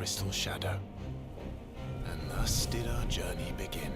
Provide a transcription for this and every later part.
crystal shadow. And thus did our journey begin.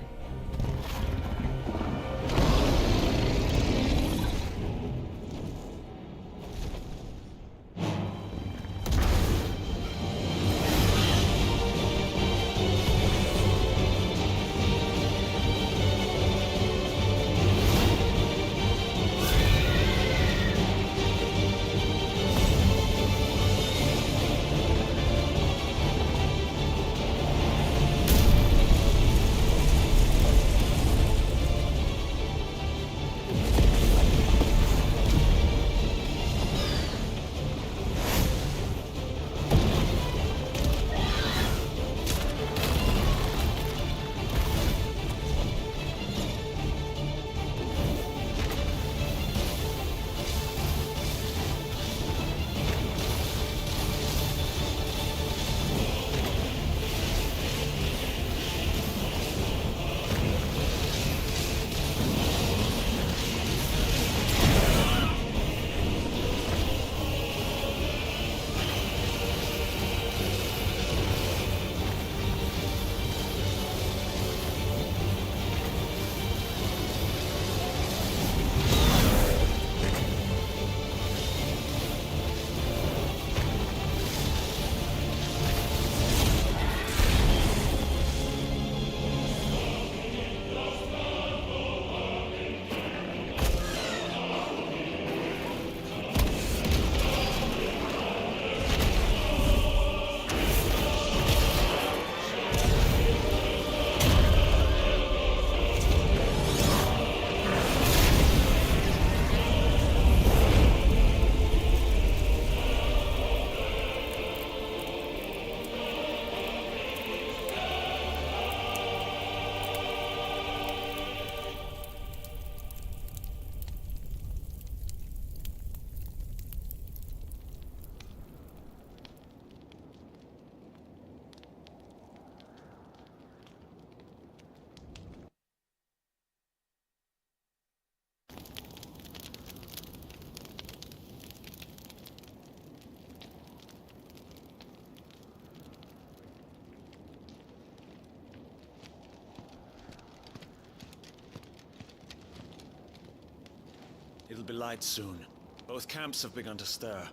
It'll be light soon. Both camps have begun to stir.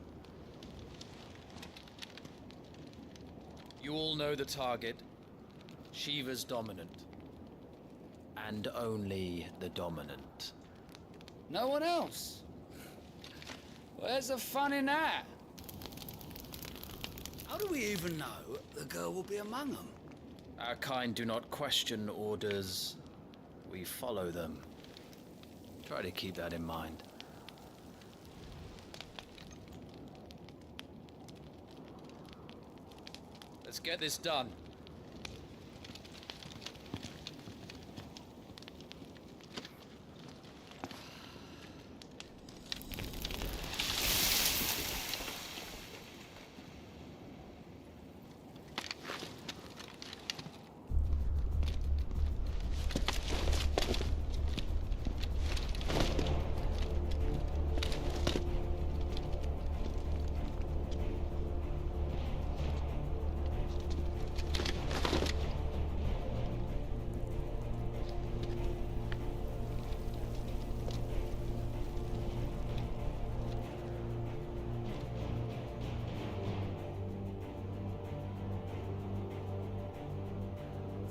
You all know the target. Shiva's dominant. And only the dominant. No one else? Where's the fun in that? How do we even know the girl will be among them? Our kind do not question orders. We follow them. Try to keep that in mind. Let's get this done.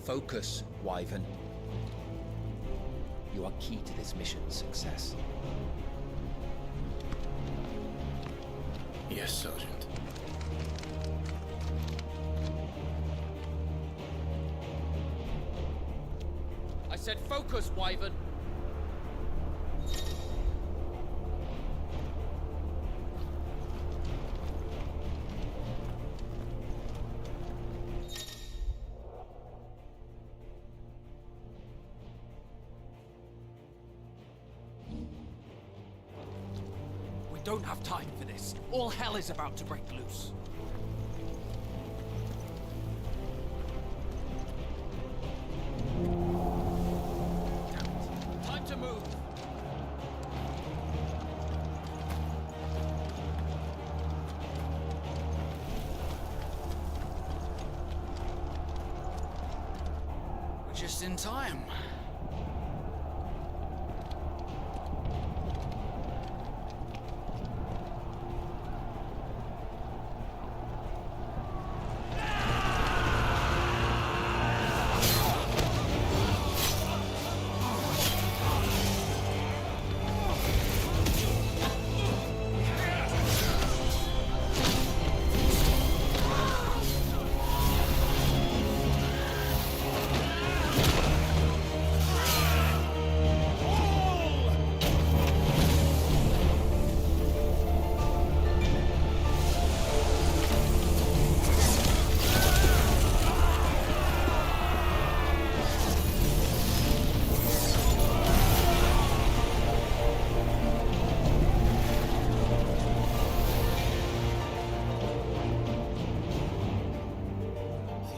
Focus, Wyvern. You are key to this mission's success. Yes, Sergeant. I said focus, Wyvern. We don't have time for this. All hell is about to break loose. Time to move. Just in time.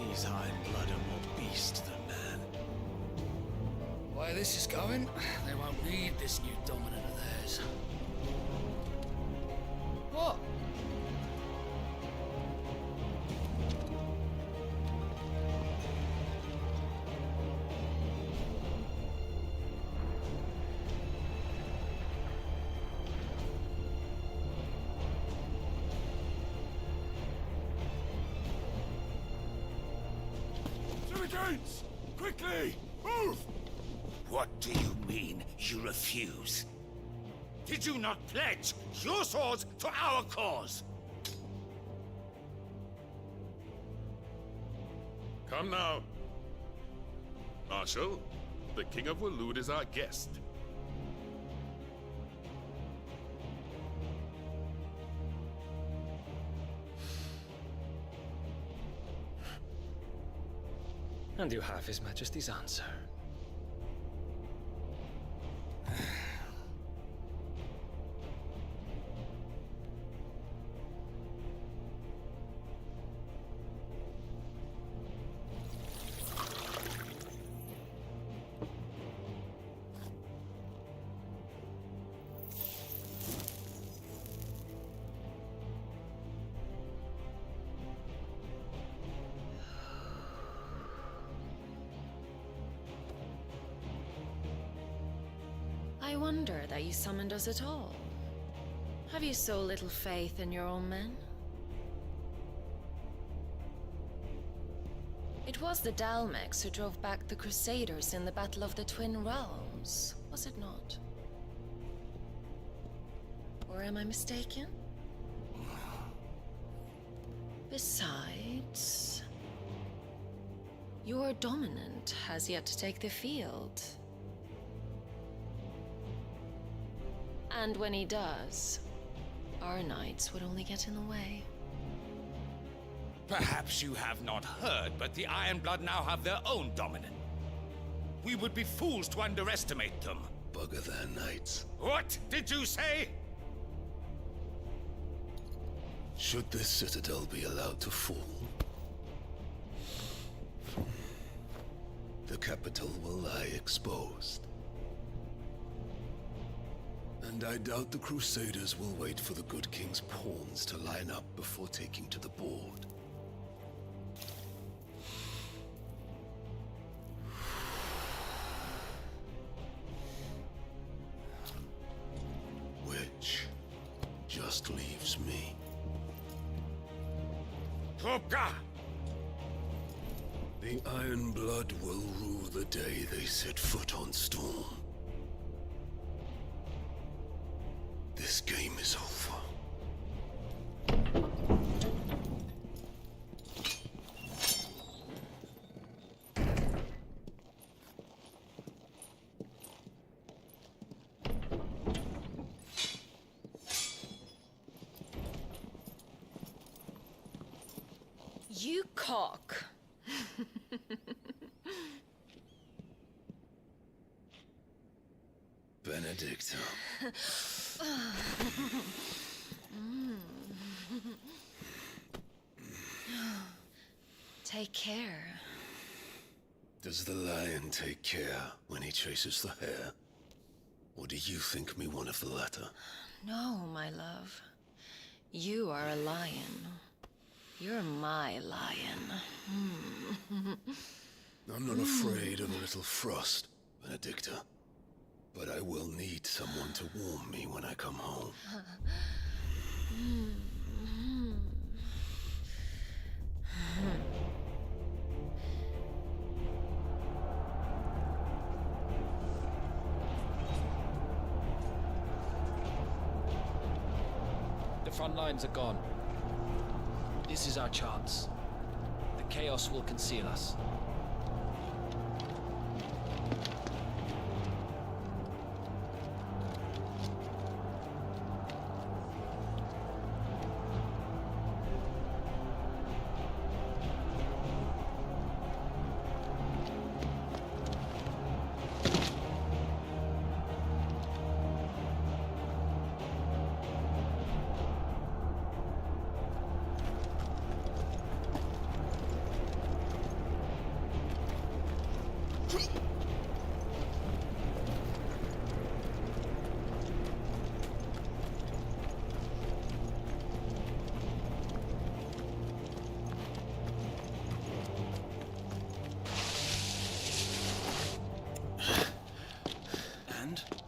These Ironblood are more beast than man. The way this is going, they won't need this new dominant of theirs. What? To the gates! Quickly! Move! What do you mean, you refuse? Did you not pledge your swords to our cause? Come now. Marshal, the King of Waloed is our guest. And you have His Majesty's answer. I wonder that you summoned us at all. Have you so little faith in your own men? It was the Dalmex who drove back the Crusaders in the Battle of the Twin Realms, was it not? Or am I mistaken? Besides, your dominant has yet to take the field. And when he does, our knights would only get in the way. Perhaps you have not heard, but the Ironblood now have their own dominant. We would be fools to underestimate them. Bugger their knights. What did you say? Should this citadel be allowed to fall, the capital will lie exposed. And I doubt the Crusaders will wait for the good king's pawns to line up before taking to the board. Which just leaves me. Topka! The Ironblood will rule the day they set foot on Storm. This game is over. You cock. Benedicta. Take care. Does the lion take care when he chases the hare? Or do you think me one of the latter? No, my love. You are a lion. You're my lion. I'm not afraid of a little frost, Benedicta. But I will need someone to warm me when I come home. The front lines are gone. This is our chance. The chaos will conceal us.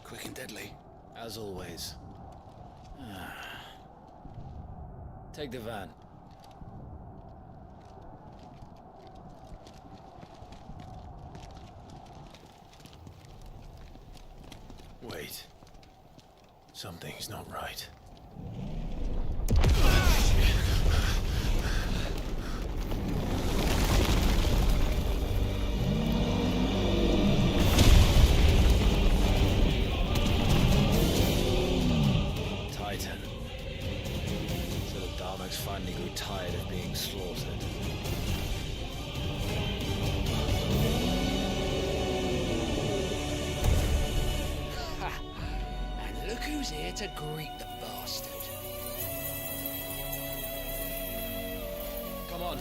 Quick and deadly. As always. Take the van. Wait. Something's not right. Titan. So the Daleks finally grew tired of being slaughtered. And look who's here to greet the bastard. Come on.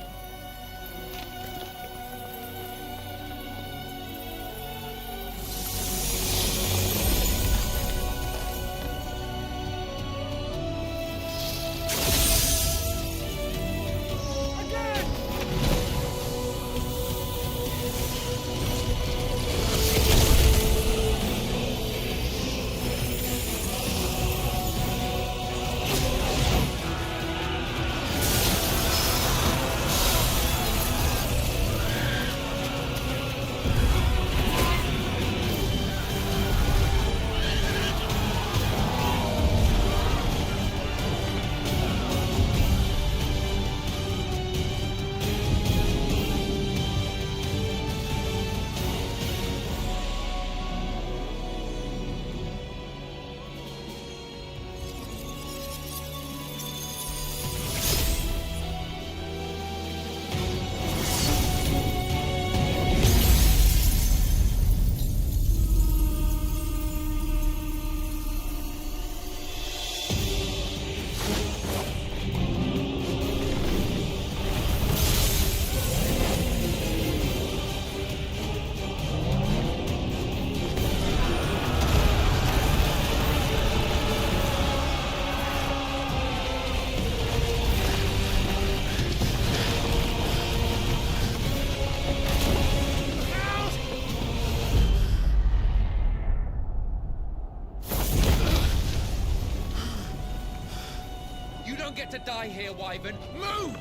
You don't get to die here, Wyvern. Move!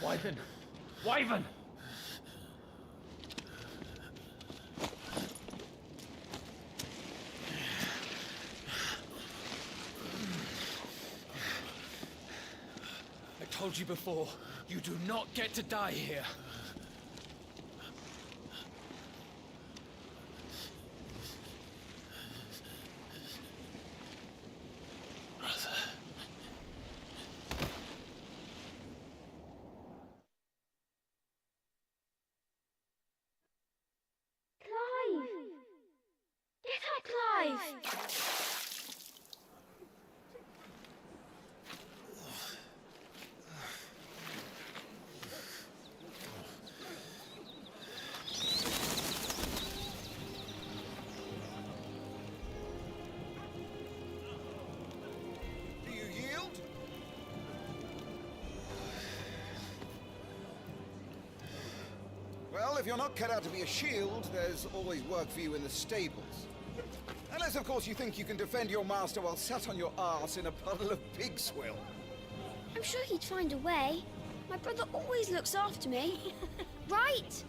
Wyvern! Wyvern! I told you before, you do not get to die here. Clive! Get up, Clive! Do you yield? Well, if you're not cut out to be a shield, there's always work for you in the stables. Unless, of course, you think you can defend your master while sat on your arse in a puddle of pig swill. I'm sure he'd find a way. My brother always looks after me. Right?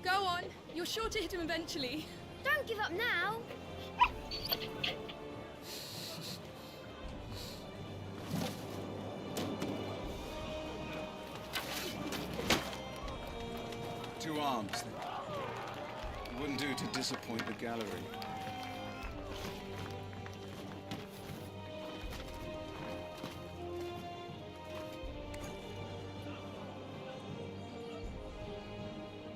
Go on. You're sure to hit him eventually. Don't give up now. Two arms, then. It wouldn't do to disappoint the gallery.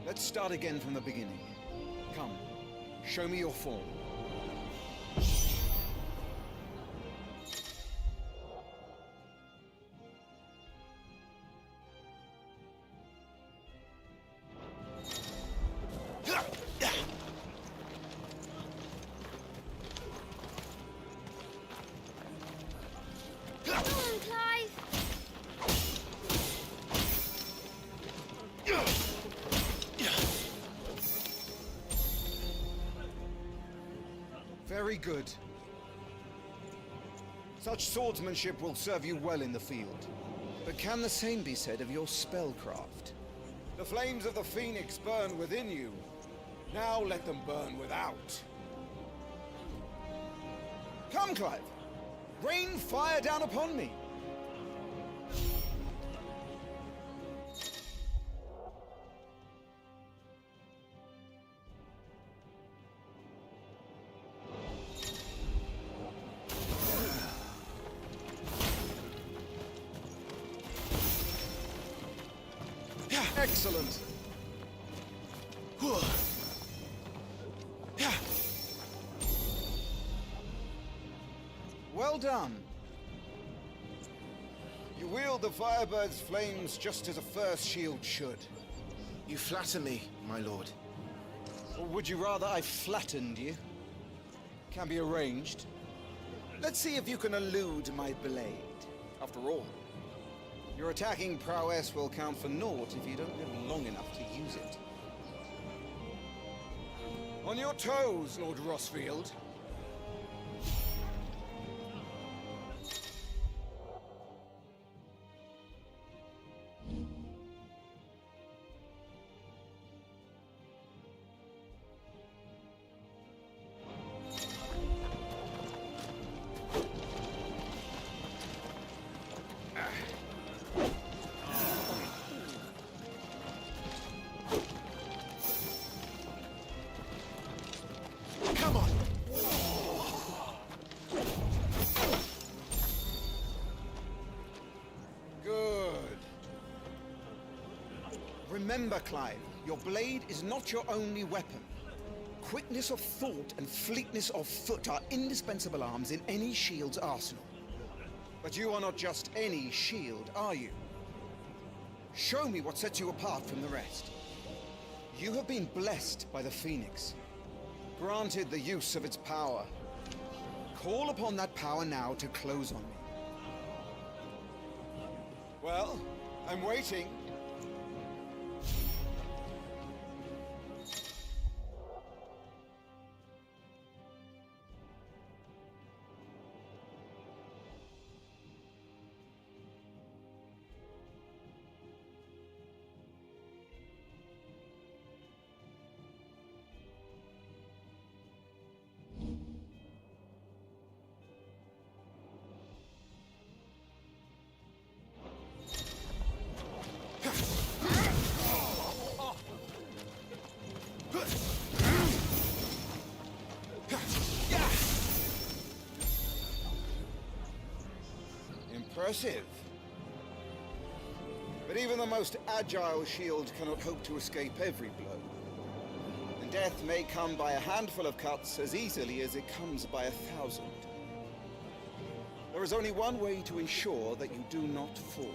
Let's start again from the beginning. Come, show me your form. Come on, Clive. Very good. Such swordsmanship will serve you well in the field. But can the same be said of your spellcraft? The flames of the Phoenix burn within you. Now let them burn without. Come, Clive. Rain fire down upon me. Excellent. Well done. You wield the Firebird's flames just as a first shield should. You flatter me, my lord. Or would you rather I flattened you? Can be arranged. Let's see if you can elude my blade. After all, your attacking prowess will count for naught if you don't live long enough to use it. On your toes, Lord Rossfield. Come on! Good. Remember, Clive, your blade is not your only weapon. Quickness of thought and fleetness of foot are indispensable arms in any shield's arsenal. But you are not just any shield, are you? Show me what sets you apart from the rest. You have been blessed by the Phoenix, granted the use of its power. Call upon that power now to close on me. Well, I'm waiting. Impressive. But even the most agile shield cannot hope to escape every blow. And death may come by a handful of cuts as easily as it comes by 1,000. There is only one way to ensure that you do not fall.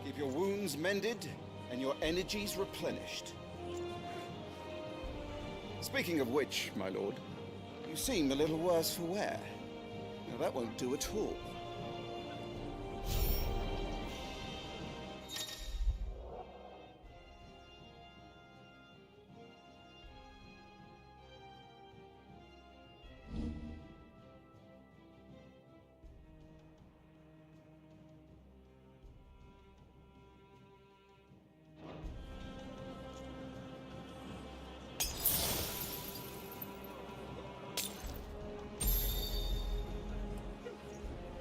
Keep your wounds mended and your energies replenished. Speaking of which, my lord, you seem a little worse for wear. Now that won't do at all.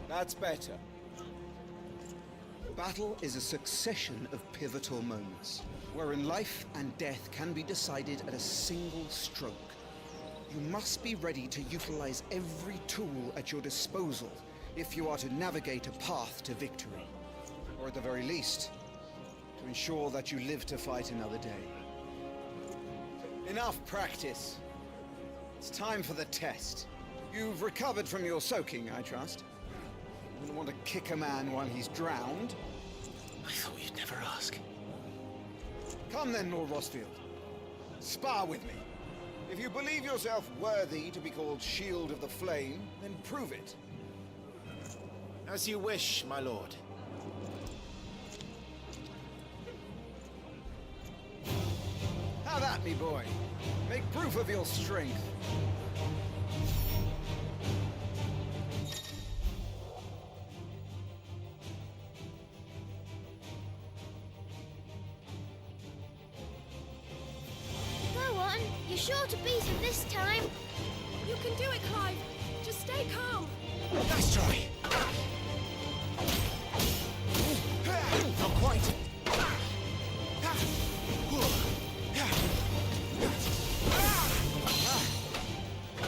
That's better. Battle is a succession of pivotal moments, wherein life and death can be decided at a single stroke. You must be ready to utilize every tool at your disposal if you are to navigate a path to victory. Or at the very least, to ensure that you live to fight another day. Enough practice. It's time for the test. You've recovered from your soaking, I trust? You wouldn't want to kick a man while he's drowned. I thought you'd never ask. Come then, Lord Rosfield. Spar with me. If you believe yourself worthy to be called Shield of the Flame, then prove it. As you wish, my lord. Have at me, boy. Make proof of your strength. You're sure to beat him this time. You can do it, Clive. Just stay calm. Let's try. Not quite.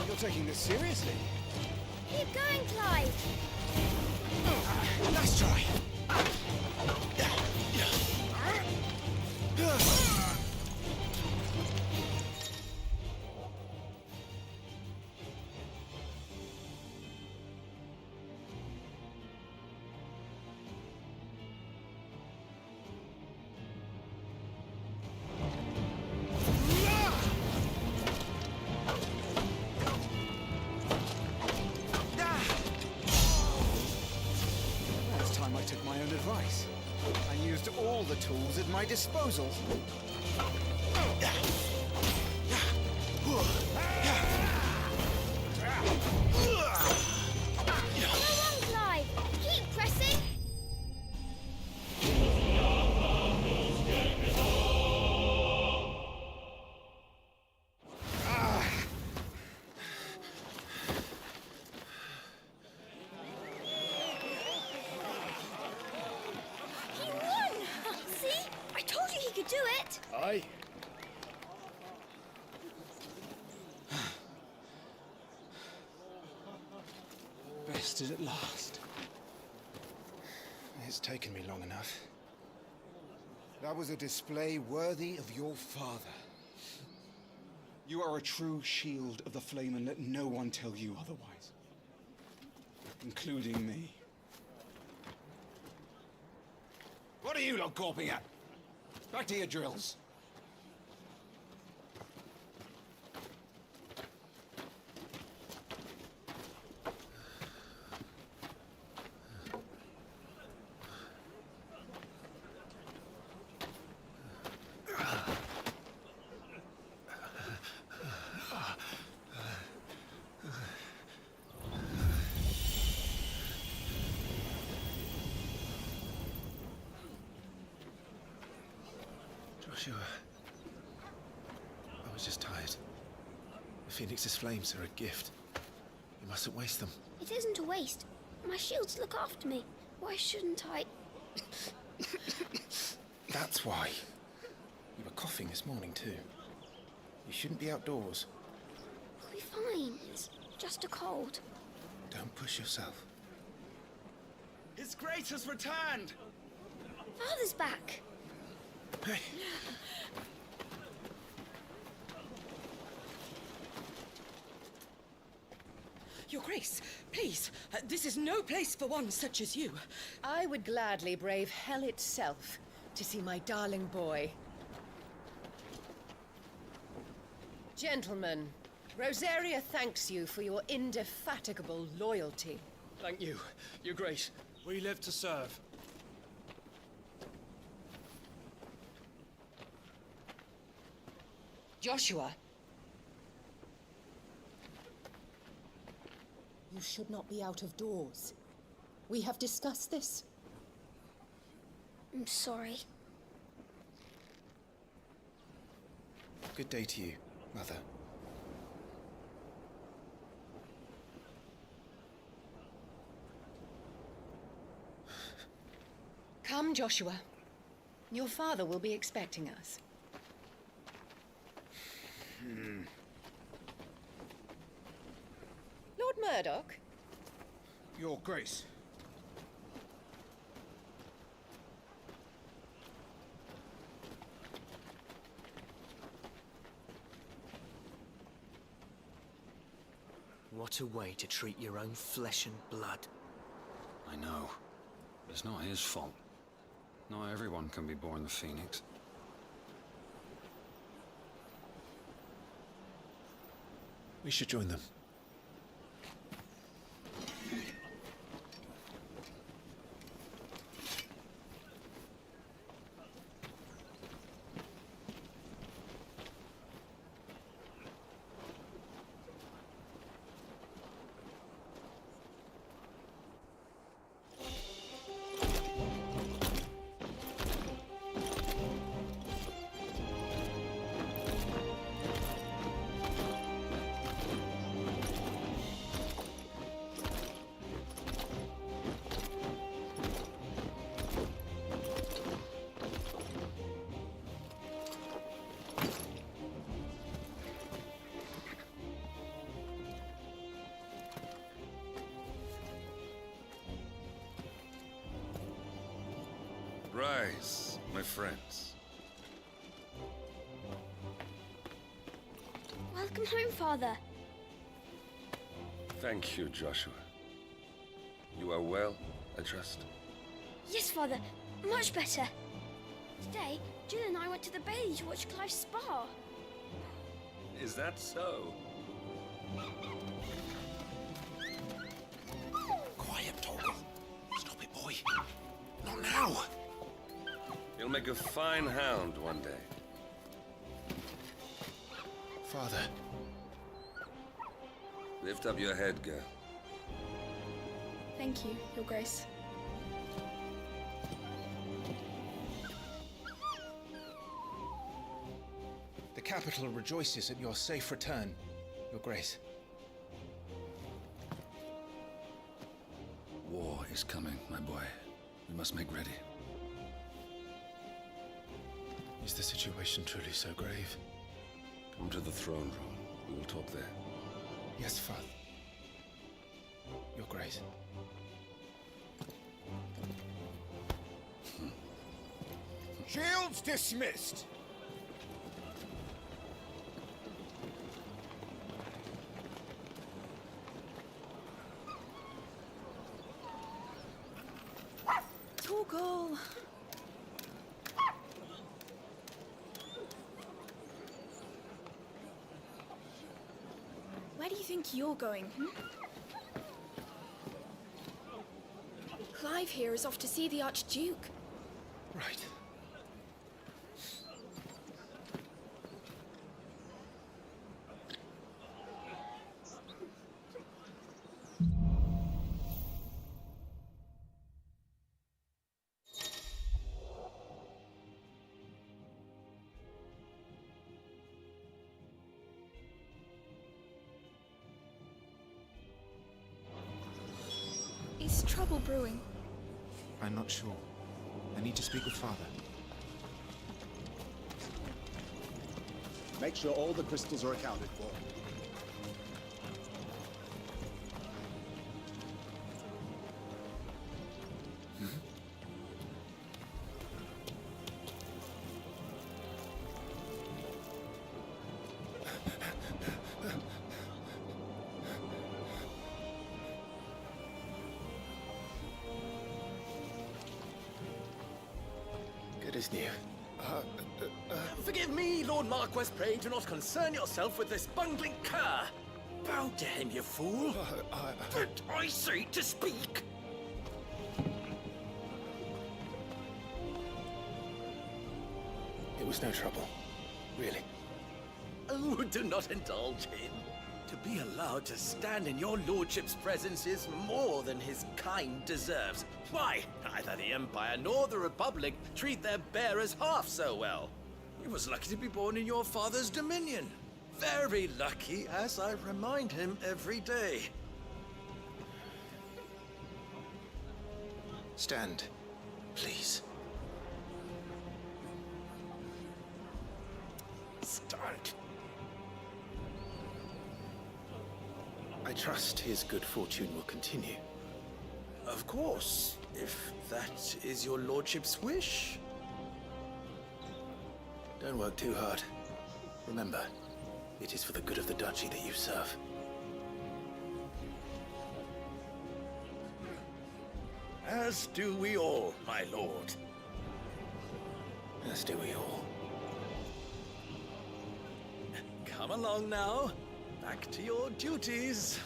You're taking this seriously. Keep going, Clive. Let's try. Advice. I used all the tools at my disposal. Go on, Clive. Keep pressing. Do it! Aye. Bested at last. It's taken me long enough. That was a display worthy of your father. You are a true shield of the flame, and let no one tell you otherwise. Including me. What are you lot gawping at? Back to your drills. Joshua, I was just tired. The Phoenix's flames are a gift. You mustn't waste them. It isn't a waste. My shields look after me. Why shouldn't I? That's why. You were coughing this morning too. You shouldn't be outdoors. I'll be fine. It's just a cold. Don't push yourself. His Grace has returned! Father's back. Hey, Your Grace, please, this is no place for one such as you. I would gladly brave hell itself to see my darling boy. Gentlemen, Rosaria thanks you for your indefatigable loyalty. Thank you, Your Grace. We live to serve. Joshua. You should not be out of doors. We have discussed this. I'm sorry. good day to you, Mother. Come, Joshua. Your father will be expecting us. Lord Murdoch? Your Grace. What a way to treat your own flesh and blood. I know. It's not his fault. Not everyone can be born the Phoenix. We should join them. Rise, my friends. Welcome home, Father. Thank you, Joshua. You are well, I trust? Yes, Father. Much better. Today, Jill and I went to the Bailey to watch Clive's spa. Is that so? Quiet, Torgal. Stop it, boy. Not now. You'll make a fine hound one day. Father. Lift up your head, girl. Thank you, Your Grace. The capital rejoices at your safe return, Your Grace. War is coming, my boy. We must make ready. Is the situation truly so grave? Come to the throne room. We will talk there. Yes, Father. Your Grace. Shields dismissed. Torgal! Where do you think you're going, Clive here is off to see the Archduke. Right. Is trouble brewing? I'm not sure. I need to speak with Father. Make sure all the crystals are accounted for. Good as new. Forgive me, Lord Marquess. Pray do not concern yourself with this bungling cur. Bow to him, you fool. But I say to speak. It was no trouble. Really. Oh, do not indulge him. To be allowed to stand in your lordship's presence is more than his kind deserves. Why, neither the Empire nor the Republic treat their bearers half so well. He was lucky to be born in your father's dominion. Very lucky, as I remind him every day. Stand, please. Stand. I trust his good fortune will continue. Of course, if that is your lordship's wish. Don't work too hard. Remember, it is for the good of the duchy that you serve. As do we all, my lord. As do we all. Come along now. Back to your duties.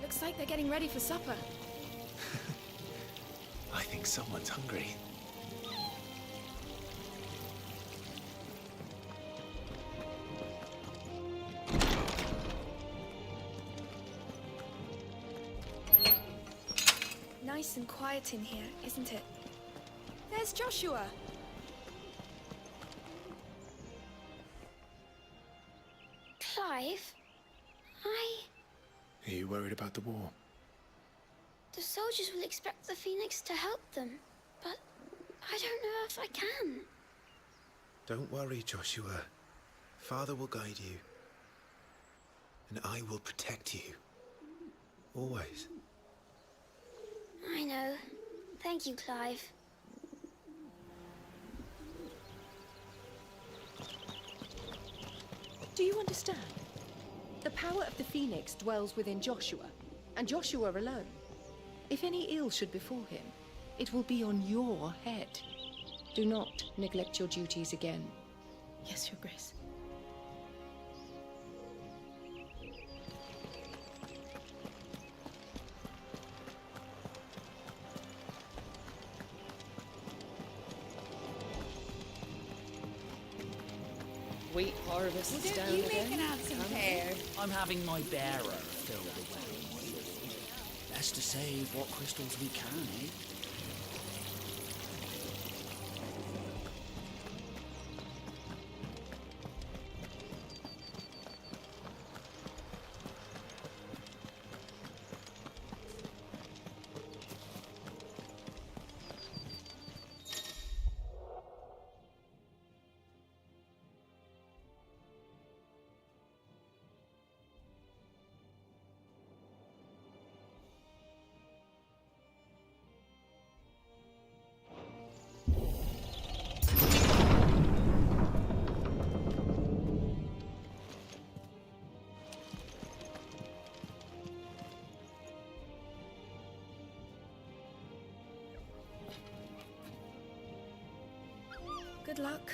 Looks like they're getting ready for supper. I think someone's hungry. Nice and quiet in here, isn't it? There's Joshua. Clive? Are you worried about the war? The soldiers will expect the Phoenix to help them, but I don't know if I can. Don't worry, Joshua. Father will guide you. And I will protect you. Always. I know. Thank you, Clive. Do you understand? The power of the Phoenix dwells within Joshua, and Joshua alone. If any ill should befall him, it will be on your head. Do not neglect your duties again. Yes, Your Grace. Wheat harvest is down again. I'm having my bearer fill the well. Best to save what crystals we can, eh? Good luck.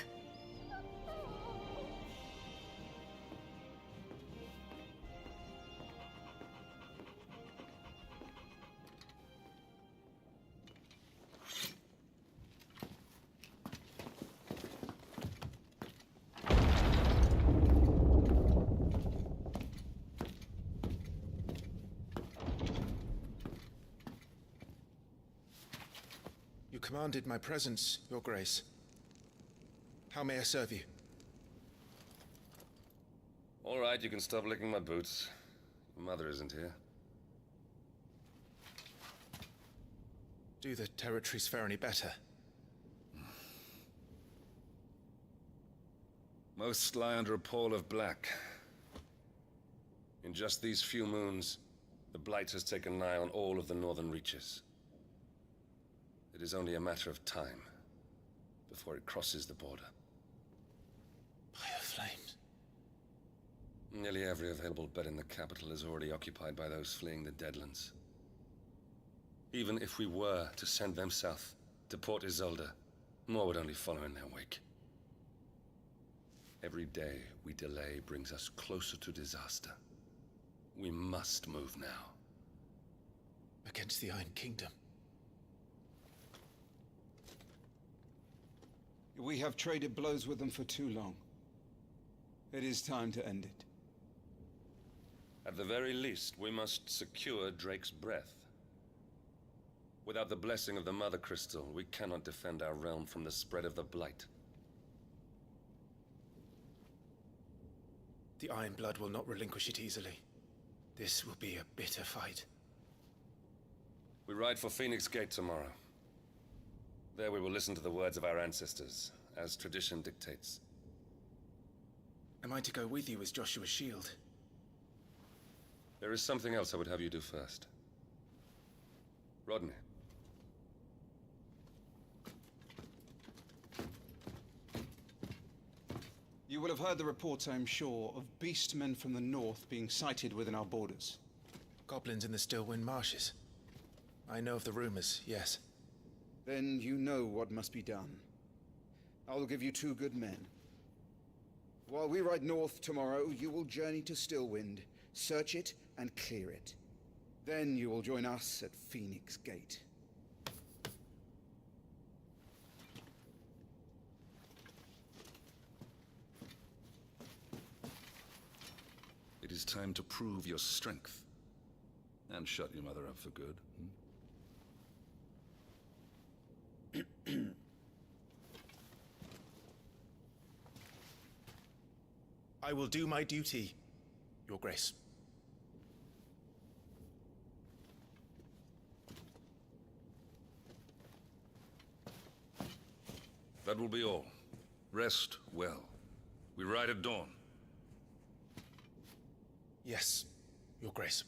You commanded my presence, Your Grace. How may I serve you? All right, you can stop licking my boots. Your mother isn't here. Do the territories fare any better? Most lie under a pall of black. In just these few moons, the Blight has taken nigh on all of the northern reaches. It is only a matter of time before it crosses the border. Fire flames. Nearly every available bed in the capital is already occupied by those fleeing the Deadlands. Even if we were to send them south, to Port Isolde, more would only follow in their wake. Every day we delay brings us closer to disaster. We must move now. Against the Iron Kingdom. We have traded blows with them for too long. It is time to end it. At the very least, we must secure Drake's breath. Without the blessing of the Mother Crystal, we cannot defend our realm from the spread of the Blight. The Iron Blood will not relinquish it easily. This will be a bitter fight. We ride for Phoenix Gate tomorrow. There we will listen to the words of our ancestors, as tradition dictates. Am I to go with you as Joshua's shield? There is something else I would have you do first. Rodney. You will have heard the reports, I'm sure, of beastmen from the north being sighted within our borders. Goblins in the Stillwind Marshes. I know of the rumors, yes. Then you know what must be done. I will give you 2 good men. While we ride north tomorrow, you will journey to Stillwind, search it and clear it. Then you will join us at Phoenix Gate. It is time to prove your strength. And shut your mother up for good. I will do my duty, Your Grace. That will be all. Rest well. We ride at dawn. Yes, Your Grace.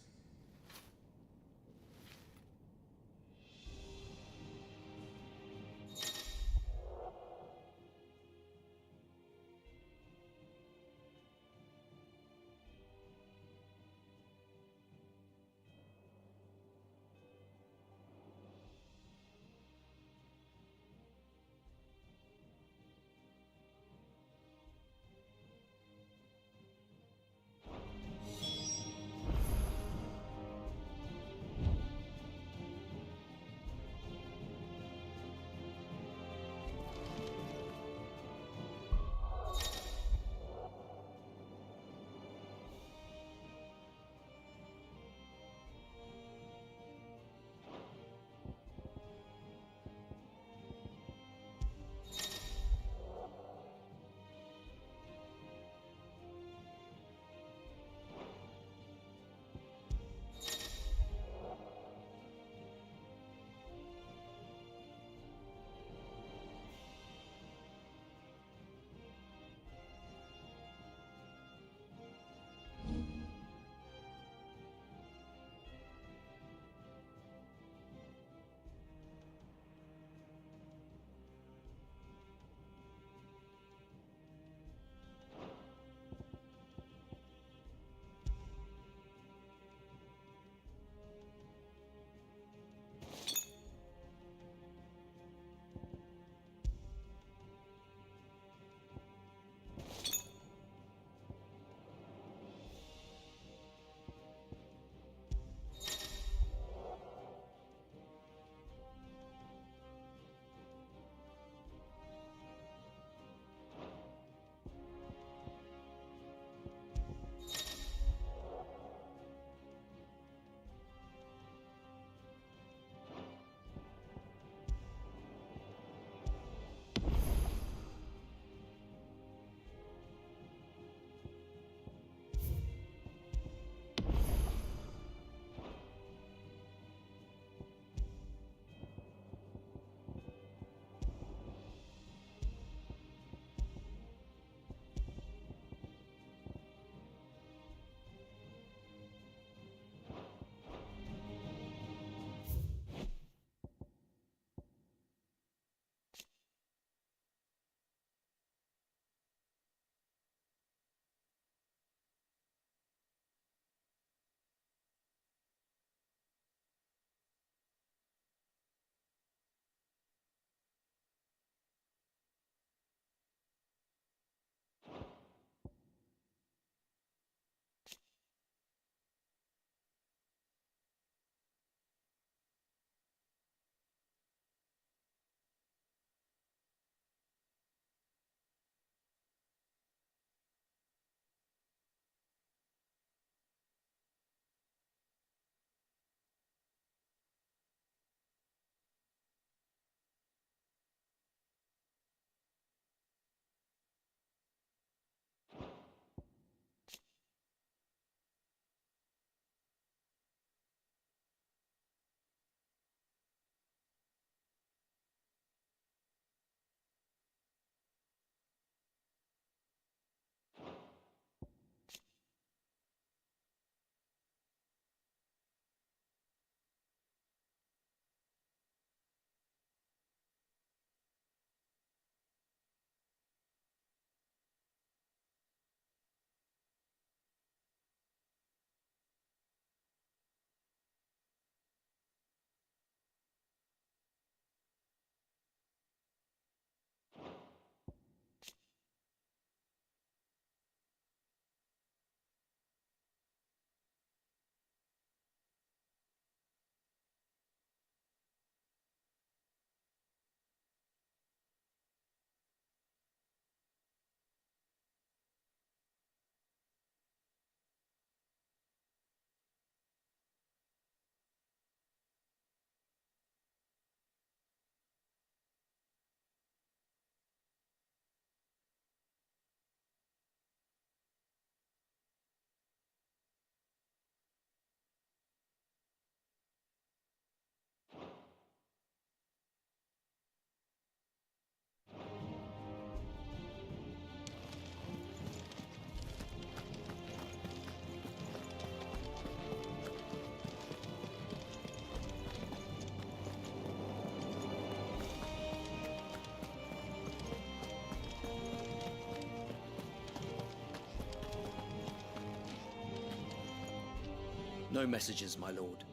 No messages, my lord.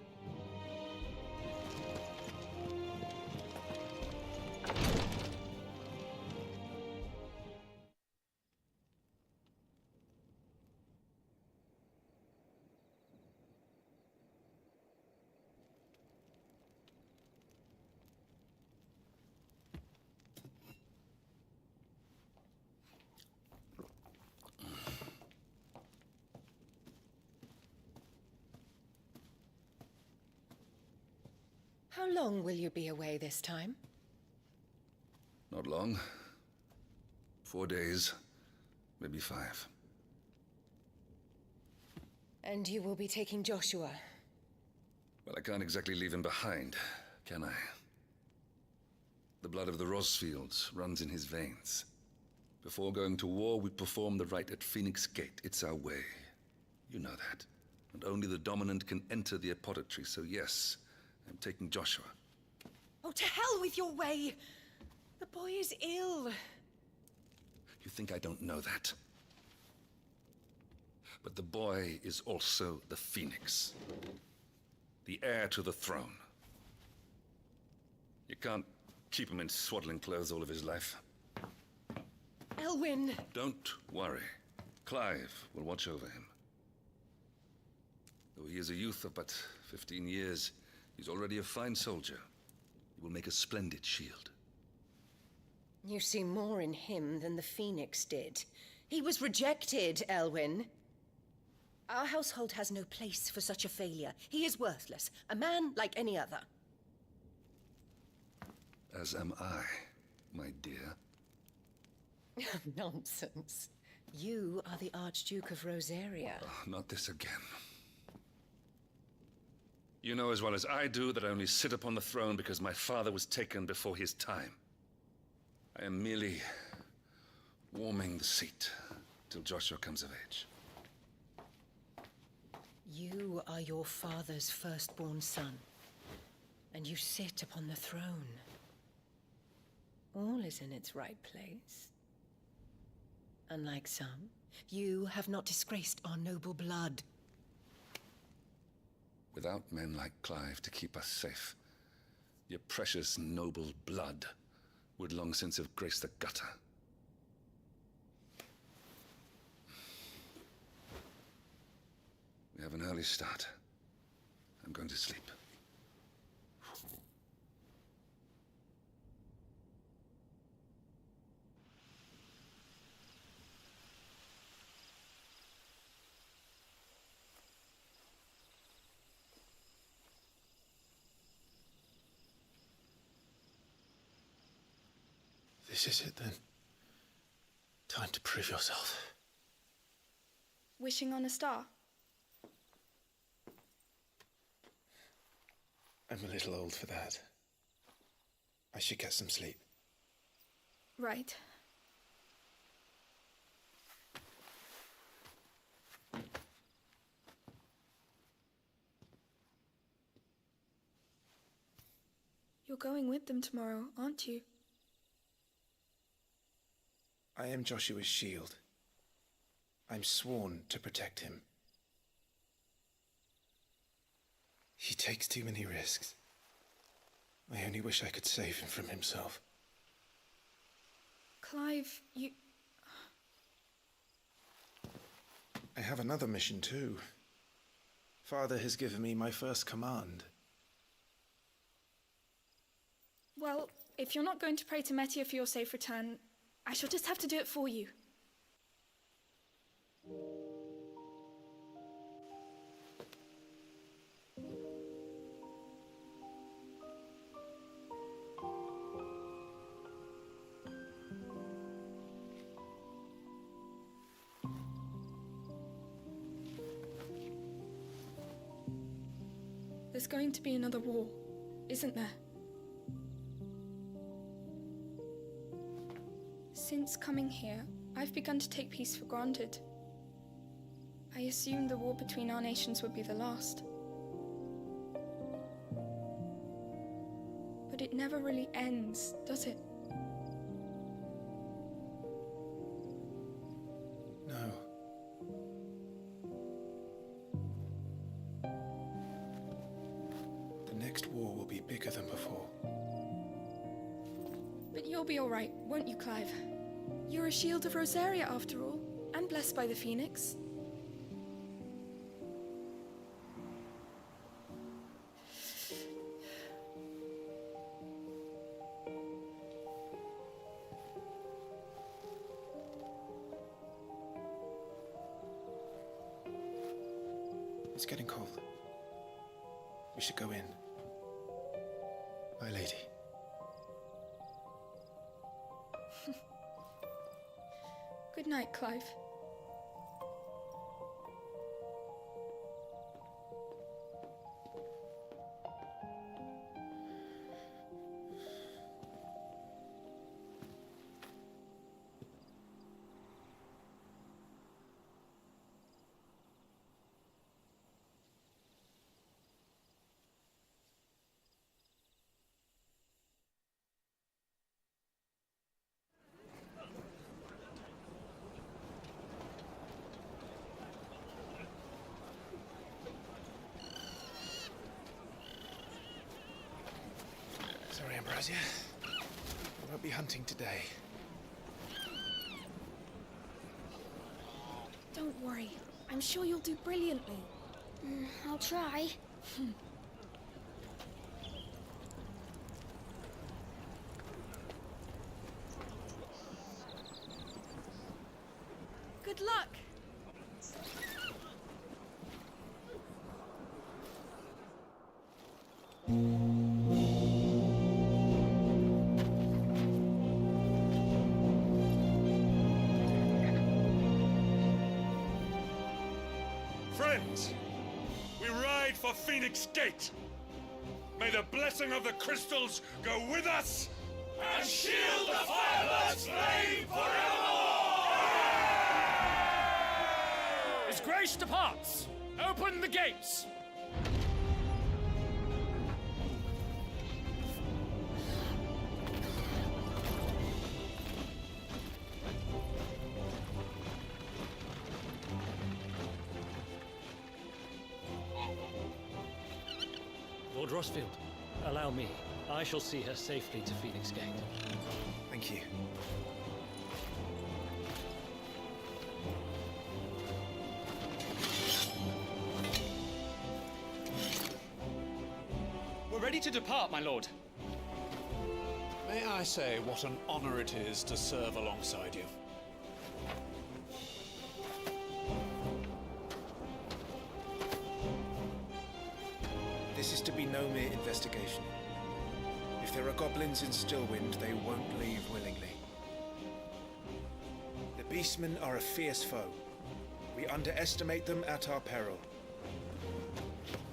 How long will you be away this time? Not long. 4 days, maybe 5. And you will be taking Joshua? Well, I can't exactly leave him behind, can I? The blood of the Rosfields runs in his veins. Before going to war, we perform the rite at Phoenix Gate. It's our way. You know that. And only the dominant can enter the apothecary, so yes, I'm taking Joshua. Oh, to hell with your way! The boy is ill. You think I don't know that? But the boy is also the Phoenix. The heir to the throne. You can't keep him in swaddling clothes all of his life. Elwyn! Don't worry. Clive will watch over him. Though he is a youth of but 15 years, he's already a fine soldier. He will make a splendid shield. You see more in him than the Phoenix did. He was rejected, Elwyn. Our household has no place for such a failure. He is worthless, a man like any other. As am I, my dear. Nonsense. You are the Archduke of Rosaria. Oh, not this again. You know as well as I do that I only sit upon the throne because my father was taken before his time. I am merely warming the seat till Joshua comes of age. You are your father's firstborn son, and you sit upon the throne. All is in its right place. Unlike some, you have not disgraced our noble blood. Without men like Clive to keep us safe, your precious noble blood would long since have graced the gutter. We have an early start. I'm going to sleep. This is it then. Time to prove yourself. Wishing on a star? I'm a little old for that. I should get some sleep. Right. You're going with them tomorrow, aren't you? I am Joshua's shield. I'm sworn to protect him. He takes too many risks. I only wish I could save him from himself. Clive, you... I have another mission too. Father has given me my first command. Well, if you're not going to pray to Metia for your safe return, I shall just have to do it for you. There's going to be another war, isn't there? Since coming here, I've begun to take peace for granted. I assumed the war between our nations would be the last. But it never really ends, does it? No. The next war will be bigger than before. But you'll be alright, won't you, Clive? You're a shield of Rosaria after all, and blessed by the Phoenix. It's getting cold. We should go in. My lady. Good night, Clive. Sorry, Ambrosia. I won't be hunting today. Don't worry. I'm sure you'll do brilliantly. I'll try. Good luck! Friends, we ride for Phoenix Gate. May the blessing of the crystals go with us and shield the Firebird's flame forevermore! As grace departs, open the gates! Lord Rossfield, allow me. I shall see her safely to Phoenix Gate. Thank you. We're ready to depart, my lord. May I say what an honor it is to serve alongside you? This is to be no mere investigation. If there are goblins in Stillwind, they won't leave willingly. The Beastmen are a fierce foe. We underestimate them at our peril.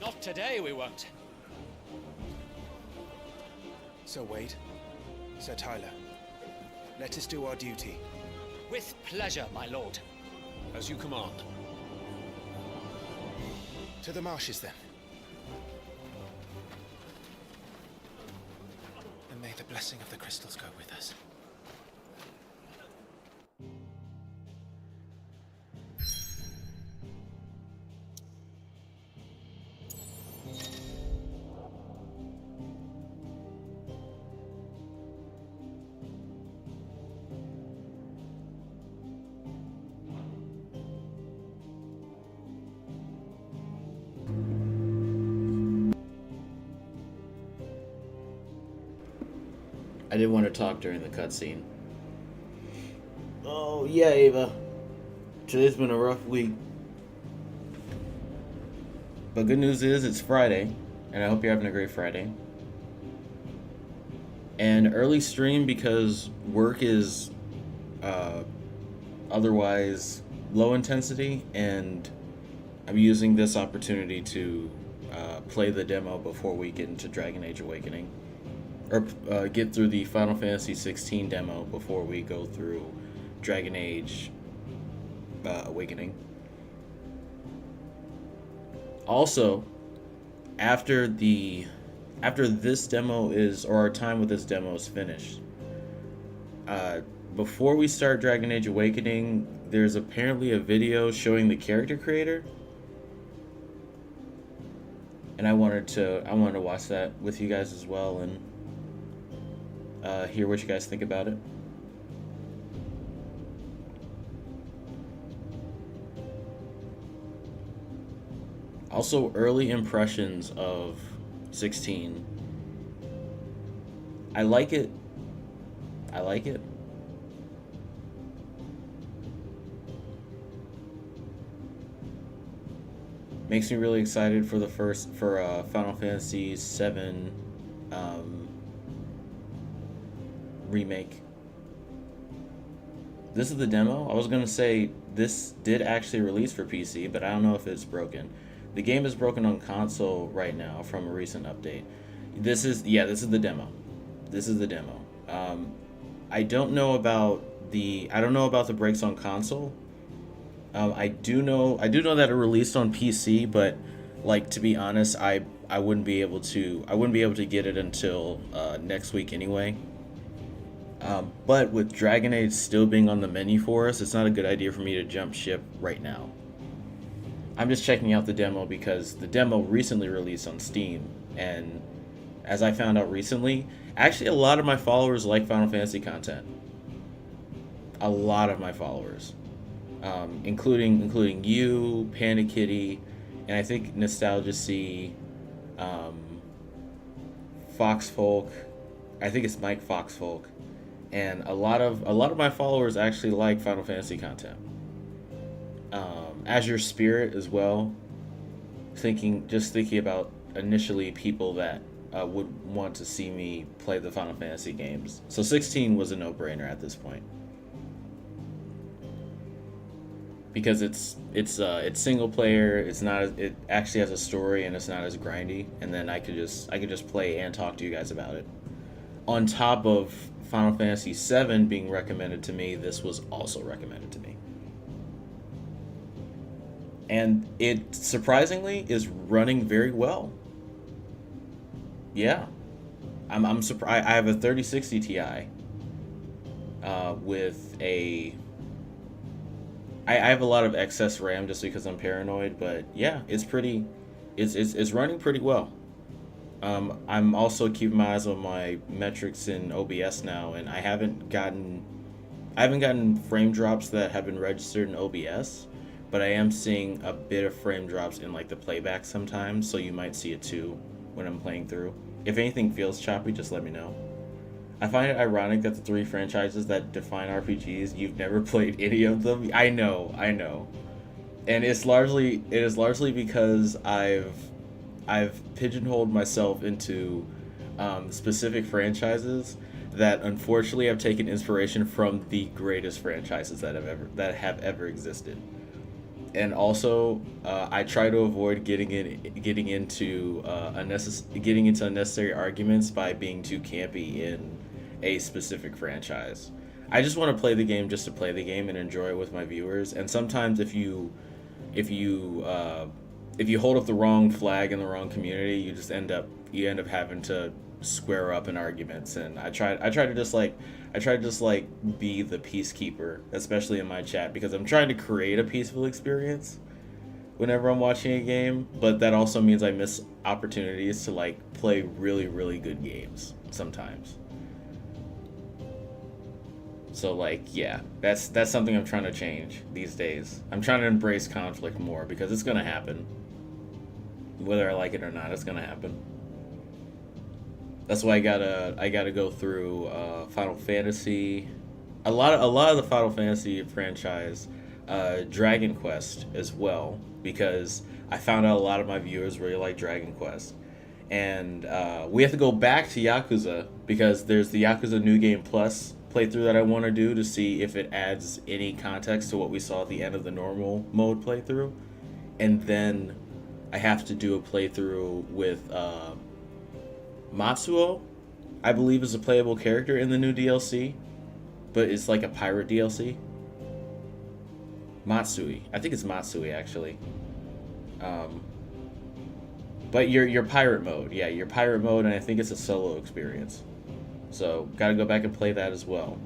Not today, we won't. Sir Wade, Sir Tyler, let us do our duty. With pleasure, my lord. As you command. To the marshes, then. And may the blessing of the crystals go with us. I didn't want to talk during the cutscene. Oh, yeah, Ava. Today's been a rough week. But good news is it's Friday, and I hope you're having a great Friday. And early stream because work is otherwise low intensity, and I'm using this opportunity to play the demo before we get into Dragon Age Awakening. Or get through the Final Fantasy 16 demo before we go through Dragon Age Awakening. Also, after this demo is, or our time with this demo is finished, before we start Dragon Age Awakening, there's apparently a video showing the character creator. and I wanted to watch that with you guys as well and hear what you guys think about it. Also, early impressions of 16. I like it. I like it. Makes me really excited for Final Fantasy VII remake. This is the demo. I was gonna say this did actually release for PC, but I don't know if it's broken. The game is broken on console right now from a recent update. This is the demo. This is the demo. I don't know about the breaks on console. I do know that it released on PC, but like, to be honest, I wouldn't be able to get it until next week anyway. But with Dragon Age still being on the menu for us, it's not a good idea for me to jump ship right now. I'm just checking out the demo because the demo recently released on Steam, and as I found out recently, actually a lot of my followers like Final Fantasy content. A lot of my followers. Including you, Panda Kitty, and I think Nostalgia C, Foxfolk. I think it's Mike Foxfolk, and a lot of my followers actually like Final Fantasy content. Azure Spirit as well. Thinking about initially people that would want to see me play the Final Fantasy games. So 16 was a no-brainer at this point. Because it's single player, it actually has a story, and it's not as grindy, and then I could just play and talk to you guys about it. On top of Final Fantasy VII being recommended to me, this was also recommended to me. And it surprisingly is running very well. Yeah. I'm surprised. I have a 3060 Ti with a I have a lot of excess RAM just because I'm paranoid, but yeah, it's running pretty well. I'm also keeping my eyes on my metrics in OBS now, and I haven't gotten frame drops that have been registered in OBS, but I am seeing a bit of frame drops in like the playback sometimes, so you might see it too when I'm playing through. If anything feels choppy, just let me know. I find it ironic that the 3 franchises that define RPGs, you've never played any of them. I know. And it is largely because I've pigeonholed myself into specific franchises that unfortunately have taken inspiration from the greatest franchises that have ever existed. And also, I try to avoid getting into unnecessary arguments by being too campy in a specific franchise. I just want to play the game just to play the game and enjoy it with my viewers. And sometimes if you hold up the wrong flag in the wrong community, you end up having to square up in arguments. And I try to just be the peacekeeper, especially in my chat, because I'm trying to create a peaceful experience whenever I'm watching a game, but that also means I miss opportunities to like play really, really good games sometimes. So like, yeah, that's something I'm trying to change these days. I'm trying to embrace conflict more because it's gonna happen. Whether I like it or not, it's gonna happen. That's why I gotta go through Final Fantasy, a lot of the Final Fantasy franchise, Dragon Quest as well, because I found out a lot of my viewers really like Dragon Quest, and we have to go back to Yakuza because there's the Yakuza New Game Plus playthrough that I want to do to see if it adds any context to what we saw at the end of the normal mode playthrough, and then I have to do a playthrough with Matsuo, I believe, is a playable character in the new DLC, but it's like a pirate DLC. Matsui, I think it's Matsui actually. But your pirate mode, yeah, your pirate mode, and I think it's a solo experience. So gotta go back and play that as well.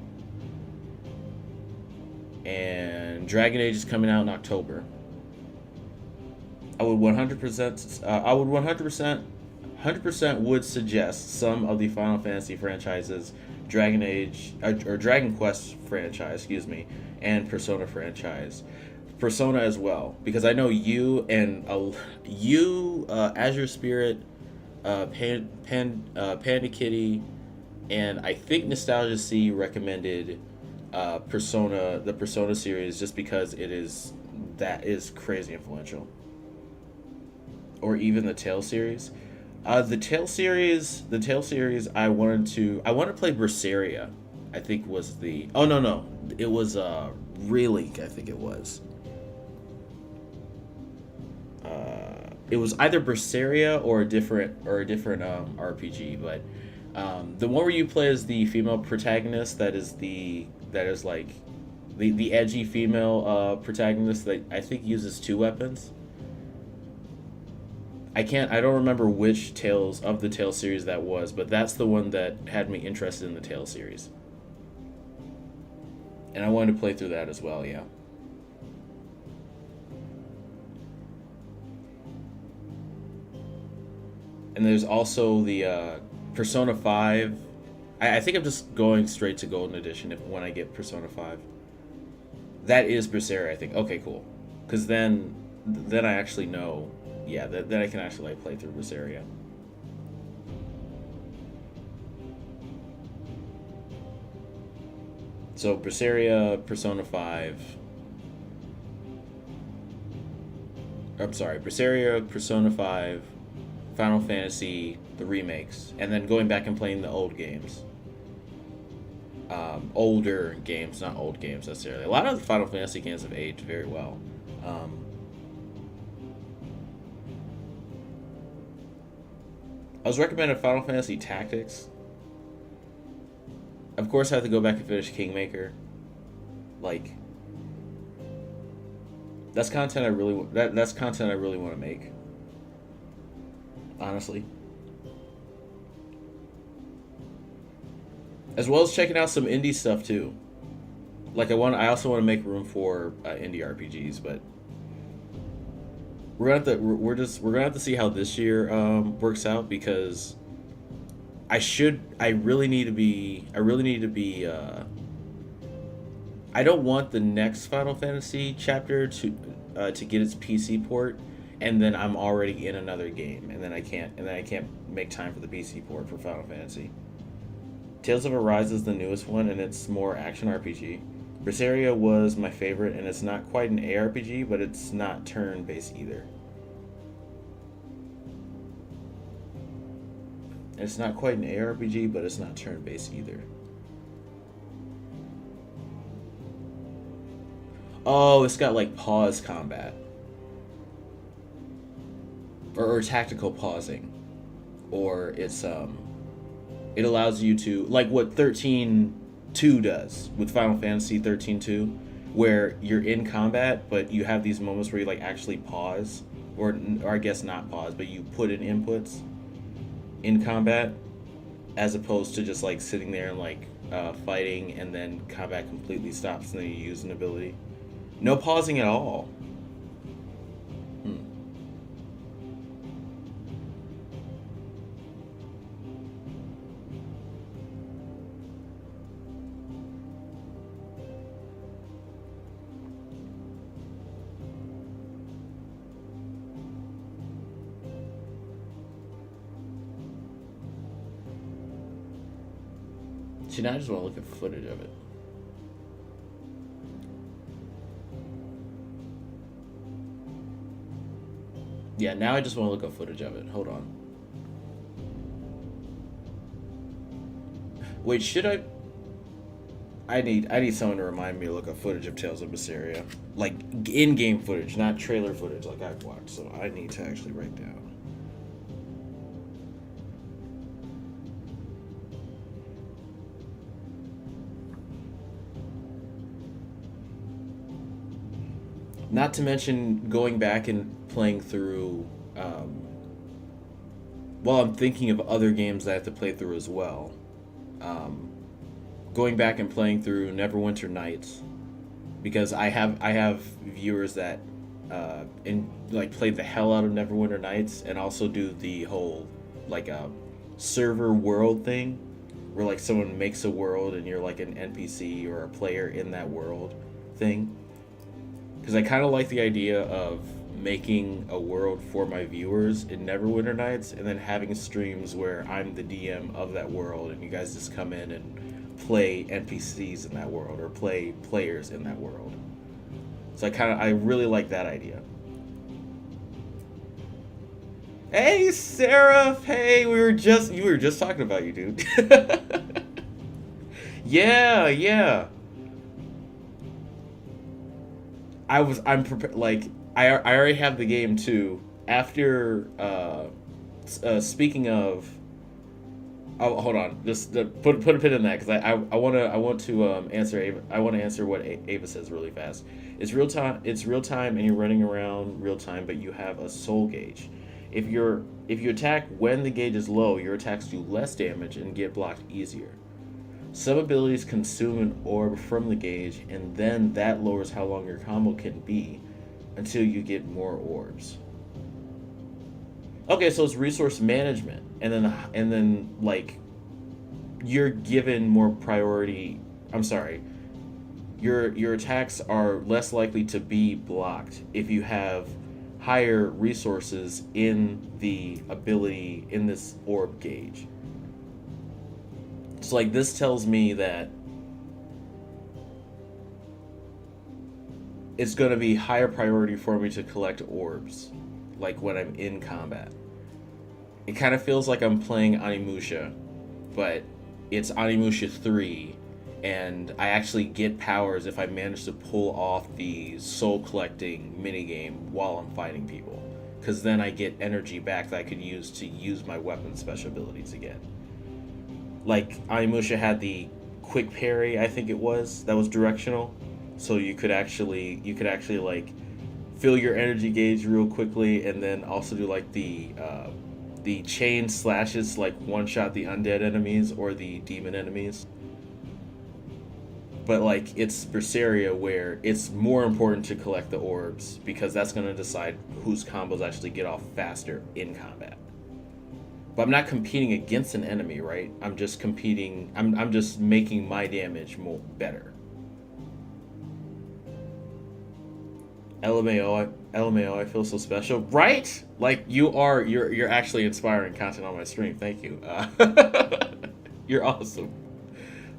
And Dragon Age is coming out in October. I would 100%. I would 100% would suggest some of the Final Fantasy franchises, Dragon Age or Dragon Quest franchise, excuse me, and Persona franchise, Persona as well, because I know you and Azure Spirit, Panda Kitty, and I think Nostalgia C recommended Persona, the Persona series, just because that is crazy influential. Or even the Tale series. The Tale series, I wanted to play Berseria, I think was the, oh no, it was Relink, I think it was. It was either Berseria or a different RPG, but the one where you play as the female protagonist, that is like the edgy female protagonist that I think uses 2 weapons. I don't remember which Tales of the Tale series that was, but that's the one that had me interested in the Tale series. And I wanted to play through that as well, yeah. And there's also the Persona 5. I think I'm just going straight to Golden Edition when I get Persona 5. That is Berseria, I think. Okay, cool. Because then I actually know, yeah, then I can actually like play through Berseria. So Berseria, Persona 5. I'm sorry, Berseria, Persona 5, Final Fantasy, the remakes, and then going back and playing the old games. Older games, not old games necessarily. A lot of the Final Fantasy games have aged very well. I was recommended Final Fantasy Tactics. Of course, I have to go back and finish Kingmaker. Like, that's content I really want to make. Honestly. As well as checking out some indie stuff too. Like I also want to make room for indie RPGs, but we're gonna have to see how this year works out, because I really need to be I don't want the next Final Fantasy chapter to get its PC port, and then I'm already in another game, and then I can't make time for the PC port for Final Fantasy. Tales of Arise is the newest one, and it's more action RPG. Berseria was my favorite, and it's not quite an ARPG, but it's not turn-based either. It's not quite an ARPG, but it's not turn-based either. Oh, it's got like pause combat. Or tactical pausing. Or it's it allows you to, like what 13.2 does with Final Fantasy 13.2, where you're in combat, but you have these moments where you like actually pause, or I guess not pause, but you put in inputs in combat, as opposed to just like sitting there and like fighting, and then combat completely stops and then you use an ability. No pausing at all. See, now I just want to look at footage of it. Yeah, now I just want to look at footage of it. Hold on. Wait, should I need someone to remind me to look at footage of Tales of Berseria. Like, in-game footage, not trailer footage like I've watched. So I need to actually write down. Not to mention going back and playing through, well, I'm thinking of other games that I have to play through as well. Going back and playing through Neverwinter Nights, because I have viewers that and like play the hell out of Neverwinter Nights, and also do the whole like server world thing, where like someone makes a world and you're like an NPC or a player in that world thing. Because I kind of like the idea of making a world for my viewers in Neverwinter Nights, and then having streams where I'm the DM of that world and you guys just come in and play NPCs in that world or play players in that world. So I really like that idea. Hey Seraph, hey, we were just talking about you, dude. Yeah. I'm prepared. Like I already have the game too. After speaking of, oh, hold on, just put a pin in that, because I want to answer what Ava says really fast. It's real time, and you're running around real time, but you have a soul gauge. If you attack when the gauge is low, your attacks do less damage and get blocked easier. Some abilities consume an orb from the gauge, and then that lowers how long your combo can be until you get more orbs. Okay, so it's resource management, and then like you're given more priority. I'm sorry. Your attacks are less likely to be blocked if you have higher resources in the ability in this orb gauge. So like this tells me that it's going to be higher priority for me to collect orbs, like when I'm in combat. It kind of feels like I'm playing Onimusha, but it's Onimusha 3, and I actually get powers if I manage to pull off the soul collecting minigame while I'm fighting people, because then I get energy back that I could use to use my weapon special abilities again. Like Onimusha had the quick parry, I think it was, that was directional, so you could actually like fill your energy gauge real quickly, and then also do like the chain slashes, like one shot the undead enemies or the demon enemies. But like it's Berseria, where it's more important to collect the orbs, because that's going to decide whose combos actually get off faster in combat. But I'm not competing against an enemy, right? I'm just competing. I'm just making my damage better. LMAO, I feel so special, right? Like you're actually inspiring content on my stream. Thank you. You're awesome.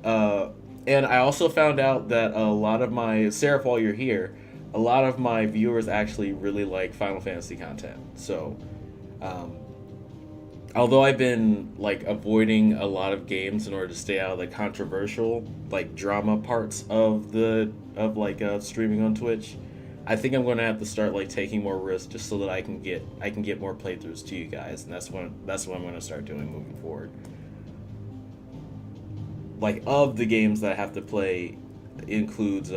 And I also found out that a lot of my Seraph, while you're here, a lot of my viewers actually really like Final Fantasy content. So, although I've been like avoiding a lot of games in order to stay out of the controversial, like drama parts of streaming on Twitch, I think I'm going to have to start like taking more risks just so that I can get more playthroughs to you guys, and that's what I'm going to start doing moving forward. Like, of the games that I have to play includes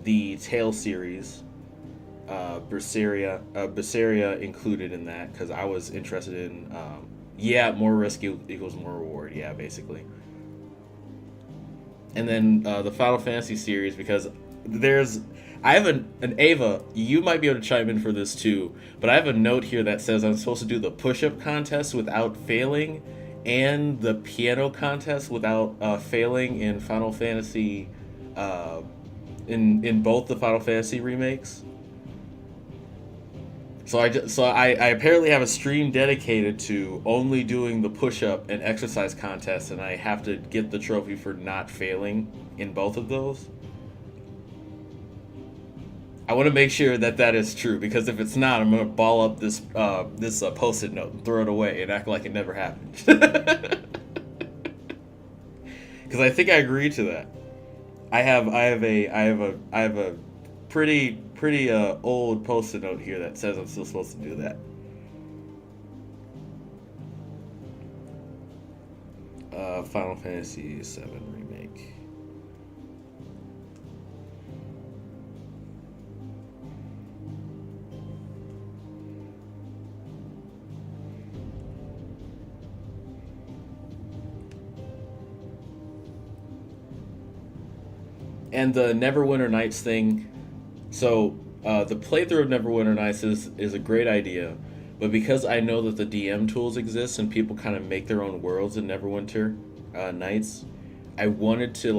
the Tale series, Berseria included in that, because I was interested in more risk equals more reward, yeah, basically. And then the Final Fantasy series, because I have an Ava, you might be able to chime in for this too, but I have a note here that says I'm supposed to do the push-up contest without failing, and the piano contest without failing in Final Fantasy, in both the Final Fantasy remakes. So I apparently have a stream dedicated to only doing the push-up and exercise contests, and I have to get the trophy for not failing in both of those. I want to make sure that is true, because if it's not, I'm going to ball up this post-it note and throw it away and act like it never happened. Because I think I agree to that. I have a pretty old post-it note here that says I'm still supposed to do that. Final Fantasy VII Remake. And the Neverwinter Nights thing, so the playthrough of Neverwinter Nights is a great idea, but because I know that the DM tools exist and people kind of make their own worlds in Neverwinter Nights, I wanted to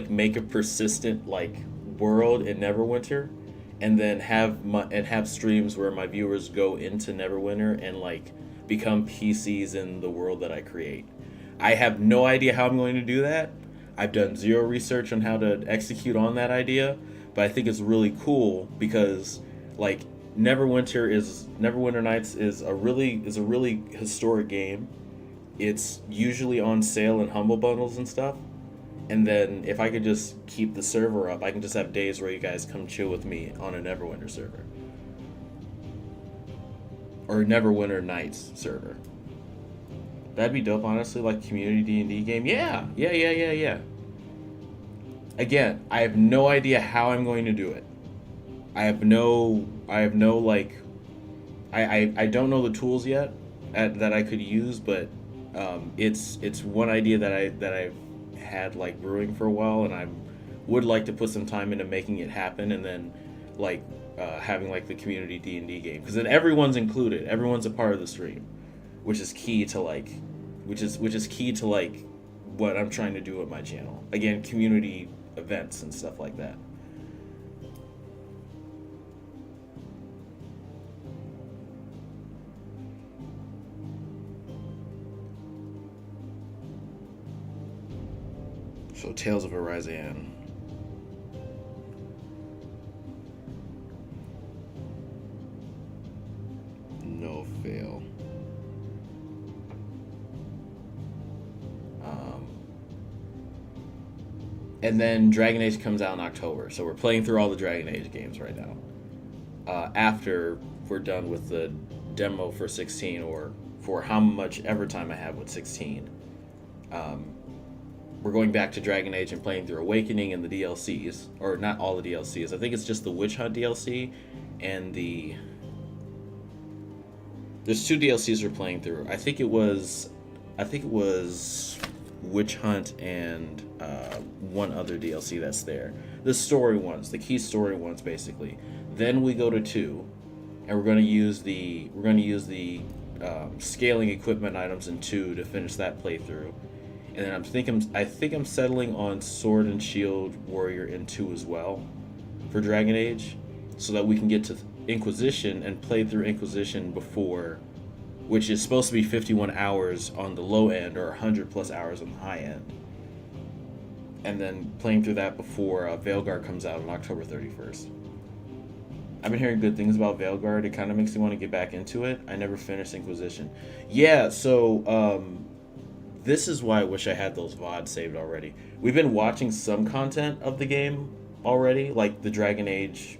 make a persistent like world in Neverwinter, and then have streams where my viewers go into Neverwinter and like become PCs in the world that I create. I have no idea how I'm going to do that. I've done zero research on how to execute on that idea, but I think it's really cool because like Neverwinter Nights is a really historic game. It's usually on sale in Humble Bundles and stuff. And then if I could just keep the server up, I can just have days where you guys come chill with me on a Neverwinter server. Or a Neverwinter Nights server. That'd be dope, honestly, like community D&D game. Yeah. Again, I have no idea how I'm going to do it. I don't know the tools yet that I could use, but it's one idea that I've had like brewing for a while, and I would like to put some time into making it happen, and then like having like the community D&D game, because then everyone's included, everyone's a part of the stream, which is key to like what I'm trying to do with my channel. Again, community events and stuff like that. So Tales of Horizon. No fail. And then Dragon Age comes out in October, so we're playing through all the Dragon Age games right now. After we're done with the demo for 16, or for how much ever time I have with 16, we're going back to Dragon Age and playing through Awakening and the DLCs, or not all the DLCs. I think it's just the Witch Hunt DLC and there's 2 DLCs we're playing through. I think it was Witch Hunt and one other DLC that's there. The story ones, the key story ones, basically. Then we go to 2, and we're going to use the scaling equipment items in 2 to finish that playthrough. And then I think I'm settling on Sword and Shield Warrior in 2 as well for Dragon Age, so that we can get to Inquisition and play through Inquisition before, which is supposed to be 51 hours on the low end or 100 plus hours on the high end. And then playing through that before Veilguard comes out on October 31st. I've been hearing good things about Veilguard. It kind of makes me want to get back into it. I never finished Inquisition. Yeah, so this is why I wish I had those VODs saved already. We've been watching some content of the game already, like the Dragon Age.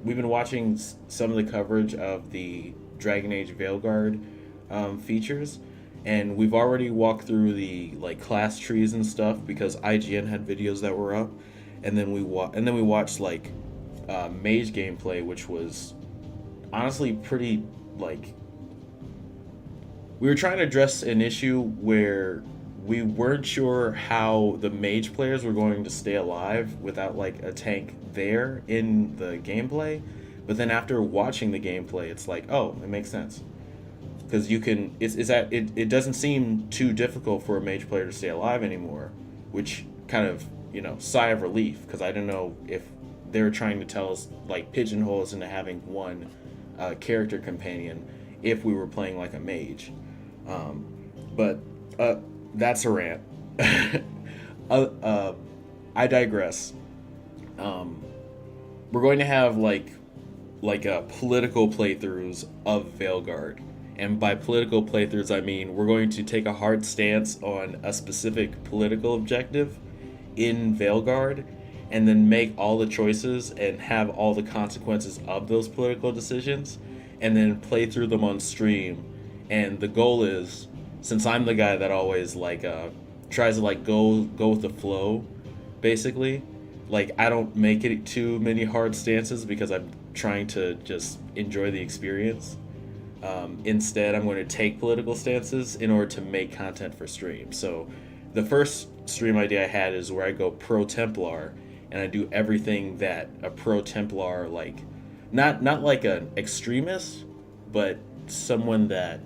We've been watching some of the coverage of the Dragon Age Veilguard features, and we've already walked through the like class trees and stuff because IGN had videos that were up, and then we watched like mage gameplay, which was honestly pretty like. We were trying to address an issue where we weren't sure how the mage players were going to stay alive without like a tank there in the gameplay. But then after watching the gameplay, it's like, oh, it makes sense. Because you can, it doesn't seem too difficult for a mage player to stay alive anymore, which kind of, sigh of relief, because I don't know if they're trying to tell us, like, pigeonhole us into having one character companion if we were playing like a mage. But that's a rant. I digress. We're going to have like political playthroughs of Veilguard, and by political playthroughs I mean we're going to take a hard stance on a specific political objective in Veilguard, and then make all the choices and have all the consequences of those political decisions, and then play through them on stream. And the goal is, since I'm the guy that always tries to go with the flow, basically, I don't make it too many hard stances because I'm trying to just enjoy the experience. Instead, I'm going to take political stances in order to make content for stream. So the first stream idea I had is where I go pro Templar, and I do everything that a pro Templar, like, not like an extremist, but someone that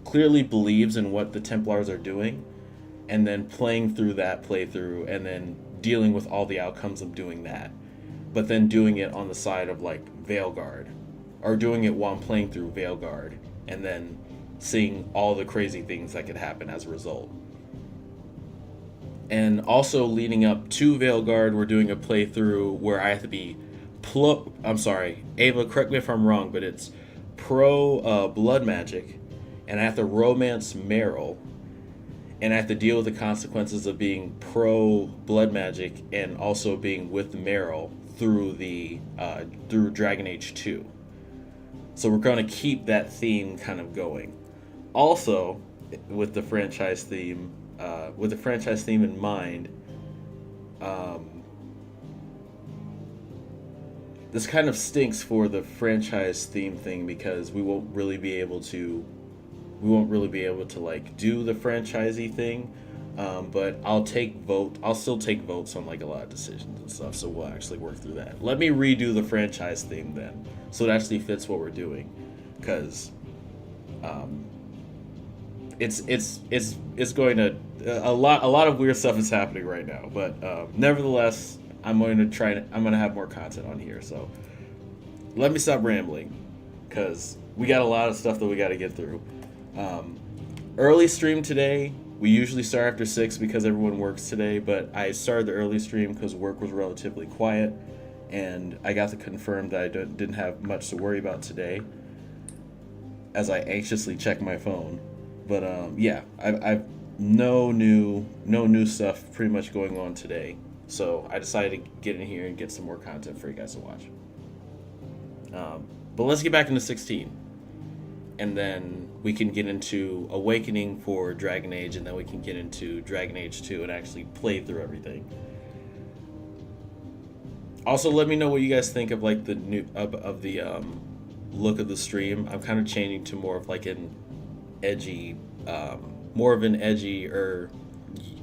clearly believes in what the Templars are doing, and then playing through that playthrough and then dealing with all the outcomes of doing that, but then doing it on the side of like Veilguard, or doing it while I'm playing through Veilguard, and then seeing all the crazy things that could happen as a result. And also leading up to Veilguard, we're doing a playthrough where I have to be I'm sorry, Ava, correct me if I'm wrong, but it's pro blood magic, and I have to romance Meryl, and I have to deal with the consequences of being pro blood magic and also being with Meryl through through Dragon Age 2. So we're going to keep that theme kind of going. Also, with the franchise theme in mind, this kind of stinks for the franchise theme thing, because we won't really be able to like do the franchisey thing, but I'll still take votes on like a lot of decisions and stuff, so we'll actually work through that. Let me redo the franchise theme then, so it actually fits what we're doing, because it's going to a lot of weird stuff is happening right now, but nevertheless, I'm going to have more content on here. So let me stop rambling, because we got a lot of stuff that we got to get through. Early stream today. We usually start after 6 because everyone works today, but I started the early stream because work was relatively quiet, and I got to confirm that I didn't have much to worry about today, as I anxiously check my phone. But yeah, I've no new stuff pretty much going on today. So I decided to get in here and get some more content for you guys to watch. But let's get back into 16. And then we can get into Awakening for Dragon Age, and then we can get into Dragon Age 2 and actually play through everything. Also, let me know what you guys think of like the new of the look of the stream. I'm kind of changing to more of like an edgy, more of an edgier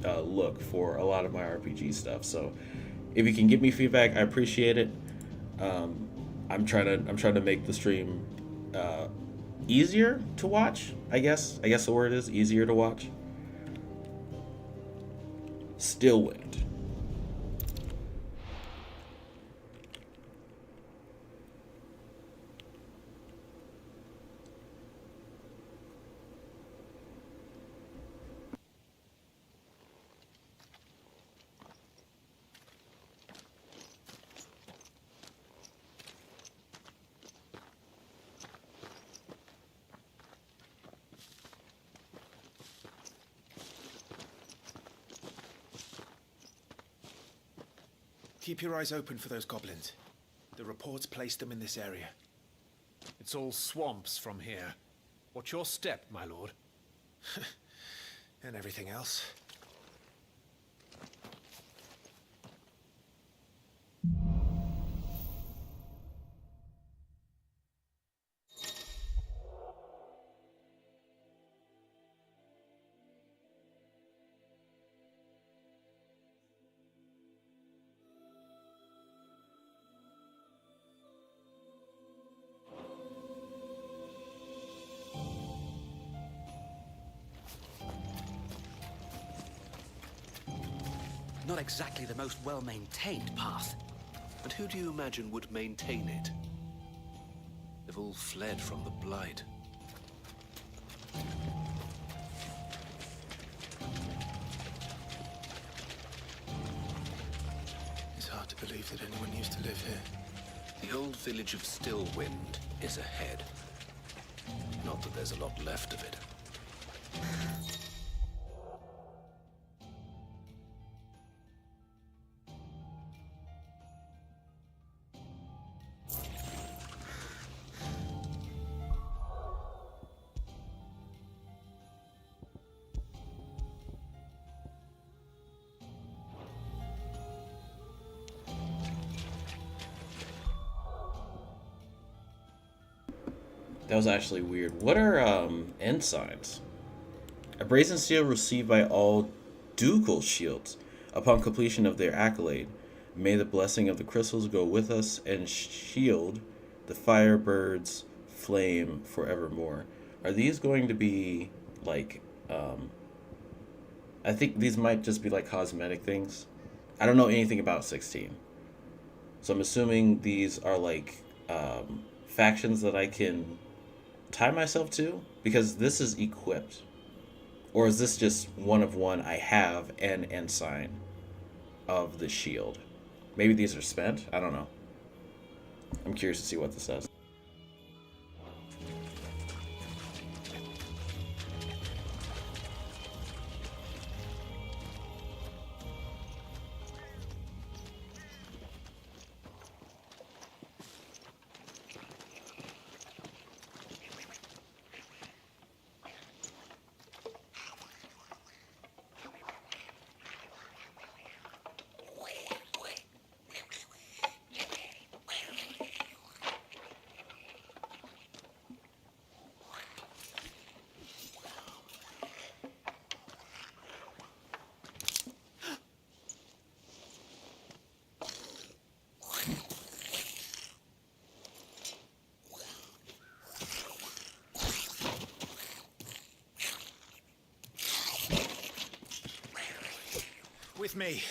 look for a lot of my RPG stuff. So if you can give me feedback, I appreciate it. I'm trying to make the stream easier to watch. I guess the word is easier to watch. Stillwind. Keep your eyes open for those goblins. The reports placed them in this area. It's all swamps from here. What's your step, my lord? And everything else. Not exactly the most well-maintained path. And who do you imagine would maintain it? They've all fled from the Blight. It's hard to believe that anyone used to live here. The old village of Stillwind is ahead. Not that there's a lot left of it. That was actually weird. What are ensigns? A brazen seal received by all ducal shields. Upon completion of their accolade, may the blessing of the crystals go with us and shield the Firebird's flame forevermore. Are these going to be like, I think these might just be like cosmetic things. I don't know anything about 16. So I'm assuming these are like factions that I can tie myself to, because this is equipped. Or is this just one of one? I have an ensign of the shield. Maybe these are spent? I don't know. I'm curious to see what this does. With me.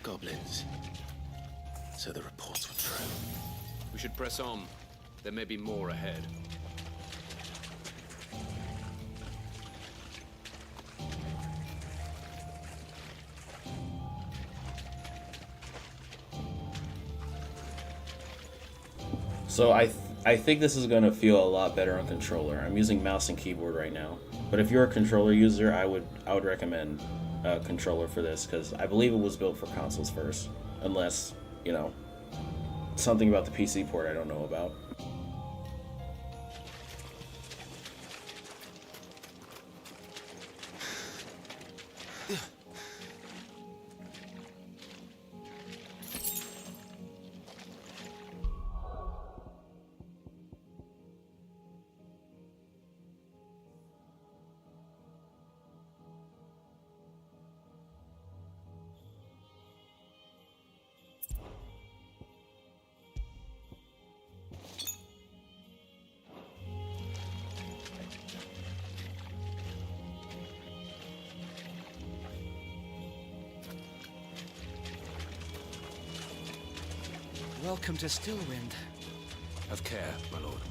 Goblins. So the reports were true. We should press on. There may be more ahead. So I think this is going to feel a lot better on controller. I'm using mouse and keyboard right now, but if you're a controller user, I would recommend a controller for this, because I believe it was built for consoles first, unless, you know, something about the PC port I don't know about. Welcome to Stillwind. Have care, my lord.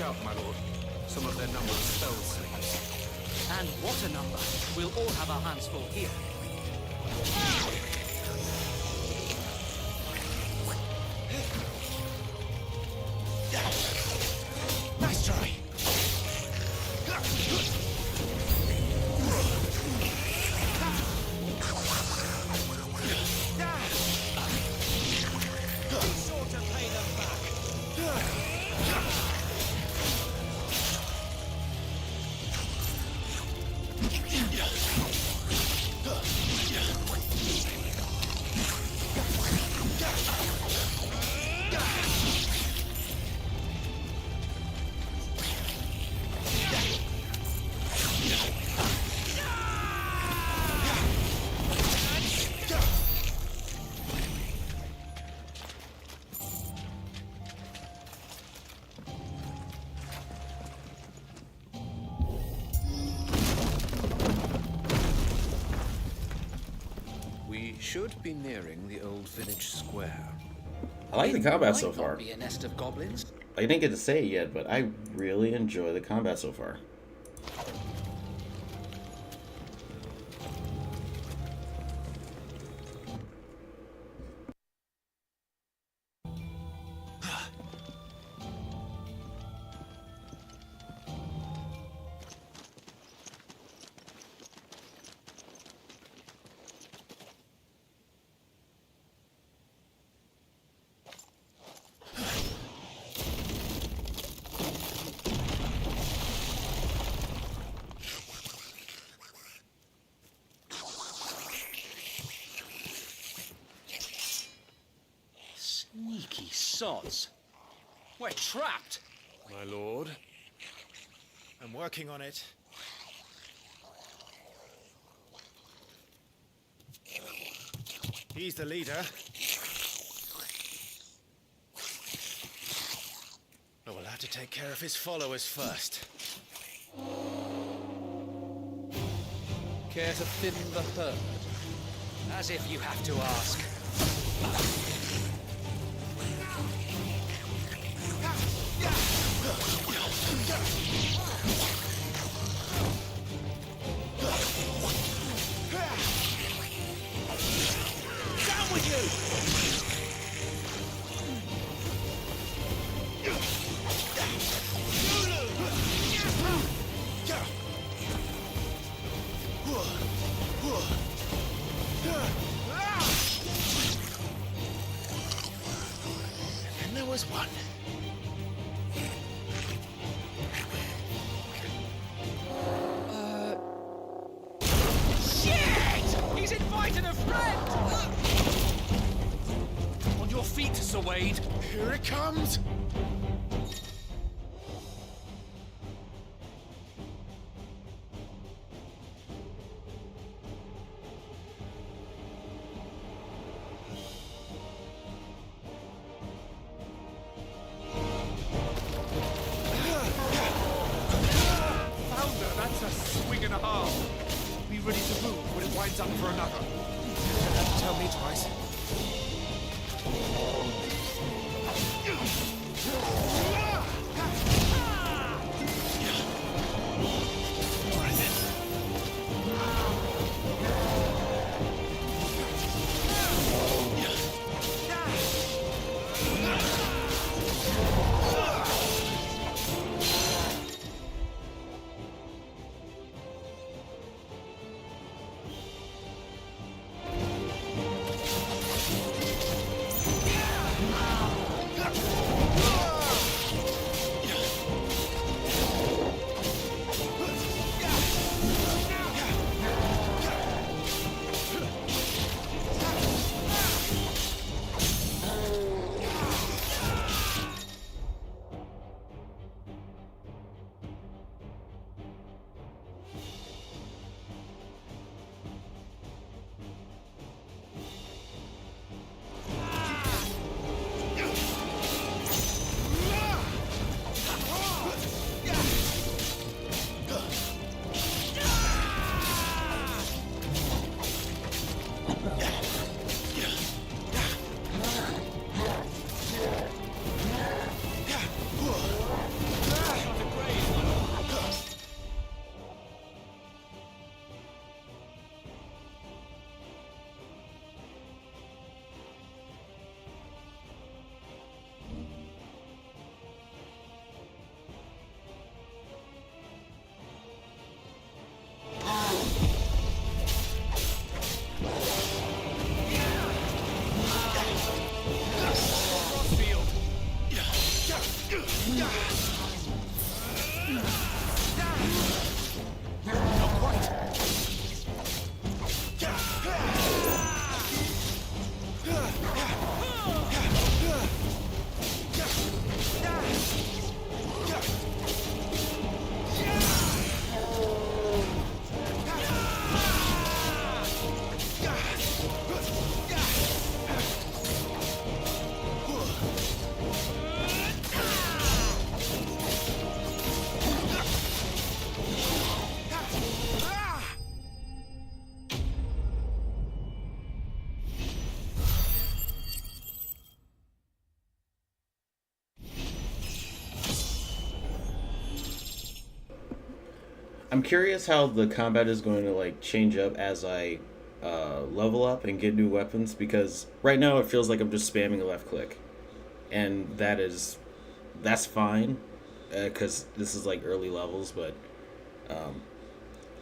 out, my lord. Some of their number of spell slings. And what a number! We'll all have our hands full here. Nice try! Should be nearing the old village square. I like the combat so far. Be a nest of goblins. I didn't get to say it yet, but I really enjoy the combat so far. Sneaky sods. We're trapped. My lord, I'm working on it. He's the leader. But we'll have to take care of his followers first. Care to thin the herd? As if you have to ask. Down with you! And there was one. Shit! He's invited a friend! On your feet, Sir Wade. Here it comes! Founder, that's a swing and a half. Be ready to move when it winds up for another. You don't have to tell me twice. I'm curious how the combat is going to like change up as I level up and get new weapons, because right now it feels like I'm just spamming a left click, and that's fine because this is like early levels, but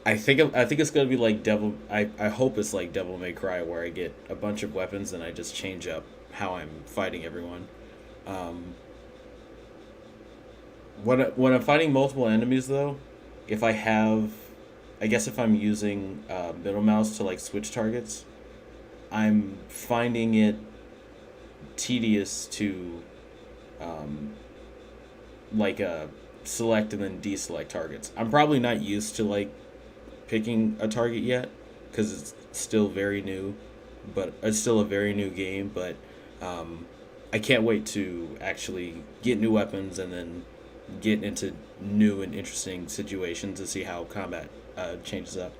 I think it's gonna be like I hope it's like Devil May Cry, where I get a bunch of weapons and I just change up how I'm fighting everyone. When I'm fighting multiple enemies though, if I'm using middle mouse to like switch targets, I'm finding it tedious to select and then deselect targets. I'm probably not used to like picking a target yet because it's still very new, but it's still a very new game. But I can't wait to actually get new weapons and then get into new and interesting situations to see how combat changes up.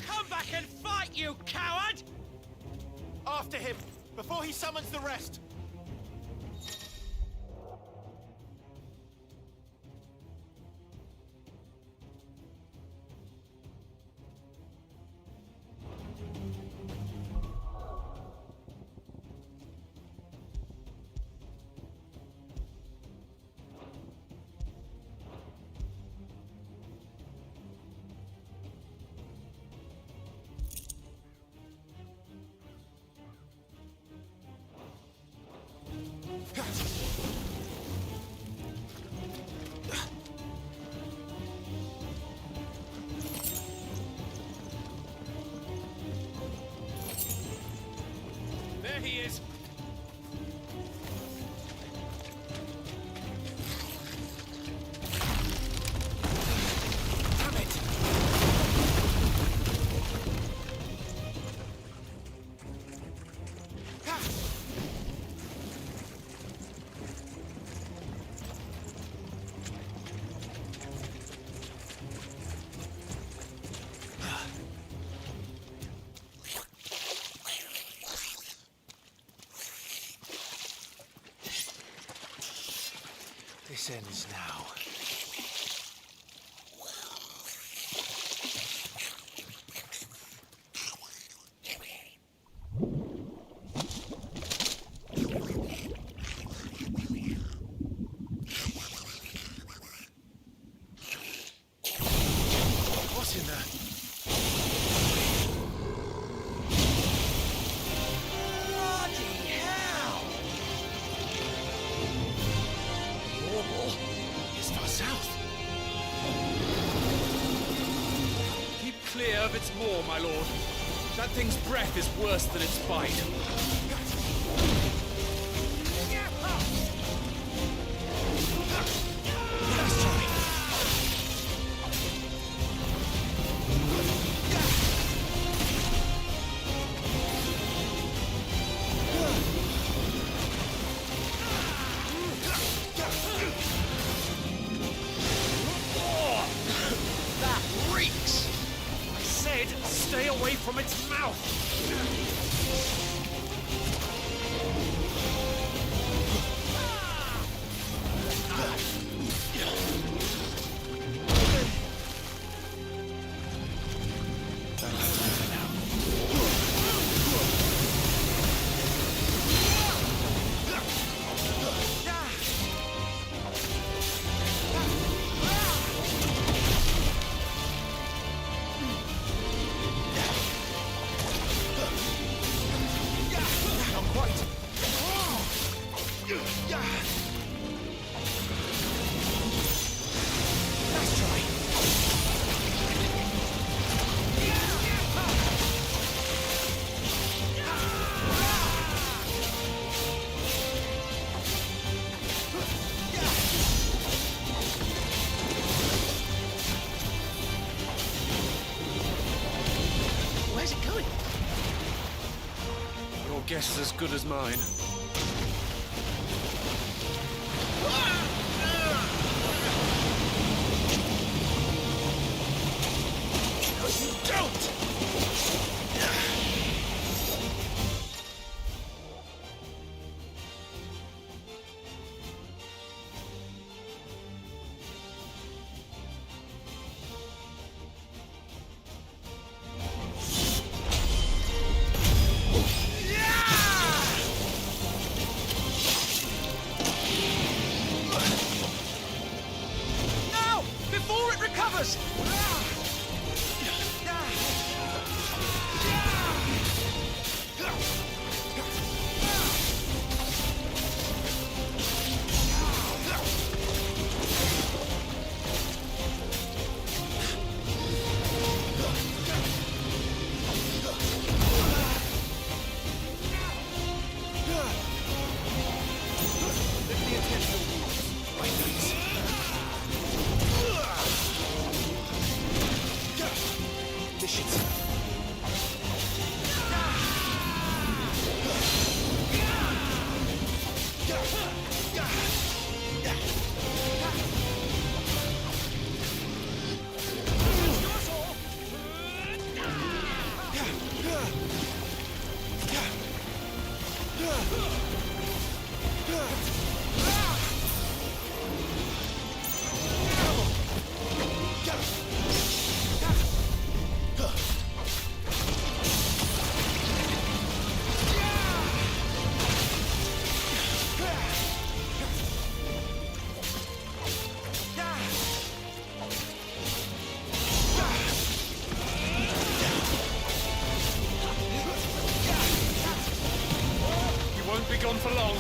Come back and fight, you coward! After him, before he summons the rest. There he is. Damn it. This ends now. What's in there? Bloody hell! Horrible. It's far south. Keep clear of its maw, my lord. That thing's breath is worse than its bite. That reeks! I said stay away from its mouth! Not quite. Nice try. guess as good as mine. Don't! No! Before it recovers! Be gone for long.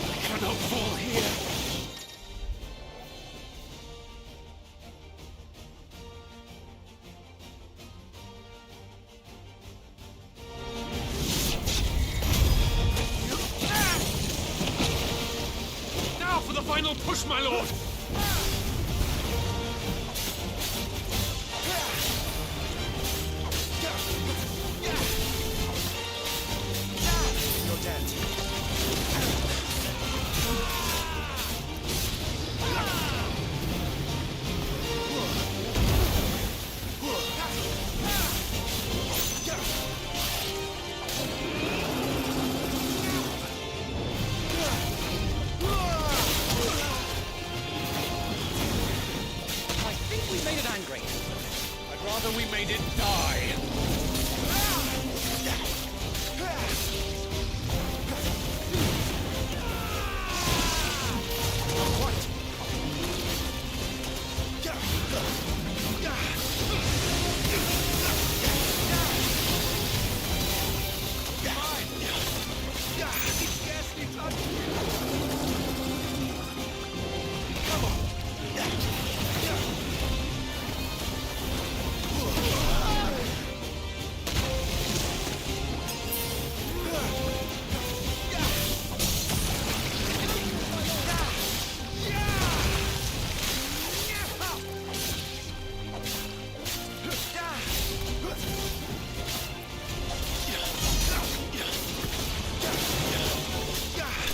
I cannot fall here. Now for the final push, my lord. I'd rather we made it die. Not quite. He scarcely touched you. Come on.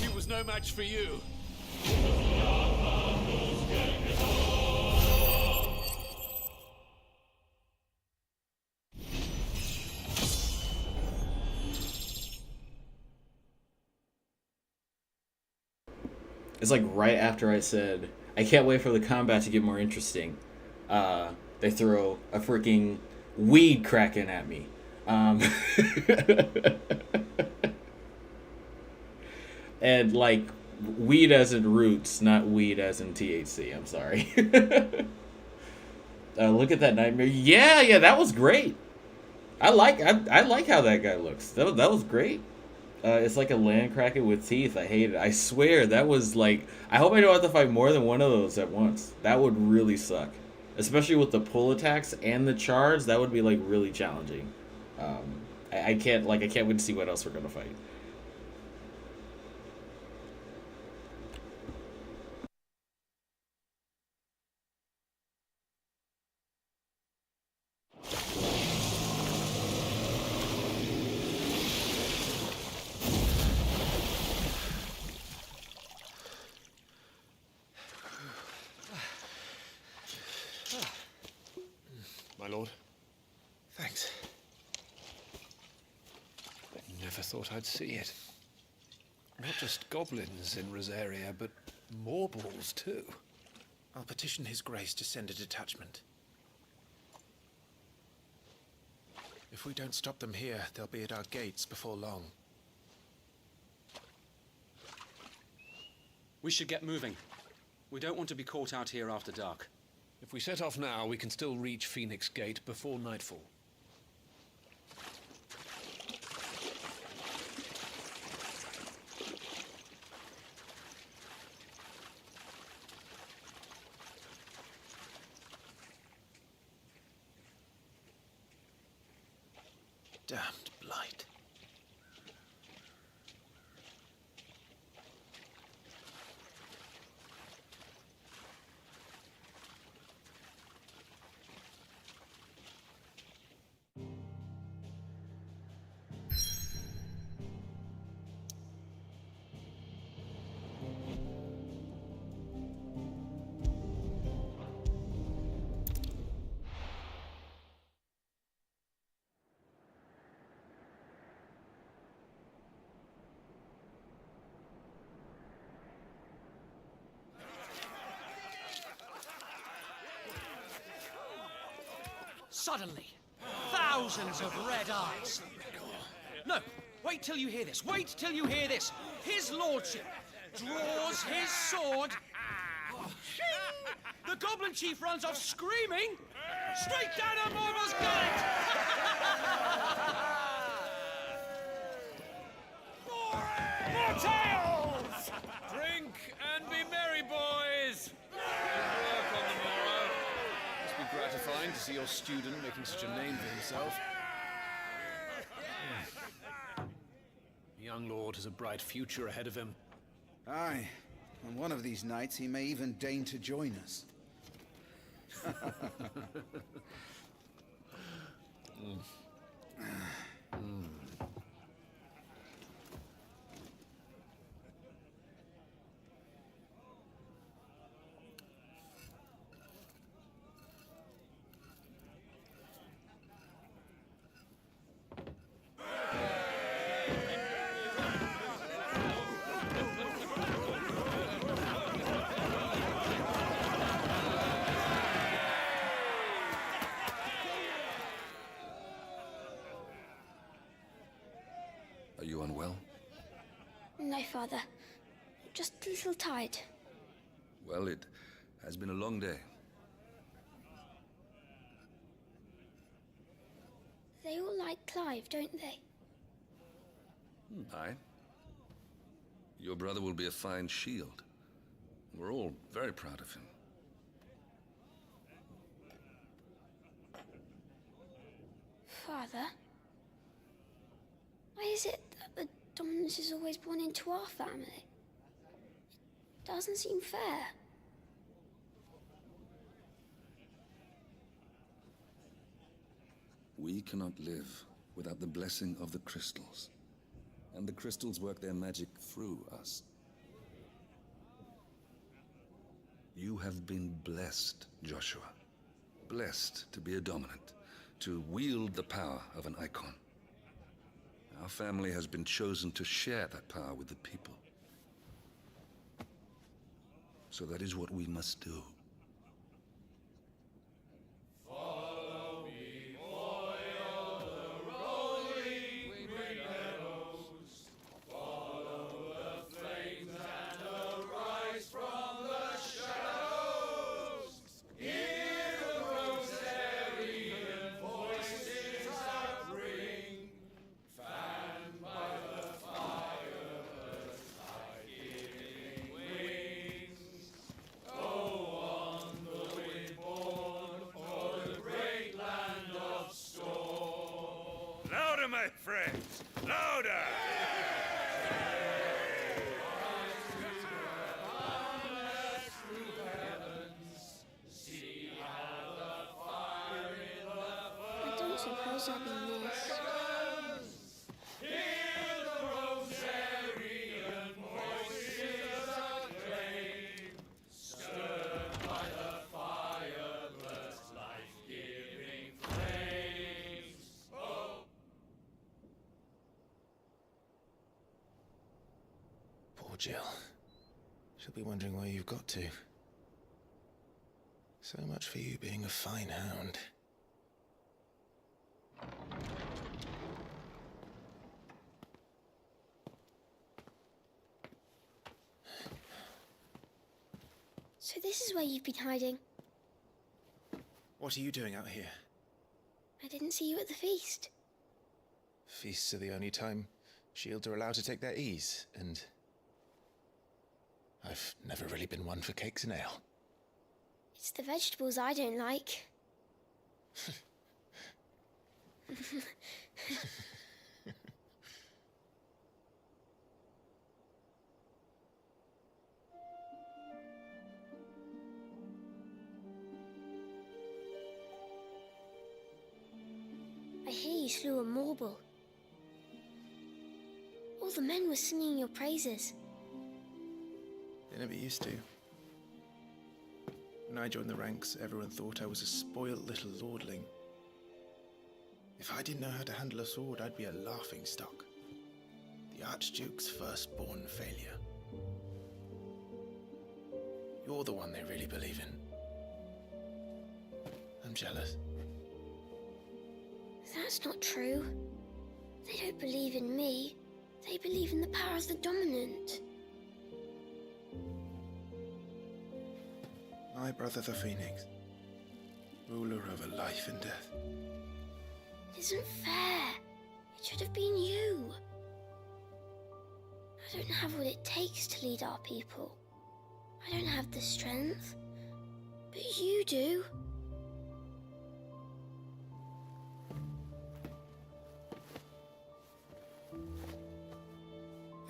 He was no match for you. It's like right after I said, I can't wait for the combat to get more interesting. They throw a freaking weed kraken at me. And like, weed as in roots, not weed as in THC. I'm sorry. Look at that nightmare. Yeah, that was great. I like how that guy looks. That was great. It's like a land kraken with teeth. I hate it. I swear that was like. I hope I don't have to fight more than one of those at once. That would really suck, especially with the pull attacks and the charge. That would be like really challenging. I can't wait to see what else we're gonna fight. My lord. Thanks. I never thought I'd see it. Not just goblins in Rosaria, but morbles too. I'll petition His Grace to send a detachment. If we don't stop them here, they'll be at our gates before long. We should get moving. We don't want to be caught out here after dark. If we set off now, we can still reach Phoenix Gate before nightfall. Damned blight. Suddenly, thousands of red eyes. No, wait till you hear this. Wait till you hear this. His lordship draws his sword. The goblin chief runs off screaming straight down a Mormor's gullet. More tales! Drink and be merry, boys! Good work on the morrow. Must be gratifying to see your student making such a name for himself. The young lord has a bright future ahead of him. Aye, and one of these nights he may even deign to join us. Are you unwell? No, Father. Just a little tired. Well, it has been a long day. They all like Clive, don't they? Aye. Your brother will be a fine shield. We're all very proud of him. Father? Why is it that the dominance is always born into our family? It doesn't seem fair. We cannot live without the blessing of the crystals. And the crystals work their magic through us. You have been blessed, Joshua. Blessed to be a dominant, to wield the power of an icon. Our family has been chosen to share that power with the people. So that is what we must do. Follow me, boy, the rolling green meadows. Follow the flames and arise from the shadows. Hear the Rosarian voices that ring. Fanned by the fire, birds like giving wings. Go on the wind born for the great land of storm. Louder, my friends! Louder! See how the fire in the I don't suppose I'll be missed. Hear the Rosarian voices acclaim. Stirred by the fire, Jill. She'll be wondering where you've got to. So much for you being a fine hound. So this is where you've been hiding. What are you doing out here? I didn't see you at the feast. Feasts are the only time shields are allowed to take their ease, and I've never really been one for cakes and ale. It's the vegetables I don't like. I hear you slew a Morble. All the men were singing your praises. They never used to. When I joined the ranks, everyone thought I was a spoiled little lordling. If I didn't know how to handle a sword, I'd be a laughingstock. The Archduke's firstborn failure. You're the one they really believe in. I'm jealous. That's not true. They don't believe in me. They believe in the power of the dominant. My brother the Phoenix, ruler over life and death. It isn't fair. It should have been you. I don't have what it takes to lead our people. I don't have the strength. But you do.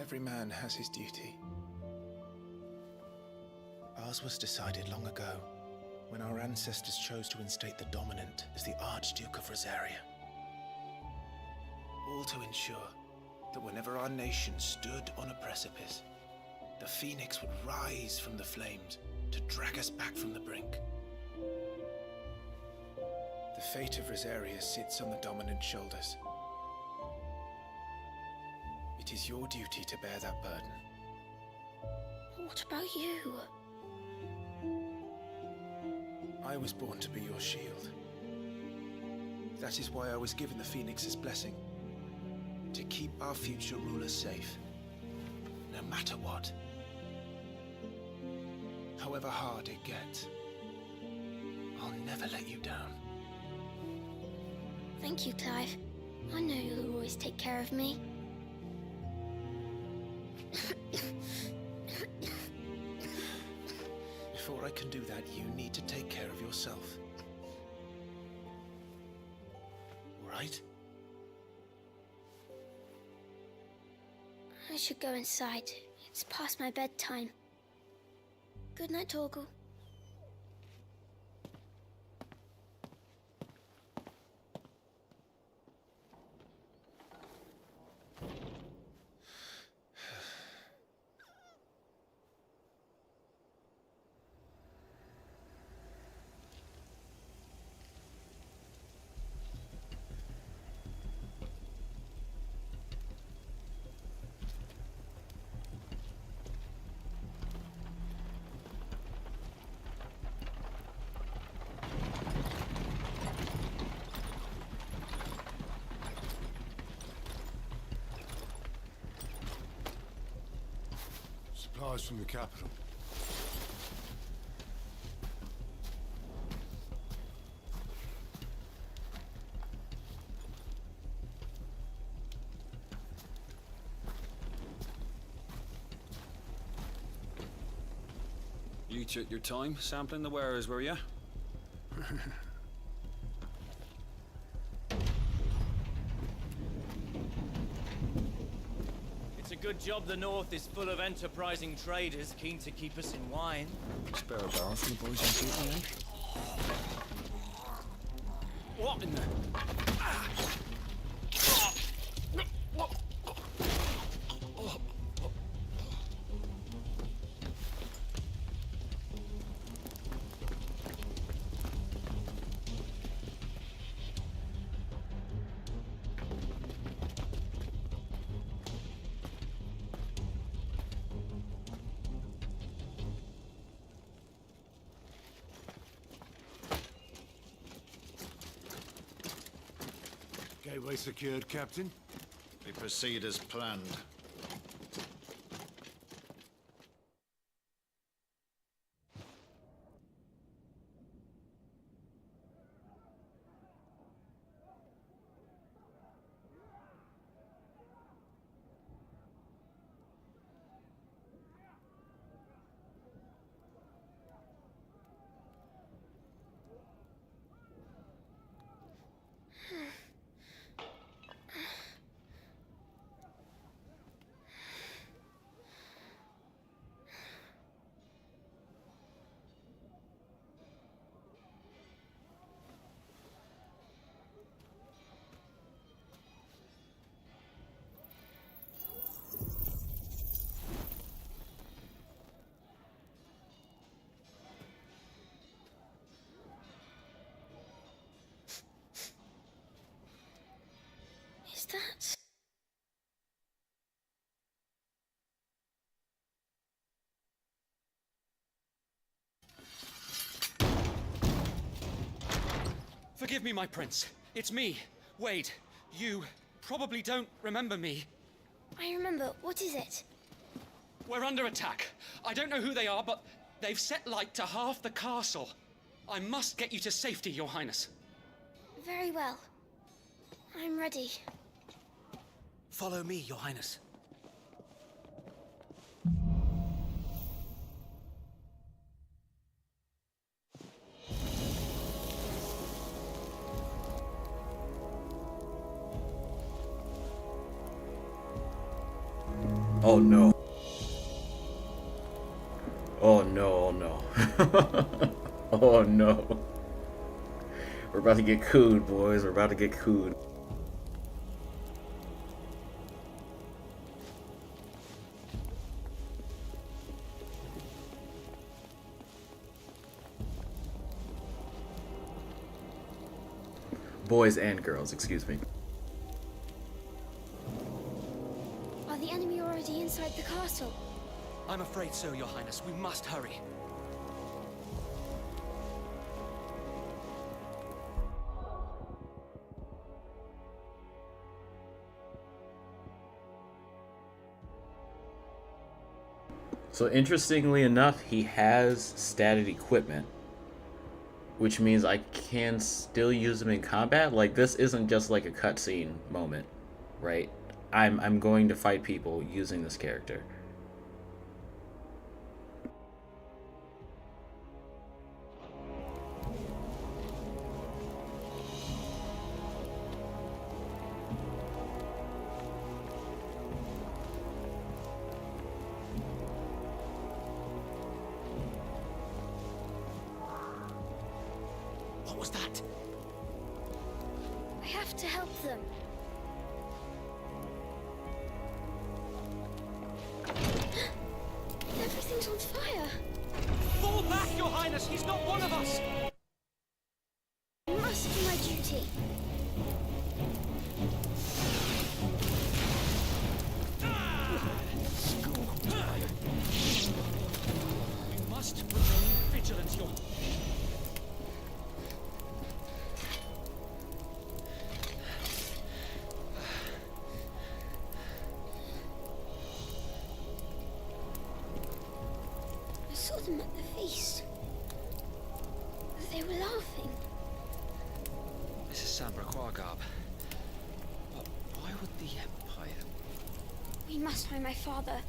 Every man has his duty. Ours was decided long ago, when our ancestors chose to instate the dominant as the Archduke of Rosaria. All to ensure that whenever our nation stood on a precipice, the Phoenix would rise from the flames to drag us back from the brink. The fate of Rosaria sits on the dominant's shoulders. It is your duty to bear that burden. What about you? I was born to be your shield. That is why I was given the Phoenix's blessing. To keep our future rulers safe. No matter what. However hard it gets. I'll never let you down. Thank you, Clive. I know you'll always take care of me. Before I can do that, you need to take care of yourself. Right? I should go inside. It's past my bedtime. Good night, Torgal. Supplies from the capital. You took your time sampling the wares, were ya? It's a good job the North is full of enterprising traders keen to keep us in wine. Spare a barrel for the boys on duty, eh? What in the... Gateway secured, Captain. We proceed as planned. Is that... Forgive me, my prince. It's me, Wade. You probably don't remember me. I remember. What is it? We're under attack. I don't know who they are, but they've set light to half the castle. I must get you to safety, Your Highness. Very well. I'm ready. Follow me, Your Highness. Oh no. Oh no, oh no. Oh no. We're about to get cooed, boys. We're about to get cooed. Boys and girls, excuse me. Are the enemy already inside the castle? I'm afraid so, Your Highness. We must hurry. So interestingly enough, he has statted equipment, which means I can still use him in combat. Like, this isn't just like a cutscene moment, right? I'm going to fight people using this character. What was that? I have to help them. Everything's on fire. Fall back, Your Highness! He's not one of us! I must do my duty. We must remain vigilant, Your... I saw them at the feast. They were laughing. This is Sambra Garb. But why would the Empire... We must find my father.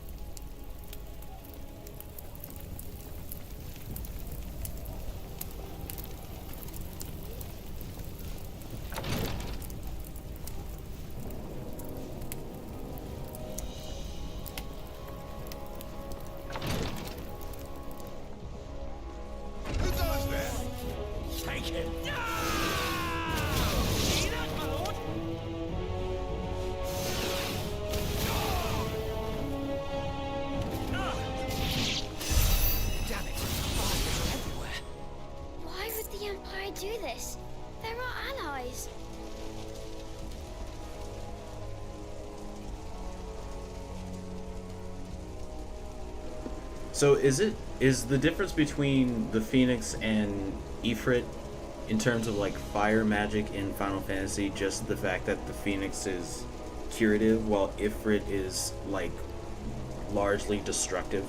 Do this. They're our allies. So is the difference between the Phoenix and Ifrit in terms of like fire magic in Final Fantasy, just the fact that the Phoenix is curative while Ifrit is like largely destructive.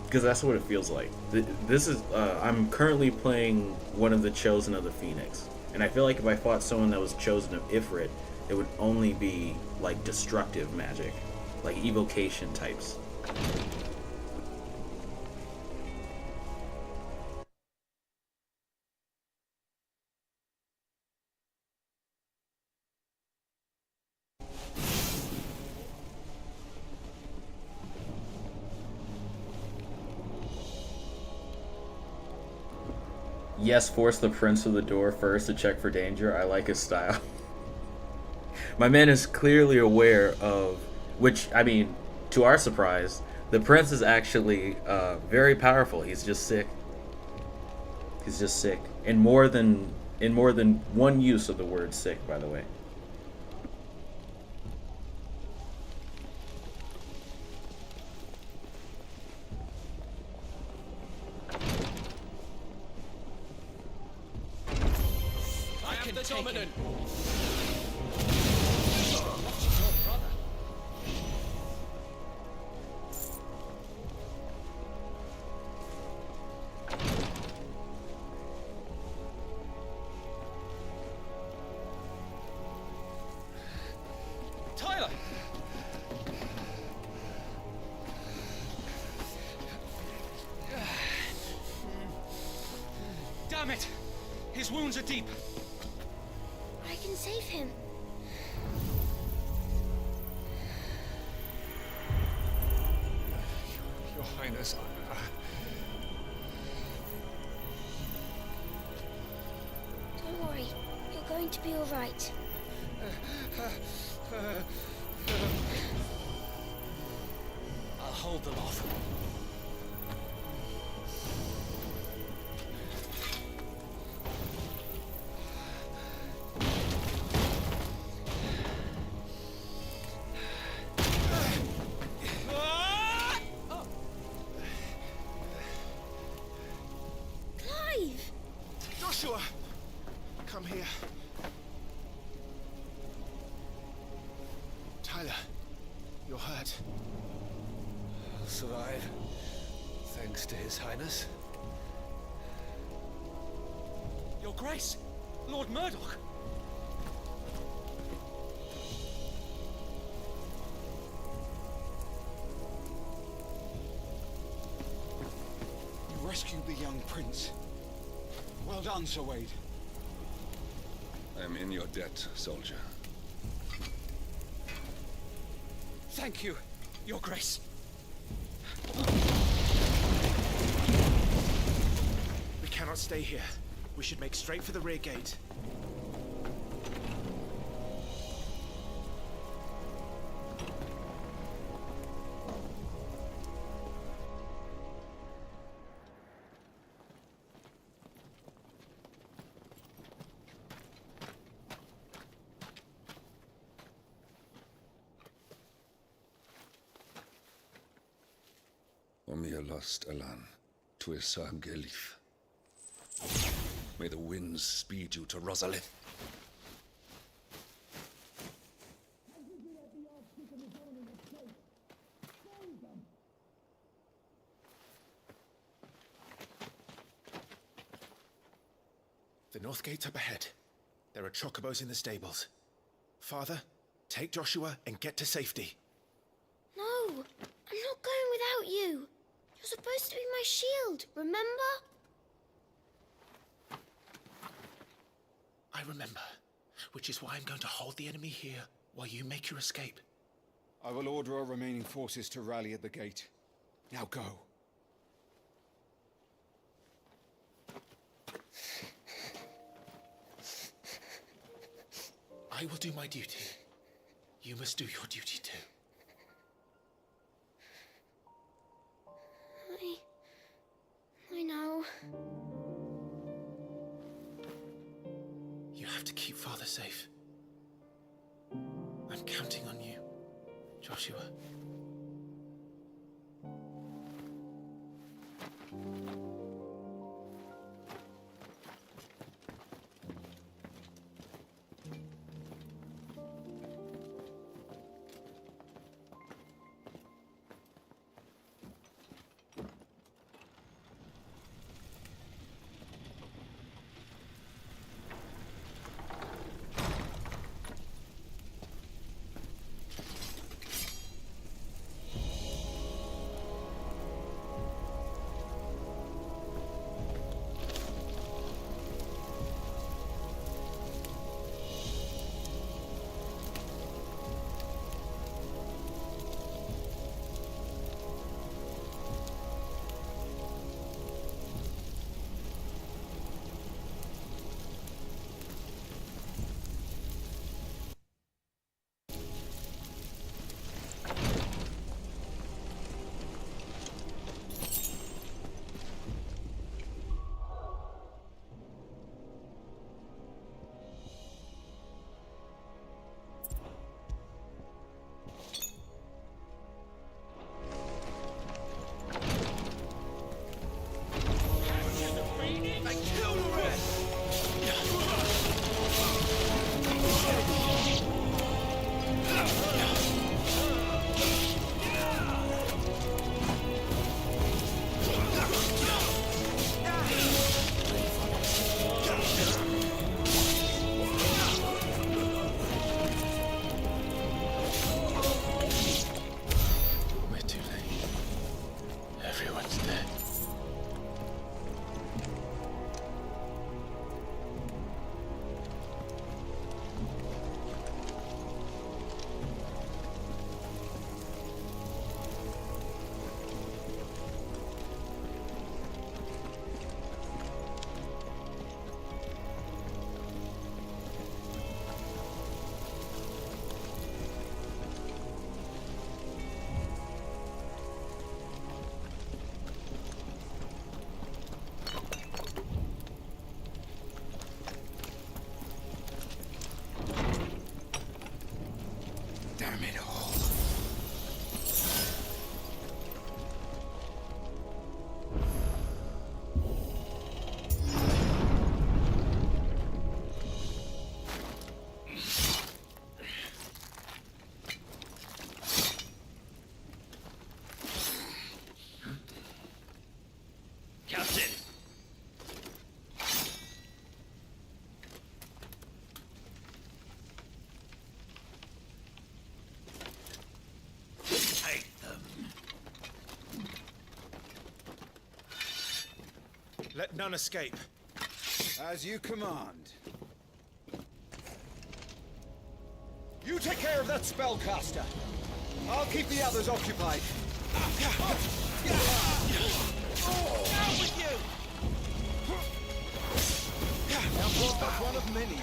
Because that's what it feels like. This is I'm currently playing one of the Chosen of the Phoenix, and I feel like if I fought someone that was Chosen of Ifrit, it would only be like destructive magic, like evocation types. Yes, force the prince to the door first to check for danger. I like his style. My man is clearly aware of, which, I mean, to our surprise, the prince is actually very powerful. He's just sick. He's just sick. In more than one use of the word sick, by the way. I am the dominant. Tyler! Damn it! His wounds are deep. I can save him. Your Highness, Don't worry, you're going to be all right. I'll hold them off. Clive! Joshua! Come here. Tyler, you're hurt. I'll survive, thanks to His Highness. Your Grace, Lord Murdoch. You rescued the young prince. Well done, Sir Wade. I am in your debt, soldier. Thank you, Your Grace. We cannot stay here. We should make straight for the rear gate. Omir lost Alan, Tuisa Gelif. May the winds speed you to Rosalith. The north gate's up ahead. There are chocobos in the stables. Father, take Joshua and get to safety. No, I'm not going without you. You're supposed to be my shield, remember? I remember, which is why I'm going to hold the enemy here while you make your escape. I will order our remaining forces to rally at the gate. Now go. I will do my duty. You must do your duty too. I know. You have to keep Father safe. I'm counting on you, Joshua. Let none escape. As you command. You take care of that spellcaster. I'll keep the others occupied. Out with you! Now, that's one of many.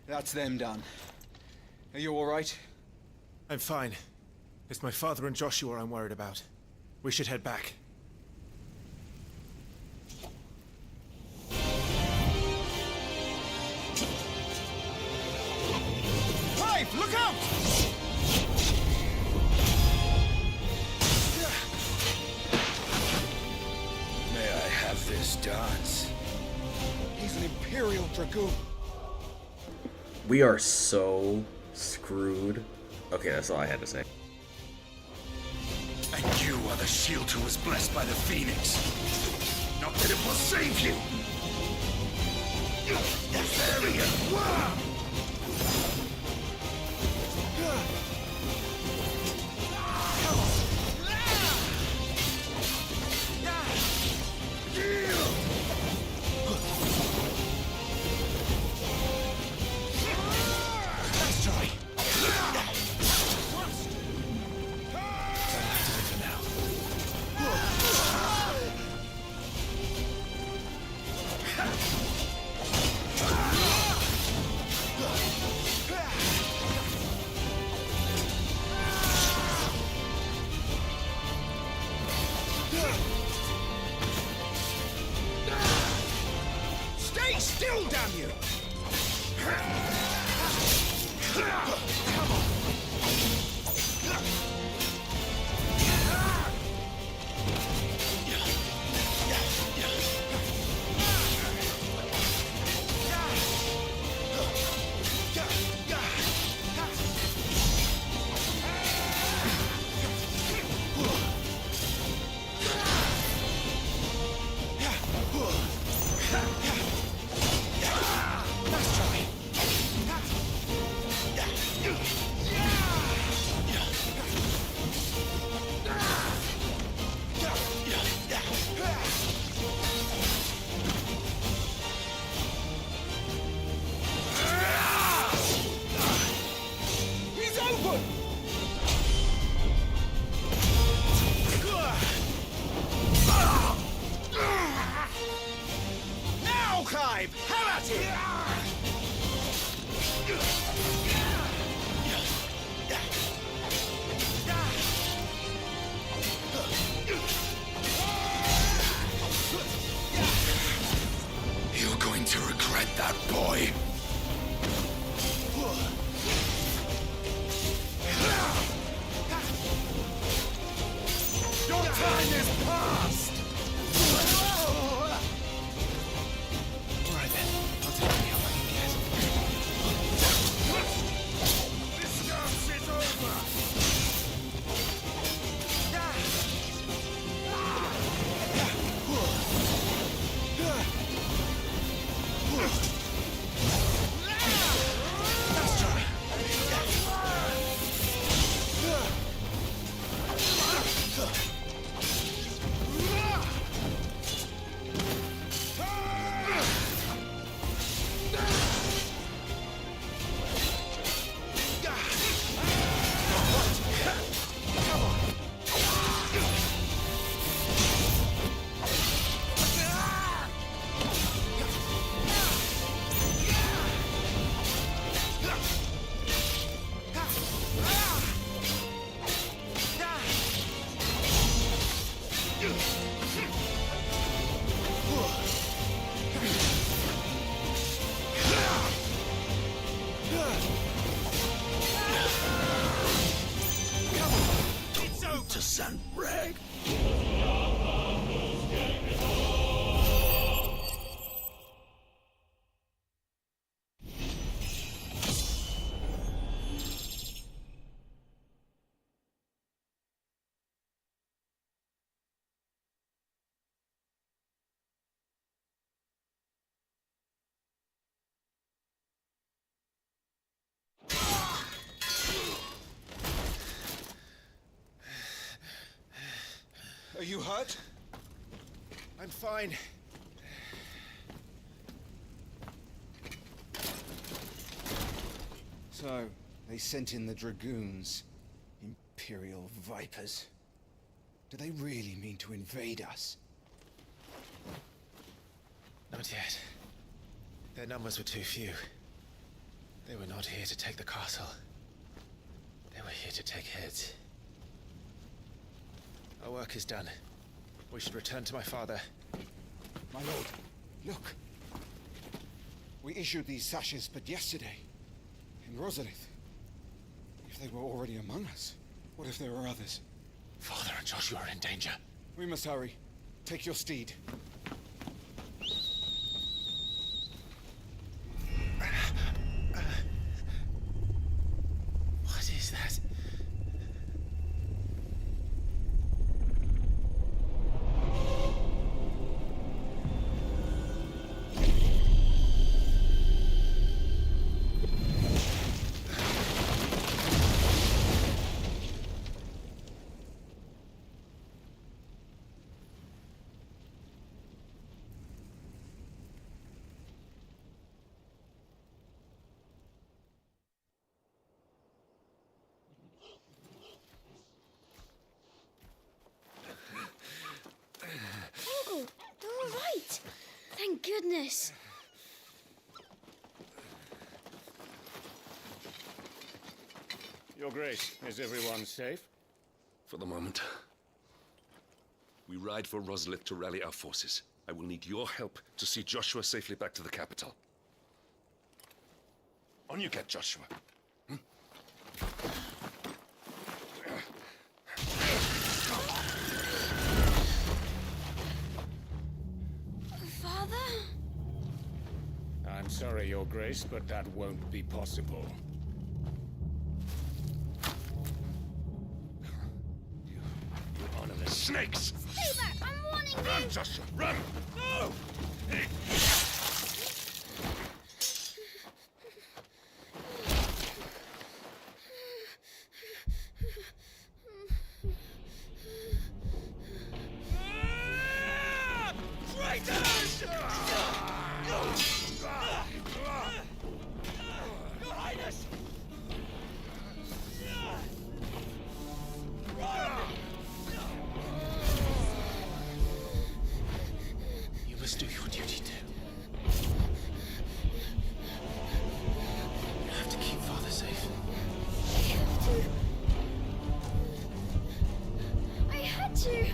That's them done. Are you all right? I'm fine. It's my father and Joshua I'm worried about. We should head back. Clive, look out! May I have this dance? He's an Imperial Dragoon. We are so screwed. Okay, that's all I had to say. And you are the shield who was blessed by the Phoenix. Not that it will save you. Stay still, damn you! Come on! He's open! Now, Clive! Have at it! You're going to regret that, boy. Your time is past! Alright then, I'll take any help I can get. This dance is over. To sand rag. Are you hurt? I'm fine. So, they sent in the Dragoons. Imperial Vipers. Do they really mean to invade us? Not yet. Their numbers were too few. They were not here to take the castle. They were here to take heads. Our work is done. We should return to my father. My lord, look. We issued these sashes but yesterday. In Rosalith. If they were already among us, what if there were others? Father and Joshua are in danger. We must hurry. Take your steed. What is that? Uncle, you're all right. Thank goodness. Your Grace, is everyone safe? For the moment. We ride for Rosalith to rally our forces. I will need your help to see Joshua safely back to the capital. On you get, Joshua. Father? I'm sorry, Your Grace, but that won't be possible. You honor the snakes! Stay back! I'm warning you! Run, Joshua, run! No! Traitors! Your Highness! You must do your duty too. You have to keep Father safe. I had to.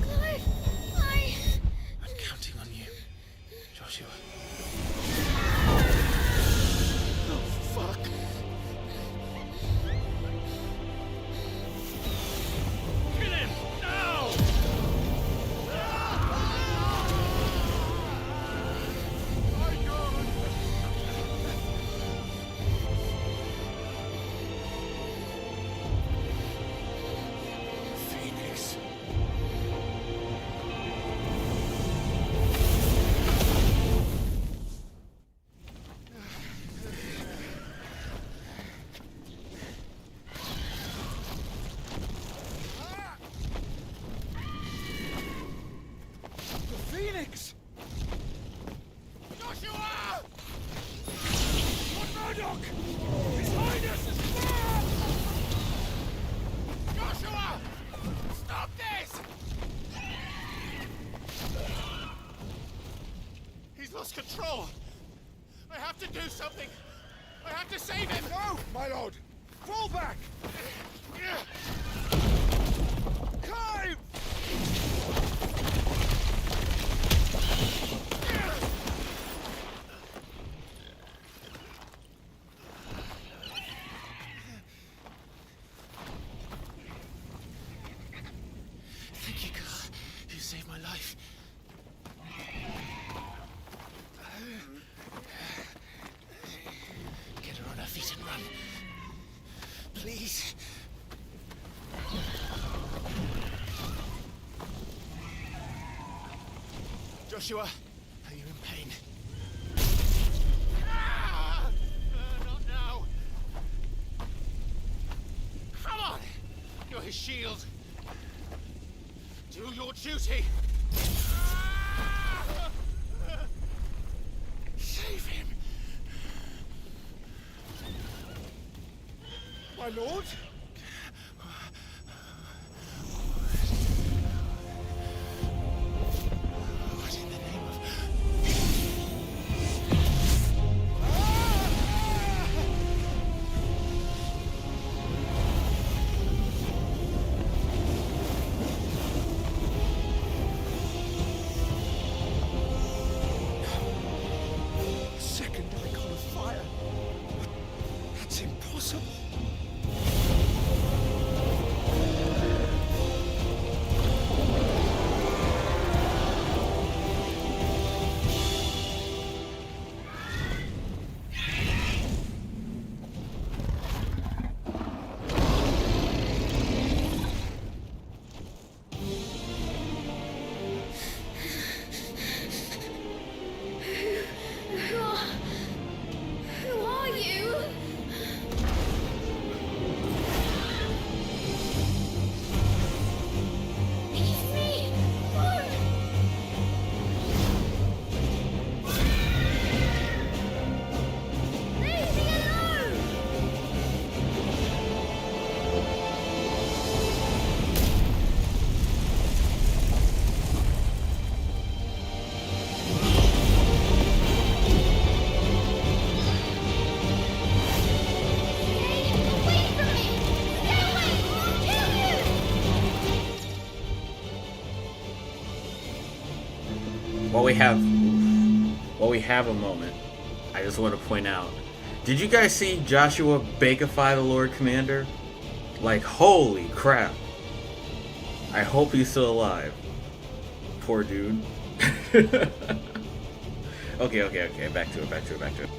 Clive, I'm counting on you, Joshua. Oh, fuck! Kill him! Now! Phoenix. The Phoenix! Joshua! Lord Murdoch! His Highness is back! Joshua! Stop this! He's lost control! I have to do something! I have to save him! No, my lord! Fall back! Clive! Thank you, God. You saved my life. Get her on her feet and run. Please. Joshua, are you in pain? his shield. Do your duty. Save him. My lord? What in the name of... Second icon of fire. That's impossible. Who are you? Leave me alone. Leave me alone. While we have a moment, I just want to point out, did you guys see Joshua bakeify the Lord Commander? Like, holy crap. I hope he's still alive. Poor dude. Okay, back to it.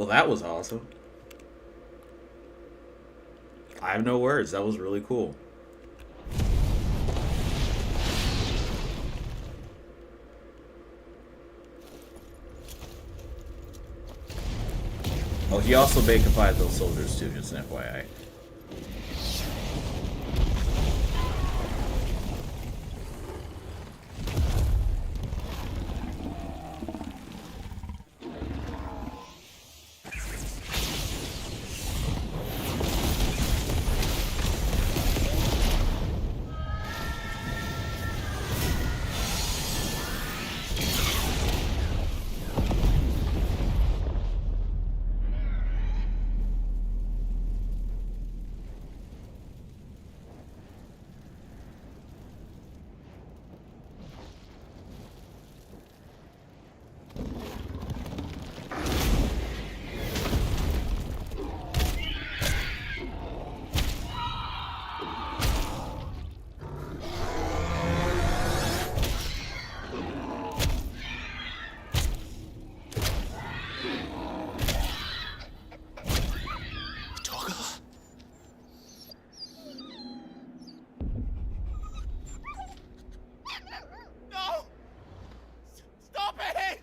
Well, that was awesome. I have no words. That was really cool. Oh, he also bakified those soldiers too, just an FYI. No! Stop it!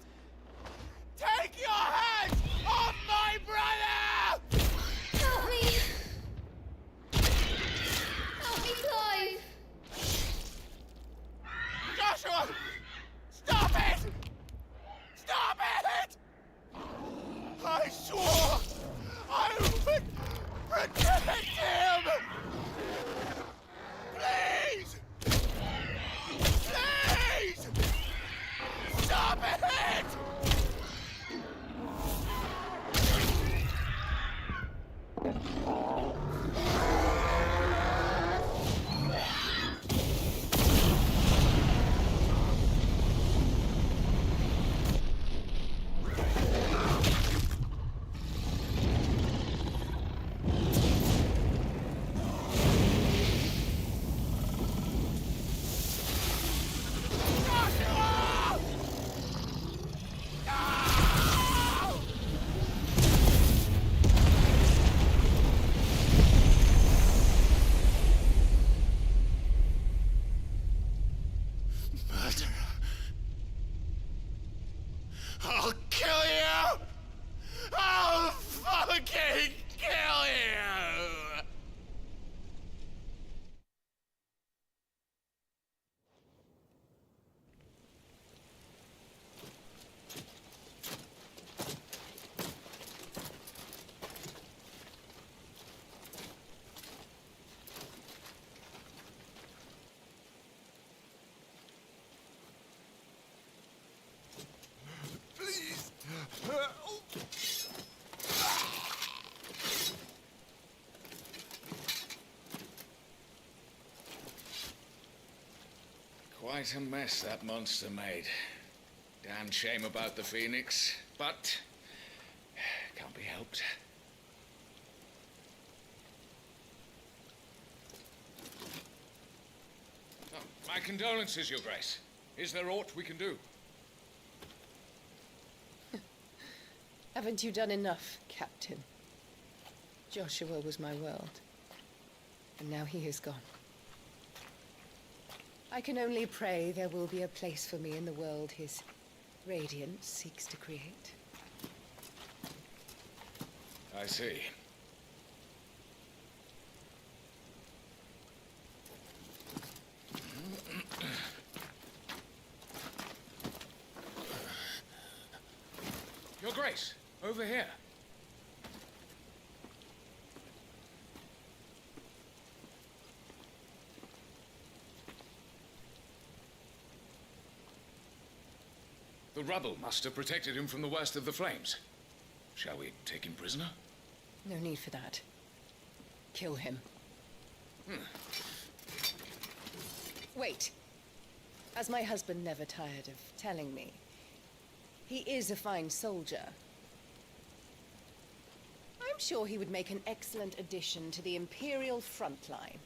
Take your hands off my brother! Help me! Help me, Clive! Joshua! Stop it! Stop it! I swore I would protect him! Please! Please! Stop it! I'll kill you! I'll fucking kill you! Please! Quite a mess that monster made. Damn shame about the Phoenix, but can't be helped. Oh, my condolences, Your Grace. Is there aught we can do? Haven't you done enough, Captain? Joshua was my world, and now he is gone. I can only pray there will be a place for me in the world his radiance seeks to create. I see. Your Grace, over here. The rubble must have protected him from the worst of the flames. Shall we take him prisoner? No need for that. Kill him. Wait. As my husband never tired of telling me, he is a fine soldier. I'm sure he would make an excellent addition to the Imperial front line.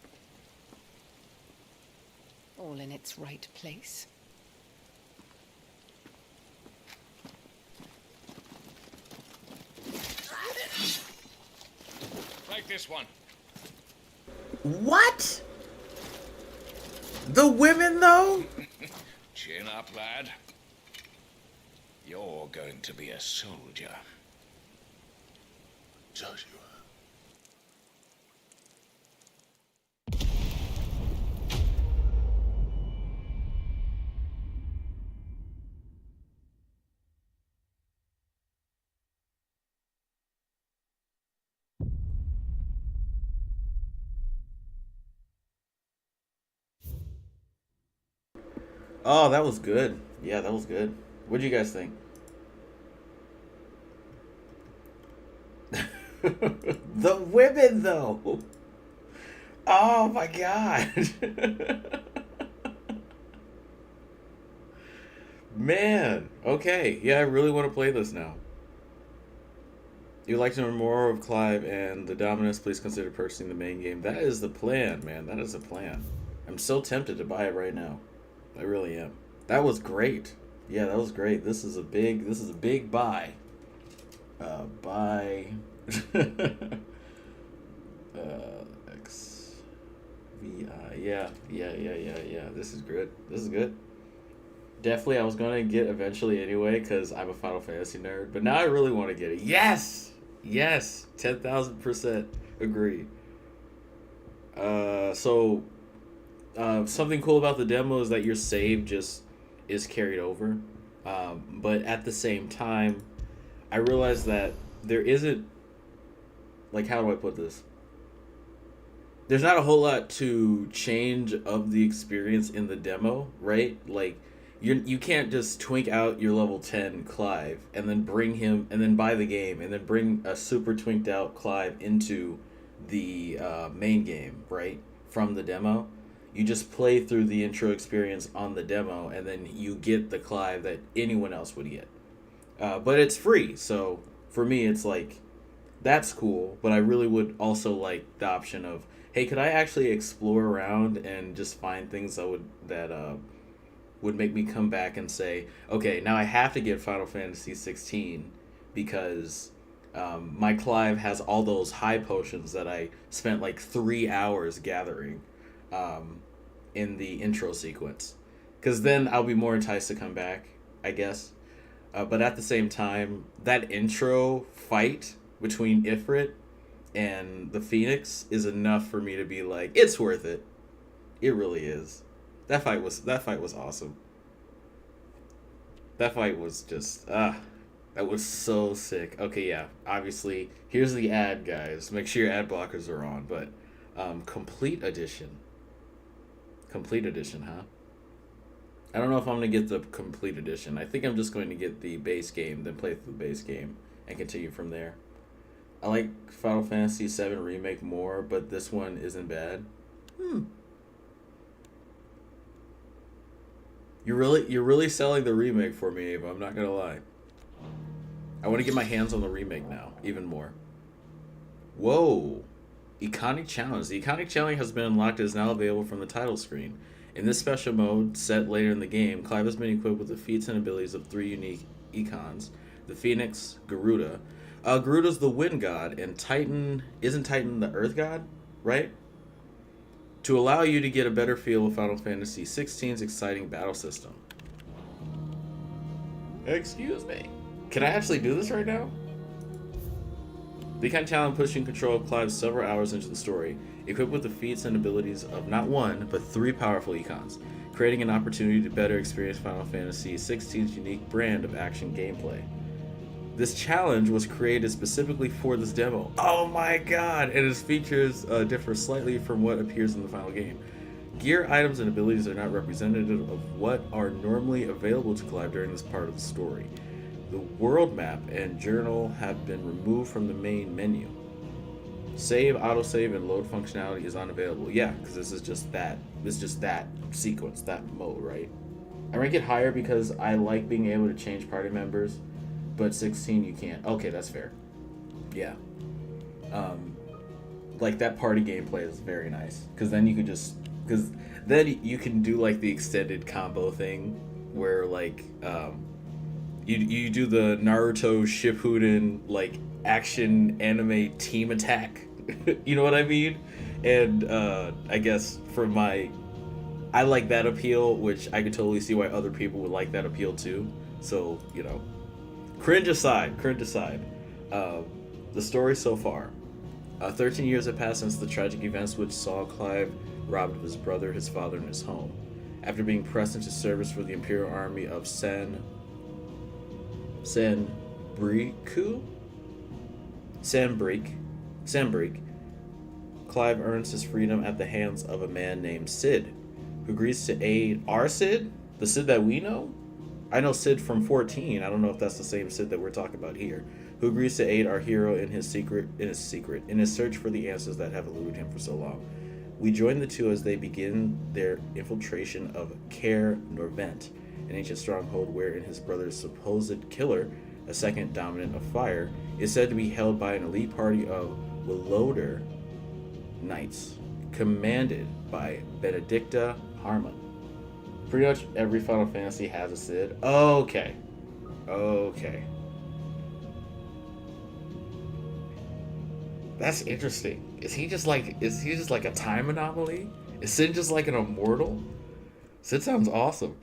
All in its right place. this one. What? The women, though? Chin up, lad. You're going to be a soldier. Joshua. Oh, that was good. Yeah, that was good. What do you guys think? The women, though. Oh my god. Man. Okay. Yeah, I really want to play this now. You'd like to know more of Clive and the Dominus, please consider purchasing the main game. That is the plan, man. That is the plan. I'm so tempted to buy it right now. I really am. That was great. Yeah, that was great. This is a big buy. Buy FFXVI. Yeah. This is good. This is good. Definitely, I was gonna get eventually anyway because I'm a Final Fantasy nerd. But now I really want to get it. Yes, 10,000% agree. Something cool about the demo is that your save just is carried over. But at the same time, I realized that there isn't, like, how do I put this? There's not a whole lot to change of the experience in the demo, right? Like, you can't just twink out your level 10 Clive and then bring him, and then buy the game, and then bring a super twinked out Clive into the main game, right? From the demo. You just play through the intro experience on the demo, and then you get the Clive that anyone else would get. But it's free, so for me, it's like, that's cool, but I really would also like the option of, hey, could I actually explore around and just find things that would make me come back and say, okay, now I have to get Final Fantasy 16 because my Clive has all those high potions that I spent like 3 hours gathering in the intro sequence. Because then I'll be more enticed to come back, I guess. But at the same time, that intro fight between Ifrit and the Phoenix is enough for me to be like, it's worth it. It really is. That fight was awesome. That fight was just that was so sick. Okay, yeah. Obviously, here's the ad, guys. Make sure your ad blockers are on. But complete edition. Complete edition, huh? I don't know if I'm going to get the complete edition. I think I'm just going to get the base game, then play through the base game, and continue from there. I like Final Fantasy VII Remake more, but this one isn't bad. You're really selling the remake for me, Ava. I'm not going to lie. I want to get my hands on the remake now, even more. Whoa. Iconic Challenge. The Iconic Challenge has been unlocked and is now available from the title screen. In this special mode, set later in the game, Clive has been equipped with the feats and abilities of 3 unique icons. The Phoenix, Garuda. Garuda's the wind god, and Titan... Isn't Titan the earth god? Right? To allow you to get a better feel of Final Fantasy XVI's exciting battle system. Excuse me. Can I actually do this right now? The Iconic Challenge puts you in control of Clive several hours into the story, equipped with the feats and abilities of not 1, but 3 powerful icons, creating an opportunity to better experience Final Fantasy XVI's unique brand of action gameplay. This challenge was created specifically for this demo. Oh my god! And its features differ slightly from what appears in the final game. Gear, items, and abilities are not representative of what are normally available to Clive during this part of the story. The world map and journal have been removed from the main menu. Save, autosave, and load functionality is unavailable. Yeah, because this is just that sequence, that mode, right? I rank it higher because I like being able to change party members, but 16 you can't. Okay, that's fair. Yeah. Like that party gameplay is very nice because then you can do like the extended combo thing where like you do the Naruto Shippuden like action anime team attack You know what I mean? And I guess I like that appeal, which I could totally see why other people would like that appeal too. So, you know, cringe aside. The story so far. 13 years have passed since the tragic events which saw Clive robbed of his brother, his father, and his home. After being pressed into service for the Imperial Army of Sanbreak, Clive earns his freedom at the hands of a man named Sid, who agrees to aid our Sid? The Sid that we know? I know Sid from 14. I don't know if that's the same Sid that we're talking about here. Who agrees to aid our hero in his search for the answers that have eluded him for so long. We join the two as they begin their infiltration of Caer Norvent, an ancient stronghold wherein his brother's supposed killer, a second dominant of fire, is said to be held by an elite party of Willowder Knights, commanded by Benedicta Harmon. Pretty much every Final Fantasy has a Cid. Okay. That's interesting. Is he just like a time anomaly? Is Cid just like an immortal? Cid sounds awesome.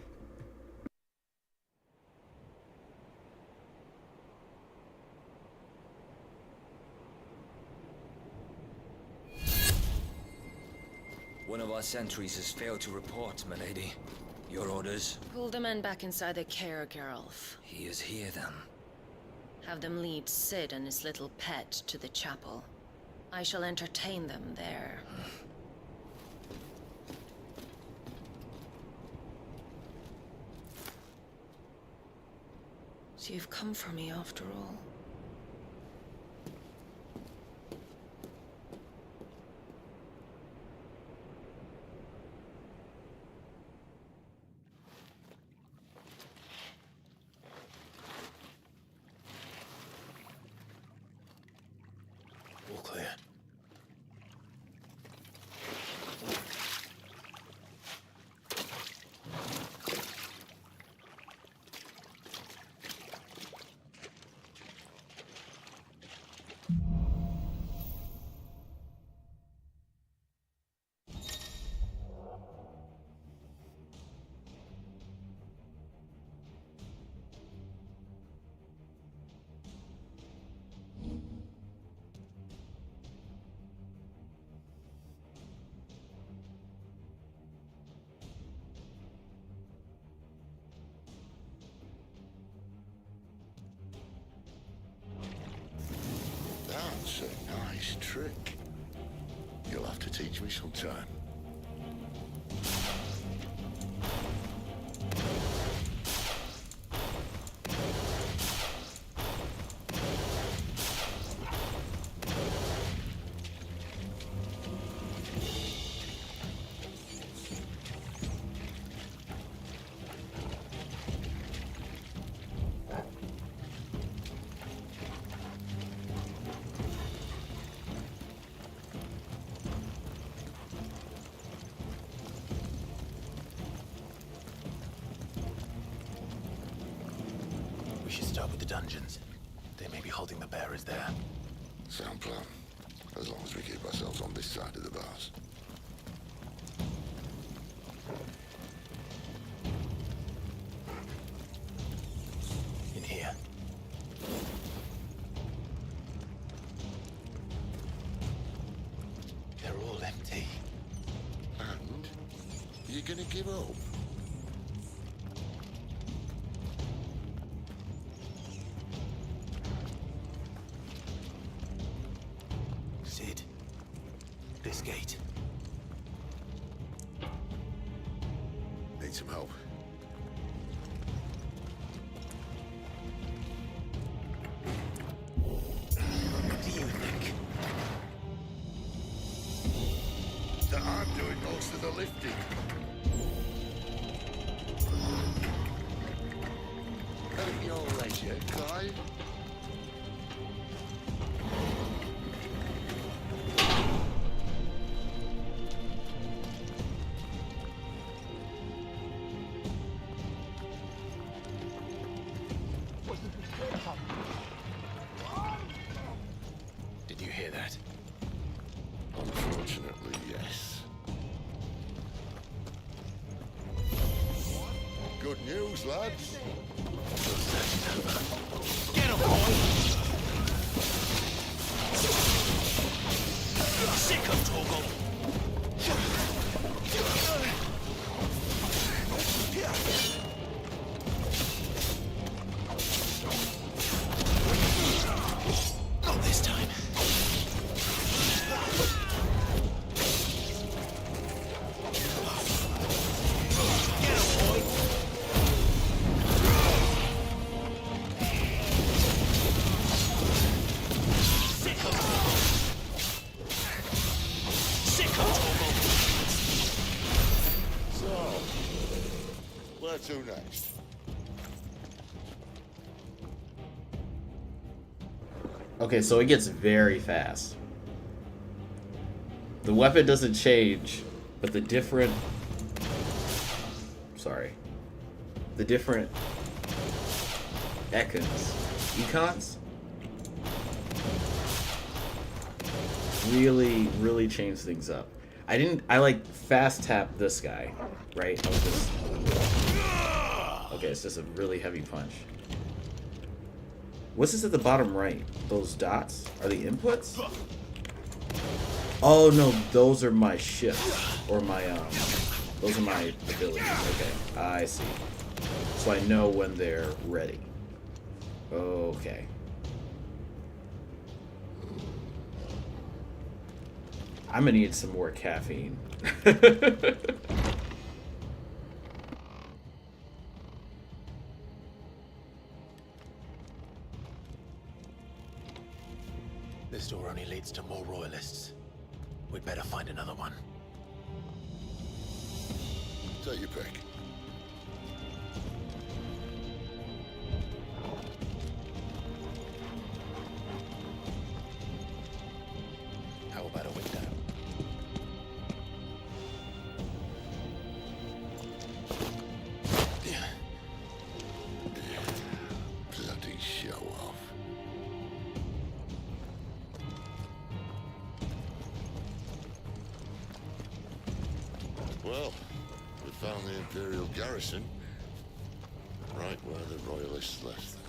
One of our sentries has failed to report, milady. Your orders? Pull the men back inside the Caer, Geralf. He is here, then. Have them lead Cid and his little pet to the chapel. I shall entertain them there. So you've come for me after all. All clear. That's a nice trick. You'll have to teach me sometime. We should start with the dungeons. They may be holding the bearers there. Sound plan. As long as we keep ourselves on this side of the bars. In here. They're all empty. And? You're gonna give up? Cid. This gate. Need some help. What do you think? That I'm doing most of the lifting. At your leisure, Clive. Did you hear that? news, lads. Get him, boy! Sick of Toggle! Not this time. Get him, boy! Sick of Toggle! Sick of Toggle! So, where to next? Okay, so it gets very fast. The weapon doesn't change, but the different... Sorry. The different... Econs? Really change things up. I like fast tap this guy, right? I was just... Okay, it's just a really heavy punch. What's this at the bottom right? Those dots? Are they inputs? Oh no, those are my shifts. Or my, those are my abilities. Okay, I see. So I know when they're ready. Okay. I'm gonna need some more caffeine. This door only leads to more royalists. We'd better find another one. Take your pick. How about a window? Bloody show off. Well, we found the Imperial garrison, right where the Royalists left them.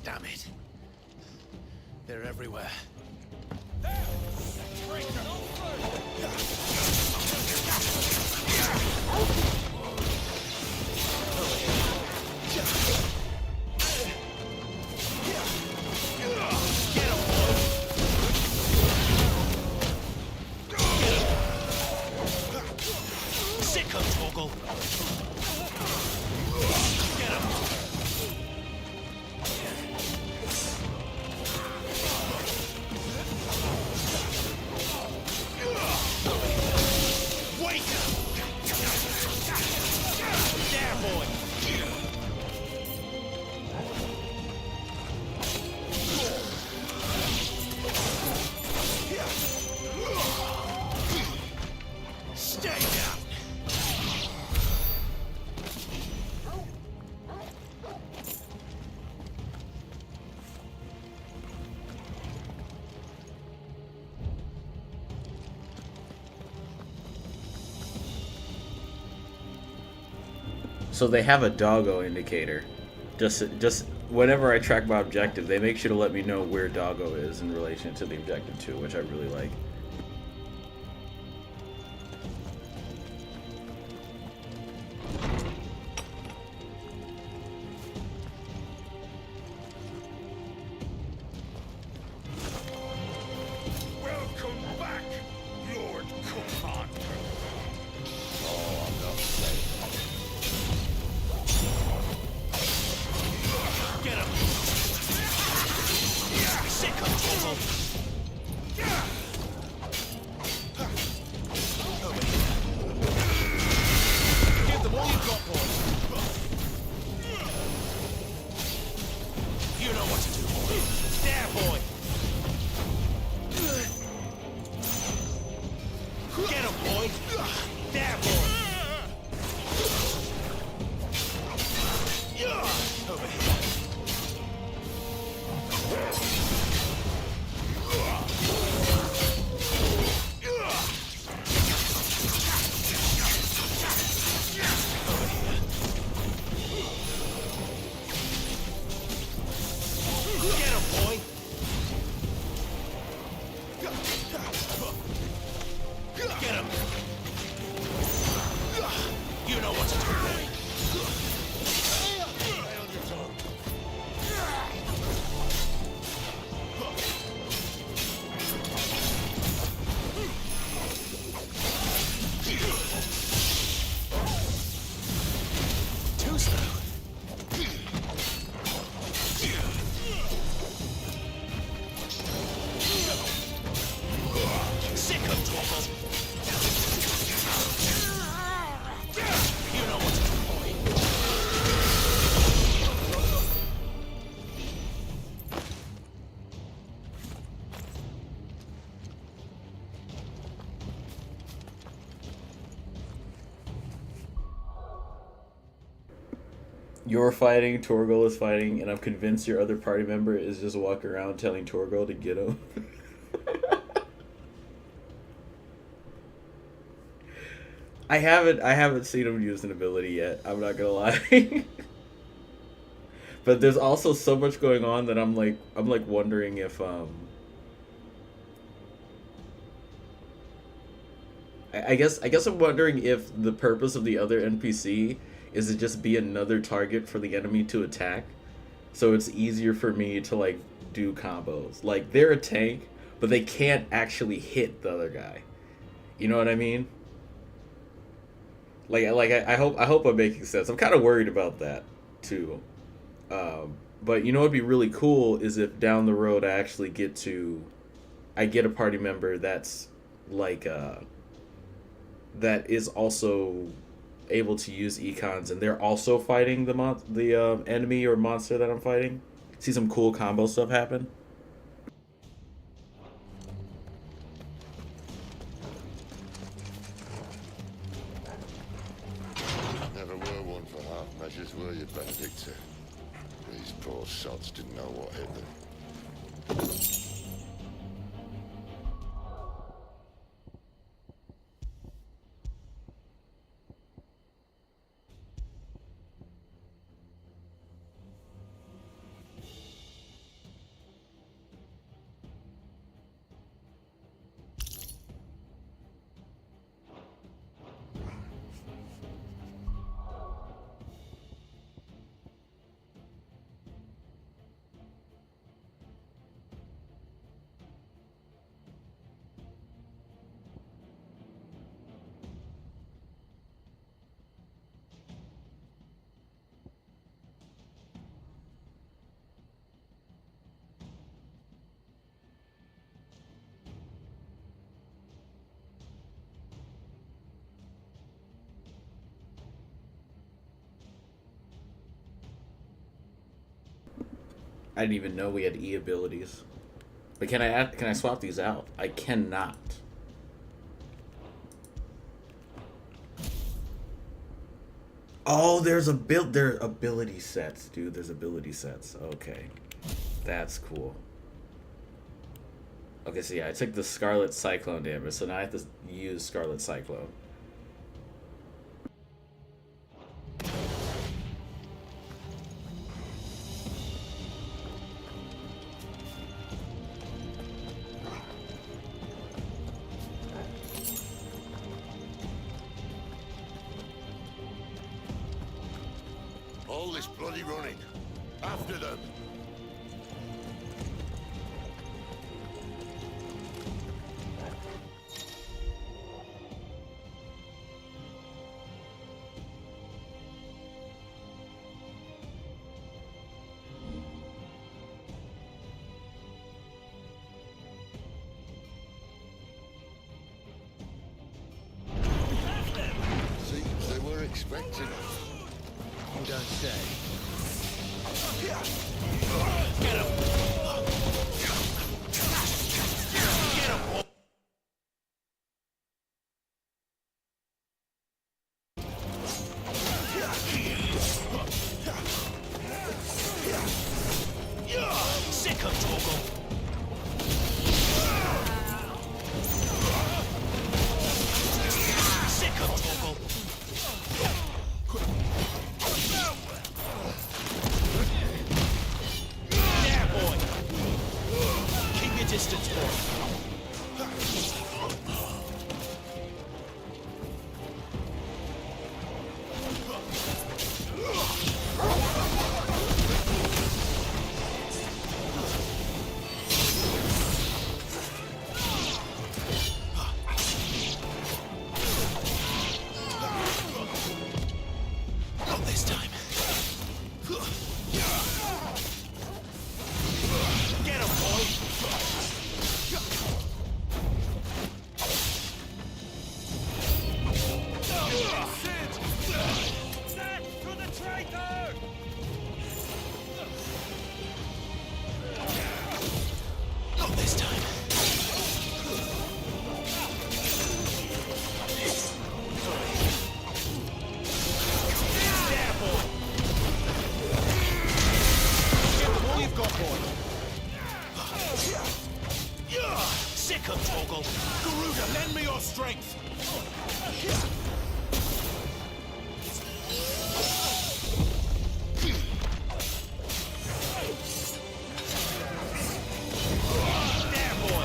Damn it. They're everywhere. Sick of Toggle! Get him! Wake up! There, boy! Stay down! So they have a doggo indicator. Just whenever I track my objective, they make sure to let me know where doggo is in relation to the objective too, which I really like. Welcome back, Lord Commander. You're fighting, Torgal is fighting, and I'm convinced your other party member is just walking around telling Torgal to get him. I haven't seen him use an ability yet, I'm not gonna lie. But there's also so much going on that I'm like wondering if I guess I'm wondering if the purpose of the other NPC is to just be another target for the enemy to attack, so it's easier for me to like do combos. Like they're a tank, but they can't actually hit the other guy. You know what I mean? I hope I'm making sense. I'm kind of worried about that too. But you know what'd be really cool is if down the road I actually get a party member that's like that is also able to use econs, and they're also fighting the enemy or monster that I'm fighting. See some cool combo stuff happen. Never were one for half measures, were you, Benedictor? These poor sods didn't know what hit them. I didn't even know we had E abilities. But can I swap these out? I cannot. Oh, there are ability sets, dude. There's ability sets. Okay. That's cool. Okay, so yeah, I took the Scarlet Cyclone damage, so now I have to use Scarlet Cyclone. All this bloody running. After them. Seems they were expecting us. You don't say. Get him! Sick of Torgal. Sick of Torgal. There, boy. Keep your distance, boy. Not this time. Get him, boy! Set to the traitor! Not this time. There, boy! Give them all you've got, boy. Sick of Torgal. Garuda, lend me your strength. There, boy.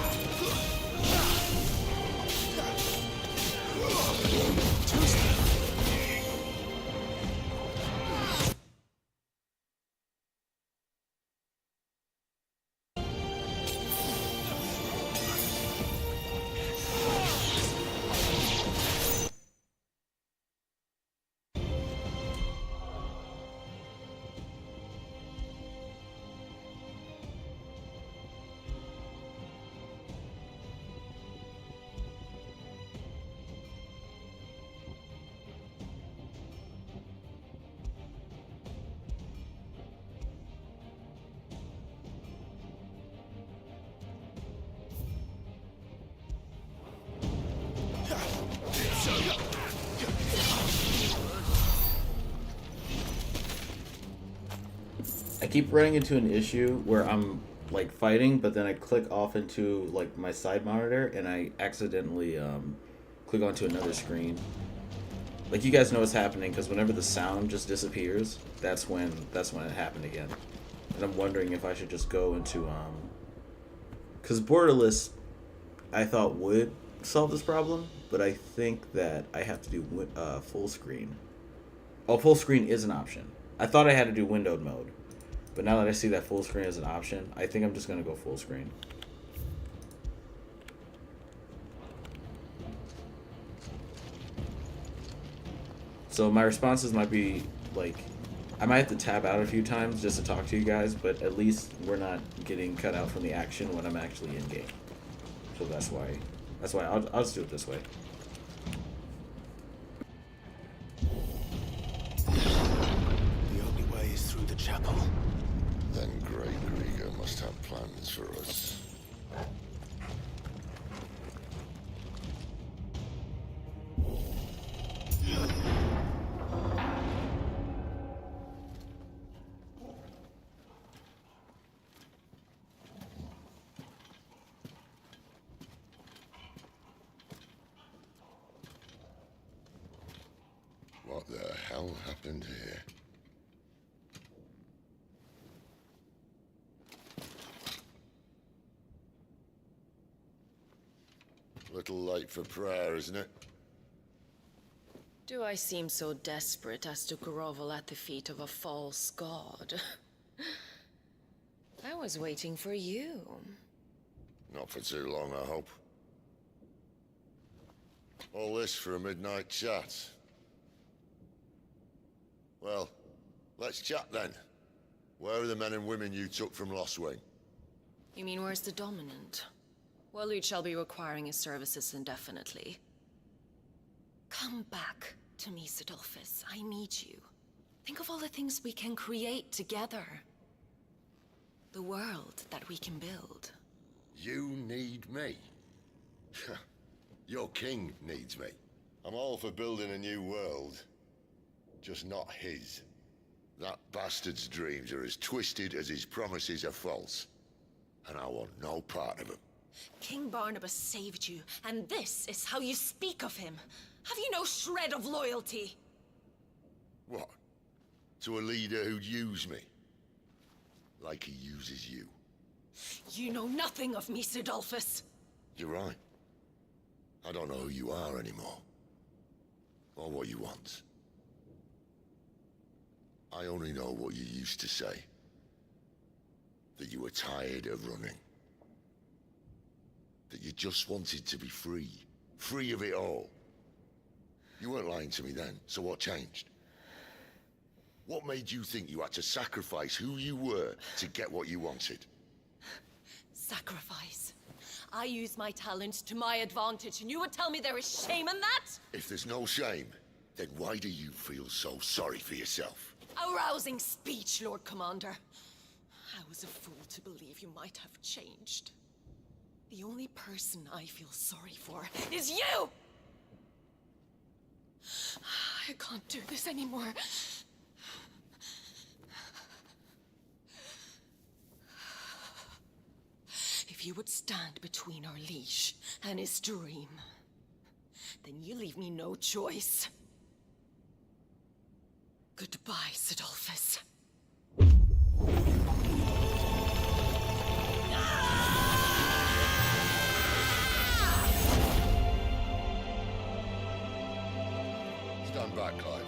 I keep running into an issue where I'm like fighting, but then I click off into like my side monitor and I accidentally click onto another screen. Like you guys know what's happening because whenever the sound just disappears, that's when it happened again. And I'm wondering if I should just go into because Borderless I thought would solve this problem, but I think that I have to do full screen. Oh, full screen is an option. I thought I had to do windowed mode. But now that I see that full screen is an option, I think I'm just going to go full screen. So my responses might be, like, I might have to tab out a few times just to talk to you guys, but at least we're not getting cut out from the action when I'm actually in-game. So that's why I'll just do it this way. The only way is through the chapel. Then Great Grieger must have plans for us. What the hell happened here? Little late for prayer, isn't it? Do I seem so desperate as to grovel at the feet of a false god? I was waiting for you. Not for too long, I hope. All this for a midnight chat. Well, let's chat then. Where are the men and women you took from Lostwing? You mean where's the dominant? Well, you shall be requiring his services indefinitely. Come back to me, Sidolphus. I need you. Think of all the things we can create together. The world that we can build. You need me? Your king needs me. I'm all for building a new world. Just not his. That bastard's dreams are as twisted as his promises are false. and I want no part of him. King Barnabas saved you, and this is how you speak of him. Have you no shred of loyalty? What? To a leader who'd use me? Like he uses you. You know nothing of me, Sidolphus. You're right. I don't know who you are anymore. Or what you want. I only know what you used to say. That you were tired of running. That you just wanted to be free. Free of it all. You weren't lying to me then, so what changed? What made you think you had to sacrifice who you were to get what you wanted? Sacrifice. I use my talents to my advantage, and you would tell me there is shame in that? If there's no shame, then why do you feel so sorry for yourself? A rousing speech, Lord Commander. I was a fool to believe you might have changed. The only person I feel sorry for is you! I can't do this anymore. If you would stand between our liege and his dream, then you leave me no choice. Goodbye, Sidolphus. Stand back, Clive.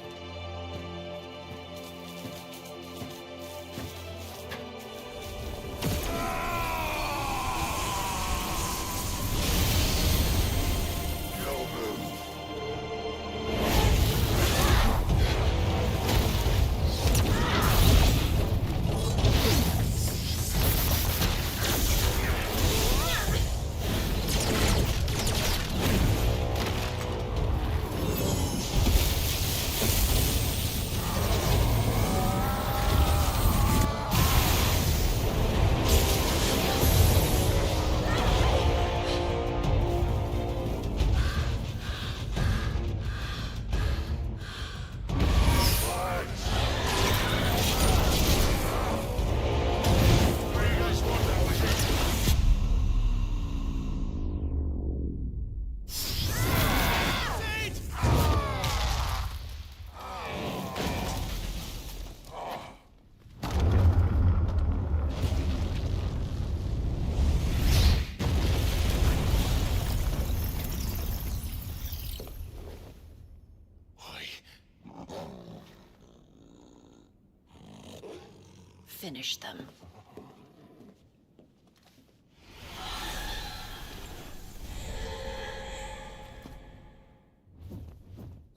Finish them.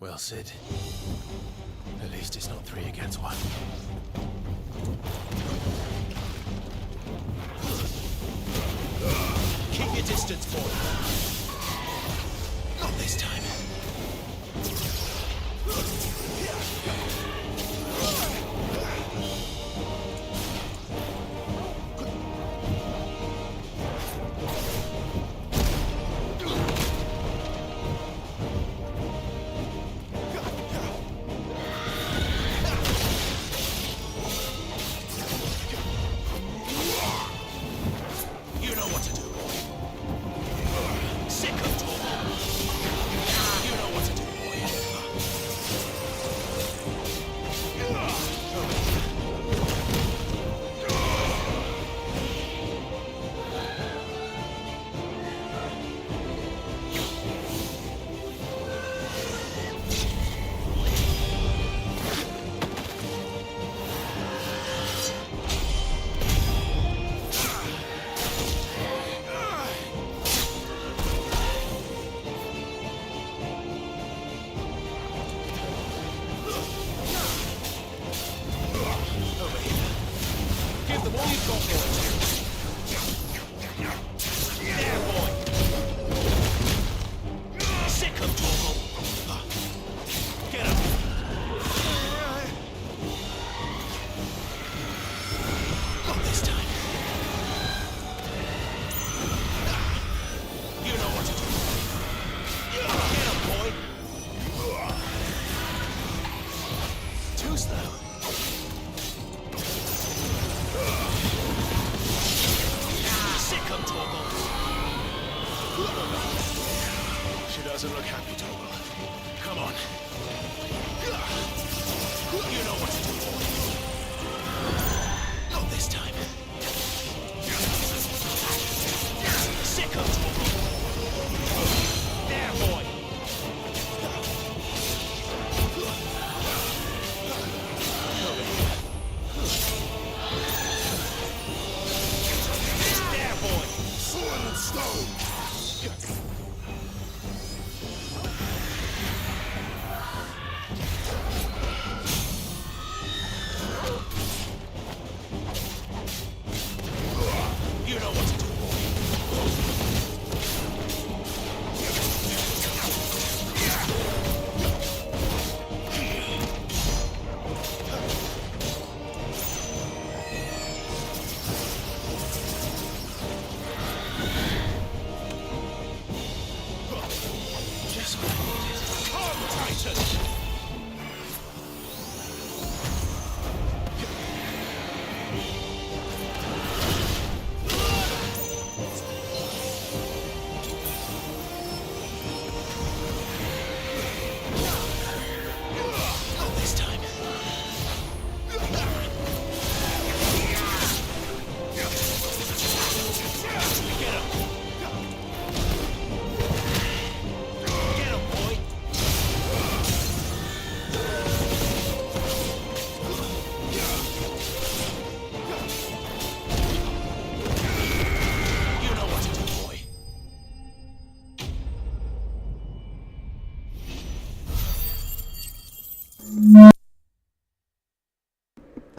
Well, Sid. At least it's not 3 against 1. Keep your distance, boy. Not this time. Too slow.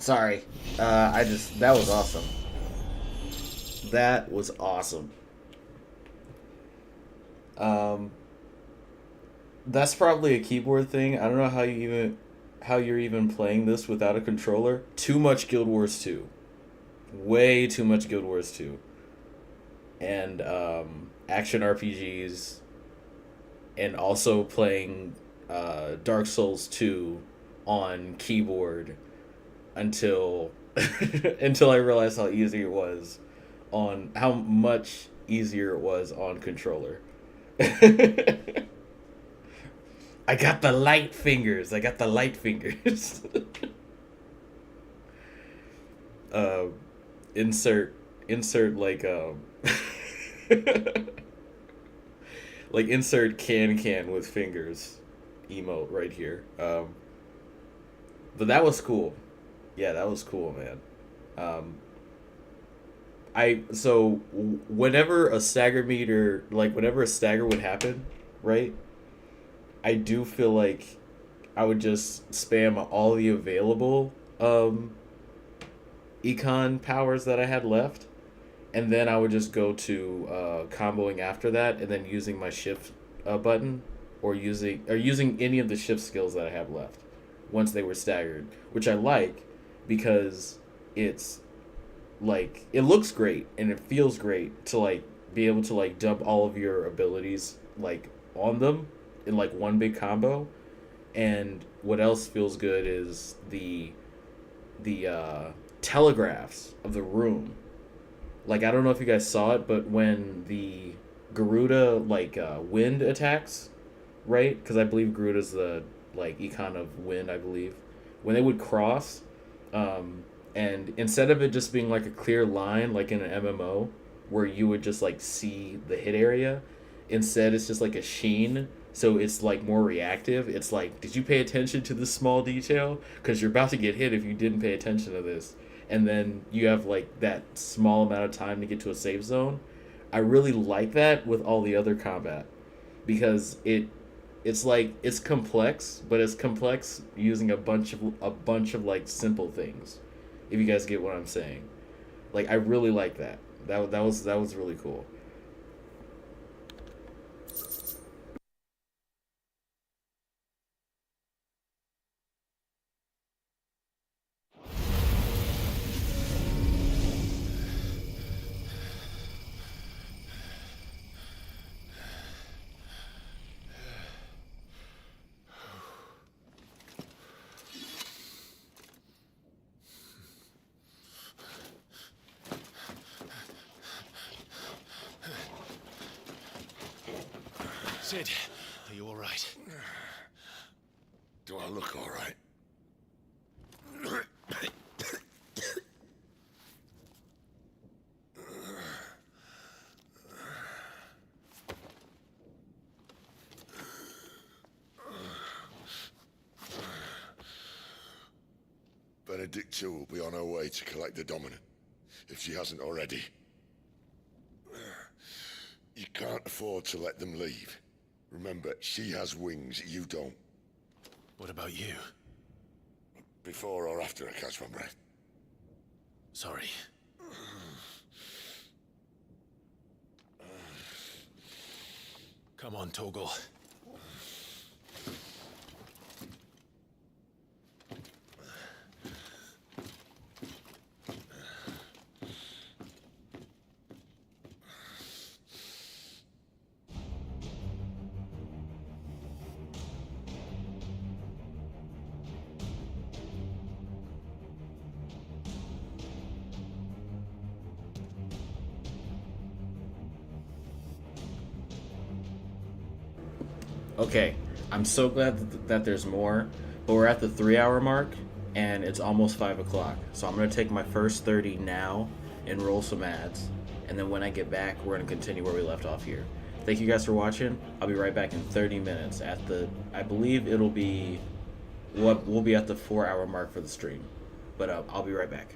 Sorry. That was awesome. That was awesome. That's probably a keyboard thing. I don't know how you're even playing this without a controller. Too much Guild Wars 2. Way too much Guild Wars 2. And action RPGs, and also playing Dark Souls 2 on keyboard until until I realized how much easier it was on controller. I got the light fingers. Insert like like insert can with fingers emote right here. But that was cool. Yeah, that was cool, man. Whenever a stagger would happen, right? I do feel like I would just spam all the available econ powers that I had left, and then I would just go to comboing after that, and then using my shift button, or using any of the shift skills that I have left once they were staggered, which I like because it's like it looks great and it feels great to like be able to like dump all of your abilities like on them in like one big combo. And what else feels good is the telegraphs of the room. Like, I don't know if you guys saw it, but when the Garuda wind attacks, right? Because I believe Garuda's the like econ of wind, I believe. When they would cross, and instead of it just being like a clear line like in an MMO where you would just like see the hit area, instead it's just like a sheen, so it's like more reactive. It's like, did you pay attention to this small detail? Because you're about to get hit if you didn't pay attention to this. And then you have like that small amount of time to get to a safe zone. I really like that with all the other combat, because it's like, it's complex, but it's complex using a bunch of like simple things. If you guys get what I'm saying. Like, I really like that. That was really cool. Sid, are you all right? Do I look all right? Benedicta will be on her way to collect the Dominant, if she hasn't already. You can't afford to let them leave. Remember, she has wings, you don't. What about you? Before or after I catch my breath? Sorry. Come on, Torgal. Okay, I'm so glad that there's more, but we're at the 3-hour mark, and it's almost 5 o'clock. So I'm going to take my first 30 now and roll some ads, and then when I get back, we're going to continue where we left off here. Thank you guys for watching. I'll be right back in 30 minutes at I believe we'll be at the 4-hour mark for the stream, but I'll be right back.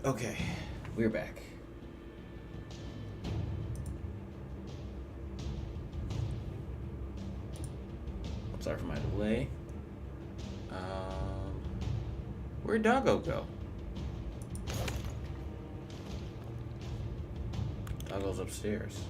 Okay, we're back. I'm sorry for my delay. Where'd Doggo go? Doggo's upstairs.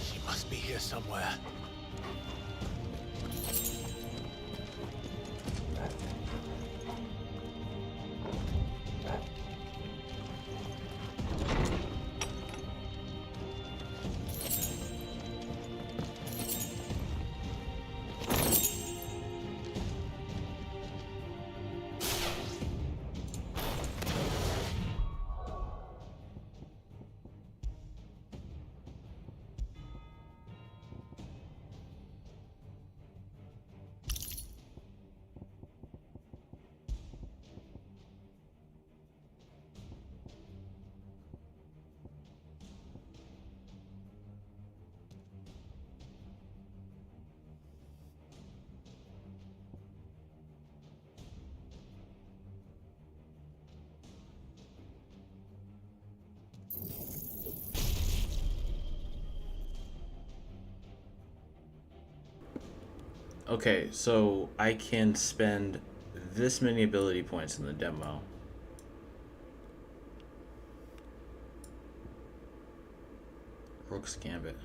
She must be here somewhere. Okay, so I can spend this many ability points in the demo. Rook's Gambit.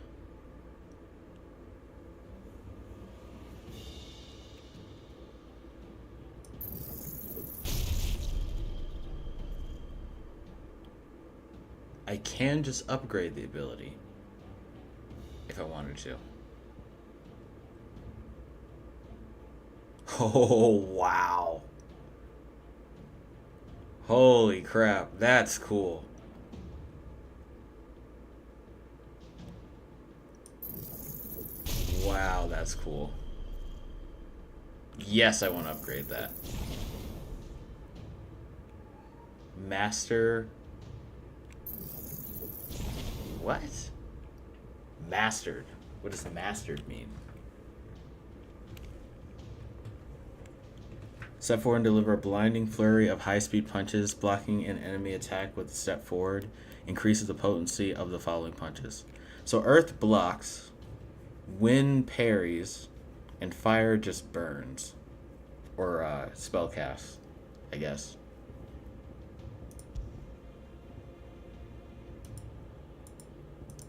I can just upgrade the ability if I wanted to. Oh, wow. Holy crap, that's cool. Wow, that's cool. Yes, I want to upgrade that. Master. What? Mastered. What does mastered mean? Step forward and deliver a blinding flurry of high-speed punches, blocking an enemy attack with a step forward. Increases the potency of the following punches. So earth blocks, wind parries, and fire just burns. Or spell casts, I guess.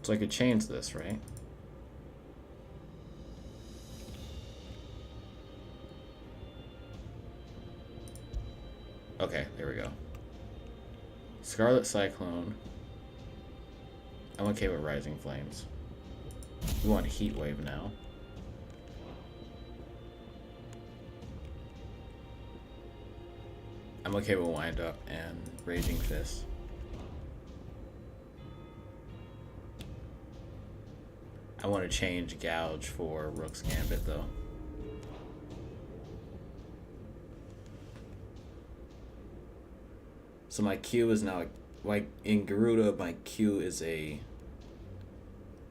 So I could change this, right? Okay, there we go. Scarlet Cyclone. I'm okay with Rising Flames. We want Heat Wave now. I'm okay with Wind Up and Raging Fist. I want to change Gouge for Rook's Gambit though. So my Q is now, like in Garuda, my Q is a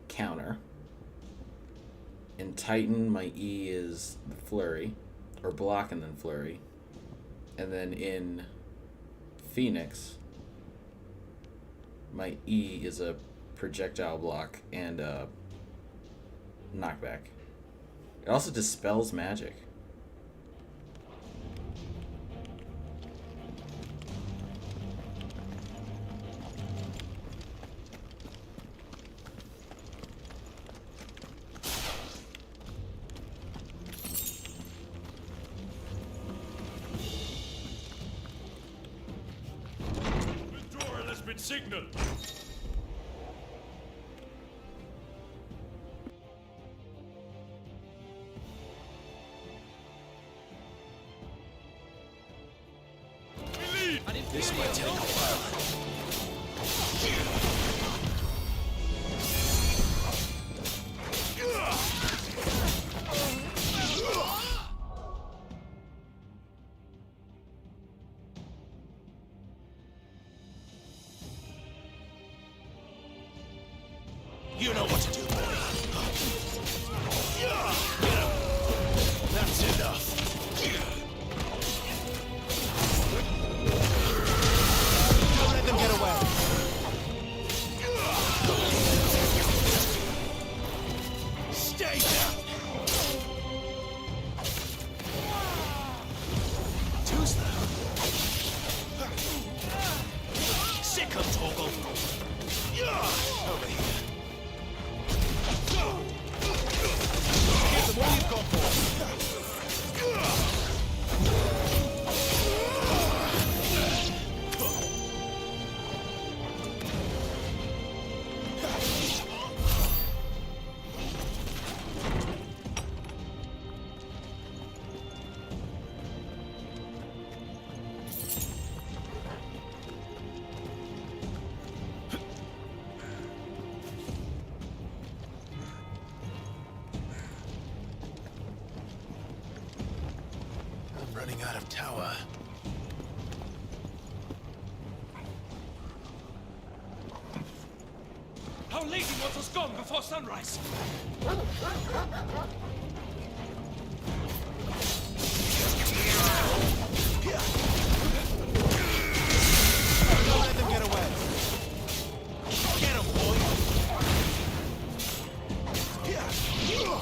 counter. In Titan, my E is the flurry, or block and then flurry. And then in Phoenix, my E is a projectile block and a knockback. It also dispels magic. Signal. This might take a while. Who's that? Sick of Torgal. Over here. Give them all you've got, I'm running out of tower. Our lady wants us gone before sunrise. Don't let them get away. Get him, boy.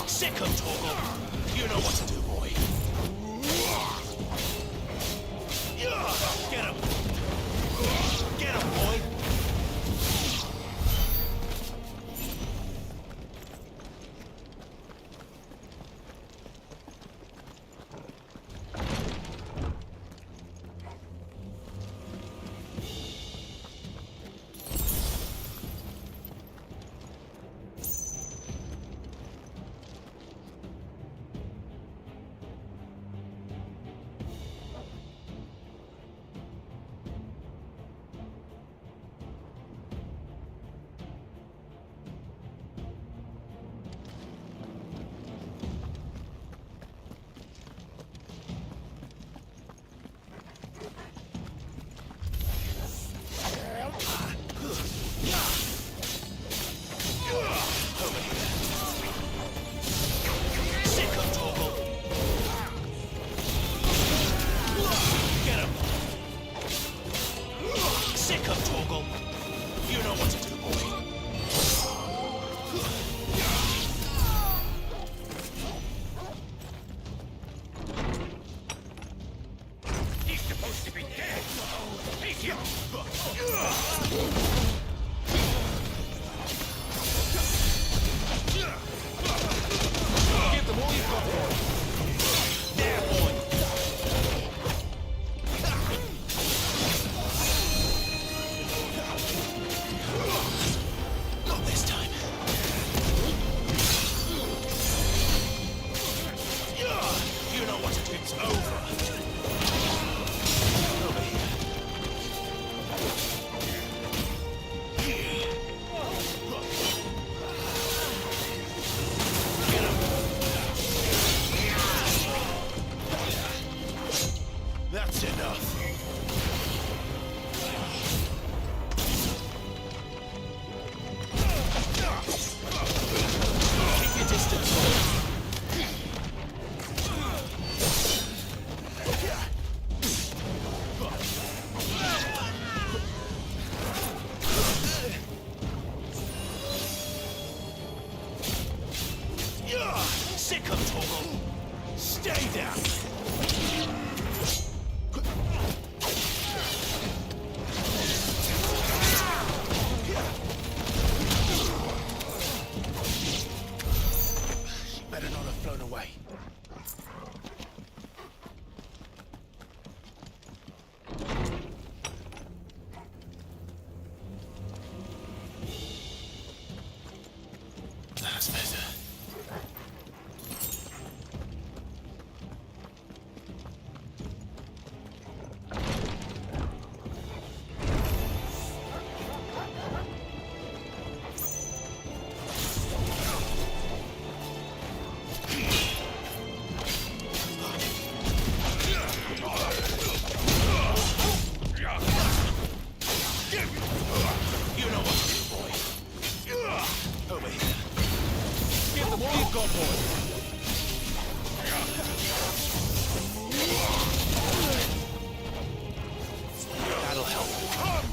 Sick of Torgal. You know what to do, boy. Get him. Get him, boy.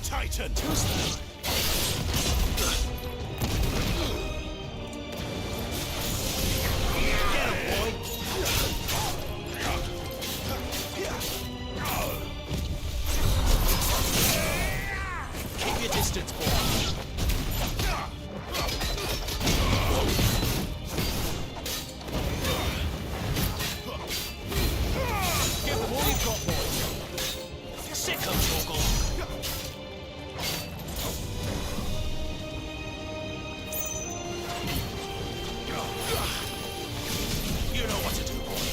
Titan! Who's that? Get him, boy! distance, boy. Give them all you've got, boys. Sicko, Torgal. You know what to do, boy.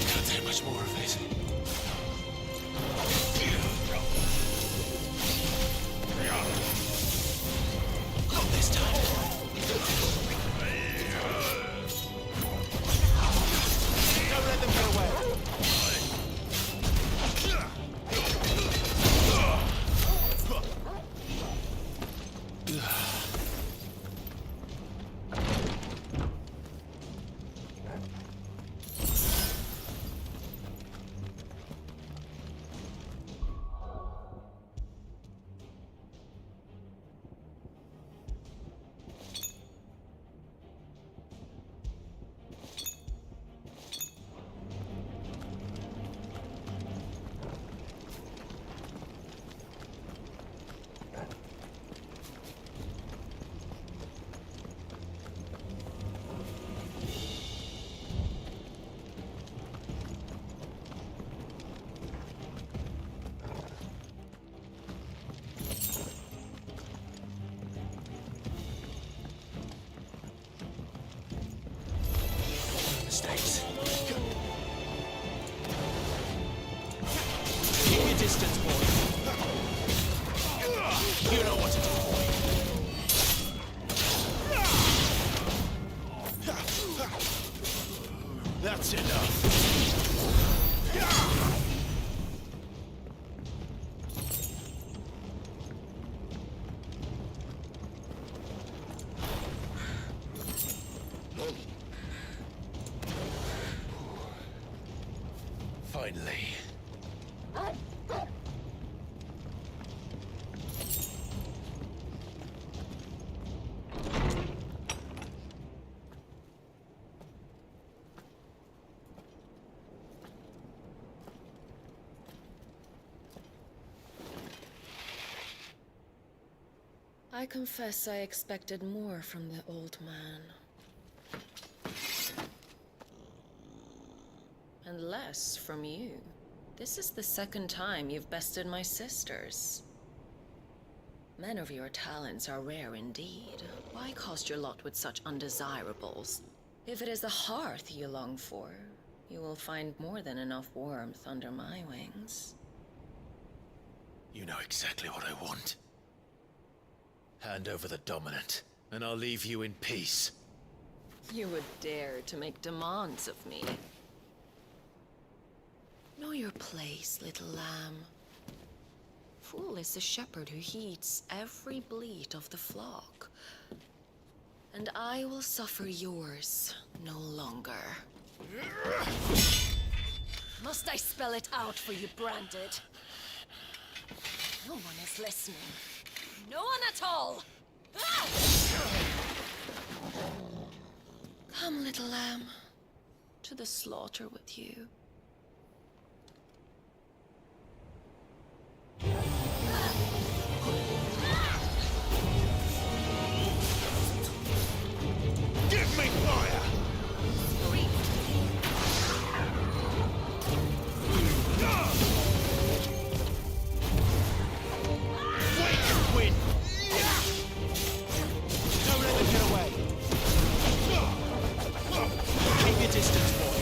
Can't take much more of it. Not this time. Don't let them get away. Mistakes. Keep your distance, boy. You know what to do, boy. That's enough. Finally. I confess I expected more from the old man. And less from you. This is the second time you've bested my sisters. Men of your talents are rare indeed. Why cast your lot with such undesirables? If it is the hearth you long for, you will find more than enough warmth under my wings. You know exactly what I want. Hand over the dominant, and I'll leave you in peace. You would dare to make demands of me. Know your place, little lamb. Fool is the shepherd who heeds every bleat of the flock. And I will suffer yours no longer. Must I spell it out for you, Branded? No one is listening. No one at all! Ah! Come, little lamb, to the slaughter with you. Give me fire! Win! Don't let them get away! Keep your distance, boy!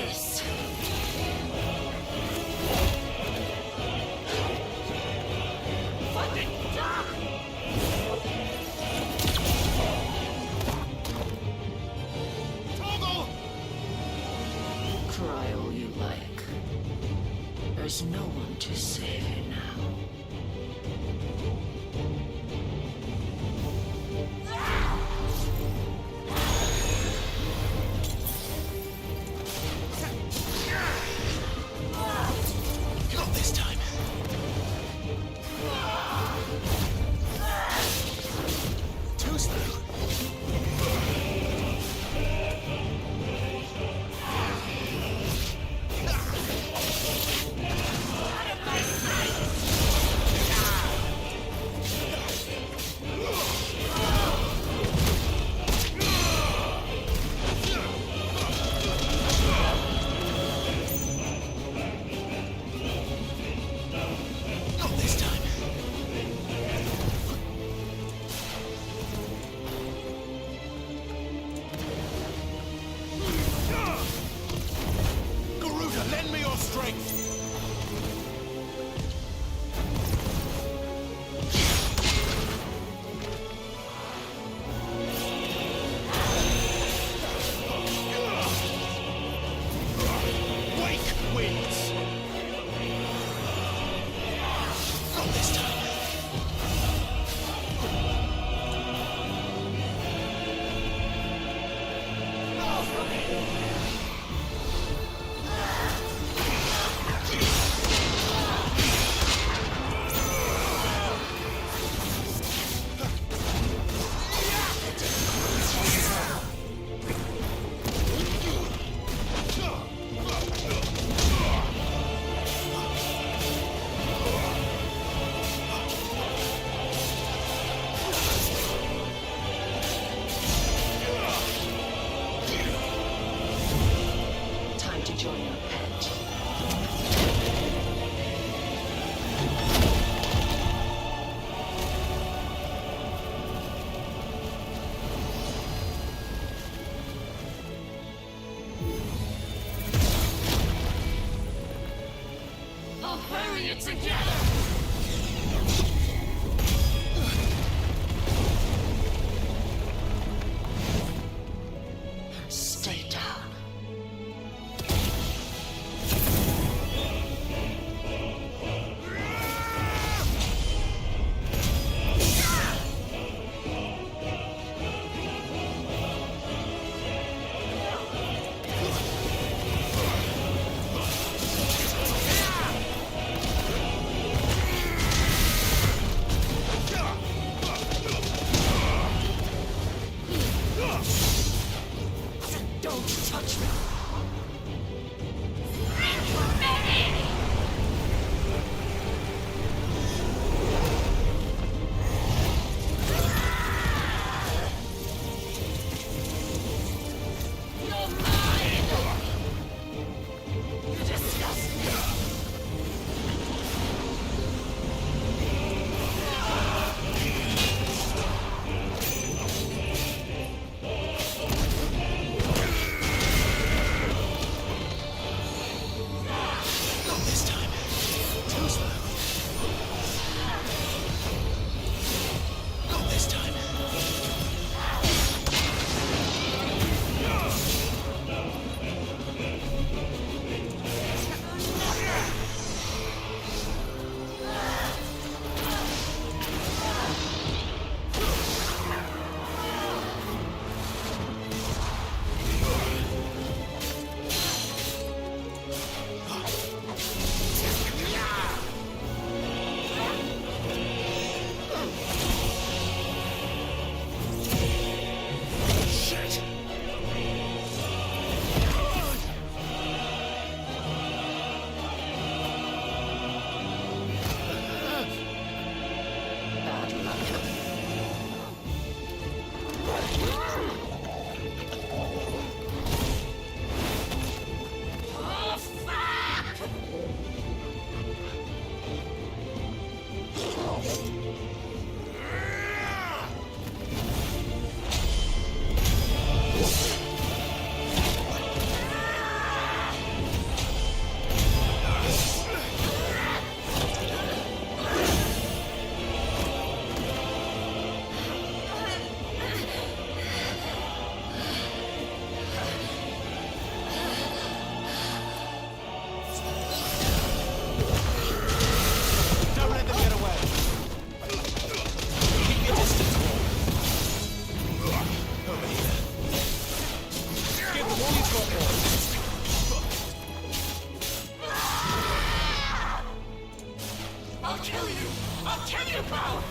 this. Cry all you like. There's no one to save you now. Not this time. Too slow. Not this time. Garuda, lend me your strength. Wake wins. Not this time. Time to join your pet. I'll bury it together! Stay down. kill you! I'll kill you, pal!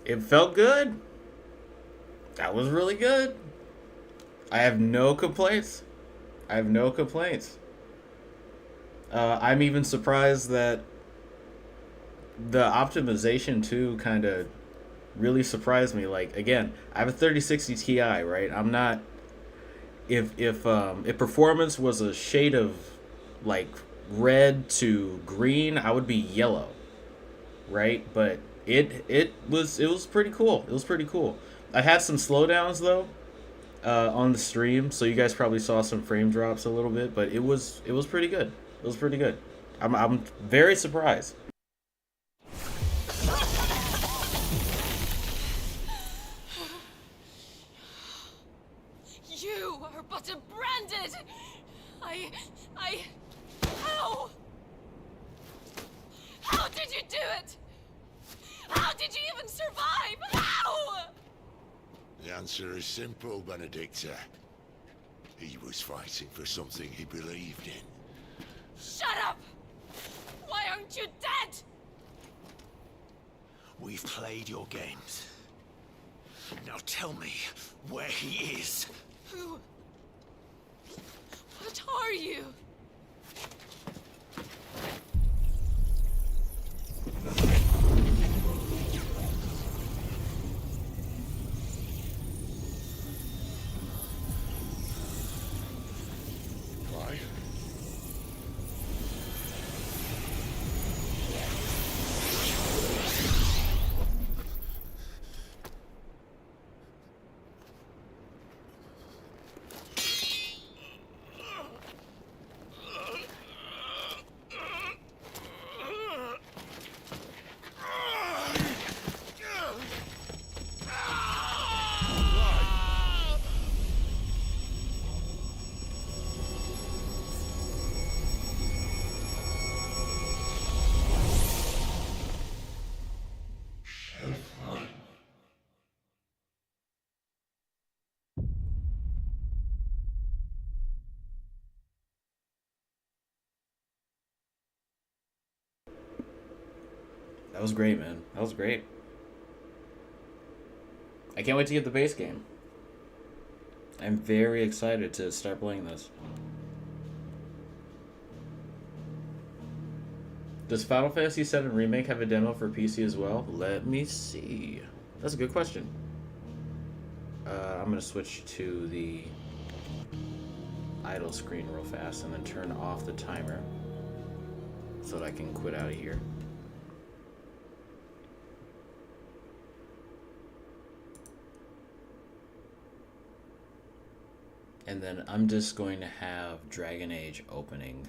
It felt good. That was really good. I have no complaints. I have no complaints. I'm even surprised that the optimization too kind of really surprised me. Like, again, I have a 3060 Ti, right? I'm not. If performance was a shade of like red to green, I would be yellow, right? But it was pretty cool. It was pretty cool. I had some slowdowns though on the stream, so you guys probably saw some frame drops a little bit, but it was pretty good. It was pretty good. I'm very surprised. You are but a branded. How? How did you do it? How did you even survive? How? The answer is simple, Benedicta. He was fighting for something he believed in. Shut up! Why aren't you dead? We've played your games. Now tell me where he is. Who? What are you? Why? That was great, man. That was great. I can't wait to get the base game. I'm very excited to start playing this. Does Final Fantasy VII Remake have a demo for PC as well? Let me see. That's a good question. I'm going to switch to the idle screen real fast and then turn off the timer so that I can quit out of here. And then I'm just going to have Dragon Age opening.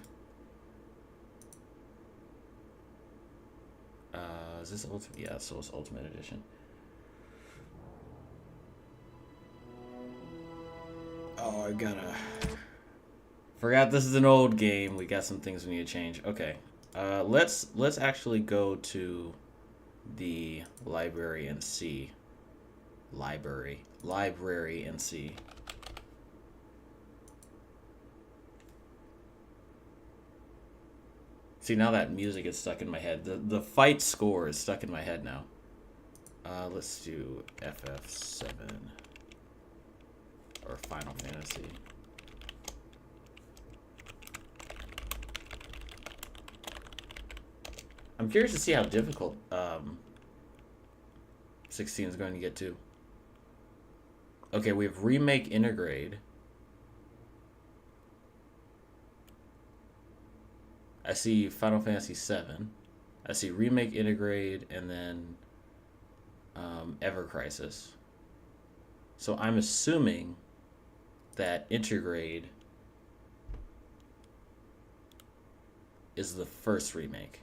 Is this Ultimate? Yeah, so it's Ultimate Edition. Oh, I gotta... Forgot this is an old game. We got some things we need to change. Okay. Let's actually go to the library and see Library and C. See, now that music is stuck in my head. The fight score is stuck in my head now. Let's do FF7 or Final Fantasy. I'm curious to see how difficult 16 is going to get to. Okay, we have remake integrate. I see Final Fantasy 7. I see remake integrate and then Ever Crisis. So I'm assuming that integrate is the first remake.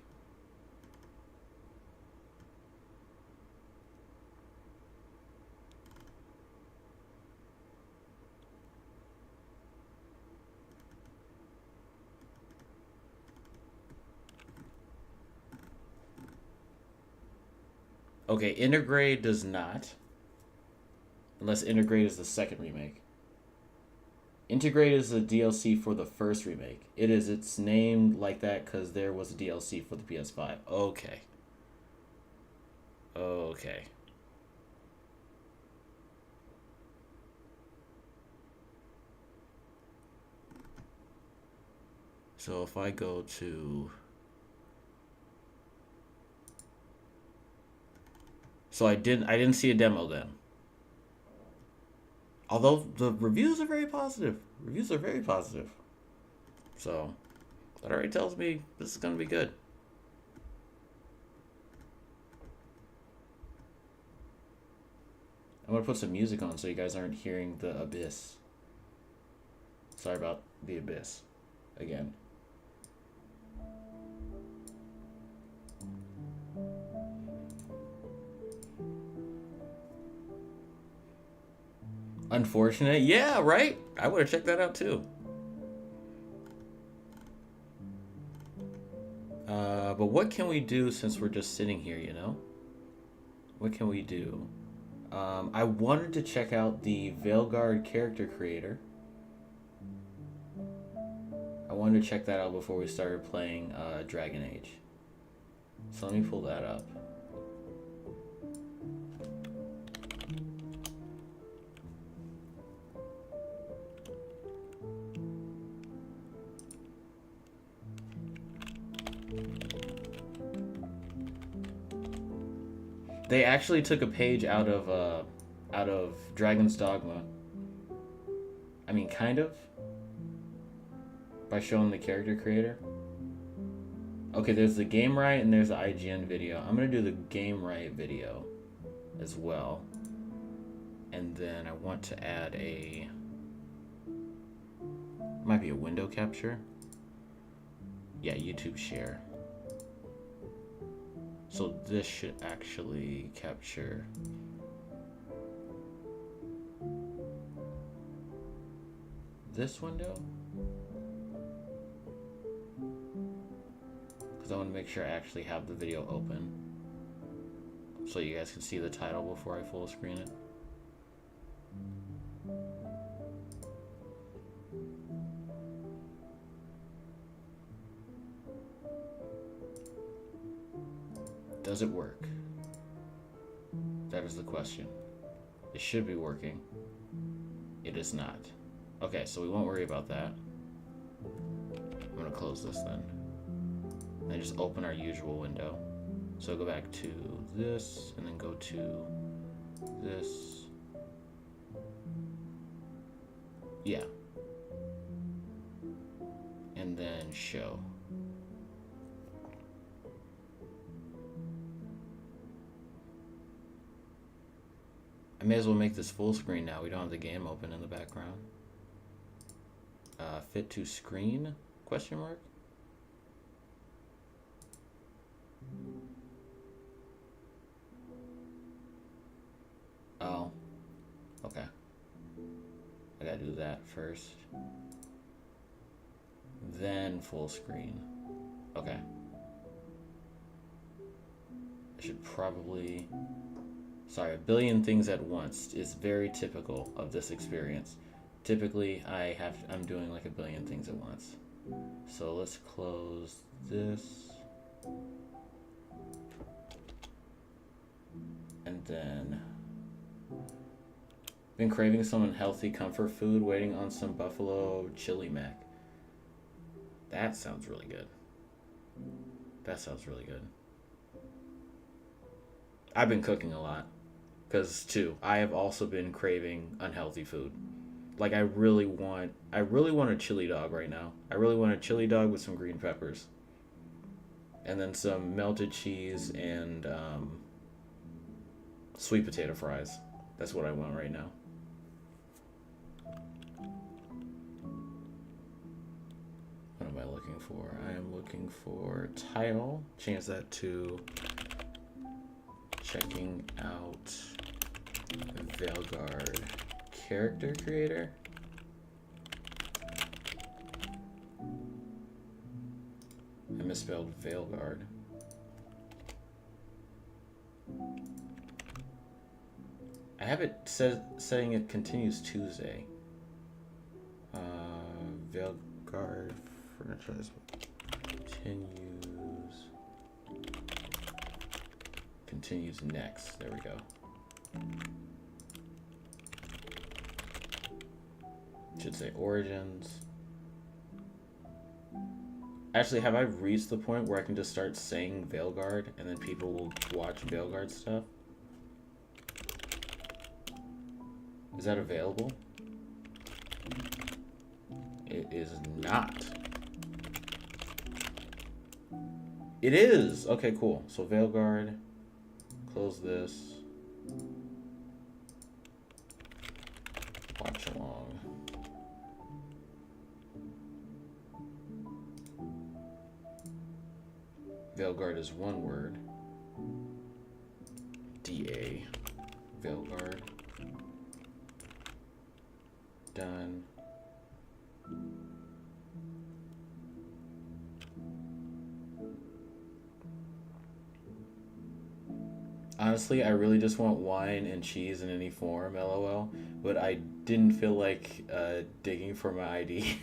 Okay, integrate does not. Unless integrate is the second remake. Integrate is the DLC for the first remake. It's named like that because there was a DLC for the PS5. Okay. Okay. So if I go to... So I didn't see a demo then. Although the reviews are very positive. Reviews are very positive. So that already tells me this is going to be good. I'm going to put some music on so you guys aren't hearing the abyss. Sorry about the abyss again. Unfortunate. Yeah, right? I would have checked that out too. But what can we do since we're just sitting here, you know? What can we do? I wanted to check out the Veilguard Character Creator. I wanted to check that out before we started playing Dragon Age. So let me pull that up. They actually took a page out of Dragon's Dogma. I mean, kind of. By showing the character creator. Okay, there's the GameRiot and there's the IGN video. I'm gonna do the GameRiot video as well. And then I want to add a... Might be a window capture. Yeah, YouTube share. So this should actually capture this window. Because I want to make sure I actually have the video open so you guys can see the title before I full screen it. Does it work? That is the question. It should be working. It is not. Okay, so we won't worry about that. I'm gonna close this then. And just open our usual window. So go back to this, and then go to this. Yeah. And then show. I may as well make this full screen now. We don't have the game open in the background. Fit to screen? Question mark? Oh. Okay. I gotta do that first. Then full screen. Okay. I should probably Sorry, a billion things at once is very typical of this experience. Typically, I'm doing like a billion things at once. So let's close this. And then been craving some unhealthy comfort food, waiting on some buffalo chili mac. That sounds really good. That sounds really good. I've been cooking a lot because too, I have also been craving unhealthy food. Like I really want a chili dog right now. I really want a chili dog with some green peppers. And then some melted cheese and sweet potato fries. That's what I want right now. What am I looking for? I am looking for title. Change that to checking out Veilguard Character Creator. I misspelled Veilguard. I have it saying it continues Tuesday. Veilguard franchise continues next. There we go. Should say Origins. Actually, have I reached the point where I can just start saying Veilguard and then people will watch Veilguard stuff? Is that available? It is not. It is! Okay, cool. So Veilguard, close this. Watch along. Veilguard is one word. DA. Veilguard. Done. Honestly, I really just want wine and cheese in any form, lol. But I didn't feel like digging for my ID.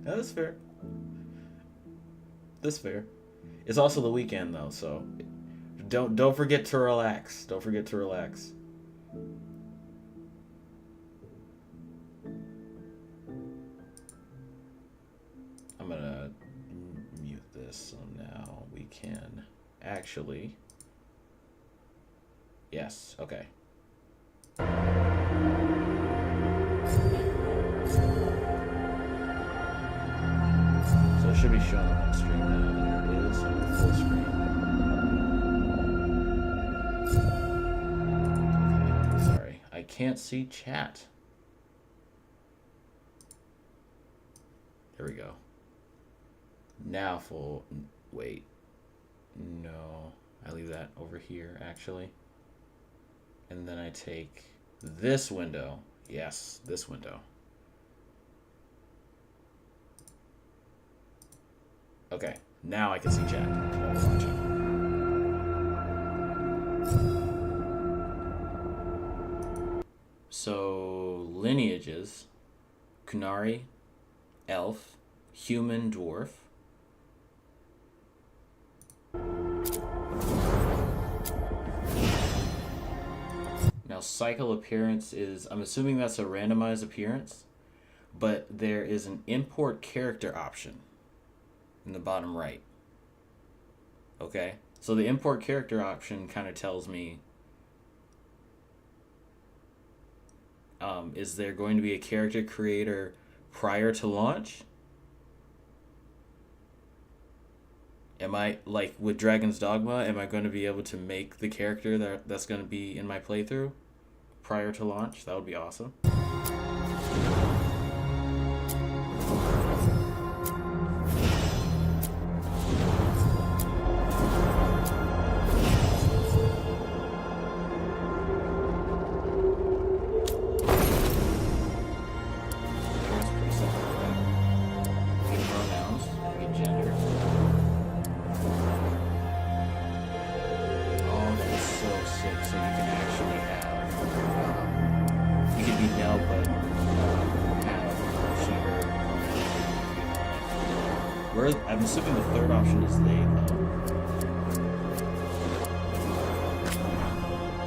That's fair. That's fair. It's also the weekend though, so don't forget to relax. Don't forget to relax. I'm gonna mute this so now we can actually. Yes, okay. So it should be showing on screen now. There it is on full screen. Okay, sorry. I can't see chat. There we go. Now full. Wait. No. I leave that over here, actually. And then I take this window. Yes, this window. Okay, now I can see chat while we're watching. So, lineages. Kunari, elf, human, dwarf. Now, cycle appearance is, I'm assuming that's a randomized appearance, but there is an import character option in the bottom right. Okay, so the import character option kind of tells me, is there going to be a character creator prior to launch? Am I, like with Dragon's Dogma, am I going to be able to make the character that's going to be in my playthrough prior to launch? That would be awesome. I'm assuming the third option is they, though.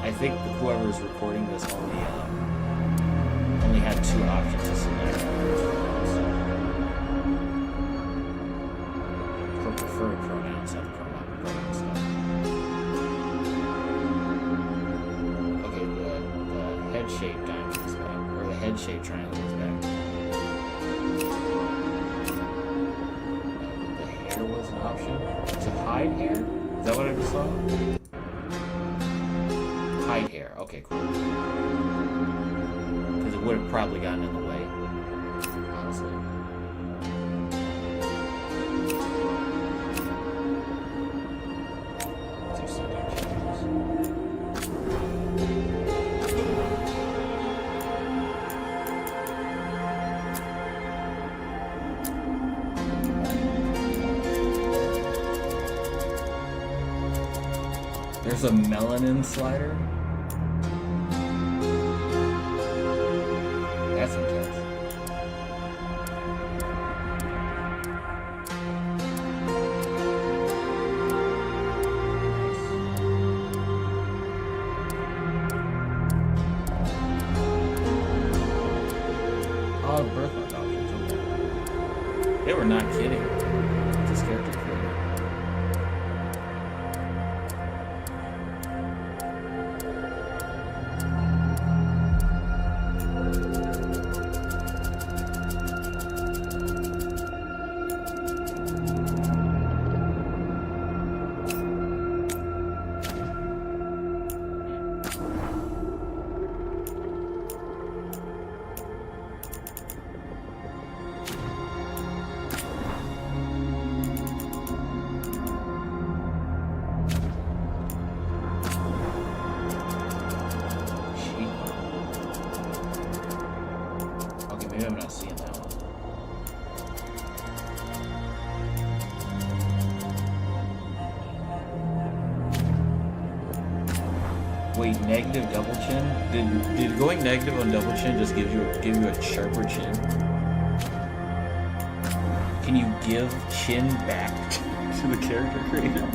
I think whoever is recording this only had 2 options to select. For preferred pronouns, have pronoun stuff. Okay, the head-shaped diamond is back, or the head-shaped triangle is back. The hair was an option. To hide hair? Is that what I just saw? Hide hair. Okay, cool. Because it would have probably gotten in the way, honestly. There's a melanin slider. That's intense. Oh, the birthmark options. Okay. They were not kidding. This character creator. Maybe I'm not seeing that one. Wait, negative double chin? Did going negative on double chin just give you a sharper chin? Can you give chin back to the character creator?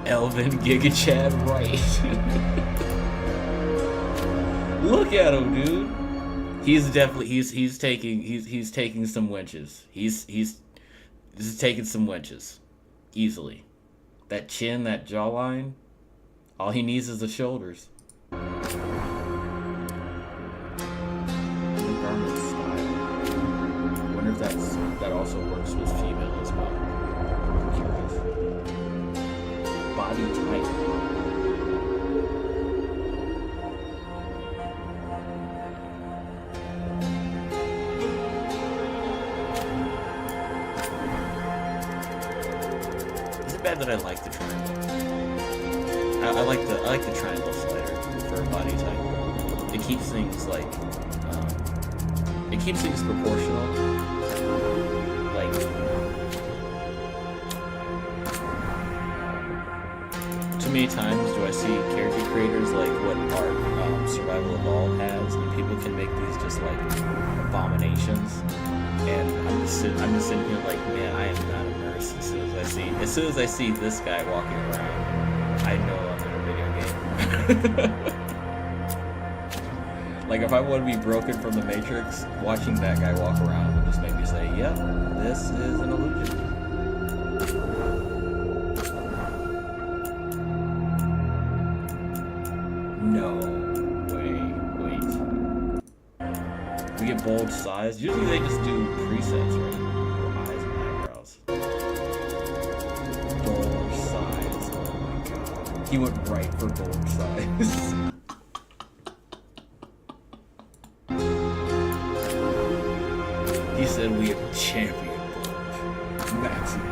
Elvin Giga Chad right. Look at him, dude. He's definitely he's taking some wenches. He's taking some wenches easily. That chin, that jawline, all he needs is the shoulders. The garment style. I wonder if that also works with female as well. I'm curious. Body type. Is it bad that I like the triangle? I like the triangle slider for body type. It keeps things it keeps things proportional. Like, too many times do I see character creators like what art Survival Evolved has, and people can make these just like abominations, and I'm just sitting here like, man, I am not immersed. As soon as I see this guy walking around, I know I'm in a video game. Like, if I want to be broken from the Matrix, watching that guy walk around would just make me say, yep, this is an illusion. No way, wait. We get bold size. Usually they just do presets, right? For eyes and eyebrows. Bold size, oh my god. He went right for bold size. He said we have champion bold. Maximum.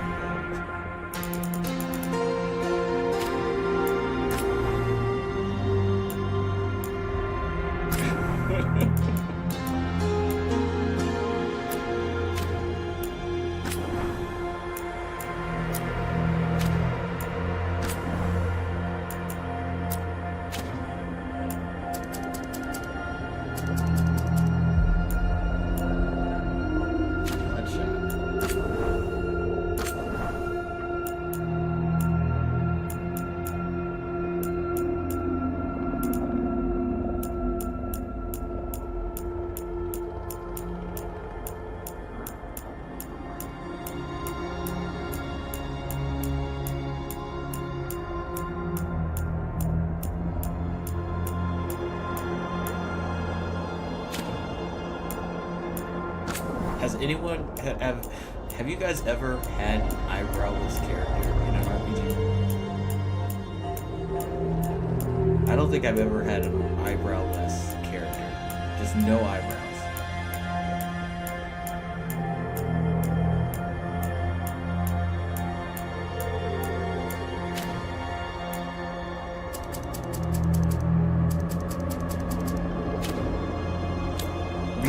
Has anyone have you guys ever had an eyebrowless character in an RPG? I don't think I've ever had an eyebrowless character. Just no eyebrows.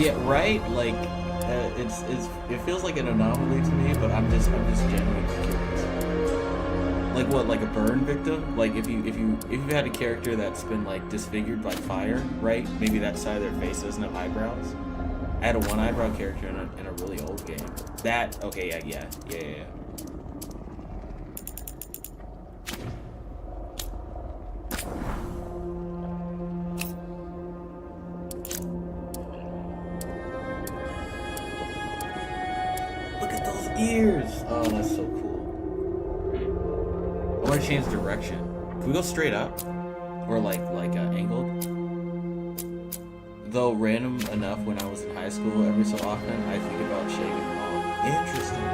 Yeah, right? Like, it feels like an anomaly to me, but I'm just genuinely curious. Like what? Like a burn victim? Like if you've had a character that's been like disfigured by fire, right? Maybe that side of their face doesn't have eyebrows. I had a one eyebrow character in a really old game. That okay? Yeah. Ears! Oh, that's so cool. I want to change direction. Can we go straight up? Or like angled? Though random enough, when I was in high school, every so often, I think about shaving them all. Interesting.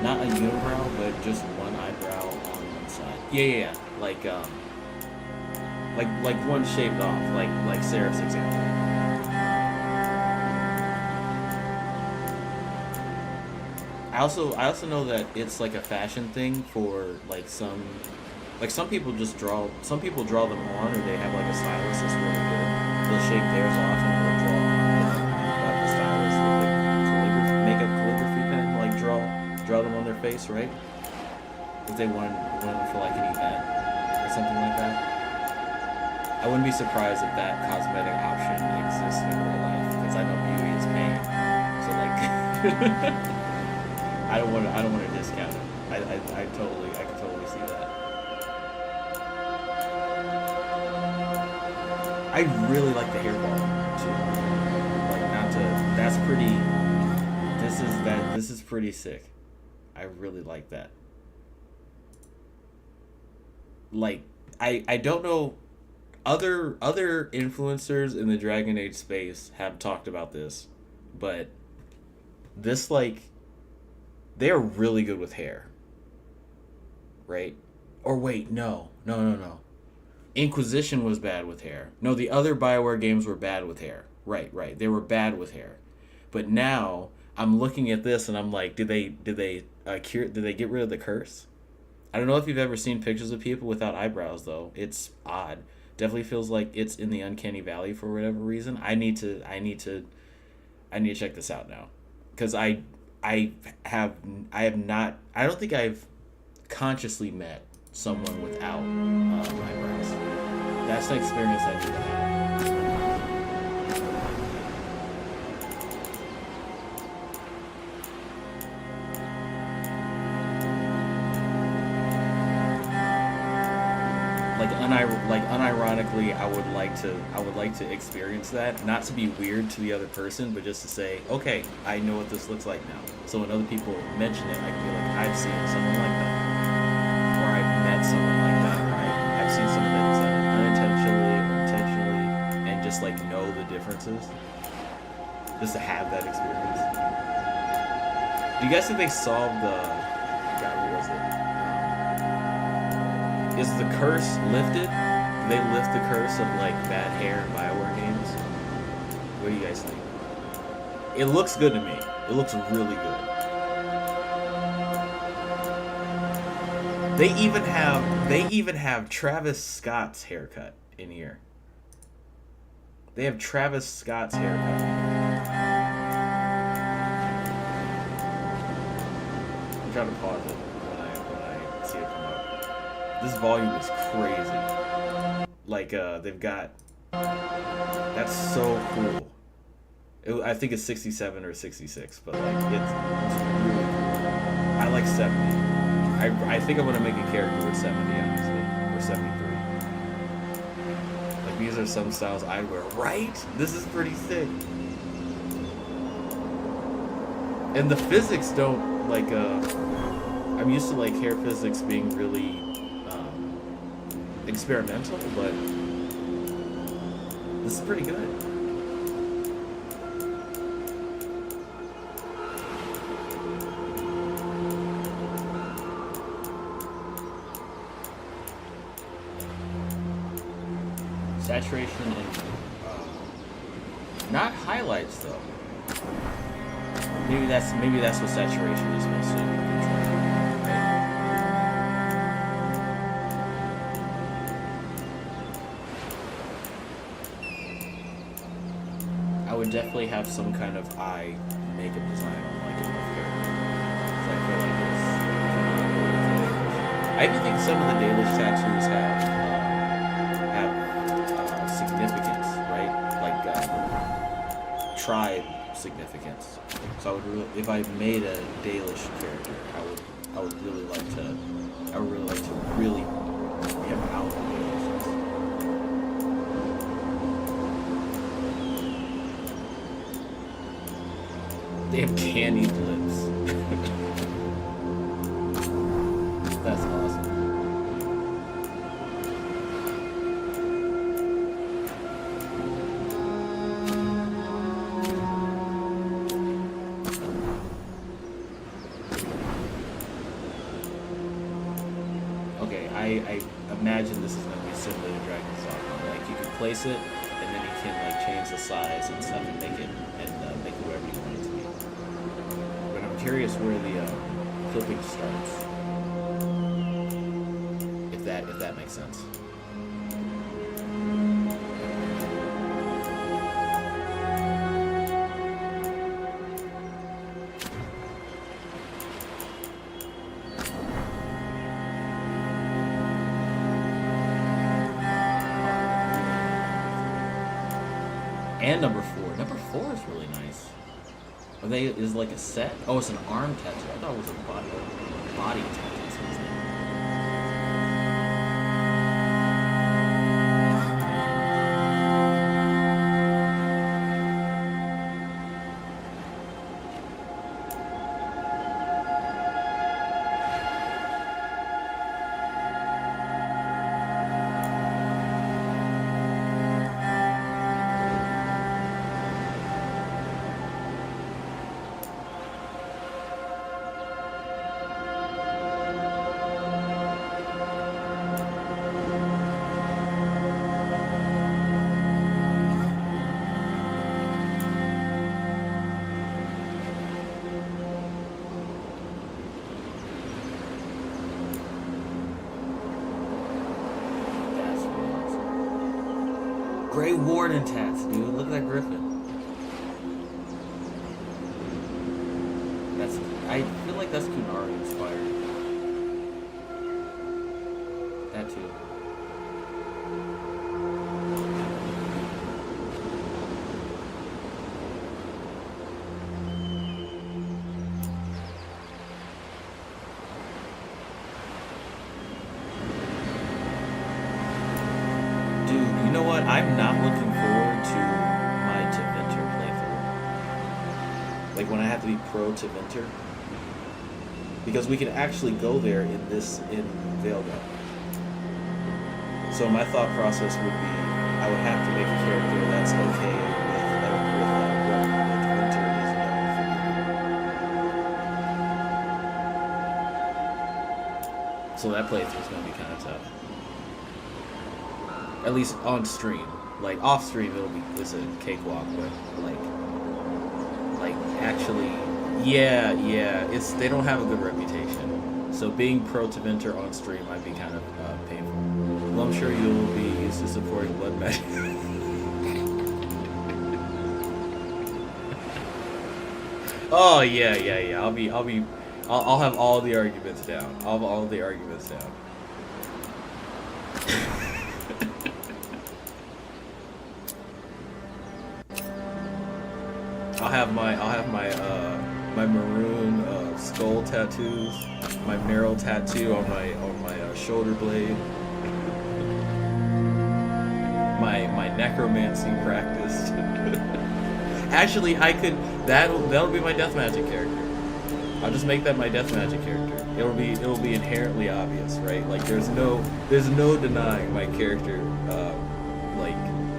Not a unibrow, but just one eyebrow on one side. Yeah. Like one shaved off, like Seraph's example. I also know that it's like a fashion thing for some people draw them on, or they have like a stylist that's really good. They'll shave theirs off and they'll draw on the stylist with makeup calligraphy pen, like draw them on their face, right? If they want them for like an event or something like that. I wouldn't be surprised if that cosmetic option exists in real life, because I know beauty is pain. So like. I don't want to discount it. I can totally see that. I really like the hairball too. That's pretty. This is pretty sick. I really like that. Like I don't know. Other influencers in the Dragon Age space have talked about this, but this they're really good with hair. Right? Or wait, no. Inquisition was bad with hair. No, the other BioWare games were bad with hair. Right. They were bad with hair. But now I'm looking at this and I'm like, did they get rid of the curse? I don't know if you've ever seen pictures of people without eyebrows though. It's odd. Definitely feels like it's in the uncanny valley for whatever reason. I need to check this out now. Cuz I don't think I've consciously met someone without eyebrows. That's an experience I need to have. Unironically, I would like to experience that, not to be weird to the other person, but just to say, okay, I know what this looks like now. So when other people mention it, I can be like, I've seen someone like that, or I've met someone like that, right? I've seen someone that's done it unintentionally or intentionally, and just like know the differences, just to have that experience. Do you guys think they solved the? God, what was it? Is the curse lifted? Do they lift the curse of like bad hair in BioWare games? What do you guys think? It looks good to me. It looks really good. They even have Travis Scott's haircut in here. They have Travis Scott's haircut. I'm trying to pause it when I see it come up. This volume is crazy. Like, they've got... That's so cool. I think it's 67 or 66, but, like, it's really cool. I like 70. I think I'm going to make a character with 70, honestly. Or 73. Like, these are some styles I wear. Right? This is pretty sick. And the physics don't, like, I'm used to, like, hair physics being really... experimental, but this is pretty good. saturation and not highlights though. Maybe that's what saturation is supposed to control. I would definitely have some kind of eye makeup design on like a character. I feel like it's I even think some of the Dalish tattoos have significance, right? Like tribe significance. So I would really, if I made a Dalish character, I would really like to really him out the Dalishness. They have candied lips. That's awesome. Okay, I imagine this is going to be similar to Dragon's Dogma. Like you can place it, and then you can like change the size and stuff and make it whatever you want it to be. But I'm curious where the clipping starts. If that makes sense. And number 4. Number 4 is really nice. Are they is like a set? Oh, it's an arm tattoo. I thought it was a body tattoo. Grey Warden tats, dude. Look at that griffin. I feel like that's Kunari inspired. That too. You know what? I'm not looking forward to my Tevinter playthrough. Like when I have to be pro Tevinter. Because we can actually go there in Veilguard. So my thought process would be, I would have to make a character that's okay with what Tevinter is known for. So that playthrough is going to be kind of tough. At least on stream. Like off stream it's a cakewalk, but like actually yeah, they don't have a good reputation. So being pro Tevinter on stream might be kind of painful. Well, I'm sure you'll be used to supporting Blood Magic. Oh yeah. I'll have all the arguments down. I'll have all the arguments down. I'll have my maroon skull tattoos, my Meryl tattoo on my shoulder blade, my necromancy practice. Actually, I could that'll be my death magic character. I'll just make that my death magic character. It'll be inherently obvious, right? Like there's no denying my character.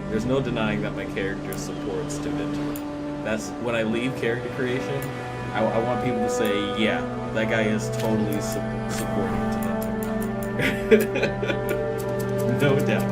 There's no denying that my character supports Tevinter. That's when I leave character creation. I want people to say, yeah, that guy is totally supporting Tevinter. No doubt.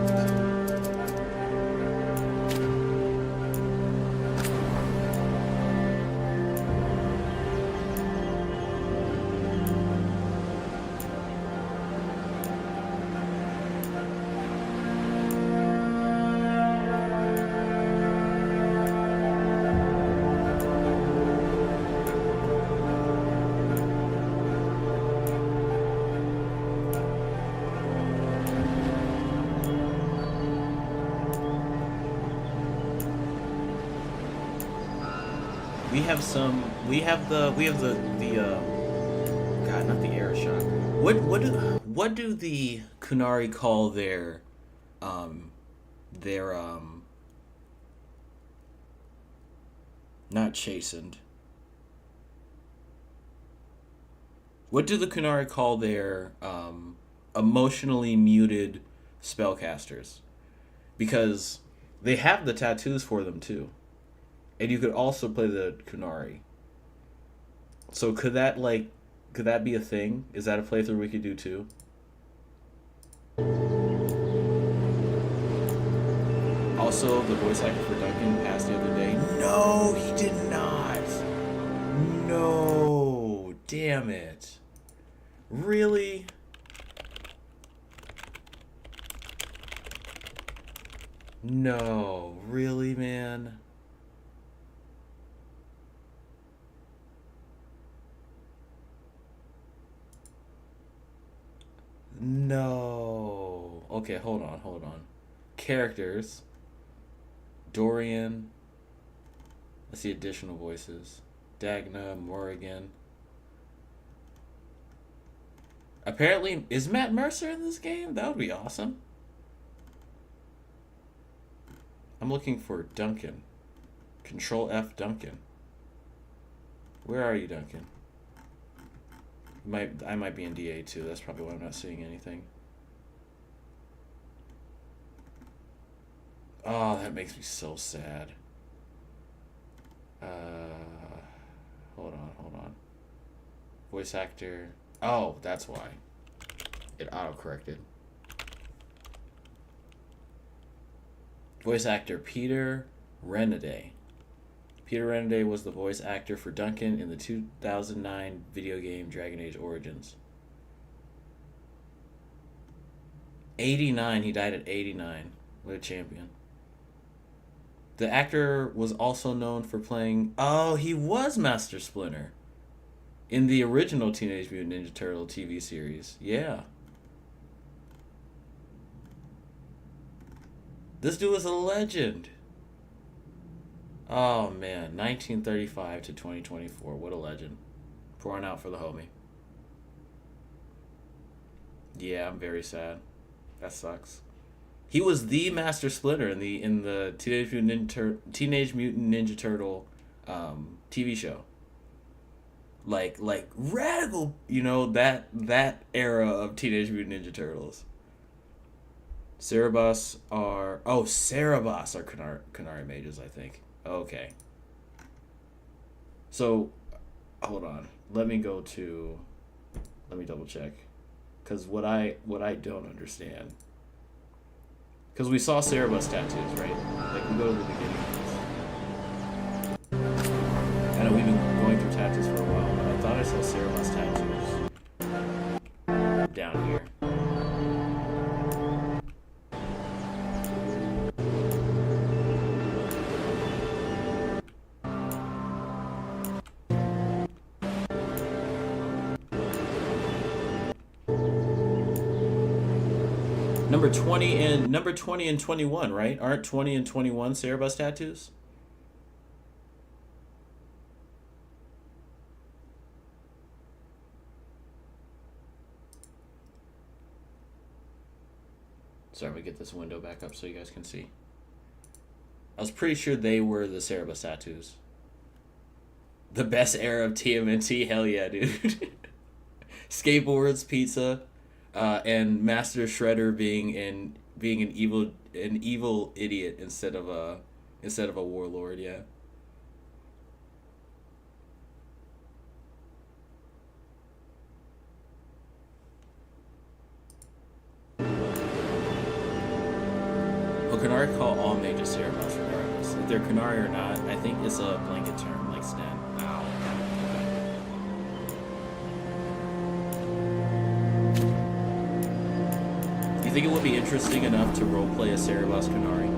We have some. We have the. God, not the air shot. What do the Kunari call their not chastened. What do the Kunari call their emotionally muted spellcasters? Because they have the tattoos for them too. And you could also play the Kunari. So could that be a thing? Is that a playthrough we could do too? Also, the voice actor for Duncan passed the other day. No, he did not. No, damn it. Really? No, really, man? No. Okay, hold on. Characters. Dorian. Let's see additional voices. Dagna, Morrigan. Apparently, is Matt Mercer in this game? That would be awesome. I'm looking for Duncan. Control F Duncan. Where are you, Duncan? I might be in DA2. That's probably why I'm not seeing anything. Oh, that makes me so sad. Hold on. Voice actor. Oh, that's why. It auto-corrected. Voice actor Peter Renaday. Peter Renaday was the voice actor for Duncan in the 2009 video game Dragon Age Origins. 89, he died at 89. What a champion. The actor was also known for playing... Oh, he was Master Splinter in the original Teenage Mutant Ninja Turtle TV series. Yeah. This dude is a legend. Oh, man. 1935 to 2024. What a legend. Pouring out for the homie. Yeah, I'm very sad. That sucks. He was the Master Splinter in the Teenage Mutant Ninja Turtle TV show. Like radical, that era of Teenage Mutant Ninja Turtles. Cerebus are Kunari mages, I think. Okay. So, hold on. Let me double check, because what I don't understand. Because we saw Cerebus tattoos, right? Like, we go to the beginning of this. I know we've been going through tattoos for a while, but I thought I saw Cerebus tattoos down here. Number 20 and 21, right? Aren't 20 and 21 Cerebus tattoos? Sorry, I'm gonna get this window back up so you guys can see. I was pretty sure they were the Cerebus tattoos. The best era of TMNT, hell yeah, dude. Skateboards, pizza. And Master Shredder being an evil idiot instead of a warlord, yeah. Well, Kunari call all mages Cerebus regardless. If they're Kunari or not, I think it's a blanket term like Stan. Ow. You think it would be interesting enough to roleplay a Cerebus Kunari?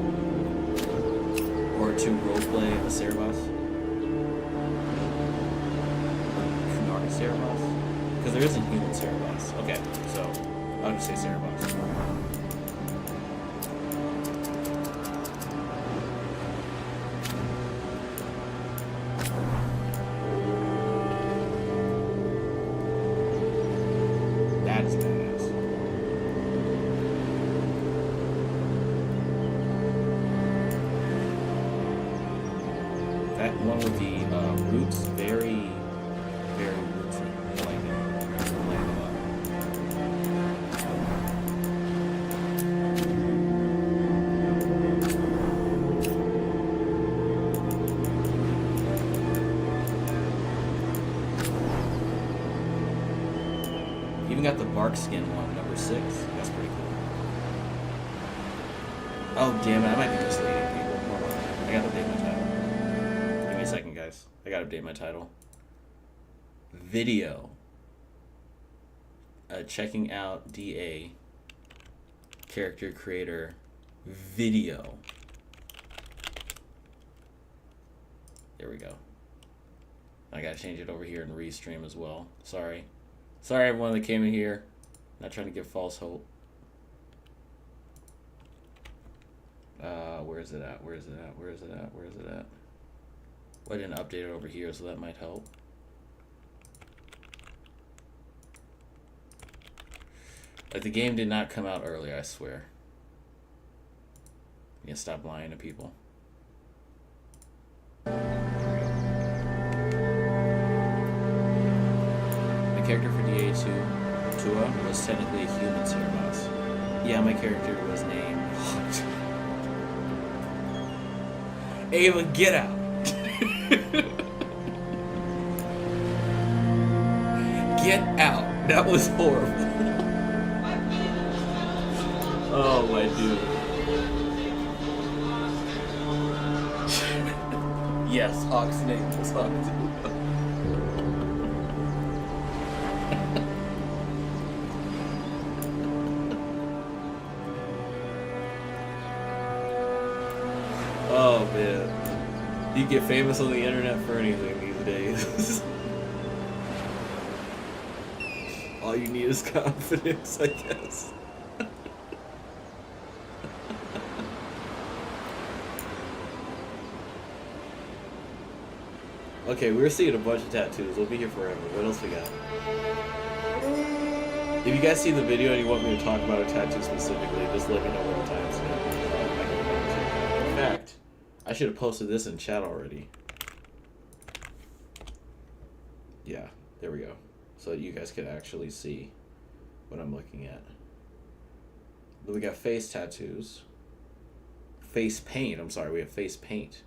Or to roleplay a Cerebus? Kunari Cerebus? Because there isn't human Cerebus. Okay, so I'll just say Cerebus. That one with the roots, very, very rootsy. I like it. I like it a lot. Even got the bark skin one, number 6. That's pretty cool. Oh damn it! I might be misleading people. Hold on. I gotta update my title. Give me a second, guys. I gotta update my title. Video. Checking out DA. Character Creator. Video. There we go. I gotta change it over here and restream as well. Sorry. Sorry everyone that came in here. Not trying to give false hope. Where is it at? Where is it at? Where is it at? Where is it at? Well, I didn't update it over here, so that might help. Like, the game did not come out early, I swear. You gotta stop lying to people. The character for DA2, Tua, was technically a human Cerebos. Yeah, my character was named... Ava, get out! Get out! That was horrible. Oh my dude. Yes, Hawk's name was Hawk. Oh man, you get famous on the internet for anything these days. All you need is confidence, I guess. Okay, we're seeing a bunch of tattoos. We'll be here forever. What else we got? If you guys see the video and you want me to talk about a tattoo specifically, just let me know what time it's going to be. In fact, I should have posted this in chat already. Yeah, there we go. So that you guys can actually see what I'm looking at. Then we got face tattoos. Face paint. I'm sorry, we have face paint.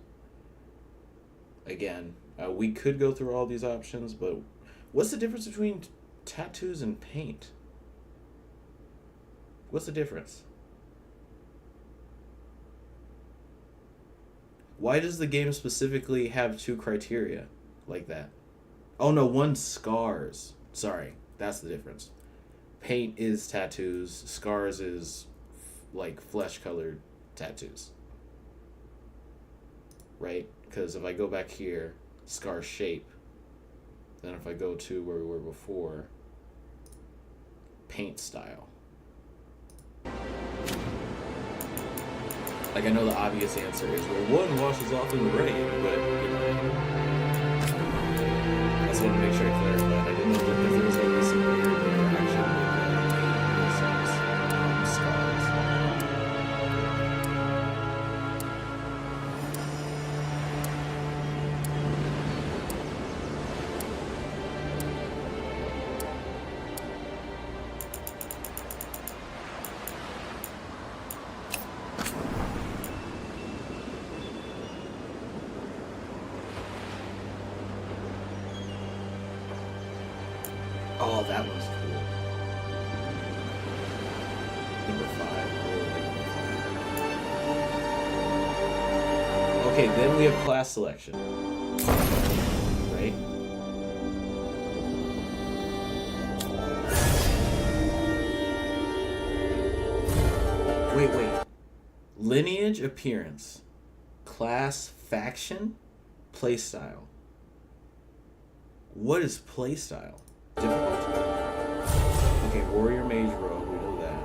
Again, we could go through all these options, but what's the difference between tattoos and paint? What's the difference? Why does the game specifically have 2 criteria like that? Oh no, one scars. Sorry, that's the difference. Paint is tattoos, scars is like flesh-colored tattoos. Right? Because if I go back here, scar shape. Then if I go to where we were before, paint style. Like, I know the obvious answer is, well, one washes off in the rain, but, you know. I just want to make sure I clarified. I didn't know if there was like some weird interaction with scars. Oh, that one's cool. Number 5. Okay, then we have class selection. Right? Wait. Lineage, appearance. Class, faction, playstyle. What is playstyle? Difficult. Okay, warrior mage rogue, we know that.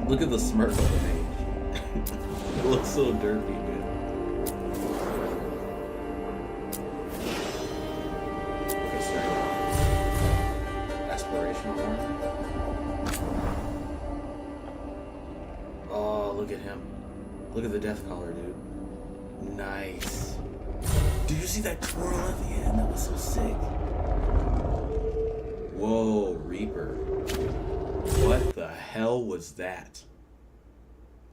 Look at the smirk on the mage. It looks so derpy, dude. Okay, start off. Aspirational armor. Oh, look at him. Look at the death collar, dude. Nice. Did you see that twirl at the end? That was so sick. Whoa, Reaper. What the hell was that?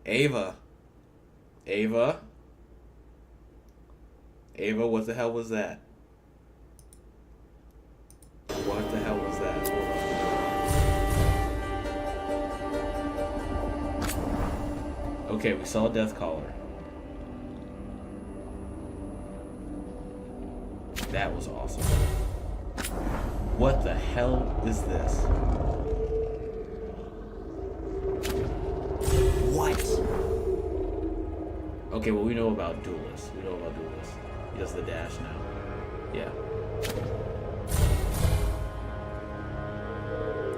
Ava. Ava? Ava, what the hell was that? What the hell was that? Okay, we saw Deathcaller. That was awesome. What the hell is this? What? Okay, well, we know about Duelist. We know about Duelist. He does the dash now. Yeah.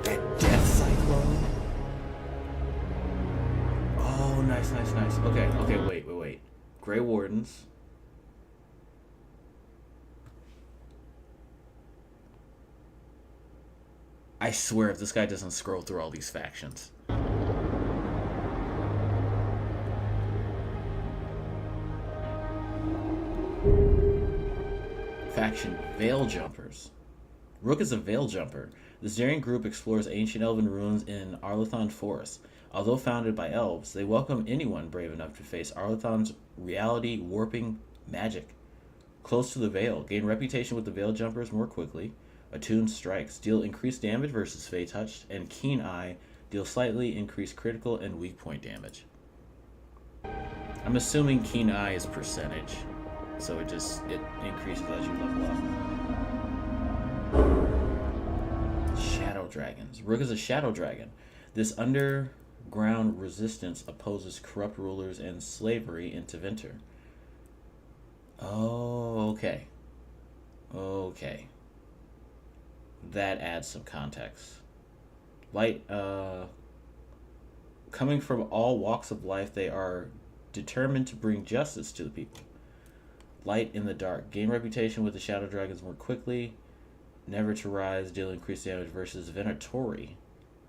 That Death Cyclone? Oh, nice, nice, nice. Okay, okay, wait. Grey Wardens. I swear if this guy doesn't scroll through all these factions. Faction Veil Jumpers. Rook is a Veil Jumper. This daring group explores ancient elven ruins in Arlathon Forest. Although founded by elves, they welcome anyone brave enough to face Arlathon's reality warping magic. Close to the Veil. Gain reputation with the Veil Jumpers more quickly. Attuned Strikes deal increased damage versus Fey Touched, and Keen Eye deal slightly increased critical and weak point damage. I'm assuming Keen Eye is percentage, so it increases as you level up. Shadow Dragons. Rook is a Shadow Dragon. This underground resistance opposes corrupt rulers and slavery into Vinter. Oh, okay. Okay. That adds some context. Light, coming from all walks of life, they are determined to bring justice to the people. Light in the dark. Gain reputation with the Shadow Dragons more quickly. Never to rise. Deal increased damage versus Venatori.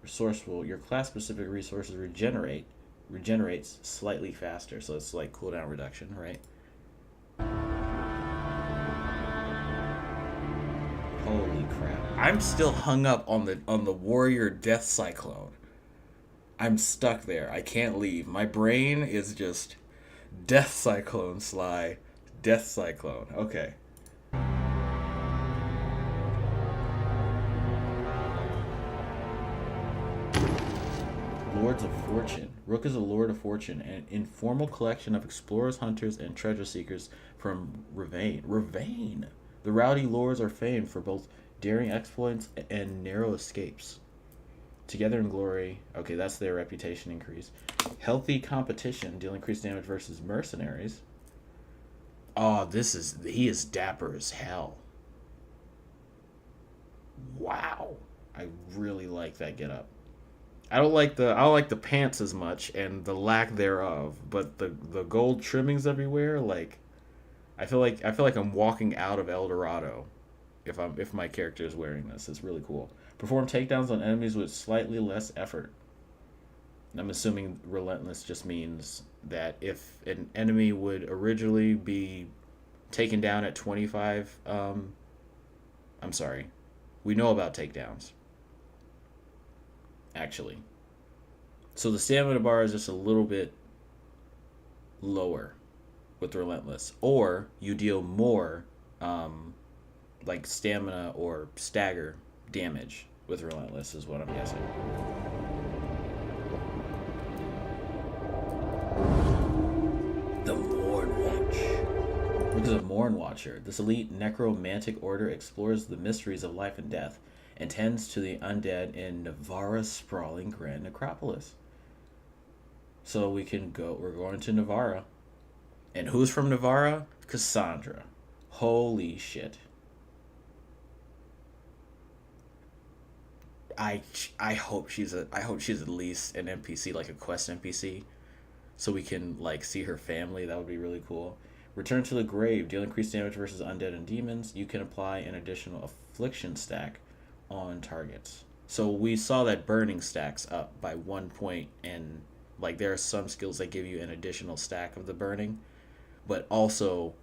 Resourceful. Your class-specific resources regenerates slightly faster, so it's like cooldown reduction, right? Holy crap. I'm still hung up on the Warrior Death Cyclone. I'm stuck there. I can't leave. My brain is just Death Cyclone Sly. Death Cyclone. Okay. Lords of Fortune. Rook is a Lord of Fortune, an informal collection of explorers, hunters, and treasure seekers from Ravane. Ravane! The rowdy lords are famed for both daring exploits and narrow escapes. Together in glory. Okay, that's their reputation increase. Healthy competition. Deal increased damage versus mercenaries. Oh, he is dapper as hell. Wow. I really like that getup. I don't like the pants as much and the lack thereof, but the gold trimmings everywhere, like I feel like I'm walking out of El Dorado if my character is wearing this. It's really cool. Perform takedowns on enemies with slightly less effort. And I'm assuming relentless just means that if an enemy would originally be taken down at 25, I'm sorry. We know about takedowns. Actually. So the stamina bar is just a little bit lower with relentless, or you deal more like stamina or stagger damage with relentless is what I'm guessing. The Morn Watch. Look at the Morn Watcher. This elite necromantic order explores the mysteries of life and death and tends to the undead in Navarra's sprawling grand necropolis. So we're going to Navarra. And who's from Navarra? Cassandra. Holy shit. I hope she's at least an NPC, like a quest NPC, so we can like see her family. That would be really cool. Return to the grave. Deal increased damage versus undead and demons. You can apply an additional affliction stack on targets. So we saw that burning stacks up by 1 point, and like there are some skills that give you an additional stack of the burning, but also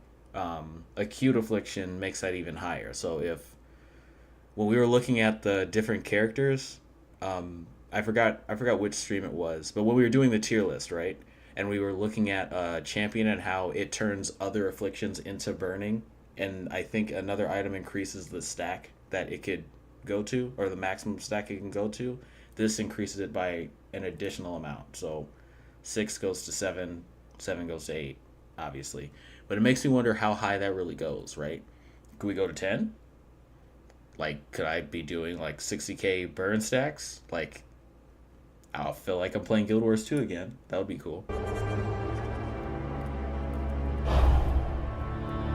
acute affliction makes that even higher. So when we were looking at the different characters, I forgot which stream it was, but when we were doing the tier list, right, and we were looking at champion and how it turns other afflictions into burning, and I think another item increases the stack that it could go to, or the maximum stack it can go to. This increases it by an additional amount. So 6 goes to 7, 7 goes to 8, obviously. But it makes me wonder how high that really goes, right? Could we go to 10? Like, could I be doing like 60k burn stacks? Like, I'll feel like I'm playing Guild Wars 2 again. That would be cool.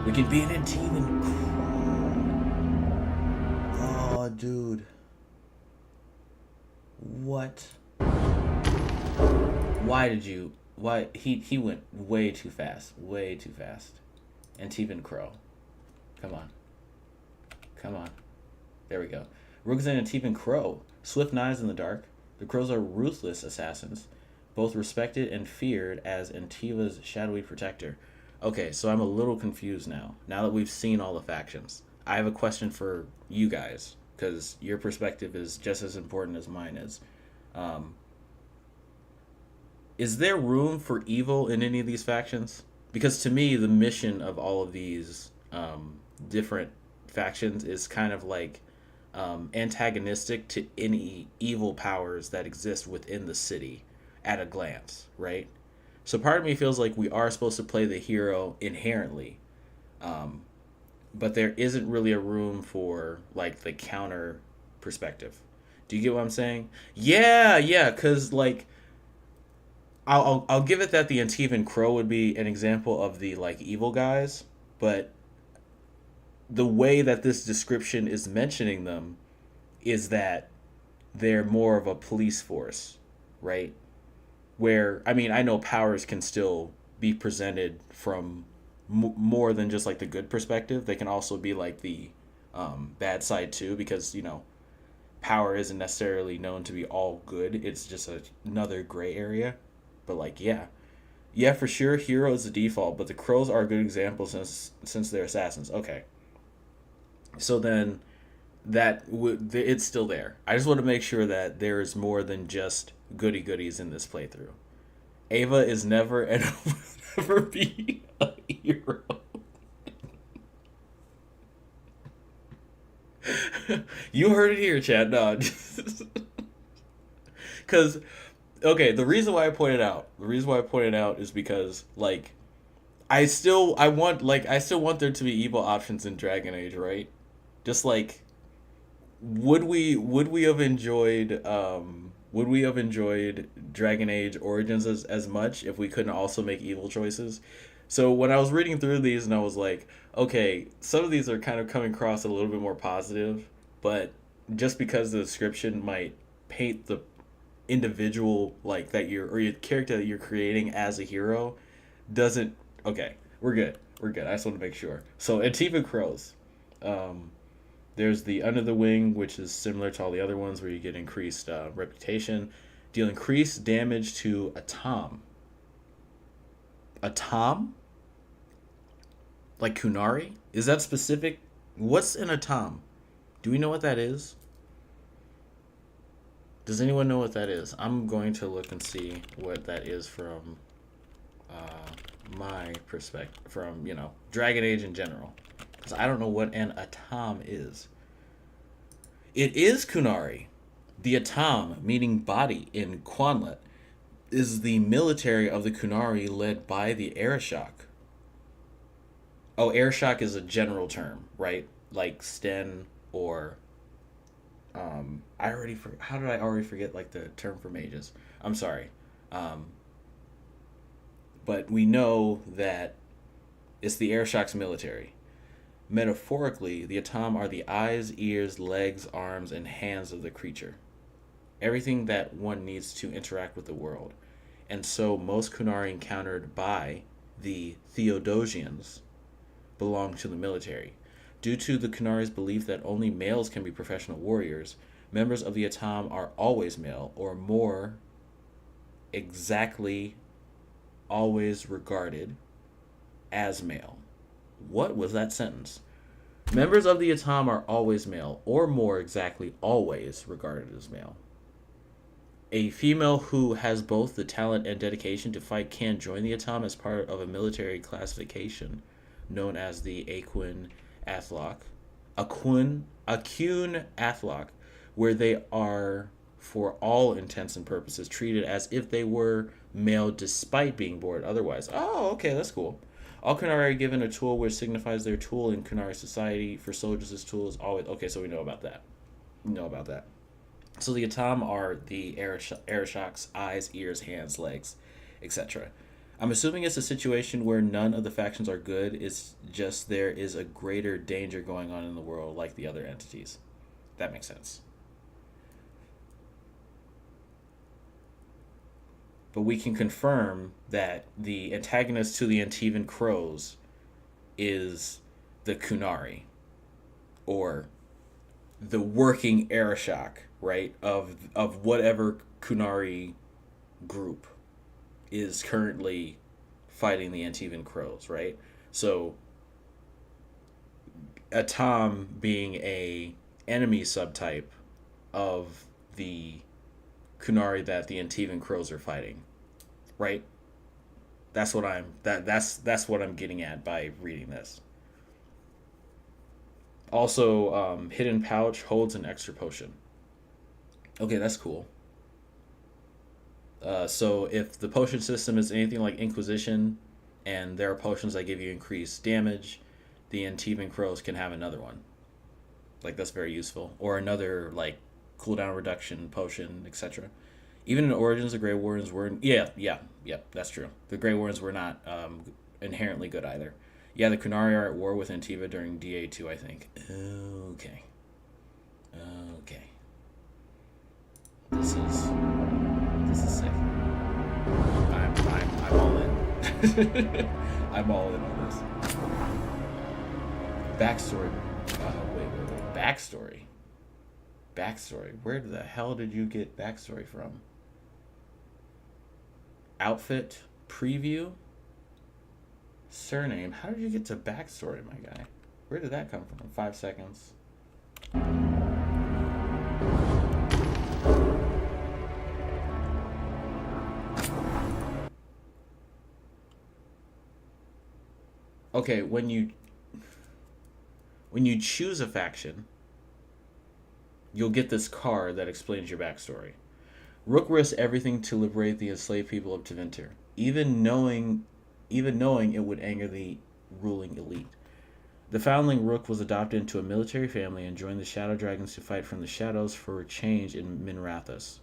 We can be an Antivan. Oh, dude. What? Why did you? Why he went way too fast. Way too fast. Antivan Crow. Come on. Come on. There we go. Rogues and Antivan Crow. Swift knives in the dark. The Crows are ruthless assassins, both respected and feared as Antiva's shadowy protector. Okay, so I'm a little confused now. Now that we've seen all the factions, I have a question for you guys, because your perspective is just as important as mine is. Is there room for evil in any of these factions? Because to me, the mission of all of these different factions is kind of like antagonistic to any evil powers that exist within the city at a glance, right? So part of me feels like we are supposed to play the hero inherently, but there isn't really a room for like the counter perspective. Do you get what I'm saying? Yeah, because like I'll give it that the Antivan Crow would be an example of the like evil guys, but the way that this description is mentioning them is that they're more of a police force, right? Where, I mean, I know powers can still be presented from more than just like the good perspective. They can also be like the bad side too, because, you know, power isn't necessarily known to be all good. It's just another gray area. But like, yeah, for sure, hero is the default, but the Crows are a good example since they're assassins. Okay. So then it's still there. I just want to make sure that there is more than just goody goodies in this playthrough. Ava is never and will never be a hero. You heard it here, Chad. No, because okay, the reason why I pointed out is because like I still want there to be evil options in Dragon Age, right? Just like would we have enjoyed Dragon Age Origins as much if we couldn't also make evil choices? So when I was reading through these and I was like, okay, some of these are kind of coming across a little bit more positive, but just because the description might paint the individual like that your character that you're creating as a hero doesn't. Okay, we're good. I just want to make sure. So Antivan Crows. There's the Under the Wing, which is similar to all the other ones where you get increased reputation. Deal increased damage to a Tom. A Tom? Like Kunari? Is that specific? What's an Atom? Do we know what that is? Does anyone know what that is? I'm going to look and see what that is from my perspective, from, you know, Dragon Age in general. Because I don't know what an Atom is. It is Kunari. The Atom, meaning body in Quanlet, is the military of the Kunari led by the Arishok. Oh, Arishok is a general term, right? Like Sten or... how did I already forget like the term for mages? I'm sorry. But we know that it's the Arishok's military. Metaphorically, the Atom are the eyes, ears, legs, arms, and hands of the creature. Everything that one needs to interact with the world. And so most Kunari encountered by the Theodosians belong to the military. Due to the Kunari's belief that only males can be professional warriors, members of the Atom are always male, or more exactly, always regarded as male. What was that sentence? Members of the Atom are always male, or more exactly, always regarded as male. A female who has both the talent and dedication to fight can join the Atom as part of a military classification known as the Aquan Athlock. Aquan Athlock, where they are, for all intents and purposes, treated as if they were male despite being born otherwise. Oh, okay, that's cool. All Kunari are given a tool which signifies their tool in Kunari society. For soldiers, this tool is always... Okay, so we know about that. So the Atom are the Arishok's eyes, ears, hands, legs, etc. I'm assuming it's a situation where none of the factions are good. It's just there is a greater danger going on in the world like the other entities. That makes sense. But we can confirm that the antagonist to the Antivan Crows is the Kunari, or the working Arishok, right? Of whatever Kunari group is currently fighting the Antivan Crows, right? So Atom being a enemy subtype of the Kunari that the Antivan Crows are fighting, right? That's what I'm getting at by reading this. Also, hidden pouch holds an extra potion. Okay, that's cool. So if the potion system is anything like Inquisition, and there are potions that give you increased damage, the Antivan Crows can have another one. Like, that's very useful. Or another, like, cooldown reduction potion, etc. Even in Origins, the Grey Warriors were... Yeah, that's true. The Grey Warriors were not inherently good either. Yeah, the Kunari are at war with Antiva during DA2, I think. Okay. This is sick. I'm all in. I'm all in on this. Backstory. Wait. Backstory. Where the hell did you get backstory from? Outfit preview? Surname. How did you get to backstory, my guy? Where did that come from? 5 seconds. Okay, when you choose a faction, you'll get this card that explains your backstory. Rook risks everything to liberate the enslaved people of Tevinter, even knowing it would anger the ruling elite. The foundling Rook was adopted into a military family and joined the Shadow Dragons to fight from the shadows for change in Minrathous.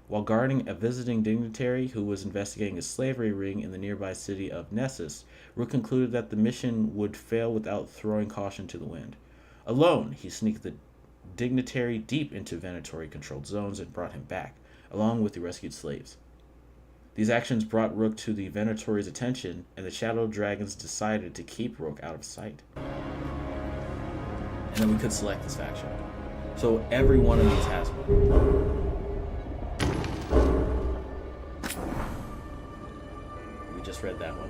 While guarding a visiting dignitary who was investigating a slavery ring in the nearby city of Nessus, Rook concluded that the mission would fail without throwing caution to the wind. Alone, he sneaked the dignitary deep into Venatori-controlled zones and brought him back, along with the rescued slaves. These actions brought Rook to the Venatori's attention, and the Shadow Dragons decided to keep Rook out of sight. And then we could select this faction. So every one of these has one. We just read that one.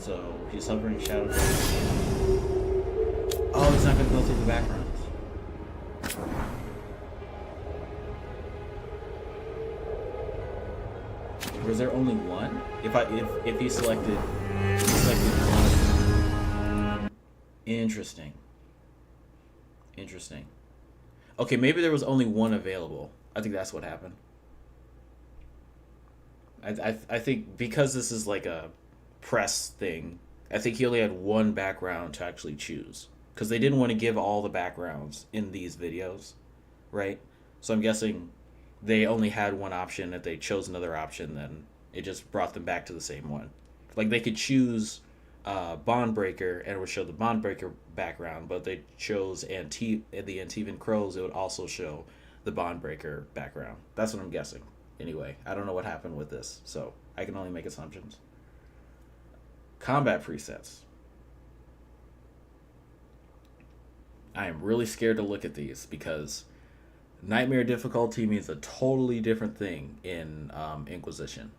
So he's hovering Shadow Dragons. Oh, he's not going to go through the backgrounds. Was there only one? If he selected one. Interesting. Okay, maybe there was only one available. I think that's what happened. I think because this is like a press thing, I think he only had one background to actually choose. Because they didn't want to give all the backgrounds in these videos, right? So I'm guessing they only had one option. If they chose another option, then it just brought them back to the same one. Like, they could choose Bondbreaker, and it would show the Bondbreaker background, but they chose the Antivan Crows, it would also show the Bondbreaker background. That's what I'm guessing. Anyway, I don't know what happened with this, so I can only make assumptions. Combat presets. I am really scared to look at these because Nightmare difficulty means a totally different thing in Inquisition,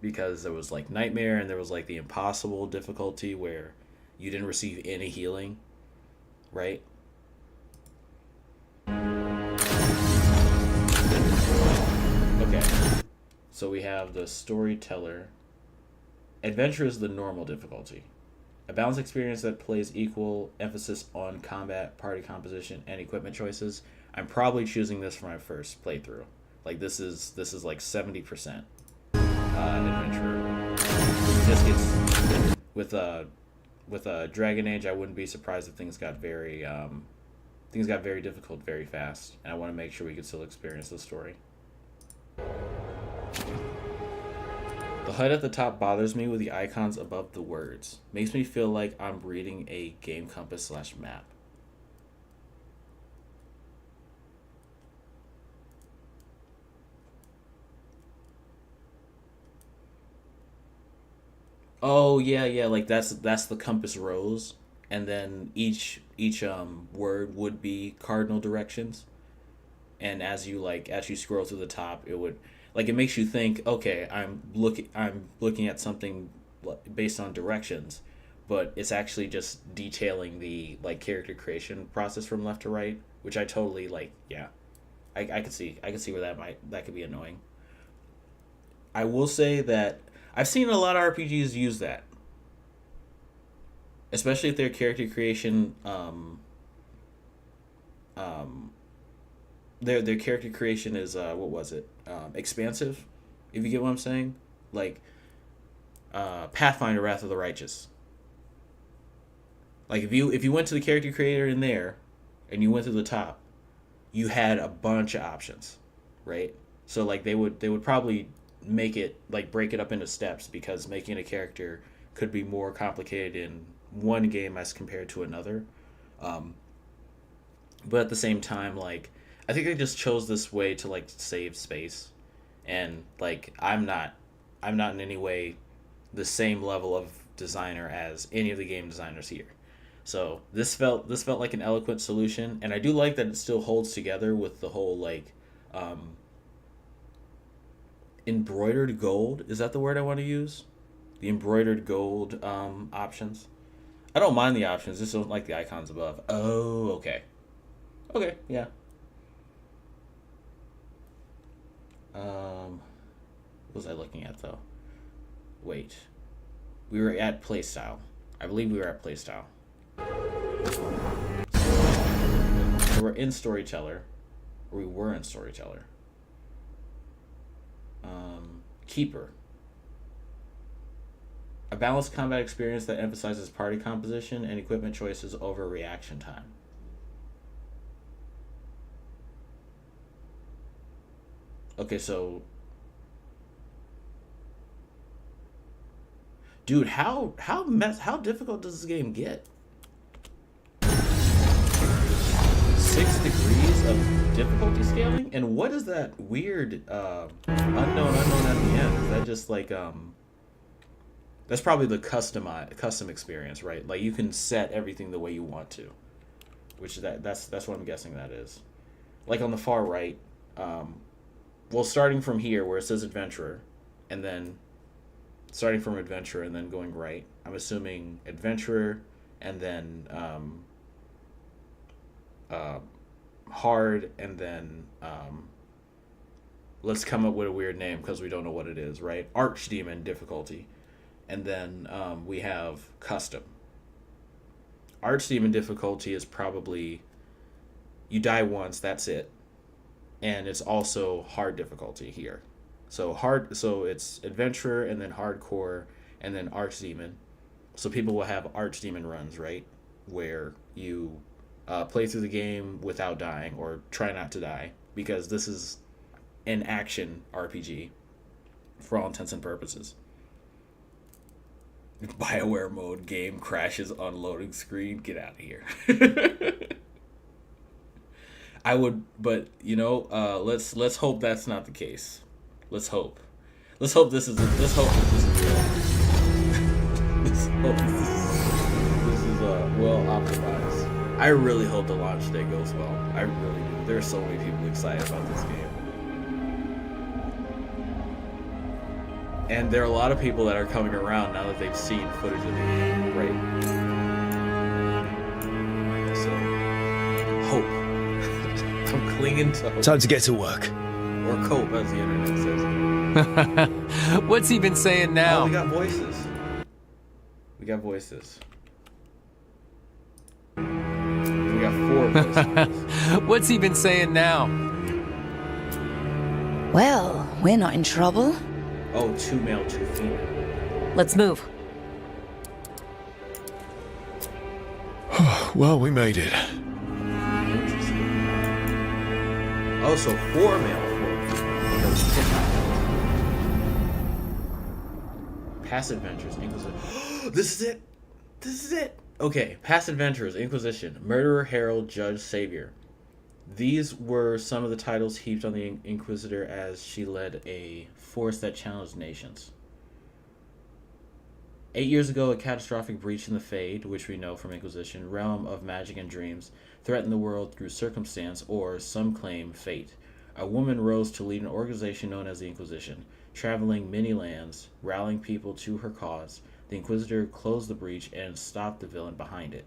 because there was like Nightmare and there was like the impossible difficulty where you didn't receive any healing, right? Okay, so we have the Storyteller. Adventure is the normal difficulty. A balanced experience that plays equal emphasis on combat, party composition, and equipment choices. I'm probably choosing this for my first playthrough. Like this is like 70% adventure. This gets with Dragon Age. I wouldn't be surprised if things got very difficult very fast, and I want to make sure we can still experience the story. The HUD at the top bothers me with the icons above the words. Makes me feel like I'm reading a game compass / map. Oh yeah, like that's the compass rose, and then each word would be cardinal directions. And as you scroll to the top, it would it makes you think, okay, I'm looking at something based on directions, but it's actually just detailing the character creation process from left to right, which I totally I could see where that could be annoying. I will say that I've seen a lot of RPGs use that, especially if their character creation their character creation is expansive, if you get what I'm saying. Like Pathfinder Wrath of the Righteous. Like if you went to the character creator in there and you went to the top, you had a bunch of options, right? So they would probably make it break it up into steps, because making a character could be more complicated in one game as compared to another. But at the same time, I think they just chose this way to save space, and I'm not in any way the same level of designer as any of the game designers here. So this felt like an eloquent solution, and I do like that it still holds together with the whole embroidered gold. Is that the word I want to use? The embroidered gold options. I don't mind the options, just don't like the icons above. Oh, okay. Okay, yeah. What was I looking at though? Wait. We were at playstyle. I believe we were at playstyle. So we're in Storyteller. Or we were in Storyteller. Keeper. A balanced combat experience that emphasizes party composition and equipment choices over reaction time. Okay, so dude, how difficult does this game get? 6 degrees of difficulty scaling? And what is that weird unknown at the end? Is that just that's probably the custom experience, right? You can set everything the way you want to. Which that's what I'm guessing that is. On the far right, well, starting from here where it says Adventurer, and then starting from Adventurer and then going right, I'm assuming Adventurer and then Hard, and then let's come up with a weird name because we don't know what it is, right? Archdemon difficulty. And then we have Custom. Archdemon difficulty is probably you die once, that's it. And it's also hard difficulty here. So it's Adventurer and then Hardcore and then Archdemon. So people will have Archdemon runs, right? Where you play through the game without dying, or try not to die, because this is an action RPG for all intents and purposes. BioWare mode, game crashes on loading screen. Get out of here. I would, but let's hope that's not the case. Let's hope this is real. Let's hope this is well optimized. I really hope the launch day goes well. I really do. There's so many people excited about this game. And there are a lot of people that are coming around now that they've seen footage of the game. Great. So, hope. I'm clinging to hope. Time to get to work. Or cope, as the internet says. What's he been saying now? Oh, we got voices. We got voices. We got 4 voices. What's he been saying now? Well, we're not in trouble. Oh, 2 male, 2 female. Let's move. Well, we made it. Oh, so 4 male, 4 female. Past Adventures, Inquisition. This is it! This is it! Okay, Past Adventures, Inquisition, Murderer, Herald, Judge, Savior. These were some of the titles heaped on the Inquisitor as she led a force that challenged nations. 8 years ago, a catastrophic breach in the Fade, which we know from Inquisition, realm of magic and dreams, threatened the world through circumstance, or some claim fate. A woman rose to lead an organization known as the Inquisition, traveling many lands, rallying people to her cause. The Inquisitor closed the breach and stopped the villain behind it.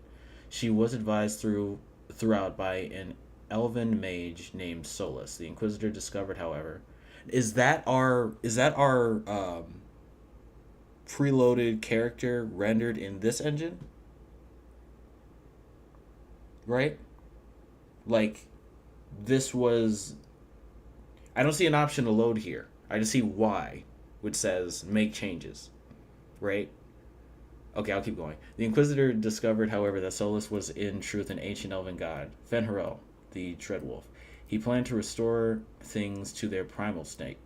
She was advised throughout by an elven mage named Solus. The Inquisitor discovered, however, is that our preloaded character rendered in this engine? Right? Like, this was... I don't see an option to load here. I just see Y, which says make changes. Right? Okay, I'll keep going. The Inquisitor discovered, however, that Solus was in truth an ancient elven god, Fen'Harel, the Dreadwolf. He planned to restore things to their primal state.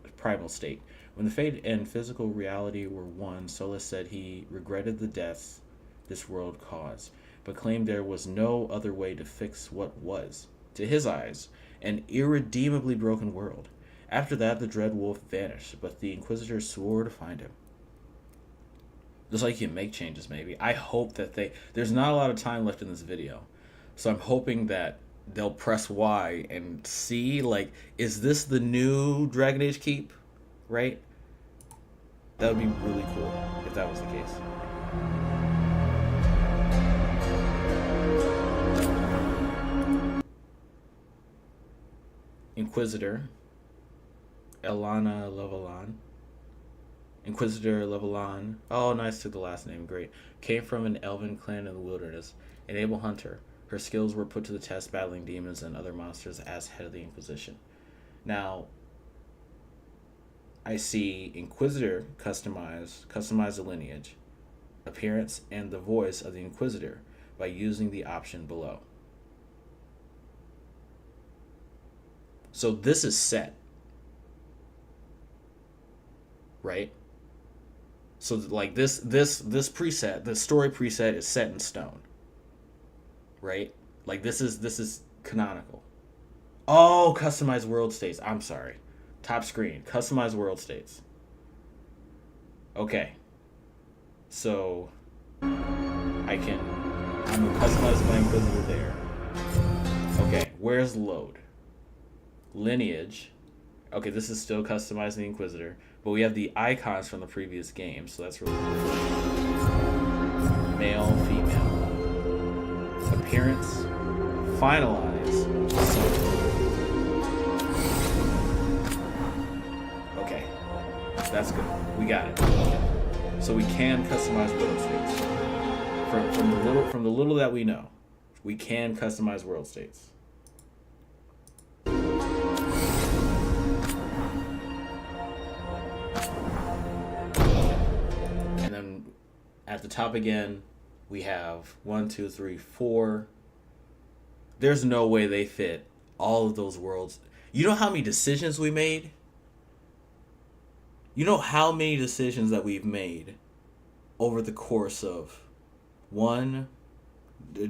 When the fate and physical reality were one, Solus said he regretted the deaths this world caused, but claimed there was no other way to fix what was, to his eyes, an irredeemably broken world. After that, the Dreadwolf vanished, but the Inquisitor swore to find him. Just like you can make changes, maybe. I hope that there's not a lot of time left in this video, so I'm hoping that they'll press Y and see, like, is this the new Dragon Age Keep? Right? That would be really cool if that was the case. Inquisitor Elana Levelan. Inquisitor Levelan. Oh, nice, took the last name, great. Came from an elven clan in the wilderness. An able hunter. Her skills were put to the test battling demons and other monsters as head of the Inquisition. Now, I see Inquisitor customize the lineage, appearance, and the voice of the Inquisitor by using the option below. So this is set, right? So like this preset, the story preset is set in stone, right? Like this is canonical. Oh, customized world states. I'm sorry. Top screen, customize world states. Okay. So I'm gonna customize my Inquisitor there. Okay, where's load? Lineage. Okay, this is still customizing the Inquisitor, but we have the icons from the previous game, so that's really cool. Male, female. Appearance. Finalize. Okay, that's good. We got it. So we can customize world states. From the little that we know, we can customize world states. And then at the top again, we have 1, 2, 3, 4. There's no way they fit all of those worlds. You know how many decisions we made? You know how many decisions that we've made over the course of 1,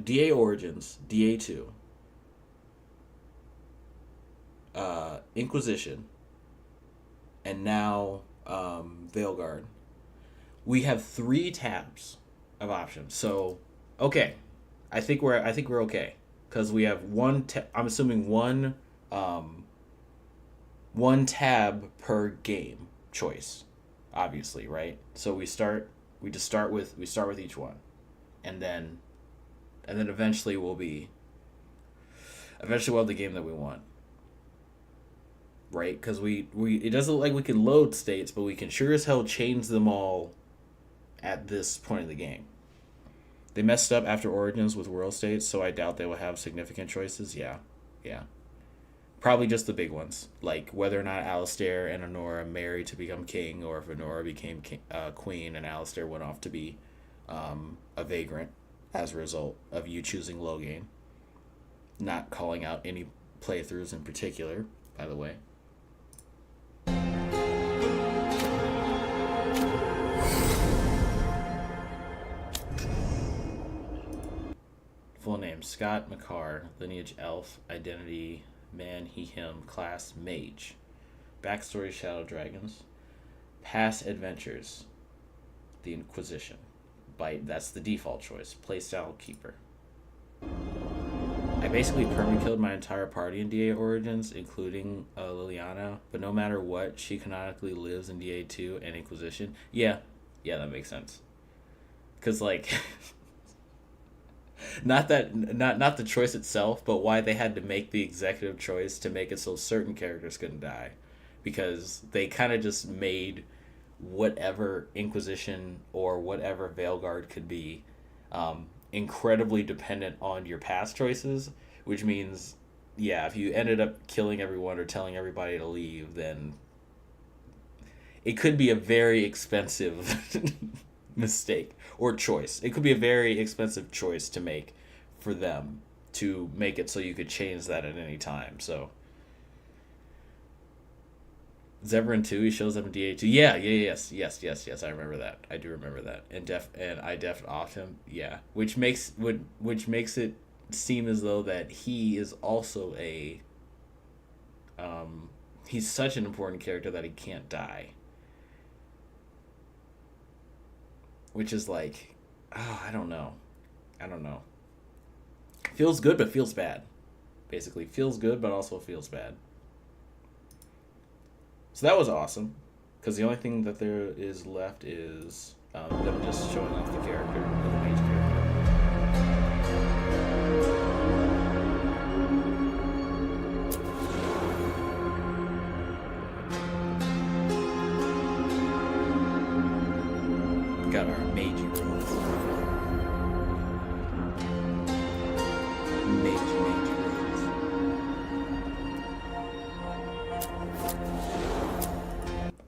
DA Origins, DA2, Inquisition, and now Veilguard. We have 3 tabs of options. So, okay, I think we're okay because we have I'm assuming one one tab per game choice, obviously, right? So we start with each one, and then eventually we'll have the game that we want, right? Because we it doesn't look like we can load states, but we can sure as hell change them all at this point in the game. They messed up after Origins with world states, so I doubt they will have significant choices. Yeah. Probably just the big ones, like whether or not Alistair and Honora married to become king, or if Honora became queen and Alistair went off to be a vagrant as a result of you choosing Loghain. Not calling out any playthroughs in particular, by the way. Full name: Scott McCarr. Lineage: Elf. Identity: man, he, him. Class: Mage. Backstory: Shadow Dragons. Past adventures: The Inquisition. That's the default choice. Playstyle: Keeper. I basically perma-killed my entire party in DA Origins, including Liliana, but no matter what, she canonically lives in DA2 and Inquisition. Yeah, that makes sense. Because, like, not the choice itself, but why they had to make the executive choice to make it so certain characters couldn't die. Because they kind of just made whatever Inquisition or whatever Veilguard could be incredibly dependent on your past choices, which means, yeah, if you ended up killing everyone or telling everybody to leave, then it could be a very expensive mistake or choice. It could be a very expensive choice to make for them to make it so you could change that at any time. So Zebrin 2, he shows up in DA2. Yes, I remember that. I do remember that. And I def off him. Yeah, which makes it seem as though that he is also a he's such an important character that he can't die. Which is like, I don't know. Feels good but feels bad. Basically, feels good but also feels bad. So that was awesome, because the only thing that there is left is them just showing off the character, the mage character. Got our mage rules. Mage rules.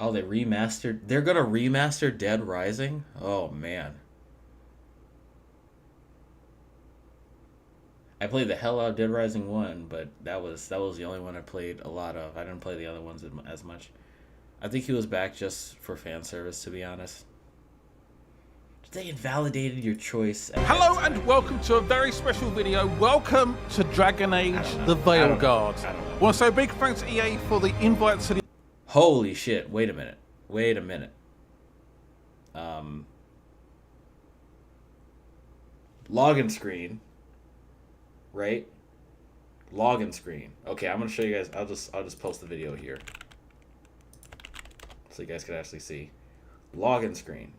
Oh, they remastered. They're gonna remaster Dead Rising? Oh man. I played the hell out of Dead Rising 1, but that was the only one I played a lot of. I didn't play the other ones as much. I think he was back just for fan service, to be honest. They invalidated your choice. Hello and welcome to a very special video. Welcome to Dragon Age: The Veilguard. I want to say a big thanks to EA for the invite to the... Holy shit, wait a minute. Login screen. Right? Login screen. Okay, I'm gonna show you guys. I'll just post the video here, so you guys can actually see. Login screen.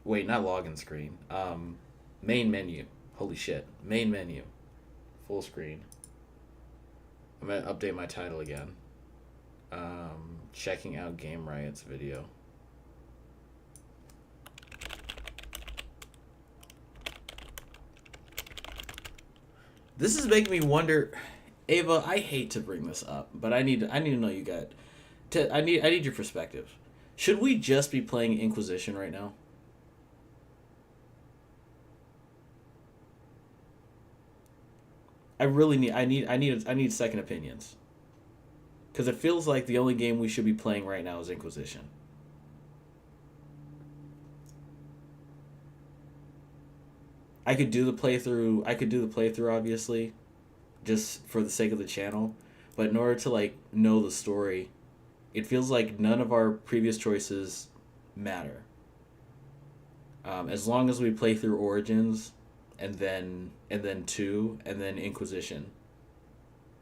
Wait, not login screen. Main menu. Holy shit. Main menu. Full screen. I'm gonna update my title again. Checking out GameRiot's video. This is making me wonder, Ava. I hate to bring this up, but I need to know you got. I need your perspective. Should we just be playing Inquisition right now? I need second opinions. Because it feels like the only game we should be playing right now is Inquisition. I could do the playthrough obviously, just for the sake of the channel, but in order to like know the story, it feels like none of our previous choices matter. As long as we play through Origins and then 2 and then Inquisition,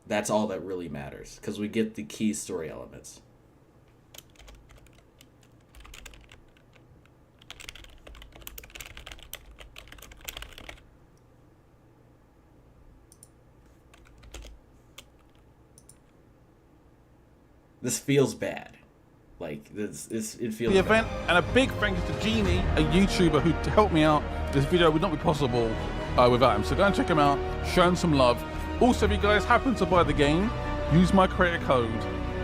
That's all that really matters, because we get the key story elements. This feels bad. Like, it feels the event, and a big thank you to Genie, a YouTuber who helped me out. This video would not be possible without him. So go and check him out, show him some love. Also, if you guys happen to buy the game, use my creator code,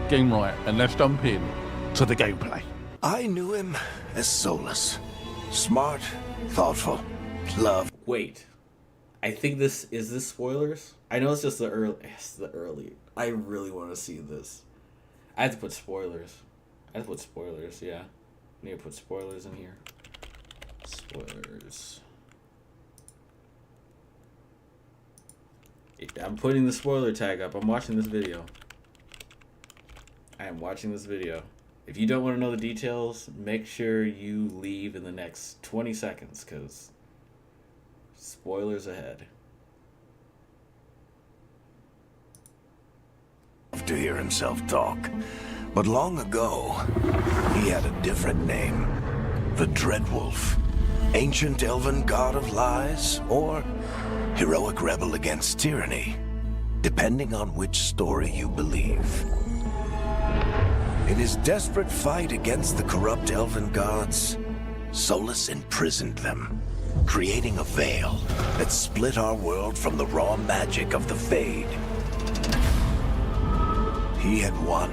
GameRiot, and let's jump in to the gameplay. I knew him as Solus. Smart, thoughtful, loved. Wait, I think this spoilers? I know it's just the early. I really want to see this. I have to put spoilers. Yeah. I need to put spoilers in here. Spoilers. I'm putting the spoiler tag up. I'm watching this video. I am watching this video. If you don't want to know the details, make sure you leave in the next 20 seconds, because spoilers ahead. To hear himself talk. But long ago, he had a different name. The Dreadwolf. Ancient elven god of lies, or heroic rebel against tyranny, depending on which story you believe. In his desperate fight against the corrupt elven gods, Solus imprisoned them, creating a veil that split our world from the raw magic of the Fade. He had won.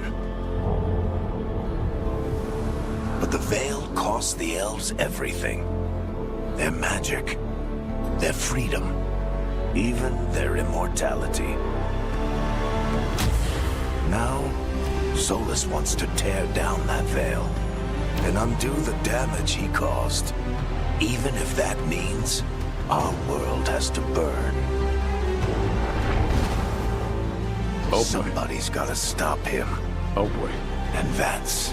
But the veil cost the elves everything. Their magic, their freedom, even their immortality. Now, Solus wants to tear down that veil and undo the damage he caused, even if that means our world has to burn. Somebody's gotta stop him. Oh boy. And that's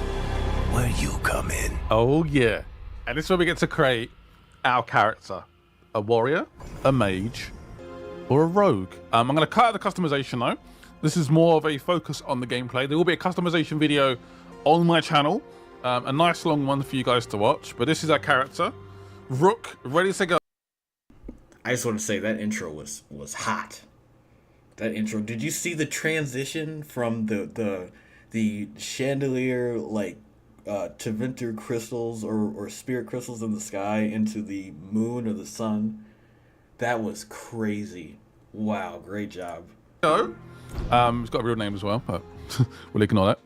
where you come in. Oh yeah. And this is where we get to create our character. A warrior, a mage, or a rogue. I'm going to cut out the customization though. This is more of a focus on the gameplay. There will be a customization video on my channel. A nice long one for you guys to watch. But this is our character. Rook, ready to go. I just want to say that intro was hot. That intro. Did you see the transition from the chandelier, like Tevinter crystals or spirit crystals in the sky into the moon or the sun? That was crazy. Wow, great job. So, it's got a real name as well, but we'll ignore that.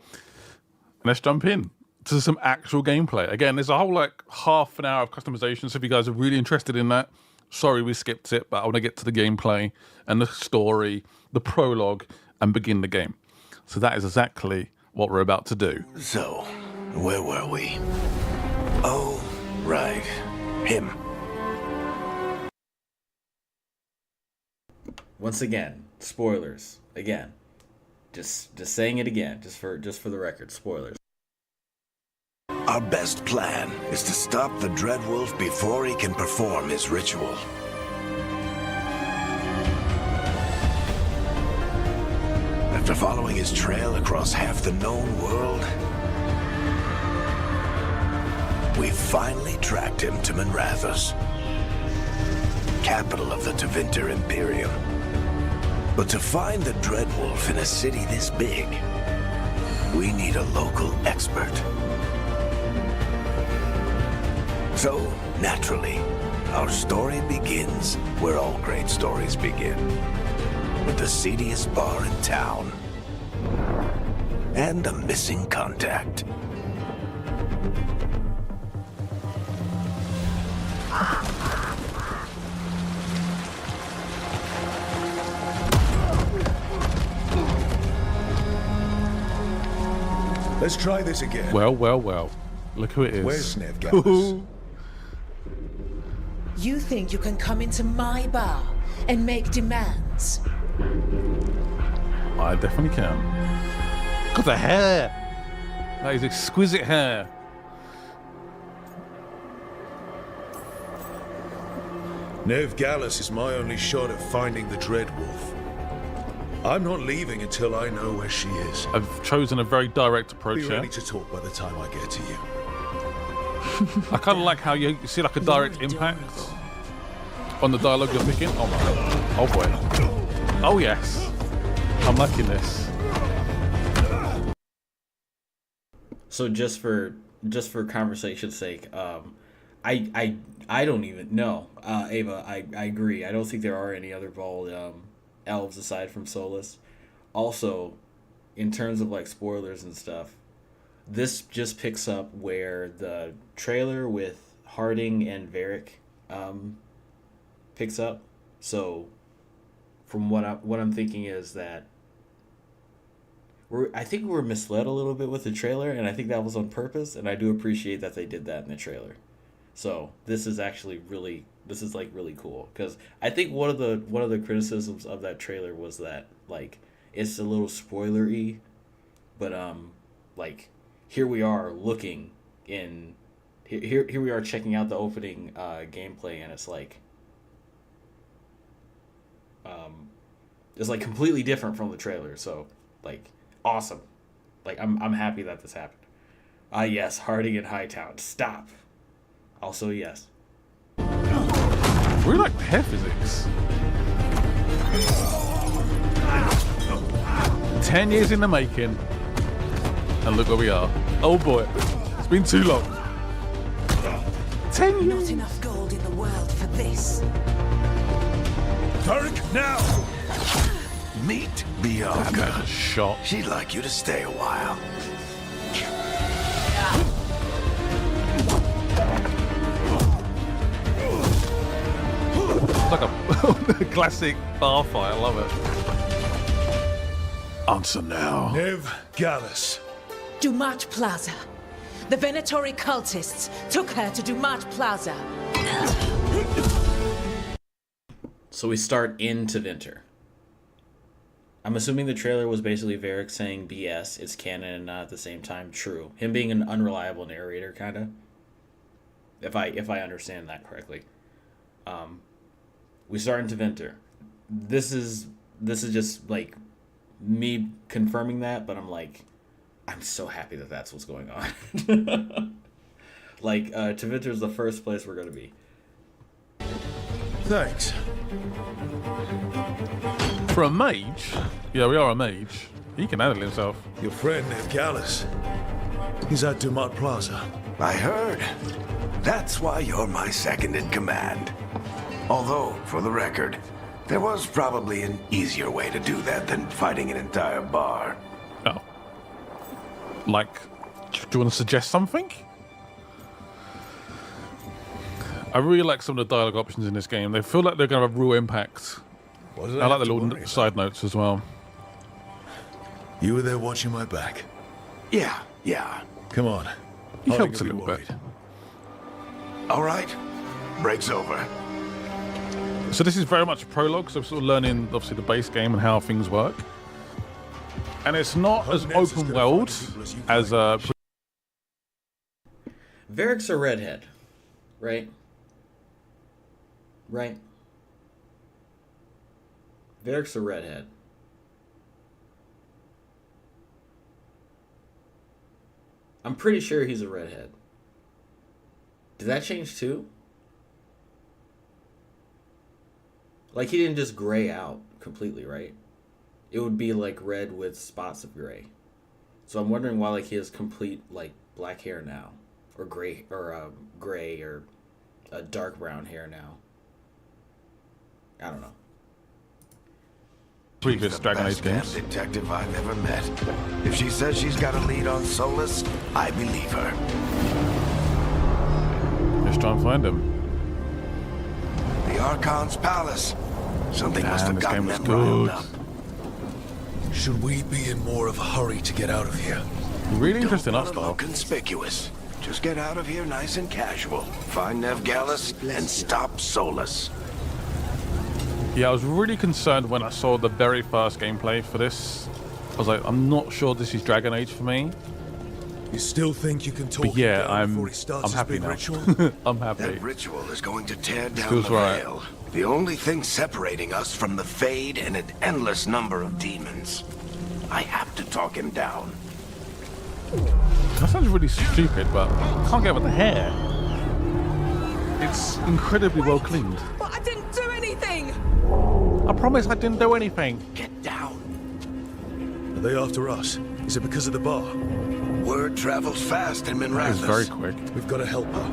Let's jump in to some actual gameplay. Again, there's a whole like half an hour of customization, so if you guys are really interested in that, sorry we skipped it, but I want to get to the gameplay and the story, the prologue, and begin the game. So that is exactly what we're about to do. So, where were we? Oh, right. Him. Once again, spoilers. Again. Just saying it again, just for the record, spoilers. Our best plan is to stop the Dreadwolf before he can perform his ritual. After following his trail across half the known world, we finally tracked him to Minrathous, capital of the Tevinter Imperium. But to find the Dreadwolf in a city this big, we need a local expert. So, naturally, our story begins where all great stories begin. With the seediest bar in town. And a missing contact. Let's try this again. Well. Look who it is. Where's Veilguard? You think you can come into my bar and make demands? I definitely can. Look at the hair. That is exquisite hair. Veilguard is my only shot at finding the Dreadwolf. I'm not leaving until I know where she is. I've chosen a very direct approach Be here. ready to talk by the time I get to you. I kind of like how you see like a direct impact on the dialogue you're picking. Oh my, oh boy, oh yes, I'm liking this. So just for conversation's sake, I don't even know. Ava, I agree. I don't think there are any other Vault elves aside from Solus. Also, in terms of like spoilers and stuff, this just picks up where the trailer with Harding and Varric picks up. So, from what I'm thinking is that I think we were misled a little bit with the trailer, and I think that was on purpose, and I do appreciate that they did that in the trailer. So this is actually really cool, because I think one of the criticisms of that trailer was that like it's a little spoilery, but like here we are looking in here we are checking out the opening gameplay, and it's like it's like completely different from the trailer. So like awesome, like I'm happy that this happened. Yes, Harding and Hightown, stop. Also yes. We like hair physics. 10 years in the making, and look where we are. Oh boy, it's been too long. 10 years. Not enough gold in the world for this. Varric, now! Meet Bianca. Shot. She'd like you to stay a while. It's like a classic bar fight. I love it. Answer now. Nev Gallus. Dumat Plaza. The Venatori cultists took her to Dumat Plaza. So we start into Winter. I'm assuming the trailer was basically Varric saying BS, it's canon and not at the same time true. Him being an unreliable narrator, kind of. If I understand that correctly. We start into Winter. This is just like me confirming that, but I'm like, I'm so happy that that's what's going on. Like, Tevinter is the first place we're gonna be. Thanks. For a mage? Yeah, we are a mage. He can handle himself. Your friend Nev Gallus. He's at Dumat Plaza. I heard. That's why you're my second in command. Although, for the record, there was probably an easier way to do that than fighting an entire bar. Oh. Like, do you want to suggest something? I really like some of the dialogue options in this game. They feel like they're going to have real impact. I like the little side notes as well. You were there watching my back. Yeah. Come on. He helps a little bit. All right. Break's over. So this is very much a prologue, so we're sort of learning, obviously, the base game and how things work. And it's not as open world as... Varric's a redhead, right? Right? Varric's a redhead. I'm pretty sure he's a redhead. Did that change too? Like, he didn't just gray out completely, right? It would be like red with spots of gray. So I'm wondering why like he has complete like black hair now, or gray, or gray, or a dark brown hair now. I don't know. Previous Dragon Age games. Detective I've ever met. If she says she's got a lead on Solus, I believe her. Let's try and find him. The Archon's palace. Something must have gotten them riled up. Should we be in more of a hurry to get out of here? Really interesting art style. Conspicuous. Just get out of here nice and casual. Find Nev Gallus and stop Solus. Yeah, I was really concerned when I saw the very first gameplay for this. I was like, I'm not sure this is Dragon Age for me. You still think you can talk But yeah, him down before he starts I'm his happy big now. ritual? I'm happy. That ritual is going to tear down Feels the right. veil. The only thing separating us from the Fade and an endless number of demons. I have to talk him down. That sounds really stupid, but I can't get with the hair. It's incredibly well cleaned. But I didn't do anything! I promise I didn't do anything. Get down. Are they after us? Is it because of the bar? Word travels fast in That Minrathous. is very quick. We've got to help her.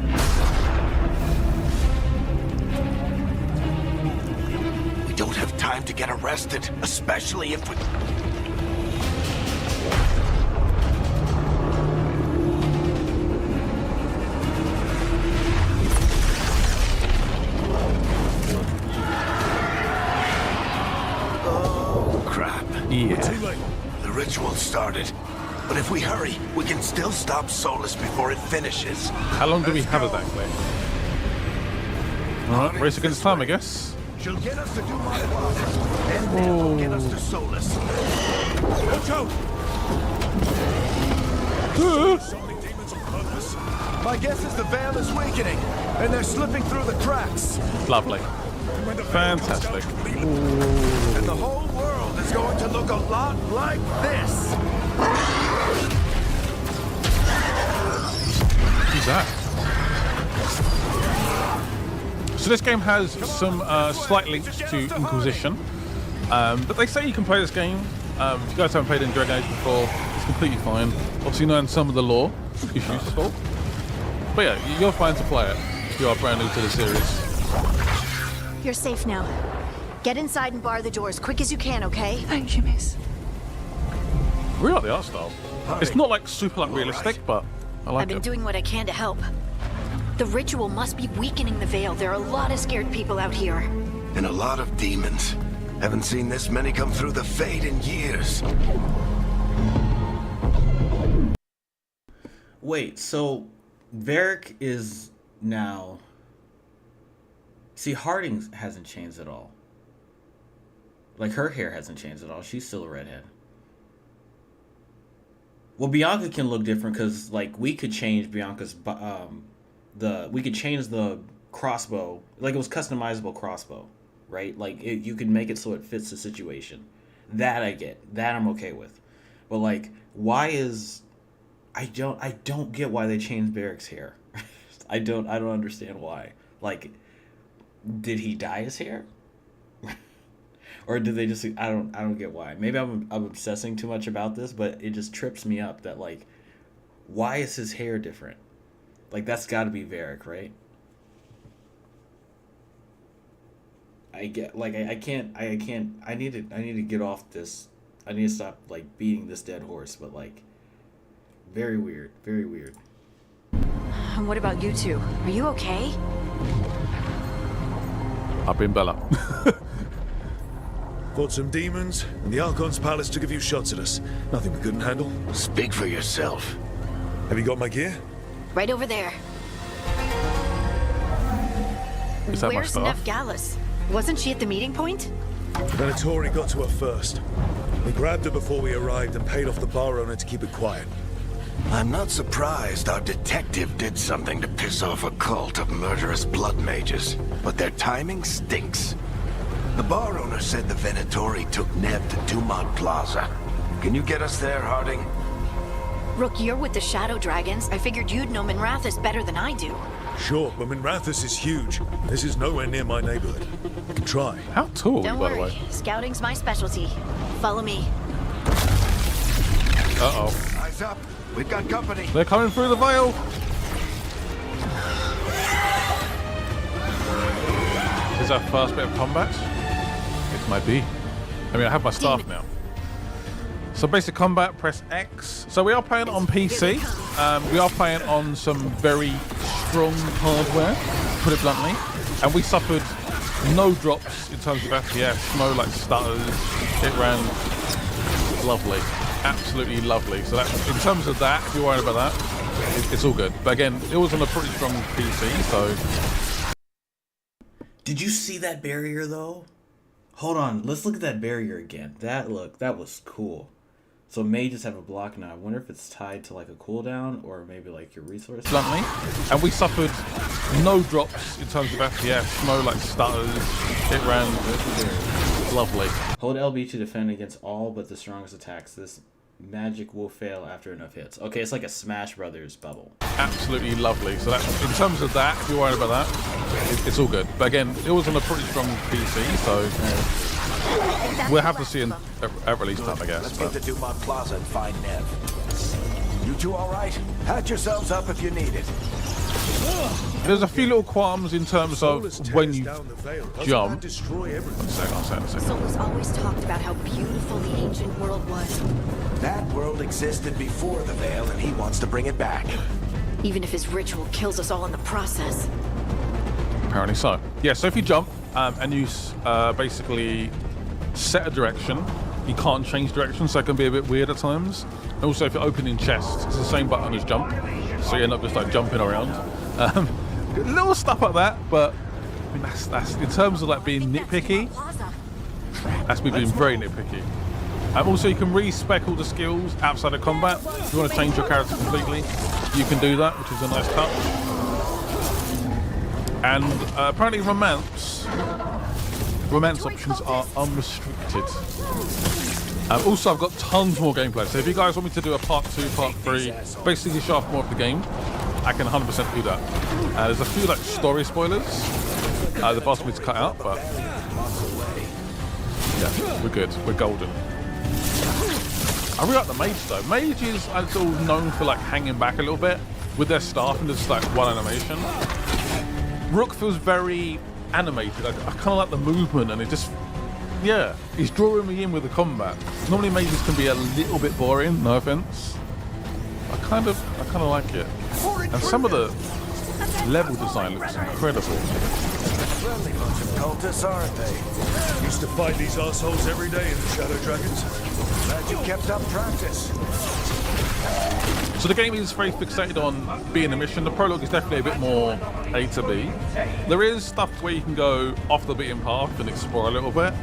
We don't have time to get arrested, especially if we... Oh, crap. Yeah. Too late. The ritual started. But if we hurry, we can still stop Solus before it finishes. How long do we have exactly? Alright, race against time, I guess. She'll get us to do my work, and then we'll get us to Solus. Watch out! Summoning demons on purpose. My guess is the veil is weakening, and they're slipping through the cracks. Lovely. Fantastic. And the whole world is going to look a lot like this. Who's that? So this game has some slight links to Inquisition, but they say you can play this game. If you guys haven't played in Dragon Age before, it's completely fine. Obviously knowing some of the lore is useful. But yeah, you're fine to play it if you are brand new to the series. You're safe now. Get inside and bar the door as quick as you can, okay? Thank you, miss. Really like the art style. It's not like super like realistic, but I like I've been it. doing what I can to help. The ritual must be weakening the veil. There are a lot of scared people out here. And a lot of demons. Haven't seen this many come through the Fade in years. Wait, so Varric is now... See, Harding hasn't changed at all. Like, her hair hasn't changed at all. She's still a redhead. Well, Bianca can look different because, like, we could change Bianca's... we could change the crossbow. Like, it was customizable crossbow, right? Like, you could make it so it fits the situation. That I get. That I'm okay with. But, like, why is... I don't get why they changed Varric's hair. I don't understand why. Like... Did he dye his hair? Or did they just... I don't get why. Maybe I'm obsessing too much about this, but it just trips me up that, like, why is his hair different? Like, that's got to be Varric, right? I get... Like, I can't... I need to get off this. I need to stop, like, beating this dead horse, but, like... Very weird. Very weird. And what about you two? Are you okay? I've been Bella. Fought some demons, and the Archon's palace took a few shots at us. Nothing we couldn't handle. Speak for yourself. Have you got my gear? Right over there. Is that my Where's stuff? Nev Gallus? Wasn't she at the meeting point? Venatori got to her first. We grabbed her before we arrived and paid off the bar owner to keep it quiet. I'm not surprised our detective did something to piss off a cult of murderous blood mages, but their timing stinks. The bar owner said the Venatori took Neb to Dumont Plaza. Can you get us there, Harding? Rook, you're with the Shadow Dragons. I figured you'd know Minrathous better than I do. Sure, but Minrathous is huge. This is nowhere near my neighborhood. I can try. How tall, Don't by the worry. way? Scouting's my specialty. Follow me. Uh-oh. Eyes up. We've got company. They're coming through the veil. Is that first bit of combat? It might be. I mean, I have my staff now. So basic combat, press X. So we are playing on PC. We are playing on some very strong hardware, to put it bluntly. And we suffered no drops in terms of FPS, no like stutters. It ran lovely. Absolutely lovely. So that, in terms of that, if you're worried about that, it's all good. But again, it was on a pretty strong PC, so... Did you see that barrier, though? Hold on, let's look at that barrier again. That was cool. So mages have a block now. I wonder if it's tied to like a cooldown or maybe like your resources. Bluntly, and we suffered no drops in terms of FPS, no like stutters. It ran lovely. Hold LB to defend against all but the strongest attacks. This magic will fail after enough hits. Okay, it's like a Smash Brothers bubble. Absolutely lovely. So that, in terms of that, if you're worried about that, it's all good. But again, it was on a pretty strong PC, so we'll have to see at release time, I guess. Let's get to Dumont Plaza and find Nev. You two all right? Hatch yourselves up if you need it. There's a few little qualms in terms of when you jump. One second. Solus always talked about how beautiful the ancient world was. That world existed before the Veil, and he wants to bring it back. Even if his ritual kills us all in the process. Apparently so. Yeah, so if you jump and you basically set a direction, you can't change direction, so it can be a bit weird at times. And also, if you're opening chests, it's the same button as jump, so you end up just like jumping around. Little stuff like that, but I mean, that's in terms of like being nitpicky. That's me being very nitpicky. Also, you can respec all the skills outside of combat. If you want to change your character completely, you can do that, which is a nice touch. And apparently, romance options are unrestricted. Also, I've got tons more gameplay, so if you guys want me to do a part 2, part 3, basically show off more of the game, I can 100% do that. There's a few like story spoilers the boss needs to cut out, but yeah, we're good. We're golden. I really like the mage though. Mages are sort of known for like hanging back a little bit with their staff and just like one animation. Rook feels very animated. I kind of like the movement, and it just, yeah, he's drawing me in with the combat. Normally mages can be a little bit boring, no offense. I kind of like it. And some of the level design looks incredible. Friendly bunch of cultists, aren't they? Used to fight these assholes every day in the Shadow Dragons. Glad you kept up practice. So the game is very fixated on being a mission. The prologue is definitely a bit more A to B. There is stuff where you can go off the beaten path and explore a little bit,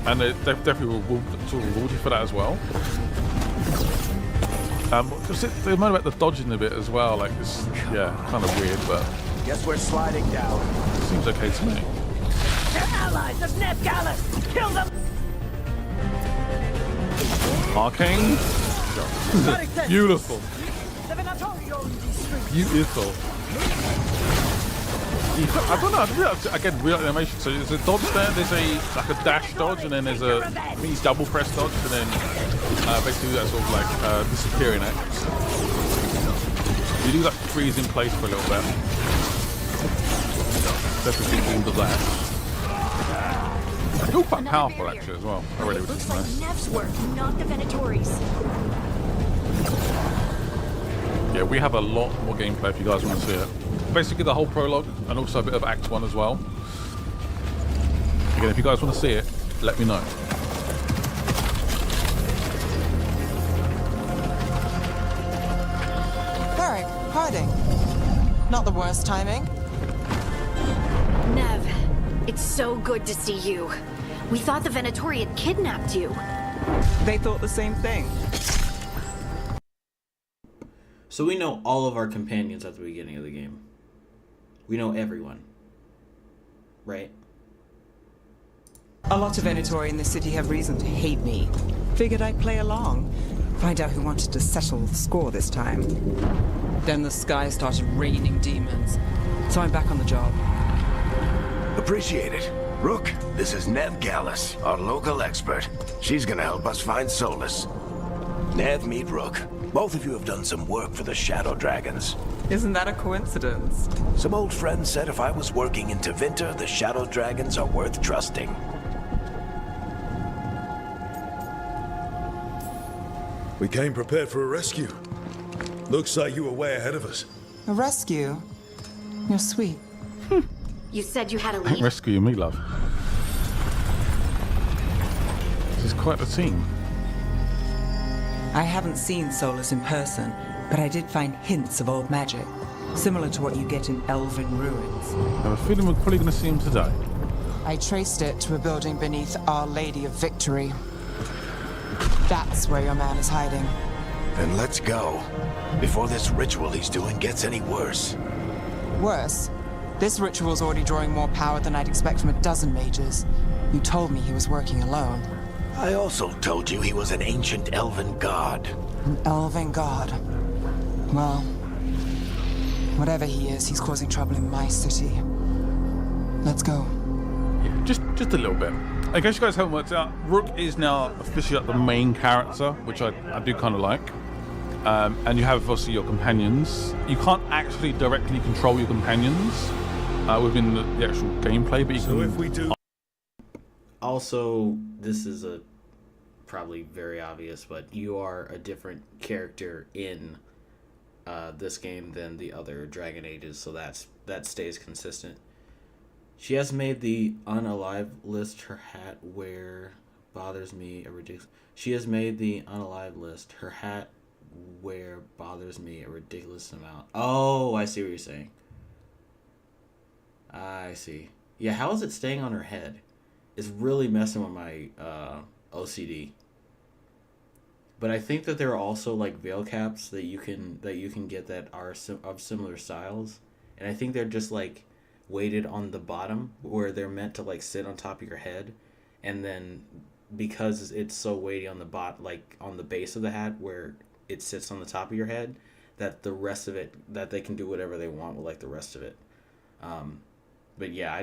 and they definitely will reward you for that as well. The moment about the dodging a bit as well, like it's, yeah, kind of weird, but guess we're sliding down. Seems okay to me. They're allies of Neb Gallus! Kill them! Arcane. Beautiful. Beautiful. I don't know. Again, real animation. So there's a dodge there. There's like a dash dodge, and then there's a double press dodge, and then basically that sort of like disappearing act. You do like freeze in place for a little bit. Definitely themed of that. It's all quite powerful actually as well. Already, which is nice. Nev's work, not the Venatori's. Yeah, we have a lot more gameplay if you guys want to see it. Basically the whole prologue and also a bit of Act 1 as well. Again, if you guys want to see it, let me know. Varric, Harding. Not the worst timing. Nev, it's so good to see you. We thought the Venatori had kidnapped you. They thought the same thing. So we know all of our companions at the beginning of the game. We know everyone. Right? A lot of Venatori in the city have reason to hate me. Figured I'd play along. Find out who wanted to settle the score this time. Then the sky started raining demons. So I'm back on the job. Appreciate it. Rook, this is Nev Gallus, our local expert. She's gonna help us find Solus. Nev, meet Rook. Both of you have done some work for the Shadow Dragons. Isn't that a coincidence? Some old friends said if I was working in Tevinter, the Shadow Dragons are worth trusting. We came prepared for a rescue. Looks like you were way ahead of us. A rescue? You're sweet. You said you had a lead. Rescue me, love. This is quite a team. I haven't seen Solus in person, but I did find hints of old magic, similar to what you get in elven ruins. I have a feeling we're probably going to see him today. I traced it to a building beneath Our Lady of Victory. That's where your man is hiding. Then let's go. Before this ritual he's doing gets any worse. Worse, this ritual's already drawing more power than I'd expect from a dozen mages. You told me he was working alone. I also told you he was an ancient elven god. An elven god. Well, whatever he is, he's causing trouble in my city. Let's go. Yeah, just a little bit. In case you guys haven't worked out, Rook is now officially like the main character, which I do kind of like. And you have obviously your companions. You can't actually directly control your companions within the actual gameplay, but you can. If we do. Also, this is probably very obvious, but you are a different character in this game than the other Dragon Ages, so that stays consistent. She has made the unalive list her hat wear bothers me a ridiculous. She has made the unalive list her hat wear bothers me a ridiculous amount. Oh, I see what you're saying. I see. Yeah, how is it staying on her head? It's really messing with my OCD. But I think that there are also like veil caps that you can get that are of similar styles, and I think they're just like weighted on the bottom where they're meant to like sit on top of your head, and then because it's so weighty on the like on the base of the hat where it sits on the top of your head, that the rest of it, that they can do whatever they want with like the rest of it. But yeah,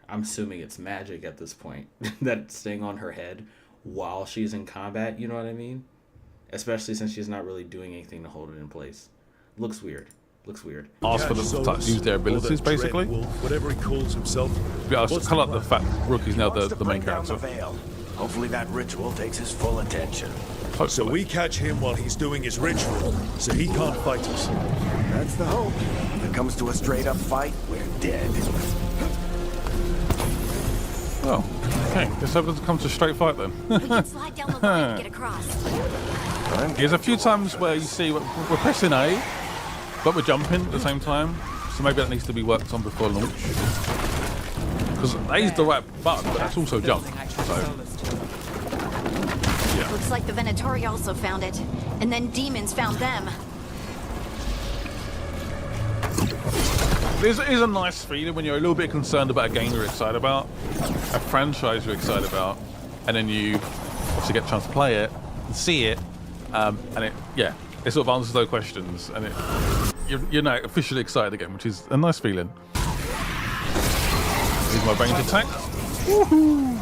I'm assuming it's magic at this point that it's staying on her head while she's in combat, you know what I mean? Especially since she's not really doing anything to hold it in place. Looks weird. Ask for them to use their abilities, basically. Whatever he calls himself. Yeah, I was kind of like the fact Rook is now the main character. Hopefully that ritual takes his full attention. Hopefully. So we catch him while he's doing his ritual, so he can't fight us. That's the hope. If it comes to a straight-up fight, we're dead. Oh, okay. Let's hope it comes to a straight fight then. We can slide down the line to get across. There's a few times where you see we're pressing A, but we're jumping at the same time. So maybe that needs to be worked on before launch. Because A is the right button, but that's also jump. So, yeah. Looks like the Venatori also found it, and then demons found them. It is a nice feeling when you're a little bit concerned about a game you're excited about, a franchise you're excited about, and then you obviously get a chance to play it and see it, and it sort of answers those questions, and you're now officially excited again, which is a nice feeling. Here's my range attack. Woohoo!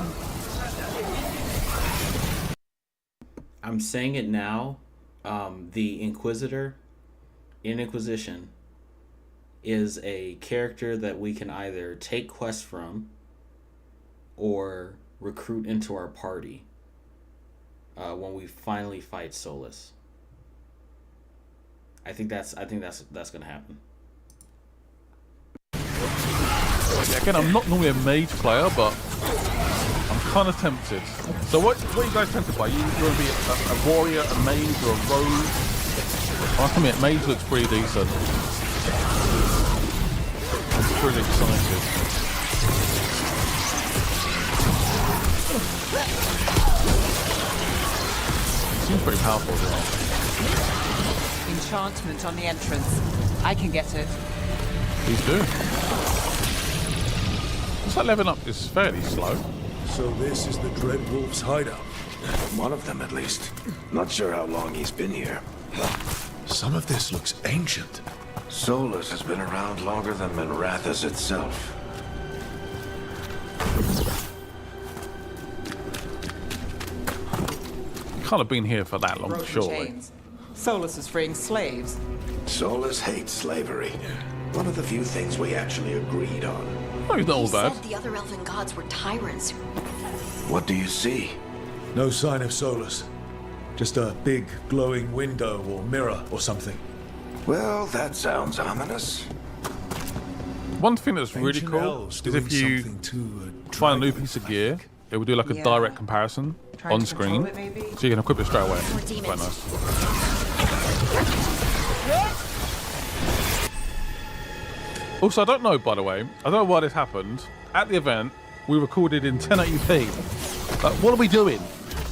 I'm saying it now. The Inquisitor in Inquisition is a character that we can either take quests from or recruit into our party when we finally fight Solus. I think that's gonna happen. Again, I'm not normally a mage player, but I'm kind of tempted. So what are you guys tempted by? You want to be a warrior, a mage, or a rogue? I have to admit, mage looks pretty decent. I'm pretty excited. It seems pretty powerful as well. Enchantment on the entrance. I can get it. Please do. Looks like leveling up is fairly slow. So this is the Dreadwolf's hideout. One of them, at least. Not sure how long he's been here. Some of this looks ancient. Solus has been around longer than Minrathous itself. Can't have been here for that long, Broken surely. chains. Solus is freeing slaves. Solus hates slavery. One of the few things we actually agreed on. No, he's not all He bad. said the other elven gods were tyrants. What do you see? No sign of Solus. Just a big glowing window or mirror or something. Well, that sounds ominous. One thing that's really Ancient cool elves is doing if you something to find a new piece of gear, it will do like a Yeah. direct comparison Trying on to screen, control it, maybe? so you can equip it straight away. More It's quite demons. nice. Also, I don't know, by the way, I don't know why this happened. At the event, we recorded in 1080p. Like, what are we doing?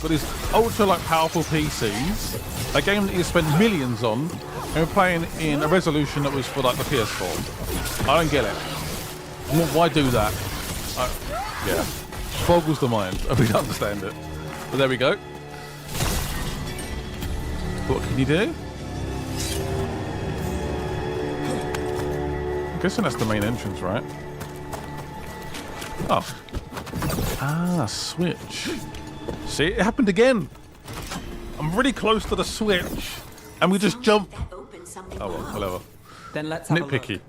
got these ultra like powerful PCs, a game that you spend millions on, and we're playing in a resolution that was for like the PS4. I don't get it. Why do that? Yeah, boggles the mind. I really don't understand it. But there we go. What can you do? I'm guessing that's the main entrance, right? Oh. Ah, switch. See, it happened again. I'm really close to the switch, and we just jump. Oh well, whatever. Then let's have nitpicky.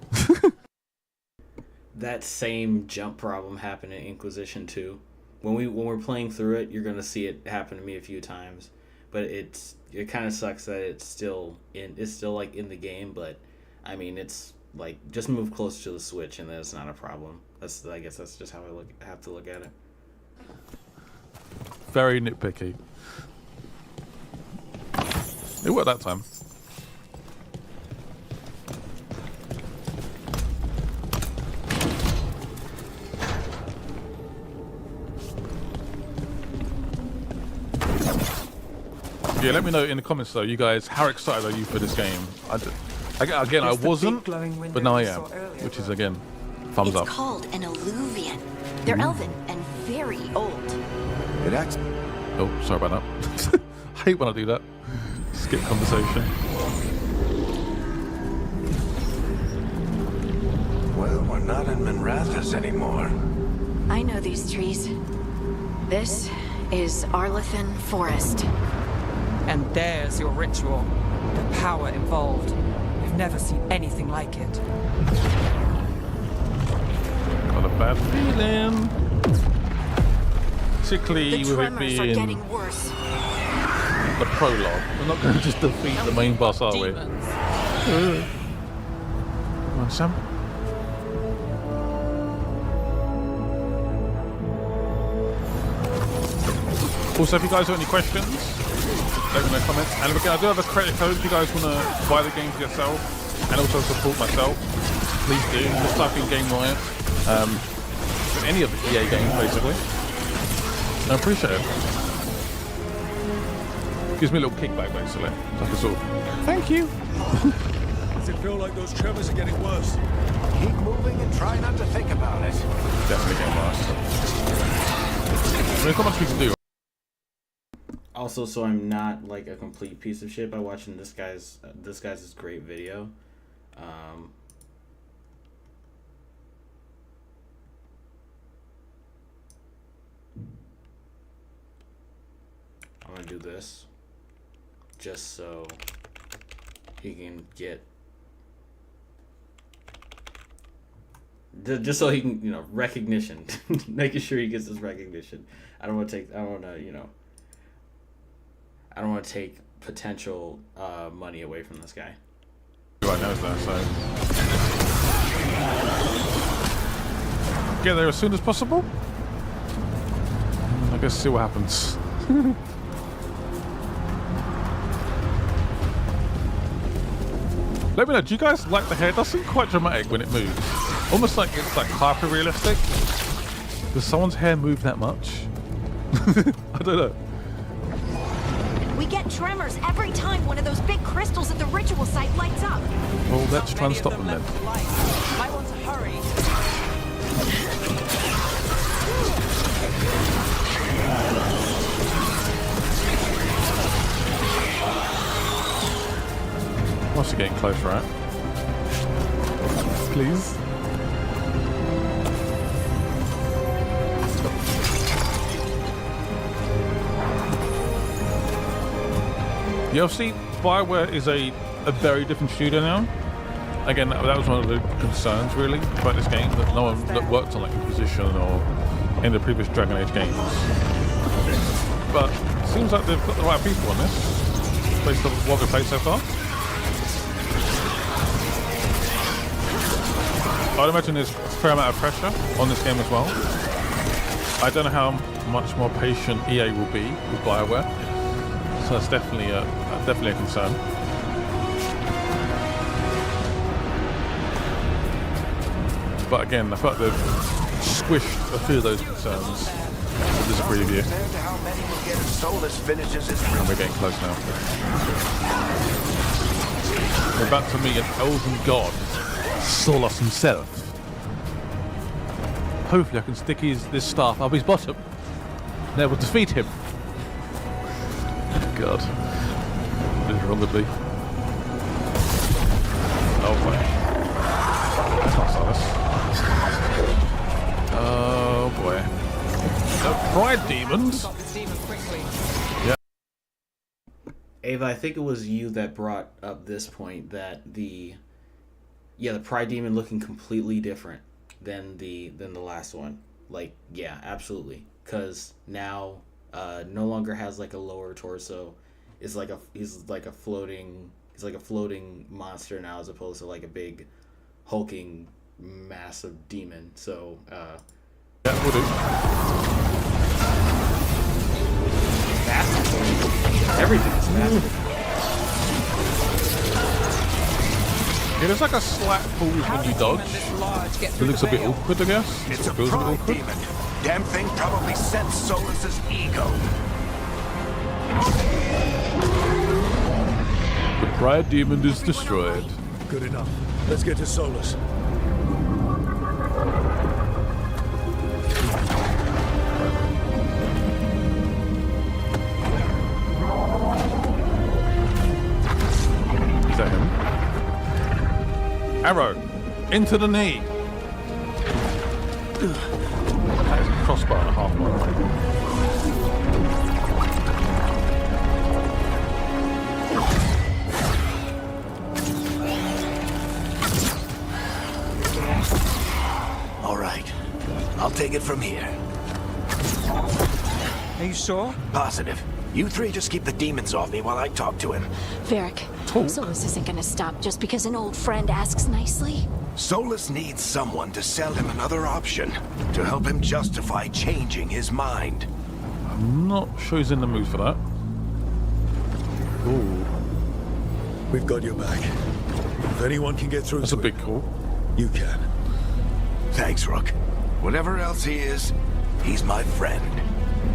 That same jump problem happened in Inquisition 2. When we're playing through it, you're gonna see it happen to me a few times. But it kind of sucks that it's still like in the game. But I mean, it's like just move closer to the switch, and then it's not a problem. I guess that's just how I have to look at it. Very nitpicky. It worked that time. Yeah, let me know in the comments though, you guys, how excited are you for this game? Again, I wasn't, but now I am, which is again, thumbs up. It's called an alluvian. They're elven and very old. It acts. Oh, sorry about that. I hate when I do that. Skip conversation. Well, we're not in Minrathous anymore. I know these trees. This is Arlethan Forest. And there's your ritual. The power involved. We've never seen anything like it. Got a bad feeling. Particularly with it being the prologue. We're not going to just defeat the main boss, are we? Come on, Sam. Also, if you guys have any questions, let me know in the comments. And again, I do have a credit code if you guys want to buy the game for yourself and also support myself. Please do. Just type in GameRiot. Any of the EA games, basically. I appreciate it. Gives me a little kickback, basically. Like a sort of, thank you. Does it feel like those tremors are getting worse? Keep moving and try not to think about it. Definitely getting worse. There's not much we can do. Also, so I'm not like a complete piece of shit by watching this guy's great video. I'm gonna do this just so he can get just so he can, you know, recognition. Making sure he gets his recognition. I don't want to take potential money away from this guy. Right now, so get there as soon as possible. I guess see what happens. Let me know, do you guys like the hair? It does seem quite dramatic when it moves. Almost like it's like hyper realistic. Does someone's hair move that much? I don't know. We get tremors every time one of those big crystals at the ritual site lights up. Well, let's try and stop them then. Might want to hurry. Must be getting close, right? Please. Yeah, see, BioWare is a very different studio now. Again, that was one of the concerns really about this game, that no one that worked on like Inquisition or in the previous Dragon Age games. But it seems like they've got the right people on this, based on what we've played so far. I'd imagine there's a fair amount of pressure on this game as well. I don't know how much more patient EA will be with BioWare, so that's definitely a concern. But again, I felt they've squished a few of those concerns There's a preview. Compared to how many will get if Solus finishes his And we're getting close now. We're about to meet an elven god, Solus himself. Hopefully I can stick this staff up his bottom. And that will defeat him. God. What is wrong with me? Oh boy. That's not Solus. Oh boy. The pride demons! Yeah. Ava, I think it was you that brought up this point that the pride demon looking completely different than the last one. Like, yeah, absolutely. Cause now no longer has like a lower torso. He's like a floating monster now as opposed to like a big hulking massive demon. So yeah, we'll do. Massive. Everything is massive. Yeah, there's like a slight pause when you dodge. It looks a bit awkward, I guess. It's a feels pride awkward. demon. Damn thing probably sensed Solus's ego. The pride demon is destroyed. Good enough. Let's get to Solus. Is that him? Arrow! Into the knee! That is a crossbar and a half mile. All right. I'll take it from here. Are you sure? Positive. You three just keep the demons off me while I talk to him. Varric, Solus isn't gonna stop just because an old friend asks nicely. Solus needs someone to sell him another option, to help him justify changing his mind. I'm not sure he's in the mood for that. Ooh. We've got your back. If anyone can get through That's a big call. You can. Thanks, Rook. Whatever else he is, he's my friend.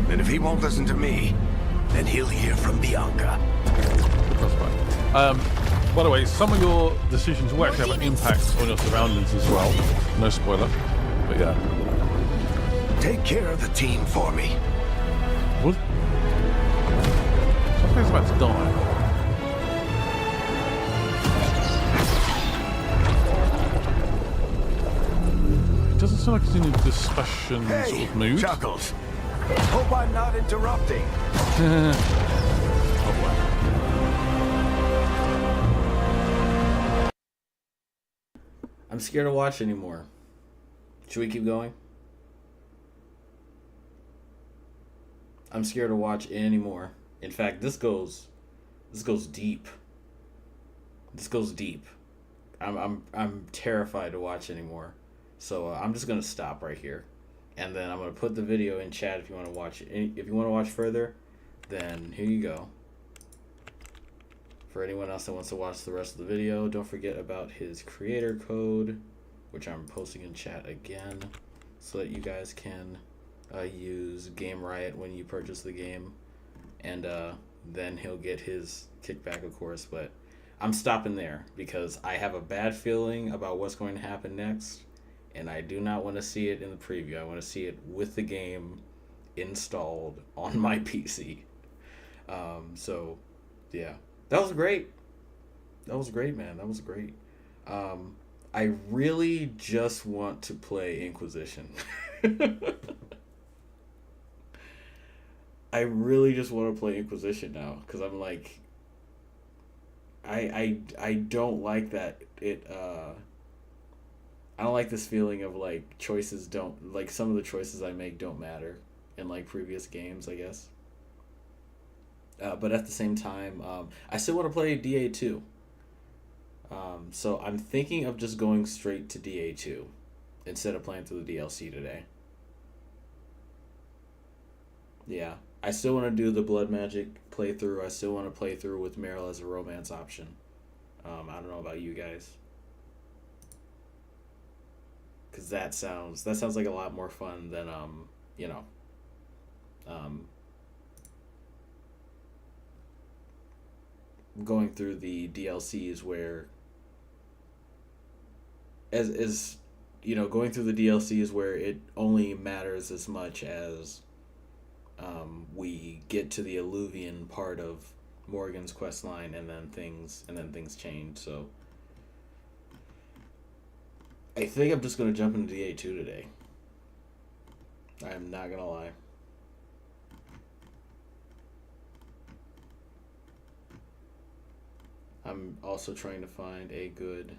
And if he won't listen to me, then he'll hear from Bianca. That's fine. By the way, some of your decisions will actually have an impact on your surroundings as well. No spoiler, but yeah. Take care of the team for me. What? Something's about to die. It doesn't sound like he's in a discussion Hey, sort of mood. Chuckles. Hope I'm not interrupting. I'm scared to watch anymore. Should we keep going? I'm scared to watch anymore. In fact, this goes deep. This goes deep. I'm terrified to watch anymore. So I'm just gonna stop right here, and then I'm gonna put the video in chat if you want to watch it. If you want to watch further, then here you go. For anyone else that wants to watch the rest of the video, don't forget about his creator code, which I'm posting in chat again, so that you guys can use GameRiot when you purchase the game, and then he'll get his kickback, of course. But I'm stopping there because I have a bad feeling about what's going to happen next, and I do not want to see it in the preview. I want to see it with the game installed on my PC. So yeah. That was great. That was great, man. That was great. I really just want to play Inquisition. I really just want to play Inquisition now, because I'm like, I don't like that it I don't like this feeling of like choices don't, like some of the choices I make don't matter in like previous games, I guess. But at the same time, I still want to play DA2. So I'm thinking of just going straight to DA2 instead of playing through the DLC today. Yeah, I still want to do the Blood Magic playthrough. I still want to play through with Meryl as a romance option. I don't know about you guys, because that sounds like a lot more fun than going through the DLCs where as you know, going through the DLCs where it only matters as much as we get to the Illuvian part of Morgan's quest line, and then things change. So I think I'm just gonna jump into DA2 today. I'm not gonna lie. I'm also trying to find a good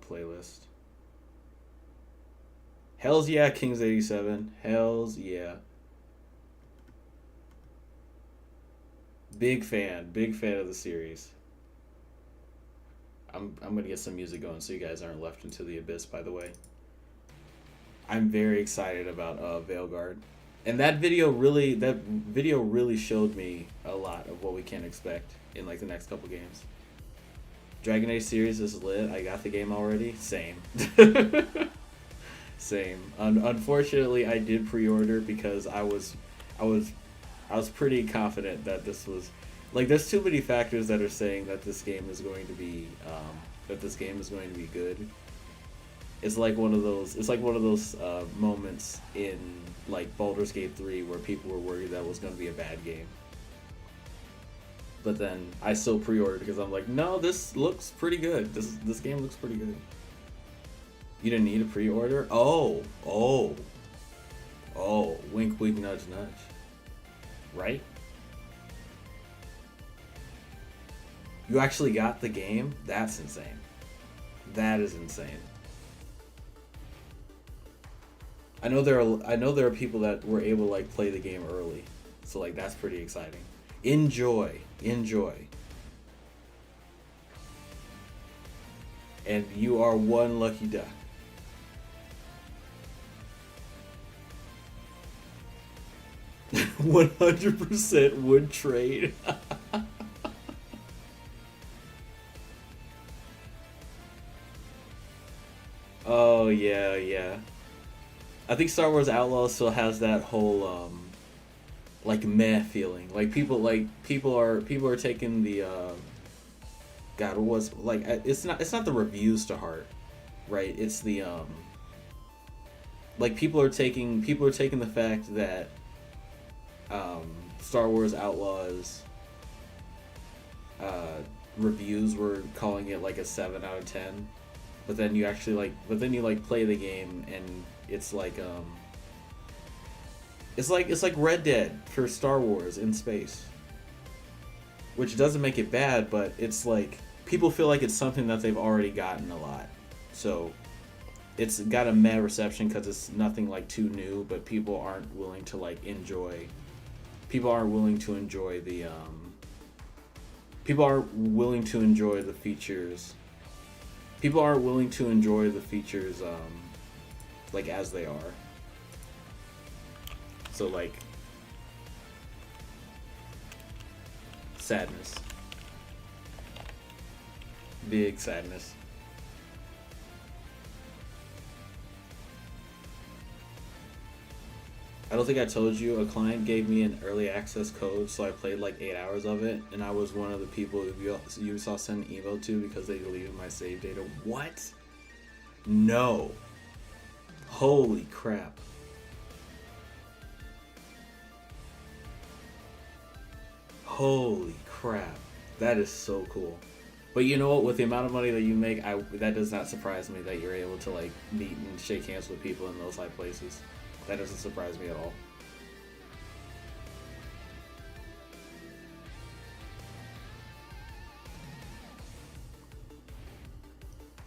playlist. Hells yeah, Kings 87. Hells yeah. Big fan of the series. I'm gonna get some music going so you guys aren't left into the abyss, by the way. I'm very excited about Veilguard. And that video really showed me a lot of what we can expect in like the next couple games. Dragon Age series is lit. I got the game already. Same. Same. Unfortunately, I did pre-order because I was pretty confident that this was like, there's too many factors that are saying that this game is going to be good. It's like one of those moments in like Baldur's Gate 3 where people were worried that was going to be a bad game. But then I still pre-ordered because I'm like, no, this looks pretty good. This game looks pretty good. You didn't need a pre-order? Oh. Wink, wink, nudge, nudge. Right? You actually got the game? That's insane. That is insane. I know there are people that were able to like play the game early. So like that's pretty exciting. Enjoy. And you are one lucky duck. %100% would trade. Oh yeah. I think Star Wars Outlaws still has that whole like meh feeling. Like people are taking the God, what was like it's not the reviews to heart, right? It's the like people are taking the fact that Star Wars Outlaws reviews were calling it like a 7 out of 10, but then you actually play the game and it's like Red Dead for Star Wars in space, which doesn't make it bad, but it's like people feel like it's something that they've already gotten a lot, so it's got a meh reception because it's nothing like too new, but people aren't willing to enjoy the features. People aren't willing to enjoy the features like as they are. So like sadness. Big sadness. I don't think I told you, a client gave me an early access code, so I played like 8 hours of it, and I was one of the people you saw send an email to because they deleted my save data. What? No. Holy crap. Holy crap. That is so cool. But you know what? With the amount of money that you make, that does not surprise me that you're able to like meet and shake hands with people in those high places. That doesn't surprise me at all.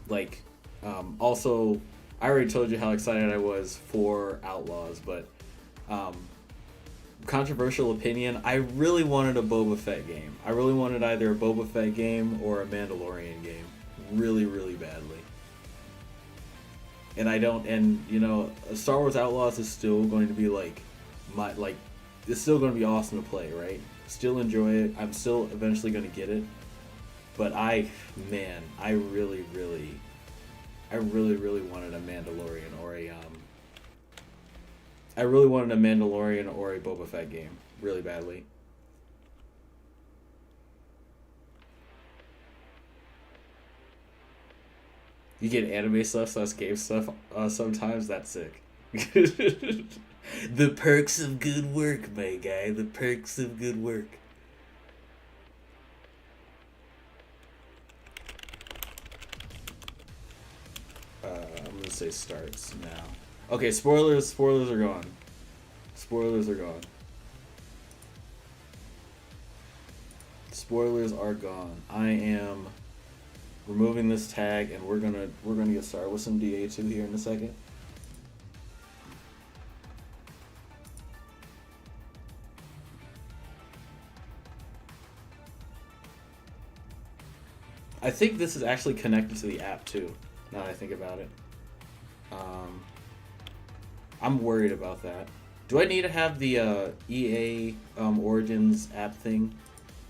Like, also, I already told you how excited I was for Outlaws, but controversial opinion, I really wanted a Boba Fett game. I really wanted either a Boba Fett game or a Mandalorian game. Really, really badly. And I don't, and you know, Star Wars Outlaws is still going to be it's still going to be awesome to play, right? Still enjoy it. I'm still eventually going to get it. But I really, really wanted a Mandalorian or I really wanted a Mandalorian or a Boba Fett game, really badly. You get anime stuff, so that's game stuff. Sometimes that's sick. The perks of good work, my guy. The perks of good work. I'm gonna say starts now. Okay, spoilers. Spoilers are gone. Spoilers are gone. Spoilers are gone. I am removing this tag, and we're gonna get started with some DA2 here in a second. I think this is actually connected to the app too, now that I think about it. I'm worried about that. Do I need to have the EA Origins app thing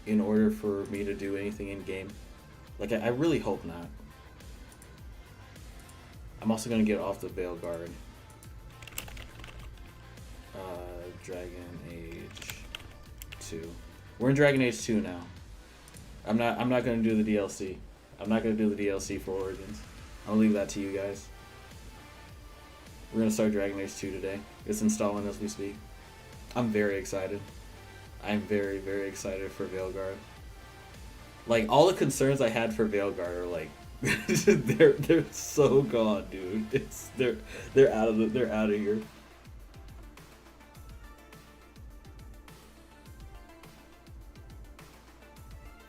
in order for me to do anything in game? Like, I really hope not. I'm also going to get off the Veilguard. Dragon Age 2. We're in Dragon Age 2 now. I'm not going to do the DLC. I'm not going to do the DLC for Origins. I'll leave that to you guys. We're going to start Dragon Age 2 today. It's installing as we speak. I'm very excited. I'm very, very excited for Veilguard. Like, all the concerns I had for Veilguard are like they're so gone, dude. They're out of here.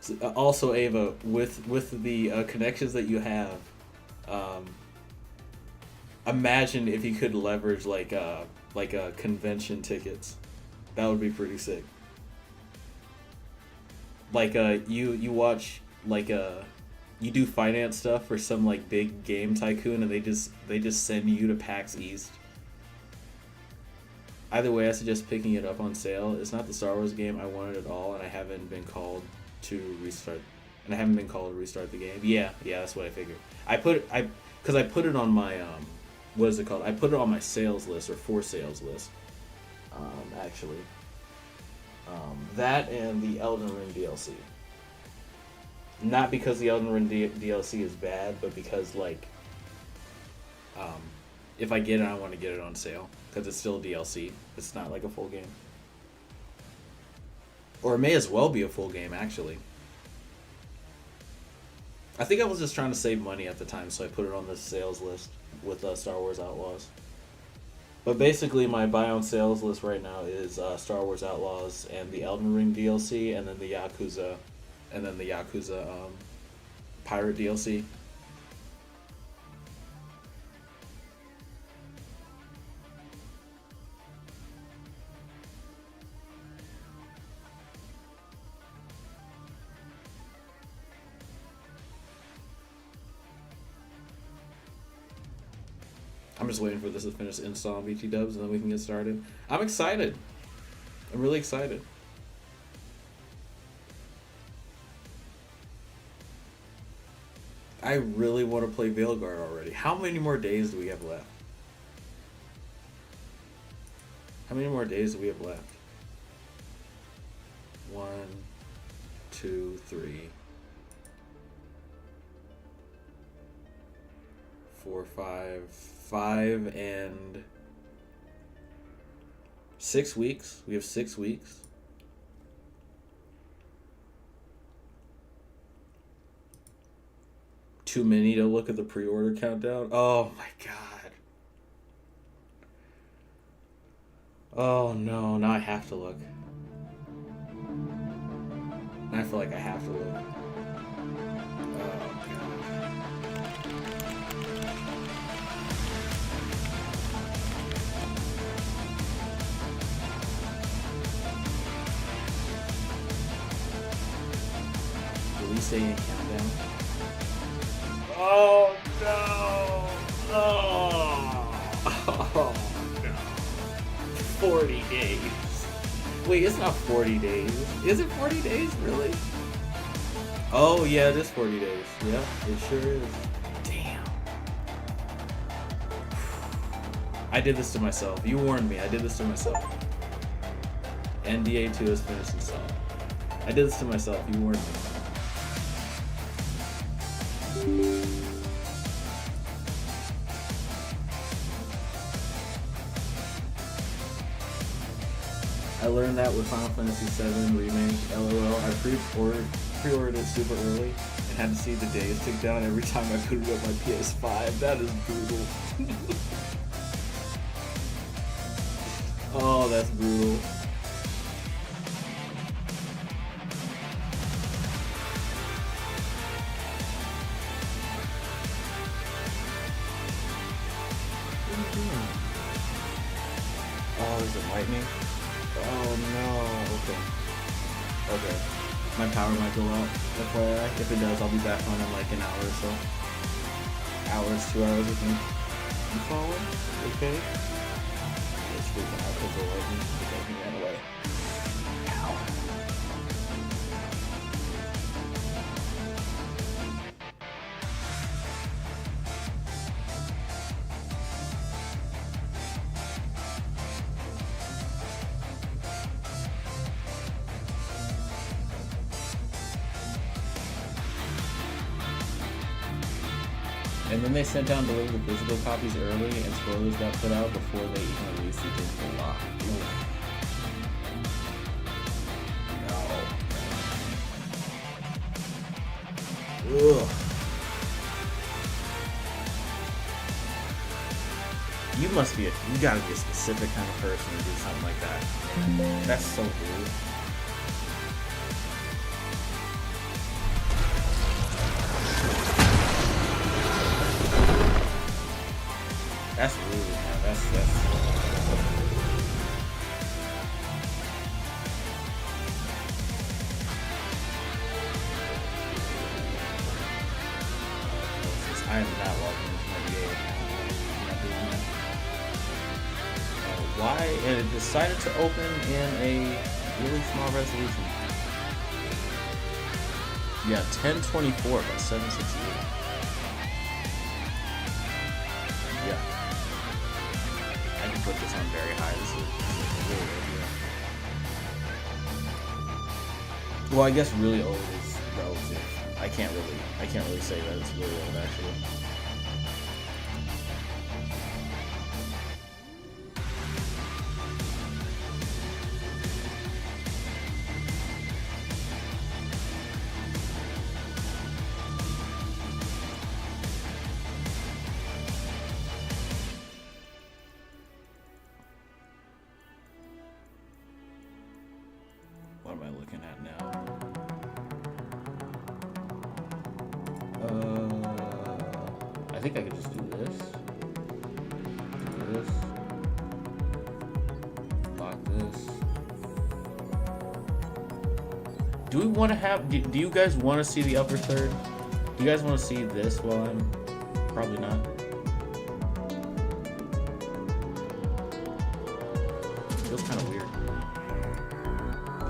So, also, Ava, with the connections that you have, imagine if you could leverage like convention tickets. That would be pretty sick. Like you watch you do finance stuff for some like big game tycoon, and they just send you to PAX East. Either way, I suggest picking it up on sale. It's not the Star Wars game I wanted at all, and I haven't been called to restart. And I haven't been called to restart the game. Yeah, that's what I figured. Because I put it on my what is it called? I put it on my sales list, or for sales list. Actually, that and the Elden Ring DLC. Not because the Elden Ring DLC is bad, but because like, if I get it, I want to get it on sale because it's still a DLC. It's not like a full game, or it may as well be a full game actually. I think I was just trying to save money at the time, so I put it on the sales list with Star Wars Outlaws. But basically, my buy on sales list right now is Star Wars Outlaws and the Elden Ring DLC, and then the Yakuza, Pirate DLC. I'm just waiting for this to finish installing BT dubs, and then we can get started. I'm excited. I'm really excited. I really want to play Veilguard already. How many more days do we have left? How many more days do we have left? 1, 2, 3, 4, 5 and 6 weeks. We have 6 weeks. Too many to look at the pre-order countdown. Oh my god. Oh no, now I have to look. Now I feel like I have to look. Oh god. Release date and countdown. Oh no! Oh no! 40 days. Wait, it's not 40 days. Is it 40 days, really? Oh yeah, it is 40 days. Yeah, it sure is. Damn. I did this to myself. You warned me. I did this to myself. And DA2 is finished installed. I did this to myself. You warned me. I learned that with Final Fantasy VII Remake. LOL. I pre-ordered it super early and had to see the days tick down every time I put it on my PS5. That is brutal. Oh, that's brutal. What are you doing? Oh, is it lightning? Oh no. Okay. Okay. My power might go out. FYI. If it does, I'll be back on in like an hour or so. Hours, 2 hours, I think. You following? Okay. It's freaking out because the lightning is taking that away. Ow. And then they sent down delivered physical copies early, and spoilers got put out before they even released the digital lock. No. Ugh. You gotta be a specific kind of person to do something like that. That's so weird. That's rude, man. That's I am not logging into my DA account. I'm not doing that. Why? And it decided to open in a really small resolution. Yeah, 1024 by 768. Yeah. I can put this on very high. This is really good. Well, I guess really old is relative. I can't really say that it's really old actually. What am I looking at now? I think I could just do this. Do this. Lock this. Do we want to have... Do you guys want to see the upper third? Do you guys want to see this while I'm... Probably not. Feels kind of weird.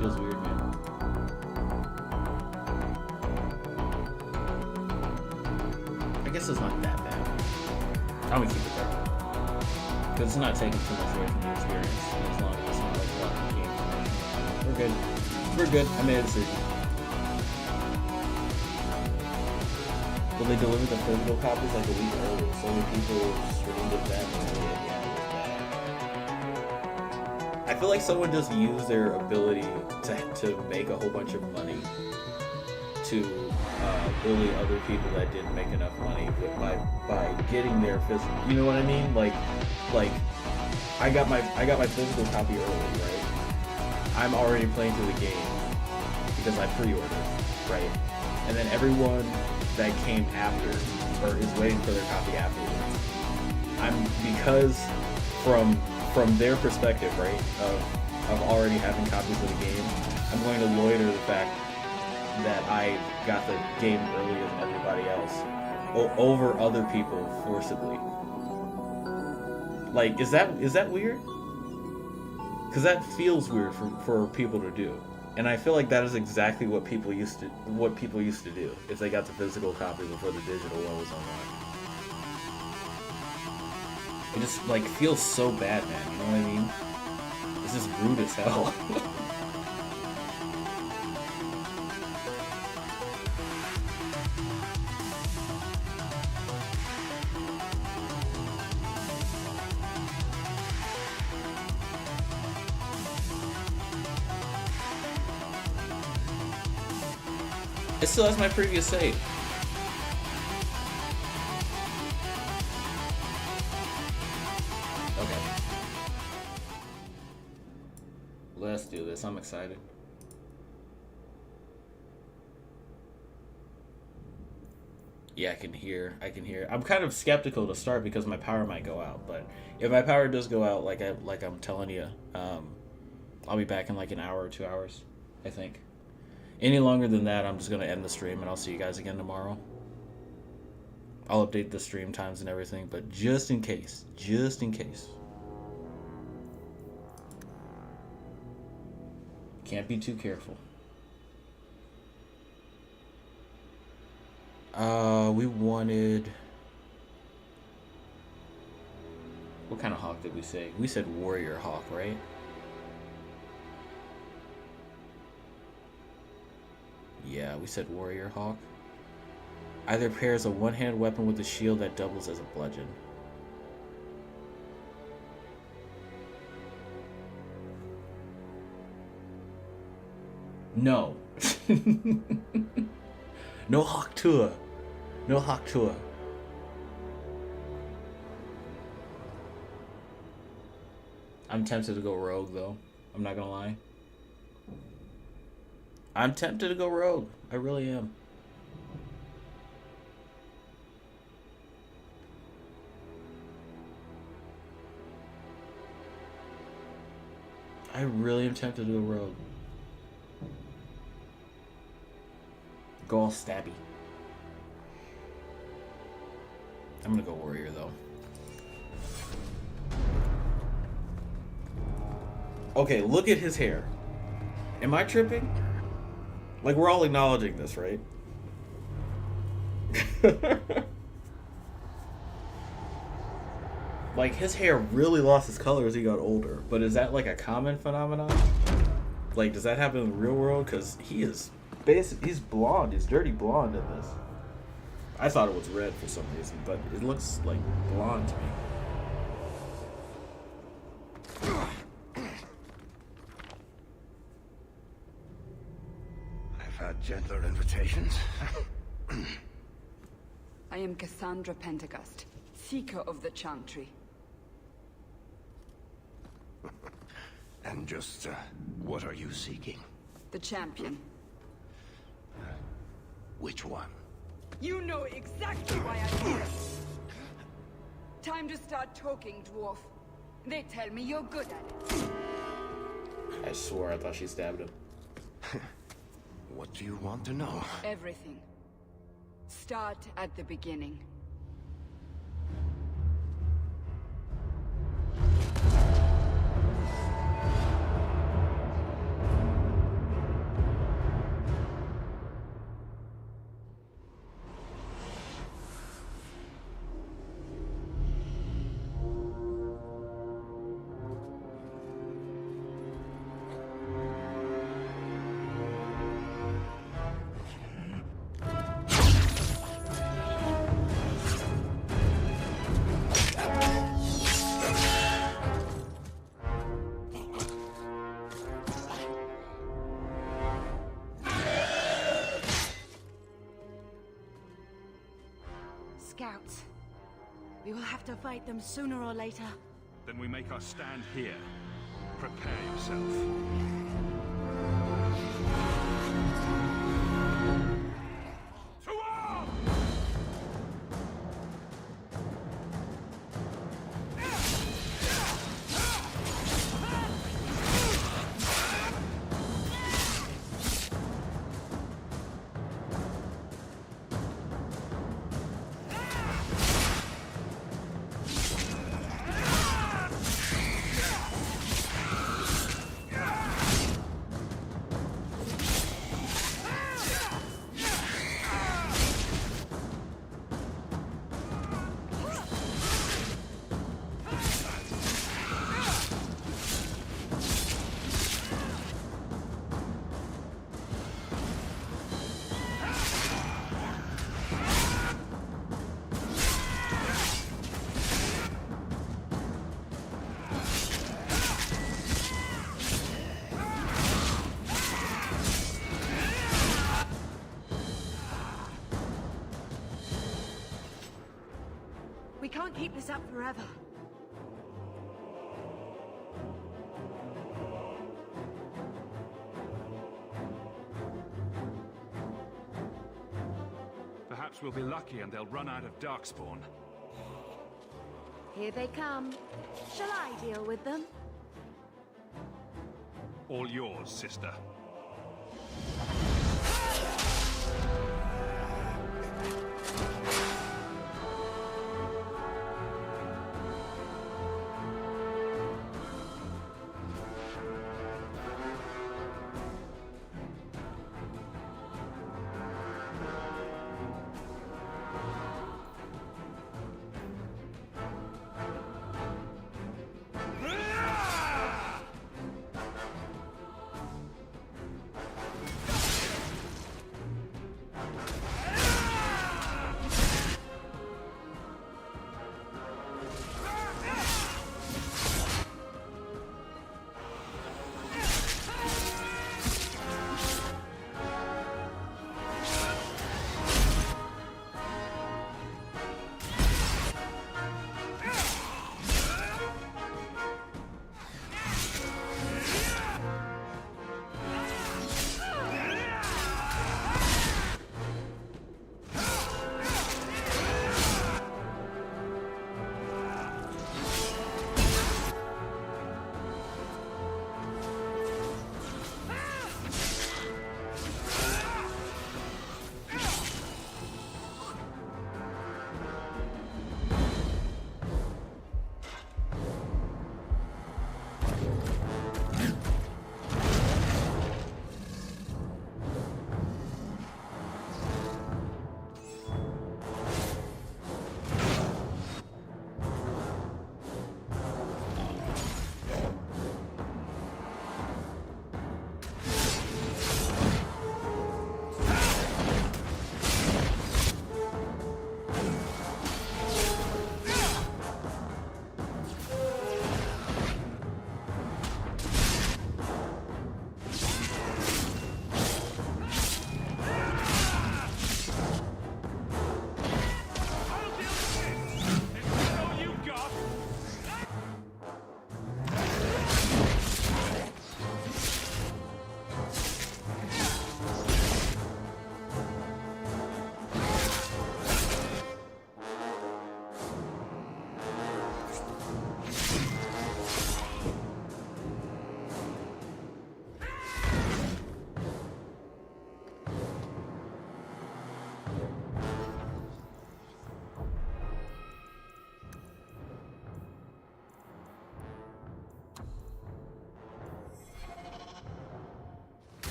Feels weird, man. I guess it's not that bad. I'm gonna keep it there. Because it's not taking too much away from the experience. As long as it's not like blocking the game. We're good. We're good. I made a decision. Will they deliver the physical copies like a week early? So many people streamed it that early. I feel like someone just used their ability to make a whole bunch of money to bully other people that didn't make enough money, but by getting their physical, you know what I mean? Like I got my physical copy early, right? I'm already playing through the game because I pre-ordered, right? And then everyone that came after or is waiting for their copy afterwards, because from their perspective, right, of already having copies of the game, I'm going to loiter the fact that I got the game earlier than everybody else over other people forcibly. Like, is that weird? Because that feels weird for people to do, and I feel like that is exactly what people used to do if they got the physical copy before the digital one was online. It just like feels so bad, man. You know what I mean? This is rude as hell. It still has my previous save. Okay. Let's do this. I'm excited. Yeah, I can hear. I'm kind of skeptical to start because my power might go out, but if my power does go out, like I'm telling you, I'll be back in like an hour or 2 hours, I think. Any longer than that, I'm just going to end the stream, and I'll see you guys again tomorrow. I'll update the stream times and everything, but just in case. Can't be too careful. We wanted... What kind of hawk did we say? We said warrior hawk, right? Yeah, we said warrior hawk. Either pairs a one-handed weapon with a shield that doubles as a bludgeon. No. No hawk tour. No hawk tour. I'm tempted to go rogue though. I'm not gonna lie. I'm tempted to go rogue. I really am. I really am tempted to go rogue. Go all stabby. I'm gonna go warrior though. Okay, look at his hair. Am I tripping? Like, we're all acknowledging this, right? Like, his hair really lost its color as he got older. But is that, like, a common phenomenon? Like, does that happen in the real world? Because he is basically... He's blonde. He's dirty blonde in this. I thought it was red for some reason, but it looks, like, blonde to me. Gentler invitations. I am Cassandra Pentagust, Seeker of the Chantry. And just, what are you seeking? The champion. Which one? You know exactly why I'm here. Time to start talking, dwarf. They tell me you're good at it. I swore I thought she stabbed him. What do you want to know? Everything. Start at the beginning. Scouts. We will have to fight them sooner or later. Then we make our stand here. Prepare yourself. can't keep this up forever. Perhaps we'll be lucky and they'll run out of Darkspawn. Here they come. Shall I deal with them? All yours, sister.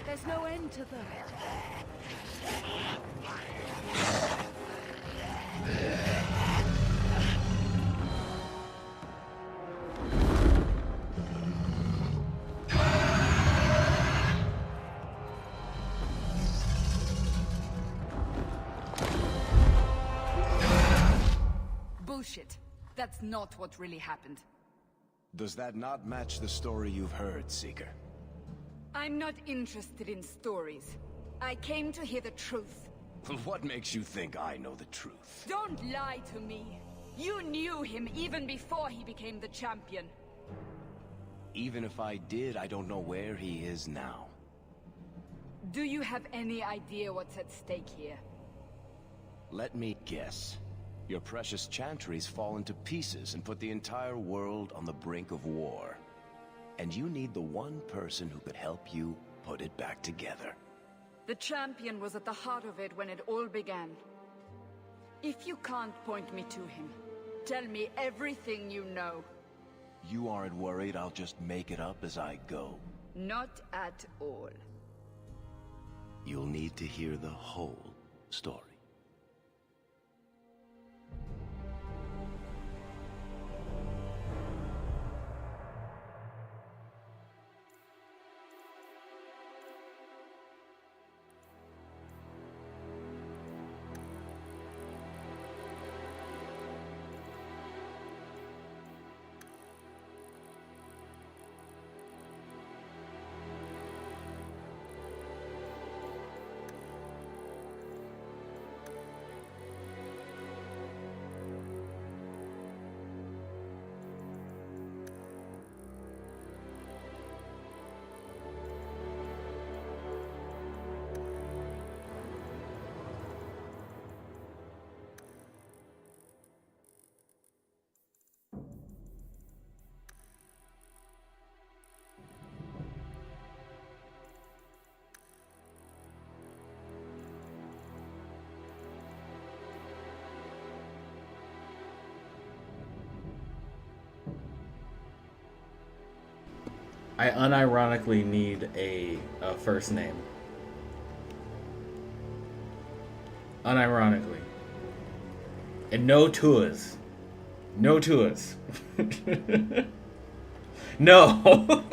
There's no end to them. Bullshit. That's not what really happened. Does that not match the story you've heard, Seeker? I'm not interested in stories. I came to hear the truth. What makes you think I know the truth? Don't lie to me. You knew him even before he became the champion. Even if I did, I don't know where he is now. Do you have any idea what's at stake here? Let me guess. Your precious chantry's fallen to pieces and put the entire world on the brink of war. And you need the one person who could help you put it back together. The champion was at the heart of it when it all began. If you can't point me to him, tell me everything you know. You aren't worried I'll just make it up as I go? Not at all. You'll need to hear the whole story. I unironically need a first name. Unironically. And no tours. No tours. No.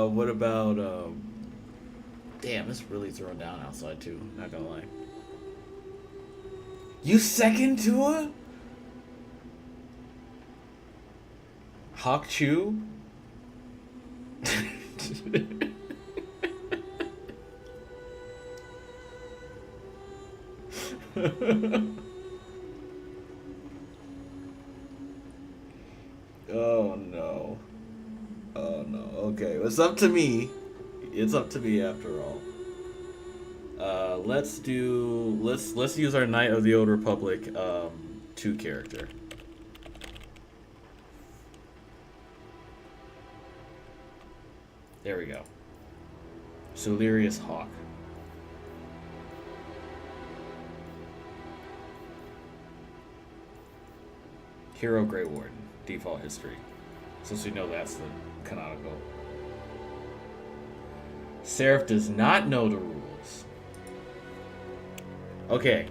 What about damn, it's really throwing down outside too, not gonna lie. You second tour? Hawk Chu? Oh no. Oh no. Okay, it's up to me. It's up to me after all. Let's use our Knight of the Old Republic 2 character. There we go. Solarius Hawk. Hero Grey Warden. Default history. Since we know that's the canonical. Seraph does not know the rules. Okay.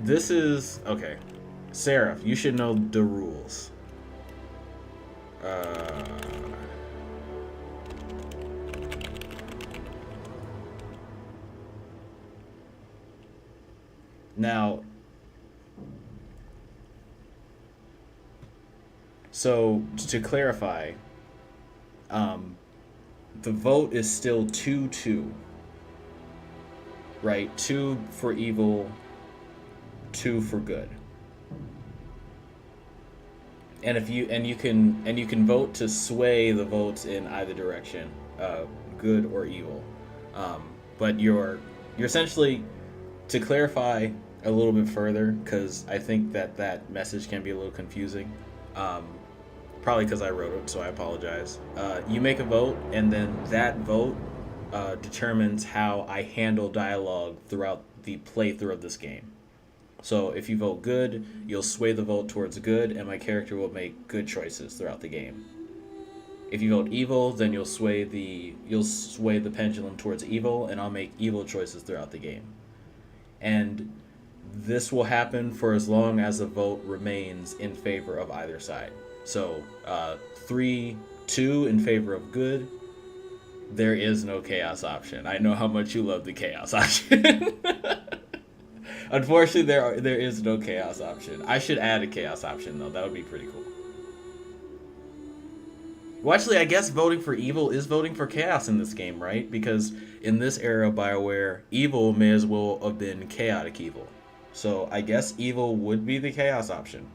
This is... Okay. Seraph, you should know the rules. Now... So, to clarify... the vote is still 2-2. Right? 2 for evil, 2 for good. And if you can vote to sway the votes in either direction, good or evil. But you're essentially, to clarify a little bit further, because I think that message can be a little confusing. Probably because I wrote it, so I apologize. You make a vote, and then that vote determines how I handle dialogue throughout the playthrough of this game. So if you vote good, you'll sway the vote towards good, and my character will make good choices throughout the game. If you vote evil, then you'll sway the pendulum towards evil, and I'll make evil choices throughout the game. And this will happen for as long as the vote remains in favor of either side. So 3-2 in favor of good. There is no chaos option. I know how much you love the chaos option. Unfortunately, there is no chaos option. I should add a chaos option though. That would be pretty cool. Well, actually, I guess voting for evil is voting for chaos in this game, right? Because in this era of BioWare, evil may as well have been chaotic evil. So I guess evil would be the chaos option.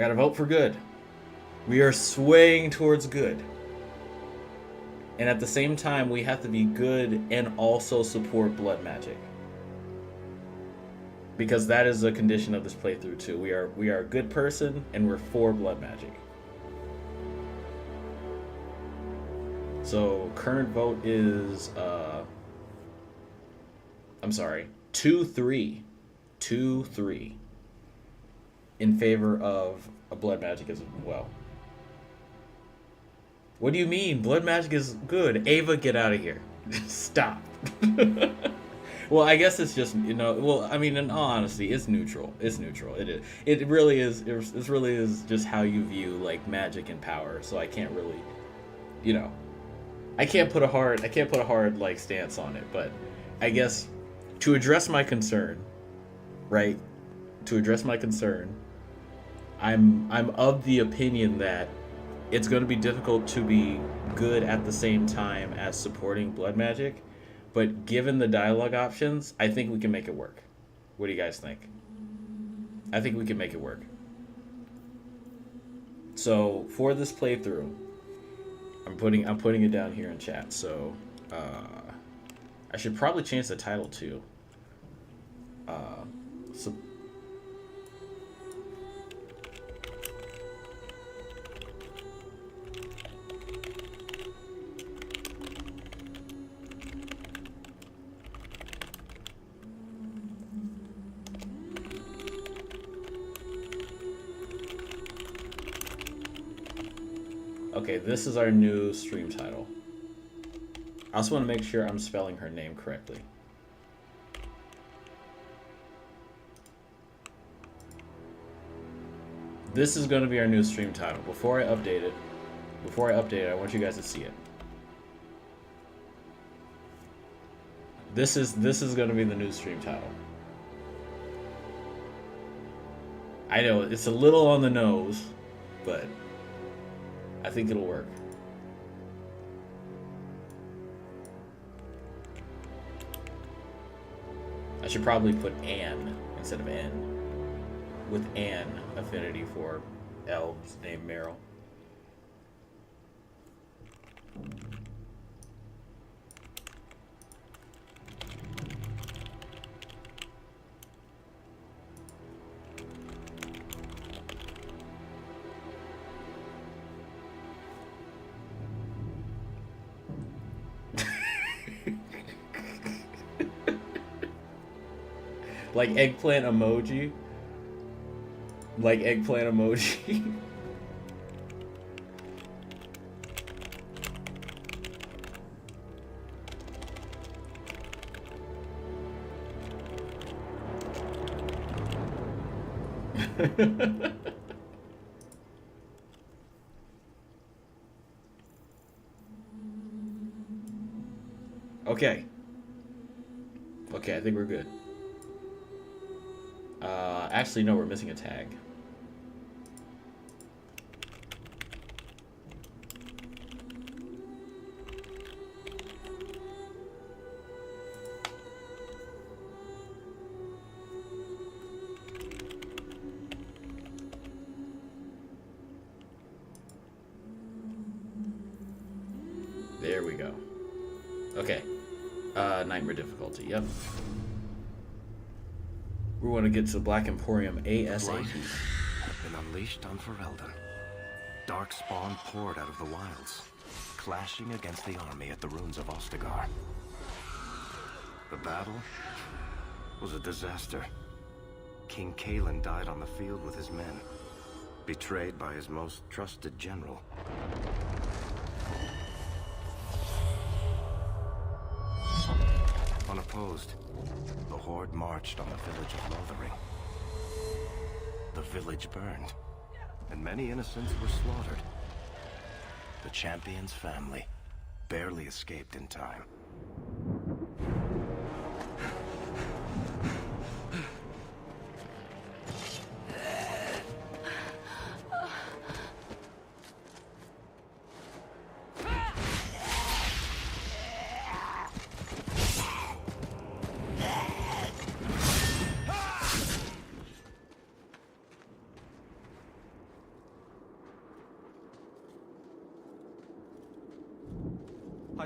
I gotta vote for good. We are swaying towards good. And at the same time, we have to be good and also support blood magic. Because that is a condition of this playthrough too. We are a good person and we're for blood magic. So current vote is I'm sorry, 2-3 in favor of a blood magic as well. What do you mean? Blood magic is good. Ava, get out of here. Stop. Well, I guess it's just, you know, well, I mean, in all honesty, it's neutral. It's neutral. It is. It really is. It really is just how you view like magic and power. So I can't really, you know, I can't put a hard like stance on it. But I guess to address my concern, right? To address my concern, I'm of the opinion that it's going to be difficult to be good at the same time as supporting blood magic. But given the dialogue options, I think we can make it work. What do you guys think? I think we can make it work. So for this playthrough, I'm putting it down here in chat. So I should probably change the title too. So okay, this is our new stream title. I also want to make sure I'm spelling her name correctly. This is going to be our new stream title. Before I update it, I want you guys to see it. This is going to be the new stream title. I know it's a little on the nose, but I think it'll work. I should probably put Anne instead of N, with Anne affinity for elves named Meryl. Like eggplant emoji. Like eggplant emoji. Okay. Okay, I think we're good. Actually, no, we're missing a tag. There we go. Okay. Nightmare difficulty, yep. We want to get to Black Emporium ASAP. Light have been unleashed on Ferelden. Darkspawn poured out of the wilds, clashing against the army at the ruins of Ostagar. The battle was a disaster. King Kalen died on the field with his men, betrayed by his most trusted general. Unopposed, the Horde marched on the village of Lothering. The village burned, and many innocents were slaughtered. The champion's family barely escaped in time.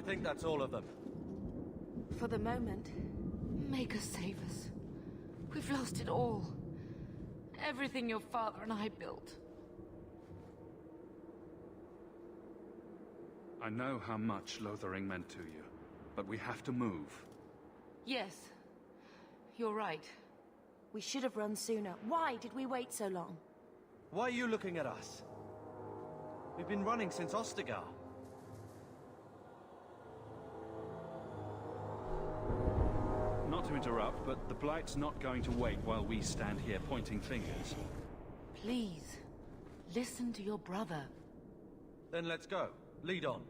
think that's all of them. For the moment, make us save us. We've lost it all. Everything your father and I built. I know how much Lothering meant to you, but we have to move. Yes, you're right. We should have run sooner. Why did we wait so long? Why are you looking at us? We've been running since Ostagar. Not to interrupt, but the Blight's not going to wait while we stand here pointing fingers. Please, listen to your brother. Then let's go. Lead on.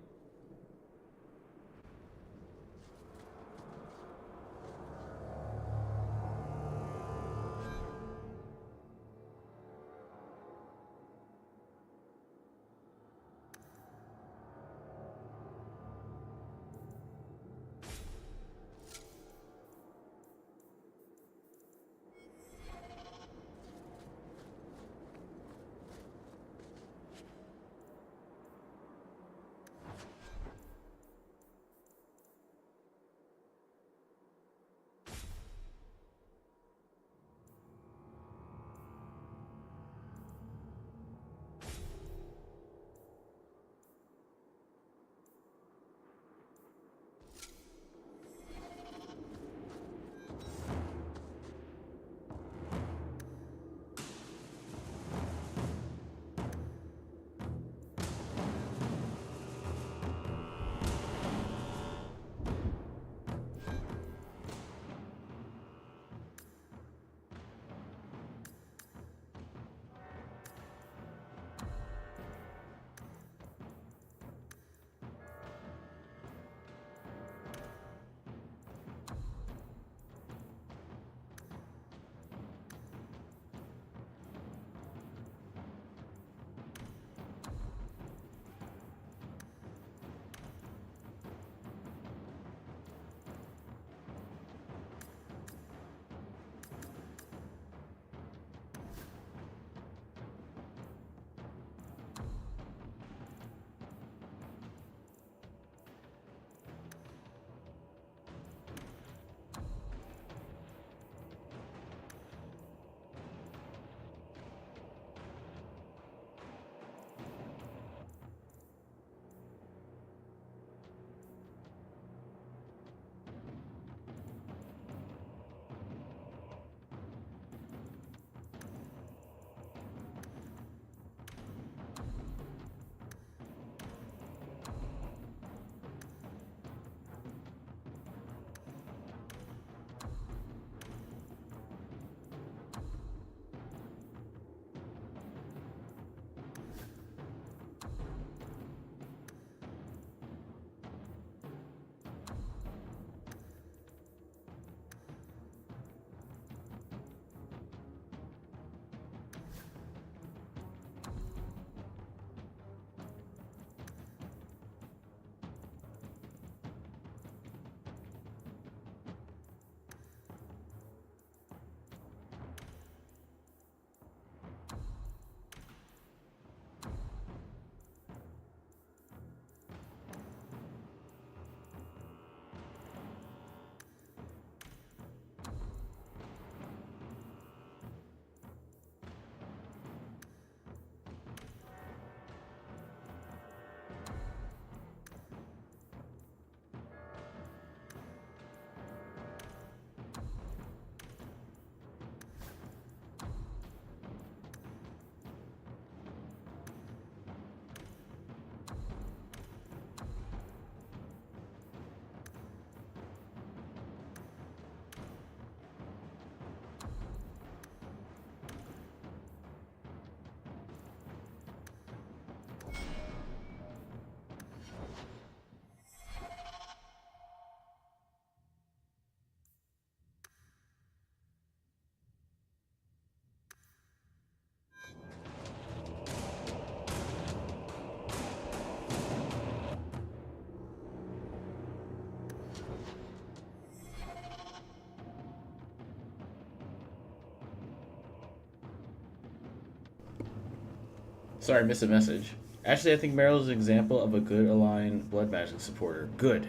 Sorry, I missed a message. Actually, I think Meryl's an example of a good aligned blood magic supporter. Good.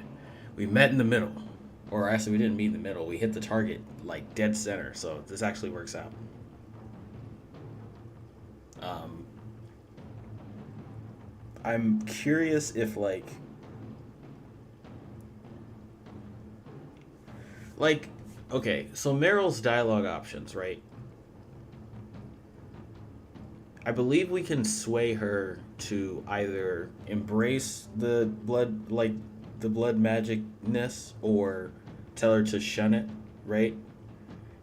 We met in the middle. Or actually, we didn't meet in the middle. We hit the target, like, dead center. So this actually works out. I'm curious if, like, okay, so Meryl's dialogue options, right? I believe we can sway her to either embrace the blood, like, the blood magicness, or tell her to shun it, right?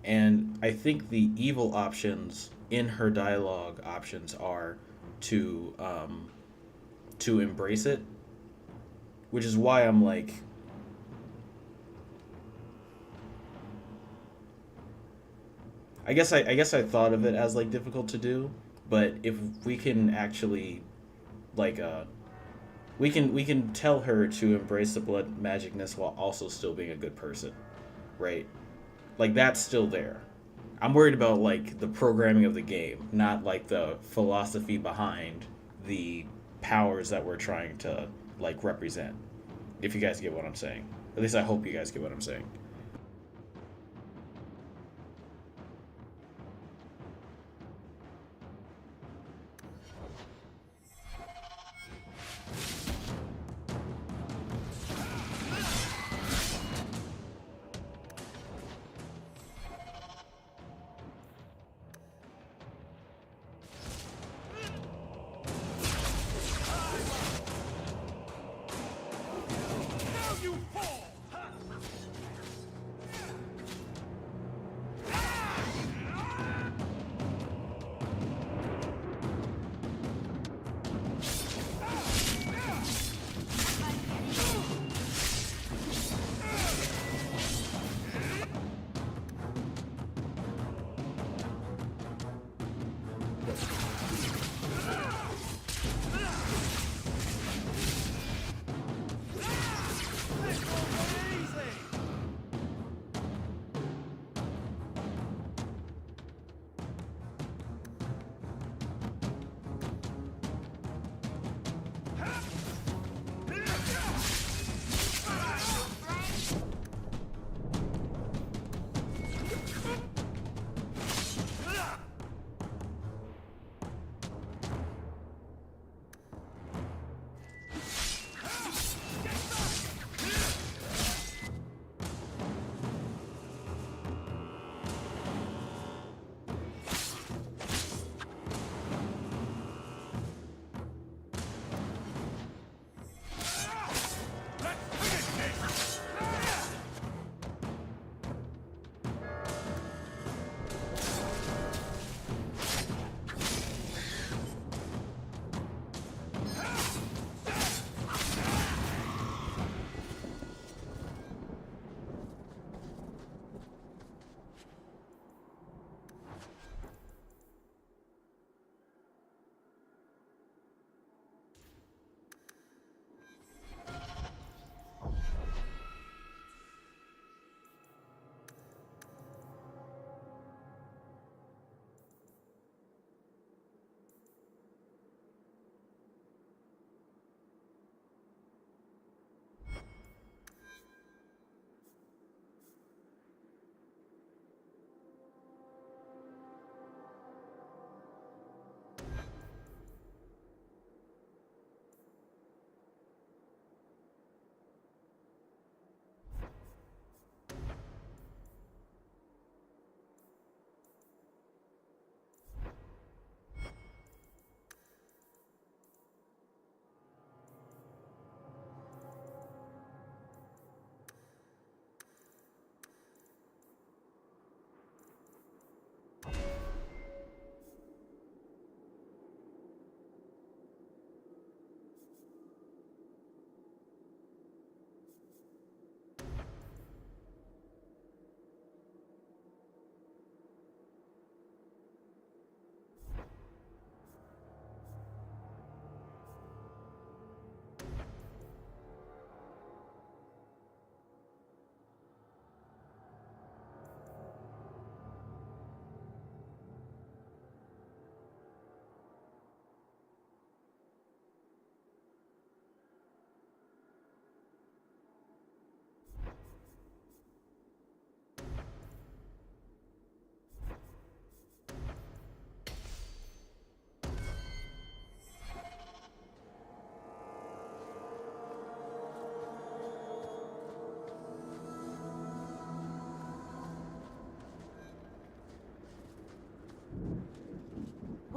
And I think the evil options in her dialogue options are to embrace it, which is why I'm like, I guess I thought of it as like difficult to do, but if we can actually like we can tell her to embrace the blood magicness while also still being a good person, right? Like that's still there. I'm worried about like the programming of the game, not like the philosophy behind the powers that we're trying to like represent. If you guys get what I'm saying. At least I hope you guys get what I'm saying.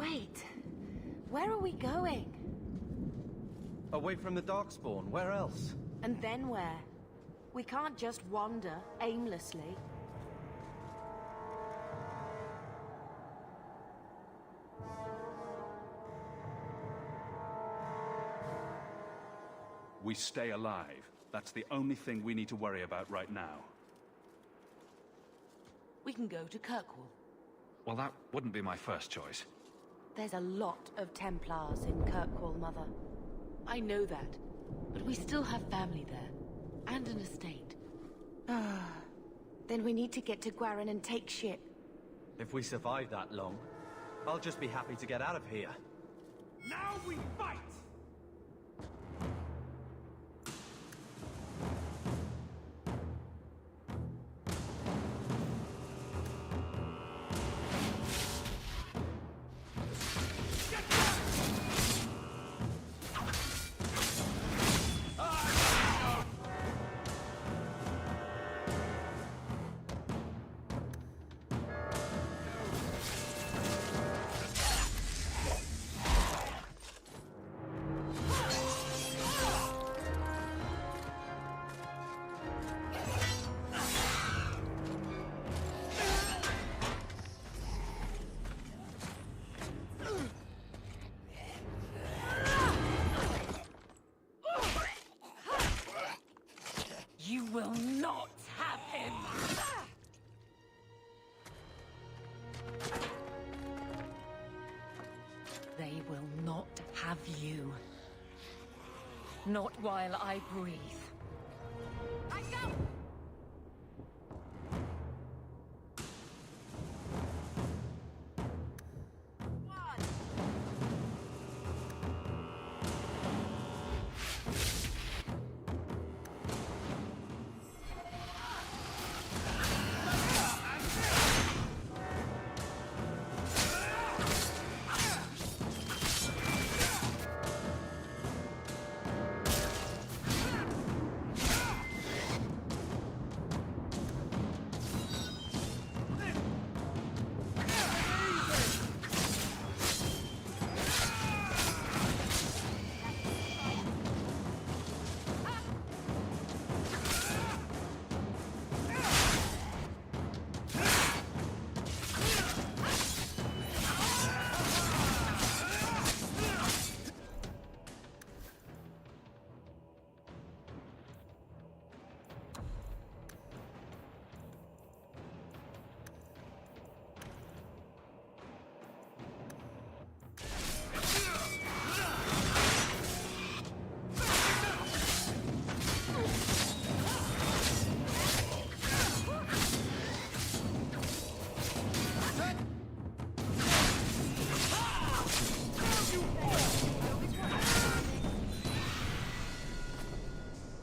Wait. Where are we going? Away from the Darkspawn, where else? And then where? We can't just wander aimlessly. We stay alive. That's the only thing we need to worry about right now. We can go to Kirkwall. Well, that wouldn't be my first choice. There's a lot of Templars in Kirkwall, Mother. I know that, but we still have family there, and an estate. Then we need to get to Guarin and take ship. If we survive that long, I'll just be happy to get out of here. Now we fight! You will not have him! They will not have you. Not while I breathe. I go!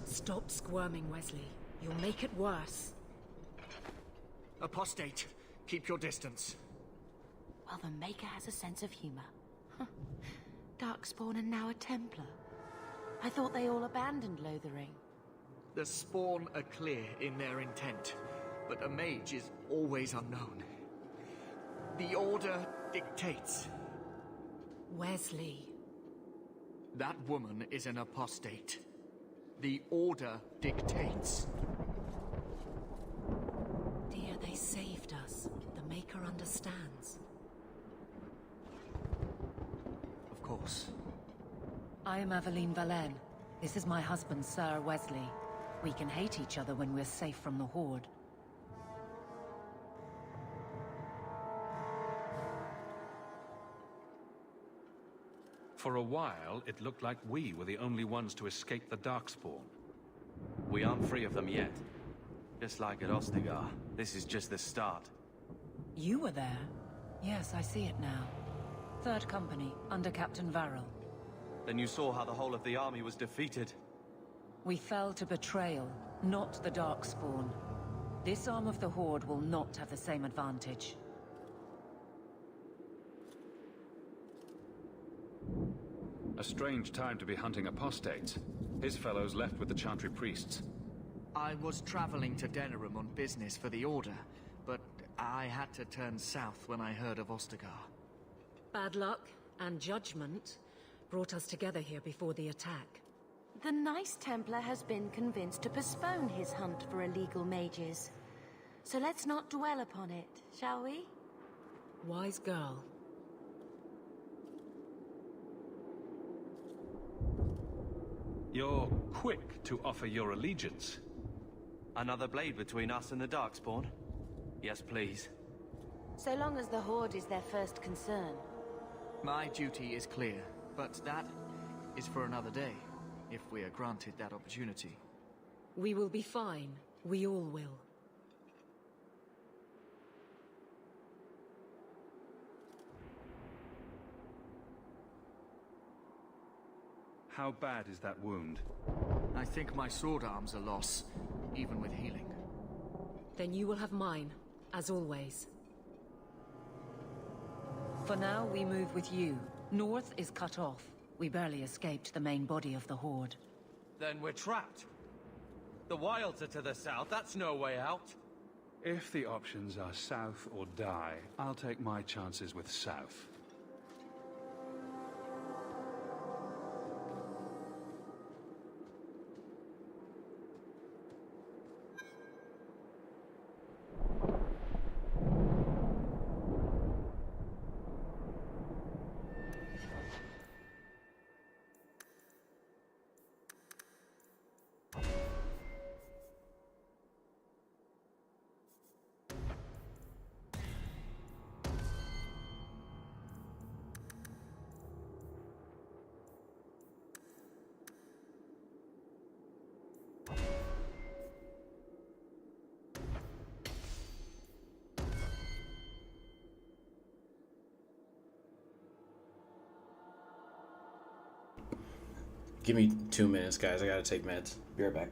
Stop squirming, Wesley. You'll make it worse. Apostate, keep your distance. Well, the Maker has a sense of humor. Darkspawn and now a Templar. I thought they all abandoned Lothering. The Spawn are clear in their intent, but a mage is always unknown. The Order dictates. Wesley. That woman is an apostate. The Order dictates. Dear, they saved us. The Maker understands. Of course. I am Aveline Valen. This is my husband, Sir Wesley. We can hate each other when we're safe from the Horde. For a while, it looked like we were the only ones to escape the Darkspawn. We aren't free of them yet. Just like at Ostagar, this is just the start. You were there? Yes, I see it now. Third Company, under Captain Varel. Then you saw how the whole of the army was defeated. We fell to betrayal, not the Darkspawn. This arm of the Horde will not have the same advantage. A strange time to be hunting apostates. His fellows left with the Chantry priests. I was traveling to Denerim on business for the Order, but I had to turn south when I heard of Ostagar. Bad luck and judgment brought us together here before the attack. The Nice Templar has been convinced to postpone his hunt for illegal mages. So let's not dwell upon it, shall we? Wise girl. You're quick to offer your allegiance. Another blade between us and the Darkspawn? Yes, please. So long as the Horde is their first concern. My duty is clear, but that is for another day, if we are granted that opportunity. We will be fine. We all will. How bad is that wound? I think my sword arm's a loss, even with healing. Then you will have mine, as always. For now, we move with you. North is cut off. We barely escaped the main body of the Horde. Then we're trapped. The wilds are to the south, that's no way out. If the options are south or die, I'll take my chances with south. Give me 2 minutes, guys. I gotta take meds. Be right back.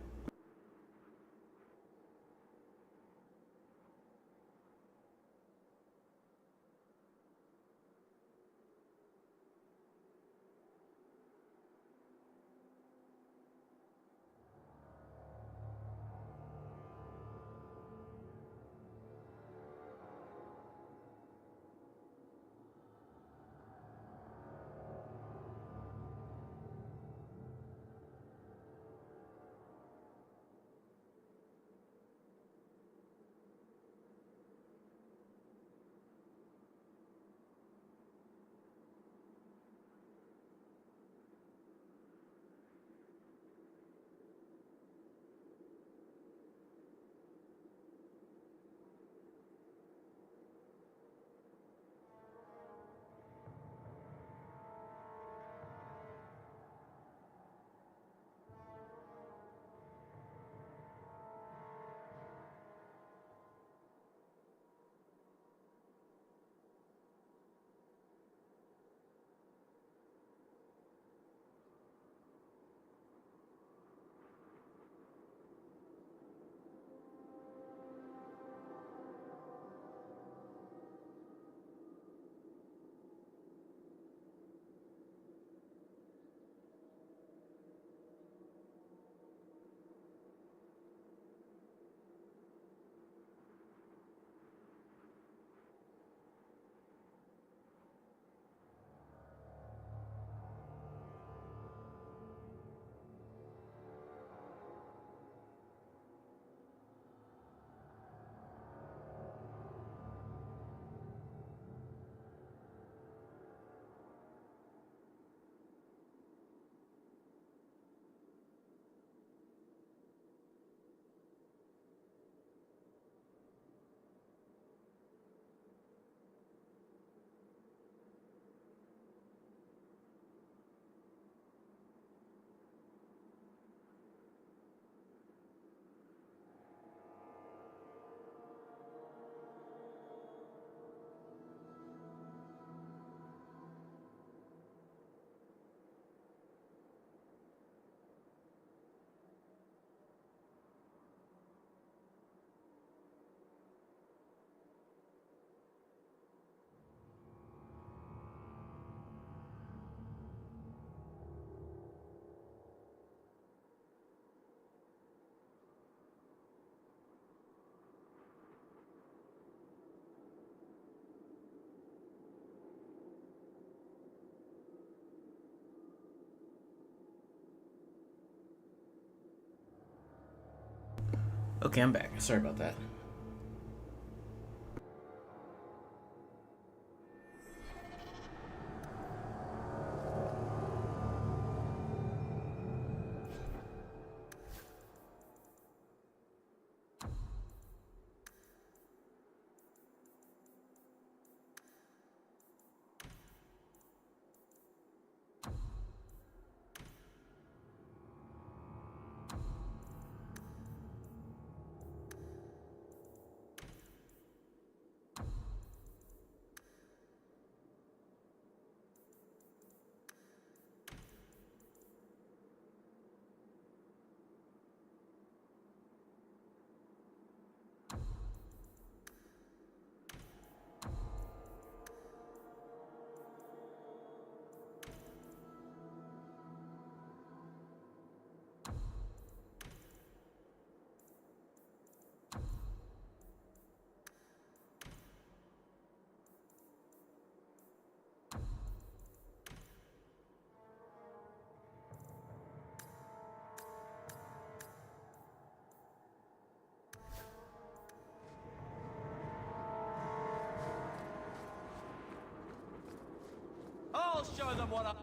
Okay, I'm back. Sorry about that. I'll show them what I...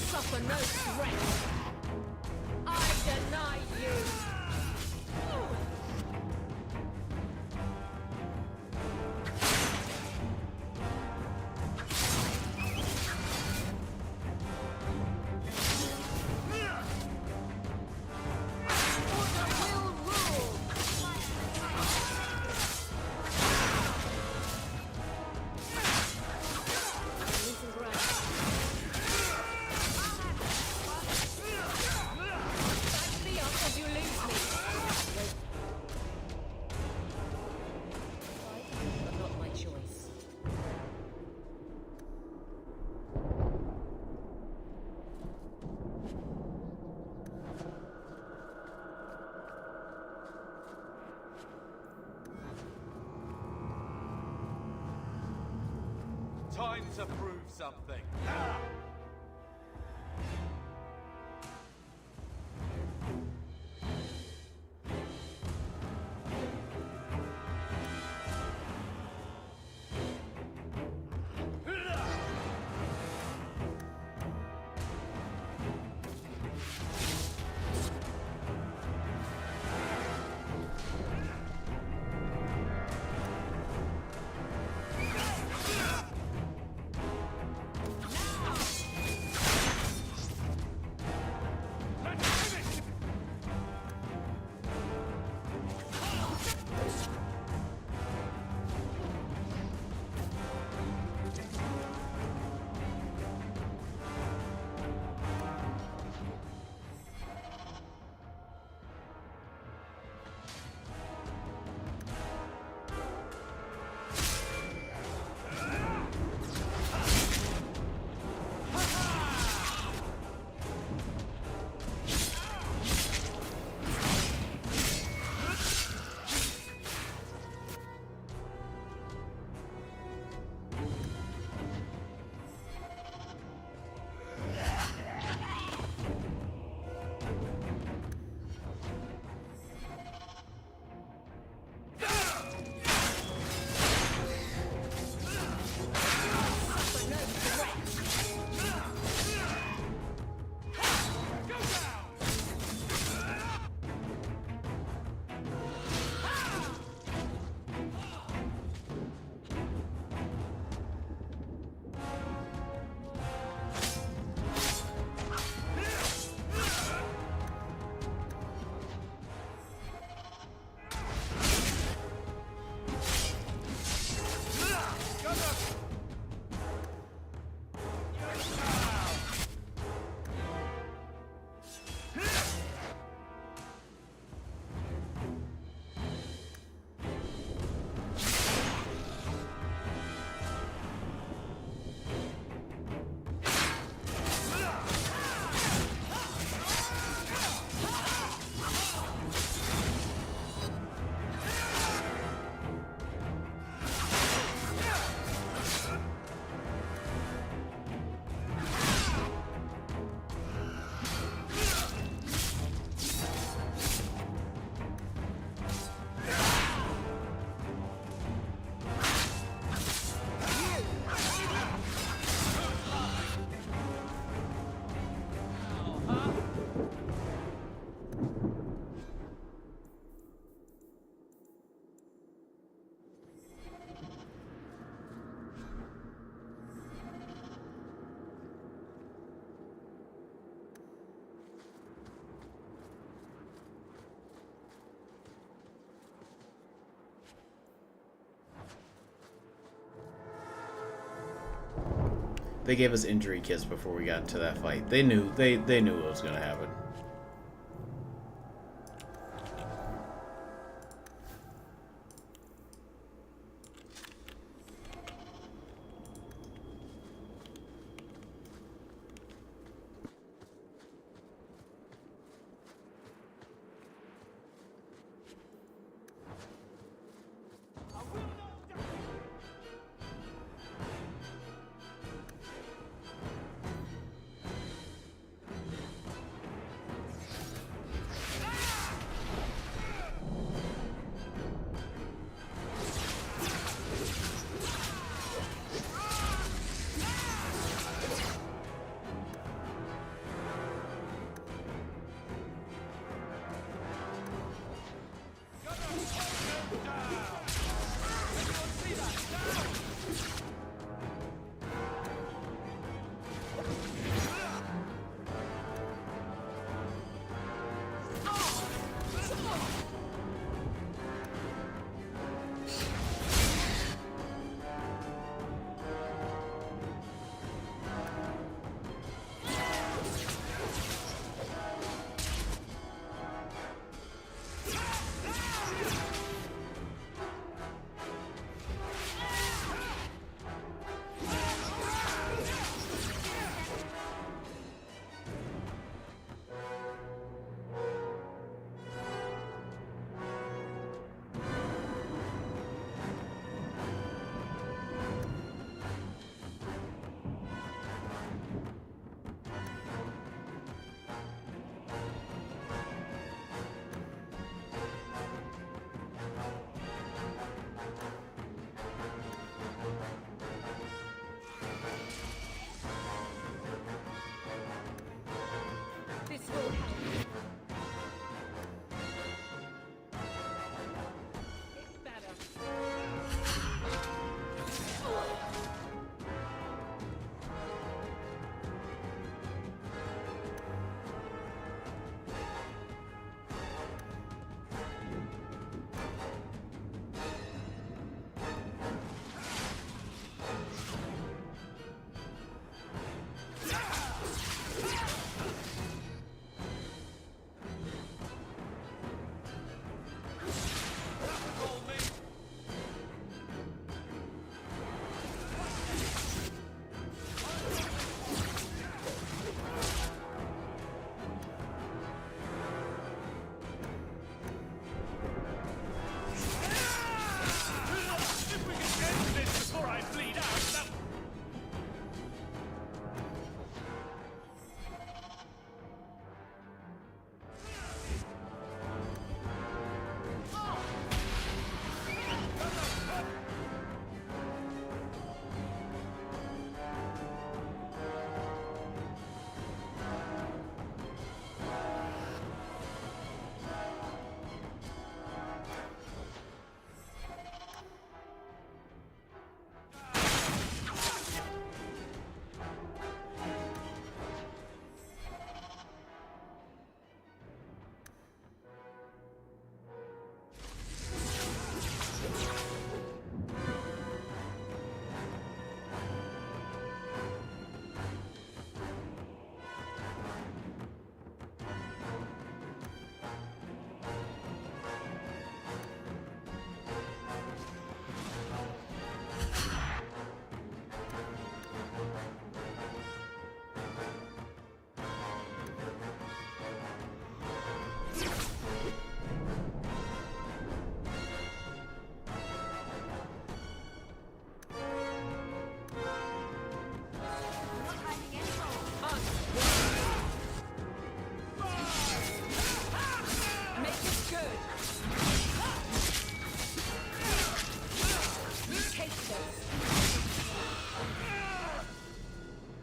Suffer no threat. I deny you. Time to prove something. They gave us injury kits before we got into that fight. They knew they knew what was gonna happen.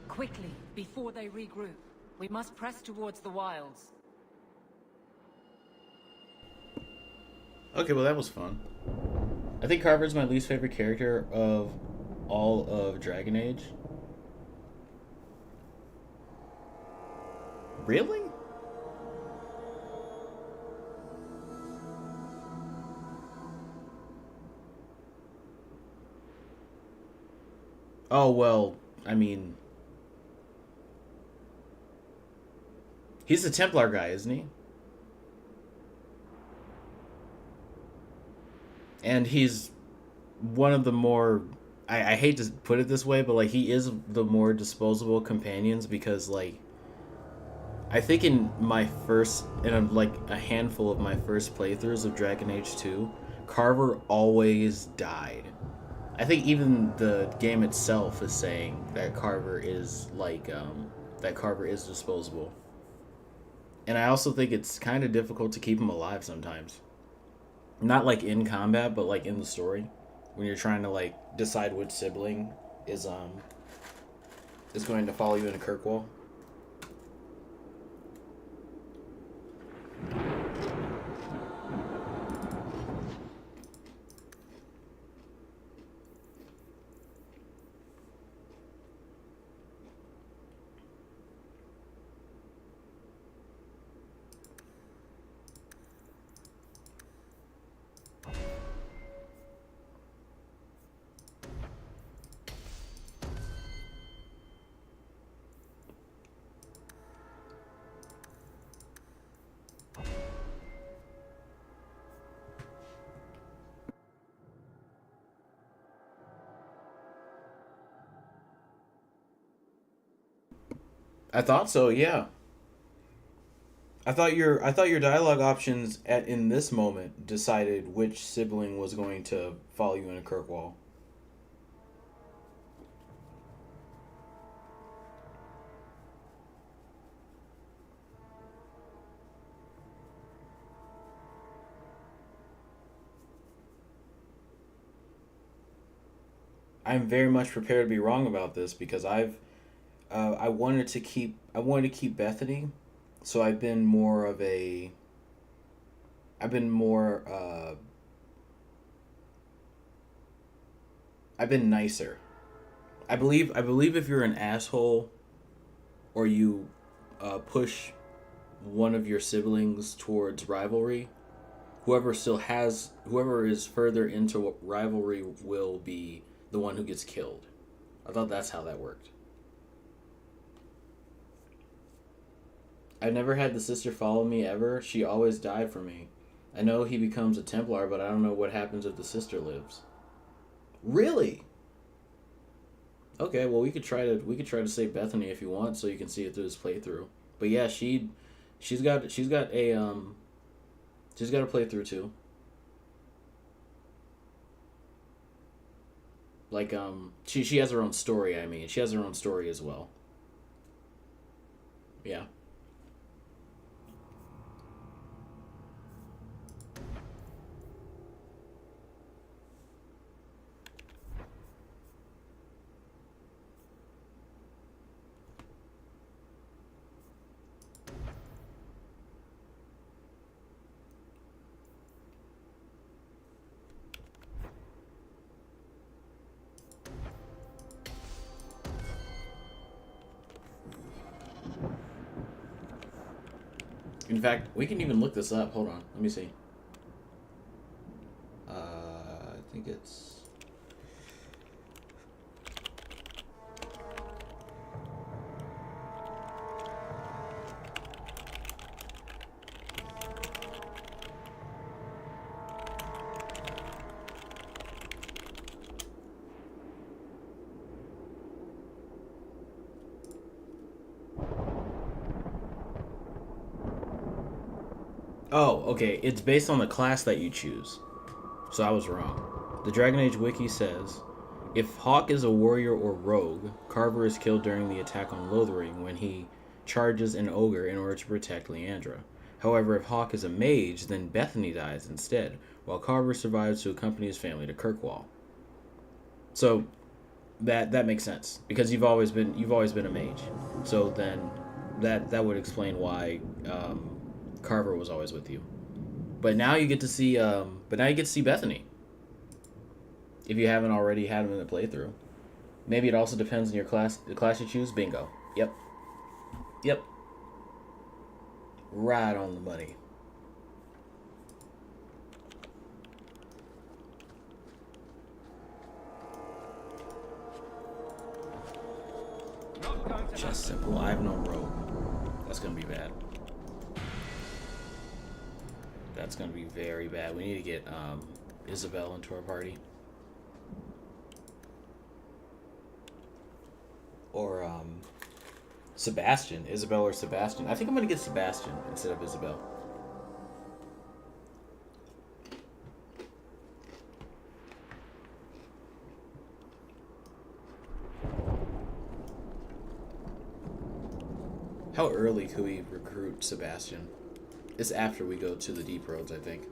Quickly, before they regroup. We must press towards the wilds. Okay, well that was fun. I think Carver's my least favorite character of all of Dragon Age. Really? Oh, well, I mean, He's the Templar guy, isn't he? And he's one of the more... I hate to put it this way, but like he is the more disposable companions because like I think in like a handful of my first playthroughs of Dragon Age 2, Carver always died. I think even the game itself is saying that Carver is like Carver is disposable. And I also think it's kind of difficult to keep him alive sometimes. Not like in combat, but like in the story. When you're trying to like decide which sibling is going to follow you in a Kirkwall. I thought so, yeah. I thought your dialogue options in this moment decided which sibling was going to follow you in a Kirkwall. I'm very much prepared to be wrong about this because I wanted to keep Bethany, so I've been nicer. I believe if you're an asshole or you push one of your siblings towards rivalry, whoever is further into rivalry will be the one who gets killed. I thought that's how that worked. I've never had the sister follow me ever. She always died for me. I know he becomes a Templar, but I don't know what happens if the sister lives. Really? Okay, well we could try to save Bethany if you want, so you can see it through this playthrough. But yeah, she's got a playthrough too. Like she has her own story. I mean, she has her own story as well. Yeah. In fact, we can even look this up. Hold on. Let me see. I think it's... Oh, okay. It's based on the class that you choose. So I was wrong. The Dragon Age Wiki says, if Hawk is a warrior or rogue, Carver is killed during the attack on Lothering when he charges an ogre in order to protect Leandra. However, if Hawk is a mage, then Bethany dies instead, while Carver survives to accompany his family to Kirkwall. So that makes sense because you've always been a mage. So then that would explain why Carver was always with you. But now you get to see Bethany. If you haven't already had him in the playthrough. Maybe it also depends on the class you choose. Bingo. Yep. Right on the money. Just simple. I have no rogue. That's gonna be bad. that's going to be very bad. We need to get Isabel into our party. Or Sebastian. Isabel or Sebastian. I think I'm going to get Sebastian instead of Isabel. How early could we recruit Sebastian? It's after we go to the Deep Roads, I think.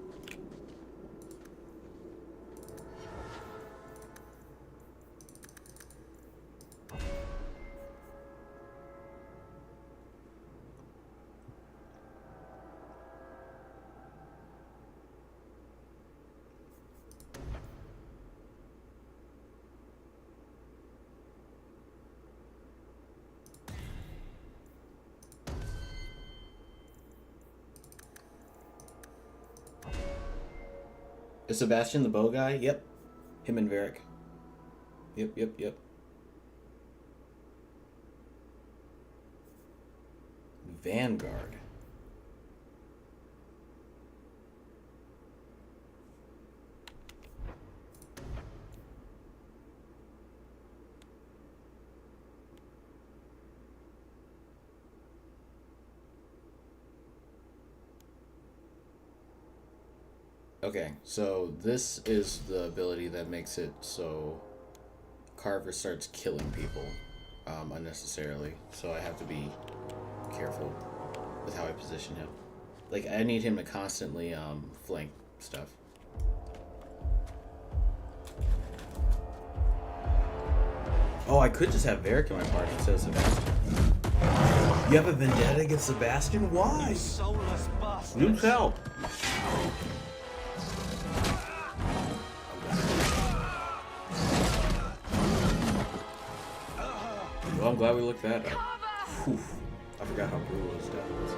Is Sebastian the bow guy? Yep. Him and Varric. Yep. Vanguard. Okay, so this is the ability that makes it so Carver starts killing people unnecessarily. So I have to be careful with how I position him. Like, I need him to constantly flank stuff. Oh, I could just have Varric in my party instead of Sebastian. You have a vendetta against Sebastian? Why? You soulless bastard. You tell. Well, I'm glad we looked that up. Whew. I forgot how brutal his death was.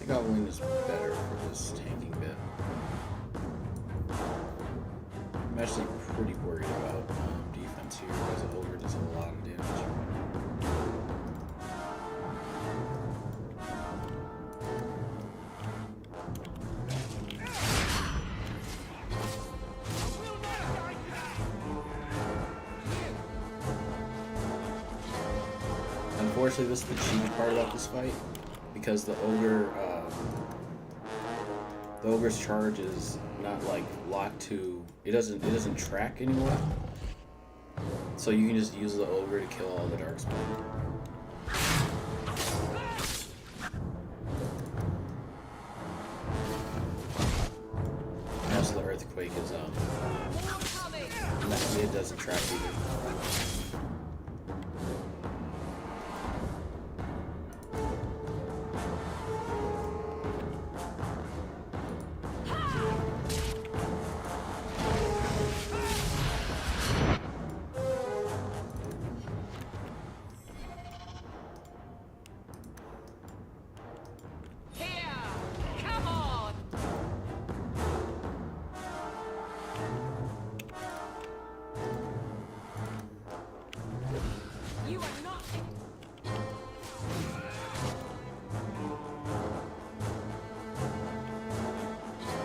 Goblin is better for this tanking bit. I'm actually pretty worried about defense here because the ogre does a lot of damage. Unfortunately, this is the cheap part about this fight. Because the ogre's charge is not like locked to. It doesn't track anymore. So you can just use the ogre to kill all the darkspawn. And also the earthquake is it doesn't track either.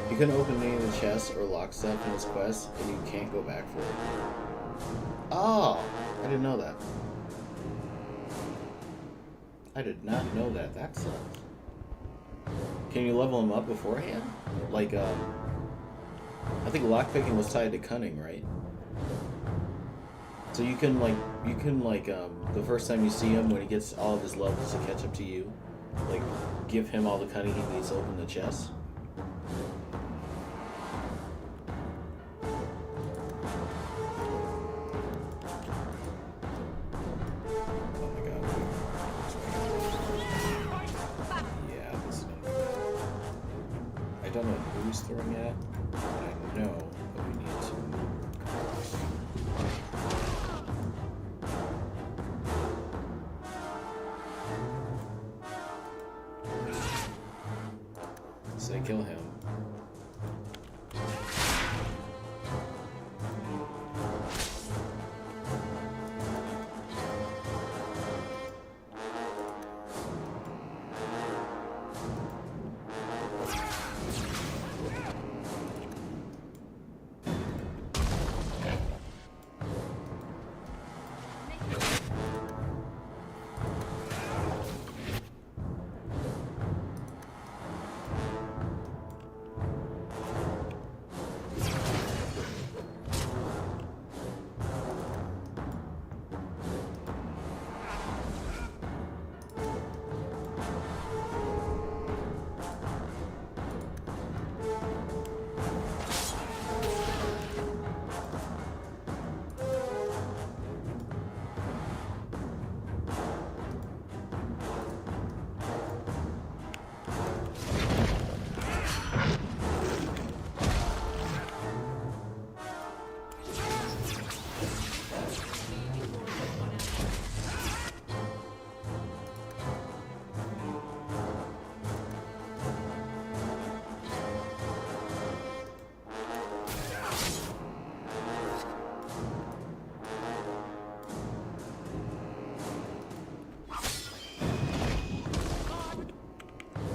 You can open any of the chests or lock stuff in this quest, and you can't go back for it. Oh, I didn't know that. I did not know that. That sucks. Can you level them up beforehand? Like, I think lockpicking was tied to cunning, right? So you can the first time you see him, when he gets all of his levels to catch up to you, like, give him all the cunning he needs to open the chest. he's throwing at. I know that we need to move across. Say kill him.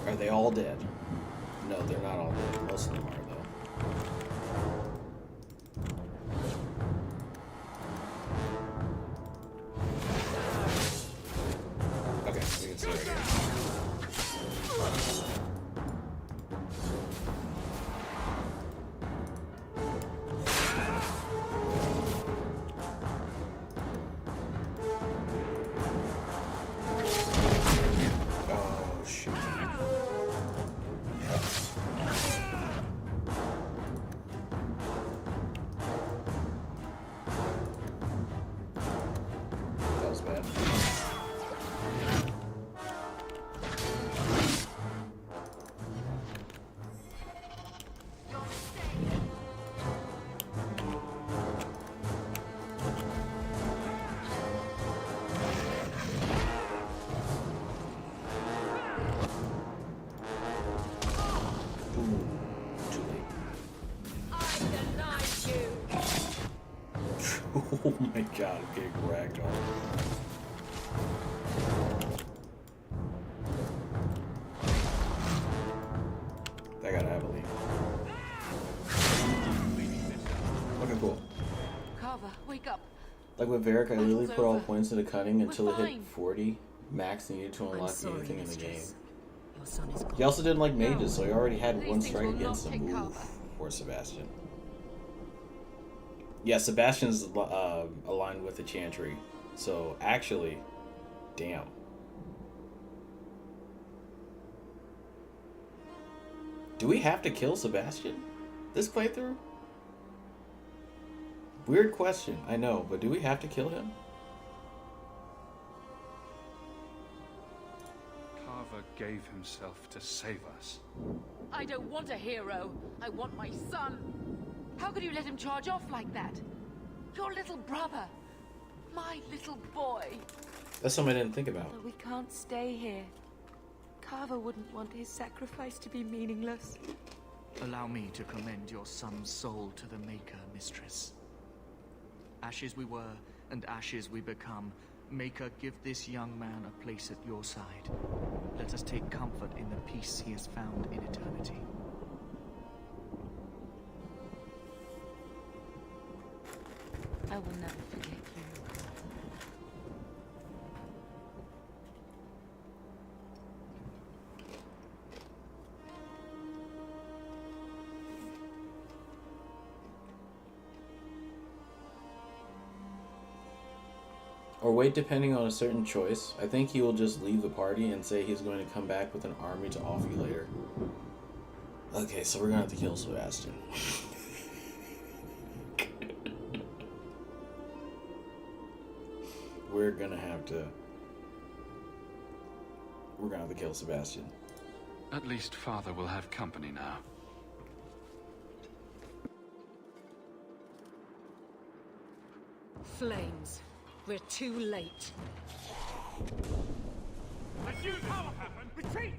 Are they all dead? No, they're not all dead. Most of them are, though. Okay, we can see it again. Oh, shoot. That was bad. Oh my god, I'm getting ragdoll. That gotta have a leak. Okay, cool. Carver, wake up. Like with Varric, I literally Battle's put all over. points into cutting until it hit fine. 40 max needed to unlock sorry, anything in the game. mistress. Your son is gone. He also didn't like mages, so he already had These one things strike will not against him take move cover. for Sebastian. Yeah, Sebastian's aligned with the Chantry, so actually, damn. Do we have to kill Sebastian this playthrough? Weird question, I know, but do we have to kill him? Carver gave himself to save us. I don't want a hero. I want my son. How could you let him charge off like that? Your little brother. My little boy. That's something I didn't think about. But we can't stay here. Carver wouldn't want his sacrifice to be meaningless. Allow me to commend your son's soul to the Maker, mistress. Ashes we were, and ashes we become. Maker, give this young man a place at your side. Let us take comfort in the peace he has found in eternity. I will never forget you. Or wait, depending on a certain choice. I think he will just leave the party and say he's going to come back with an army to off you later. Okay, so we're gonna have to kill Sebastian. We're gonna have to kill Sebastian. At least Father will have company now. flames. We're too late. Let's use power weapon! Retreat!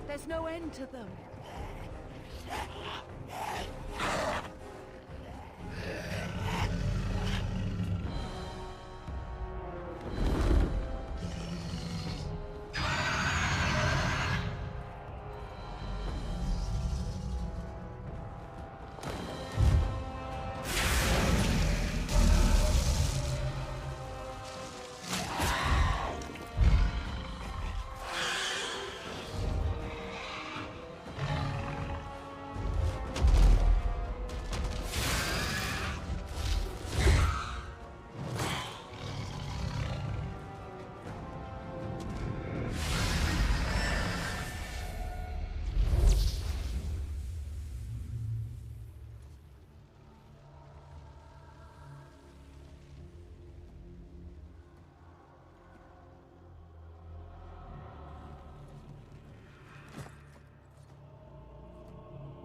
There's no end to them.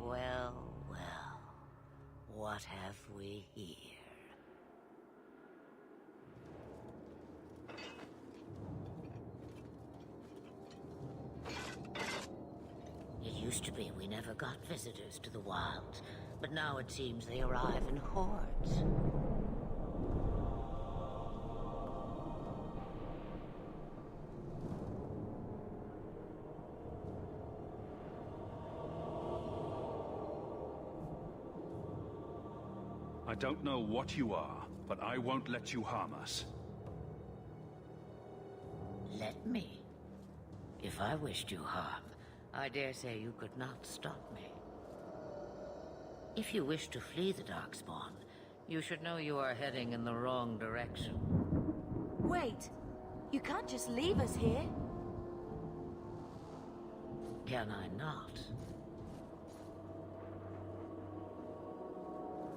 Well, well, what have we here? It used to be we never got visitors to the wilds, but now it seems they arrive in hordes. I don't know what you are, but I won't let you harm us. Let me. If I wished you harm, I dare say you could not stop me. If you wish to flee the Darkspawn, you should know you are heading in the wrong direction. Wait, you can't just leave us here. Can I not?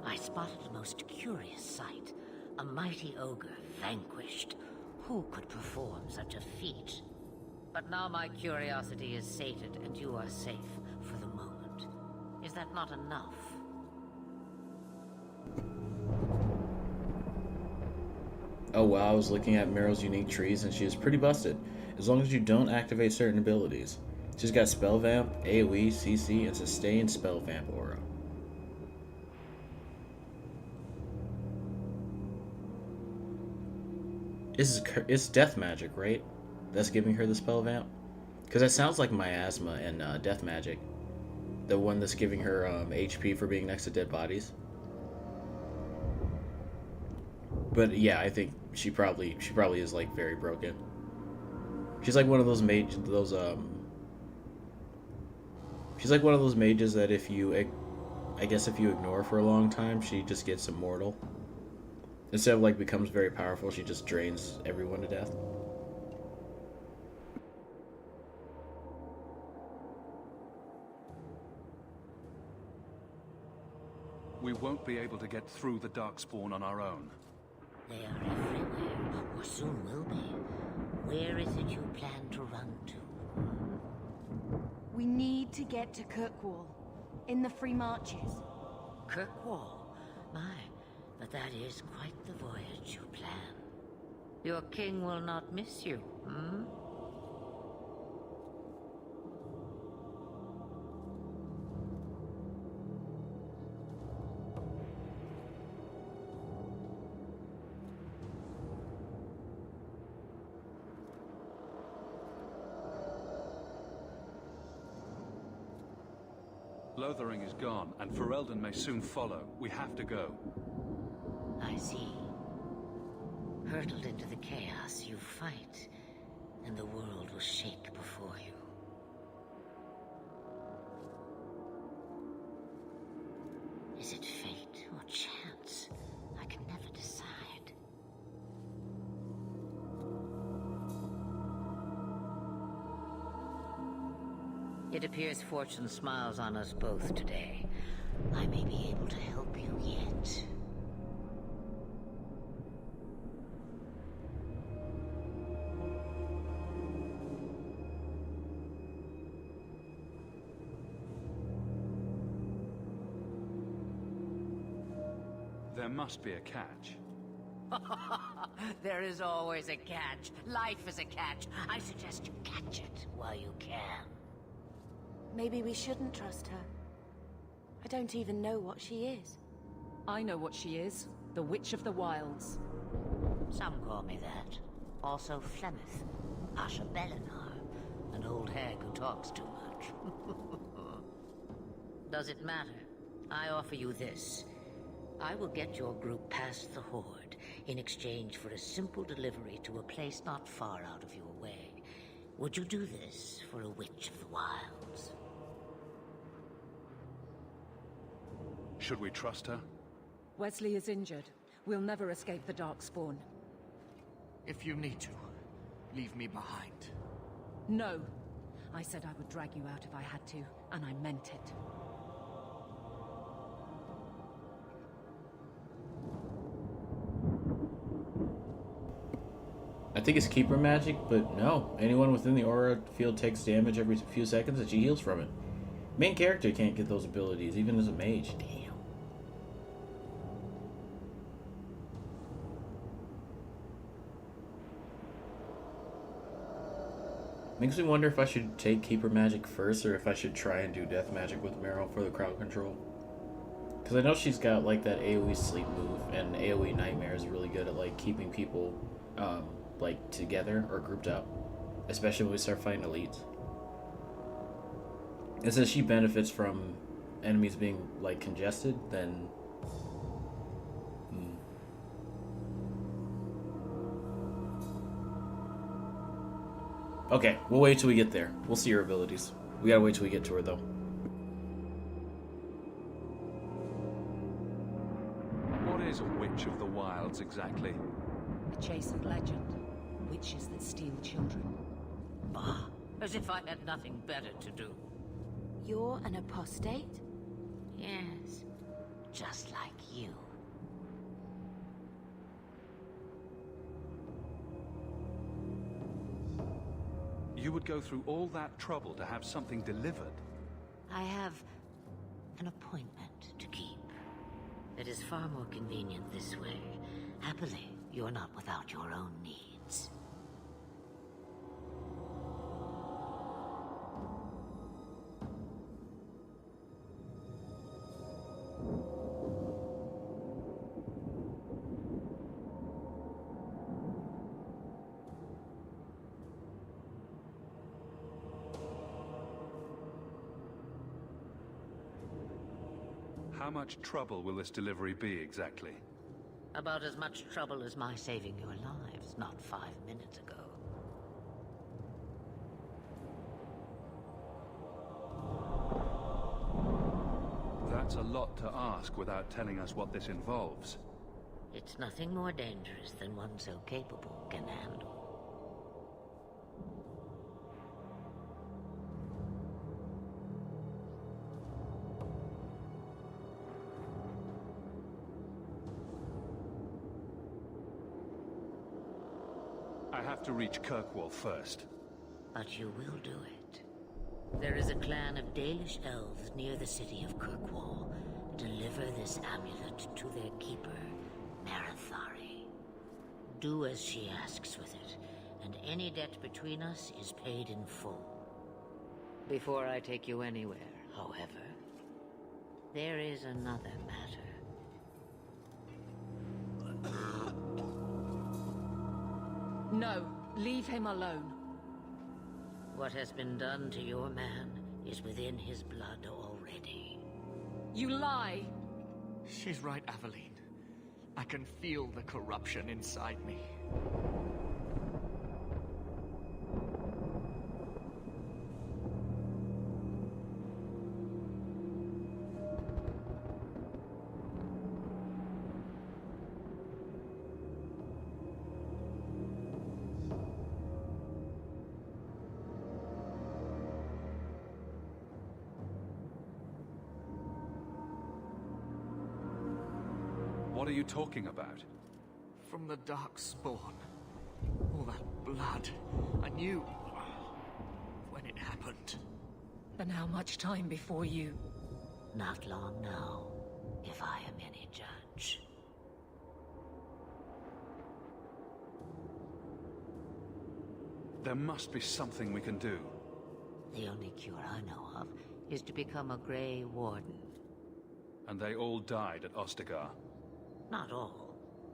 I spotted a most curious sight. A mighty ogre vanquished. Who could perform such a feat? But now my curiosity is sated and you are safe for the moment. Is that not enough? Oh wow, I was looking at Meryl's unique trees and she is pretty busted, as long as you don't activate certain abilities. She's got Spell Vamp, AoE, CC, and Sustained Spell Vamp aura. It's death magic, right? that's giving her the spell vamp? Because it sounds like miasma and death magic. The one that's giving her HP for being next to dead bodies. But yeah, I think she probably is like very broken. She's like one of those she's like one of those mages that if you ignore for a long time, she just gets immortal. Instead of like becomes very powerful, she just drains everyone to death. We won't be able to get through the Darkspawn on our own. They are everywhere, or soon will be. Where is it you plan to run to? We need to get to Kirkwall, in the Free Marches. Kirkwall? My, but that is quite the voyage you plan. Your king will not miss you, hmm? Lothering is gone, and Ferelden may soon follow. We have to go. I see. Hurtled into the chaos, you fight, and the world will shake before you. Is it fate or chance? I can never decide. It appears fortune smiles on us both today. I may be able to help you yet. There must be a catch. There is always a catch. Life is a catch. I suggest you catch it while you can. Maybe we shouldn't trust her. I don't even know what she is. I know what she is. The Witch of the Wilds. Some call me that. Also Flemeth, Asha Belinar, an old hag who talks too much. Does it matter? I offer you this. I will get your group past the Horde in exchange for a simple delivery to a place not far out of your way. Would you do this for a Witch of the Wilds? Should we trust her? Wesley is injured. We'll never escape the Darkspawn. If you need to, leave me behind. No. I said I would drag you out if I had to, and I meant it. I think it's keeper magic, but no. Anyone within the aura field takes damage every few seconds and she heals from it. Main character can't get those abilities, even as a mage. Damn. Makes me wonder if I should take keeper magic first or if I should try and do death magic with Meryl for the crowd control. Because I know she's got like that AoE sleep move, and AoE nightmare is really good at like keeping people like together or grouped up, especially when we start fighting elites. And since she benefits from enemies being like congested, then okay, we'll wait till we get there. We'll see her abilities. We gotta wait till we get to her, though. What is a Witch of the Wilds, exactly? A chastened legend. Witches that steal children. Bah, as if I had nothing better to do. You're an apostate? Yes, just like you. You would go through all that trouble to have something delivered? I have an appointment to keep. It is far more convenient this way. Happily, you're not without your own needs. How much trouble will this delivery be exactly? About as much trouble as my saving your lives not 5 minutes ago. That's a lot to ask without telling us what this involves. It's nothing more dangerous than one so capable can handle. I have to reach Kirkwall first. But you will do it. There is a clan of Dalish elves near the city of Kirkwall. Deliver this amulet to their keeper, Marathari. Do as she asks with it, and any debt between us is paid in full. Before I take you anywhere, however, there is another matter. No, leave him alone. What has been done to your man is within his blood already. You lie! She's right, Aveline. I can feel the corruption inside me. What are you talking about? From the Darkspawn. All that blood. I knew when it happened. And how much time before you? Not long now, if I am any judge. There must be something we can do. The only cure I know of is to become a Grey Warden. And they all died at Ostagar. Not all,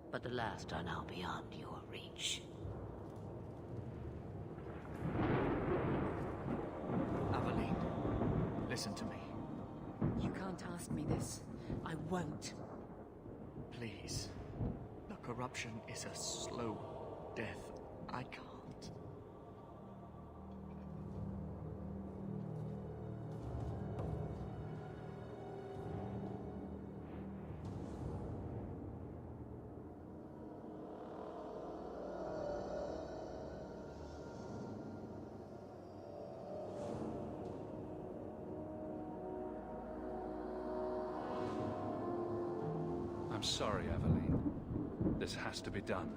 but the last are now beyond your reach. Aveline, listen to me. You can't ask me this. I won't. Please. The corruption is a slow death. I can't. I'm sorry, Aveline. This has to be done.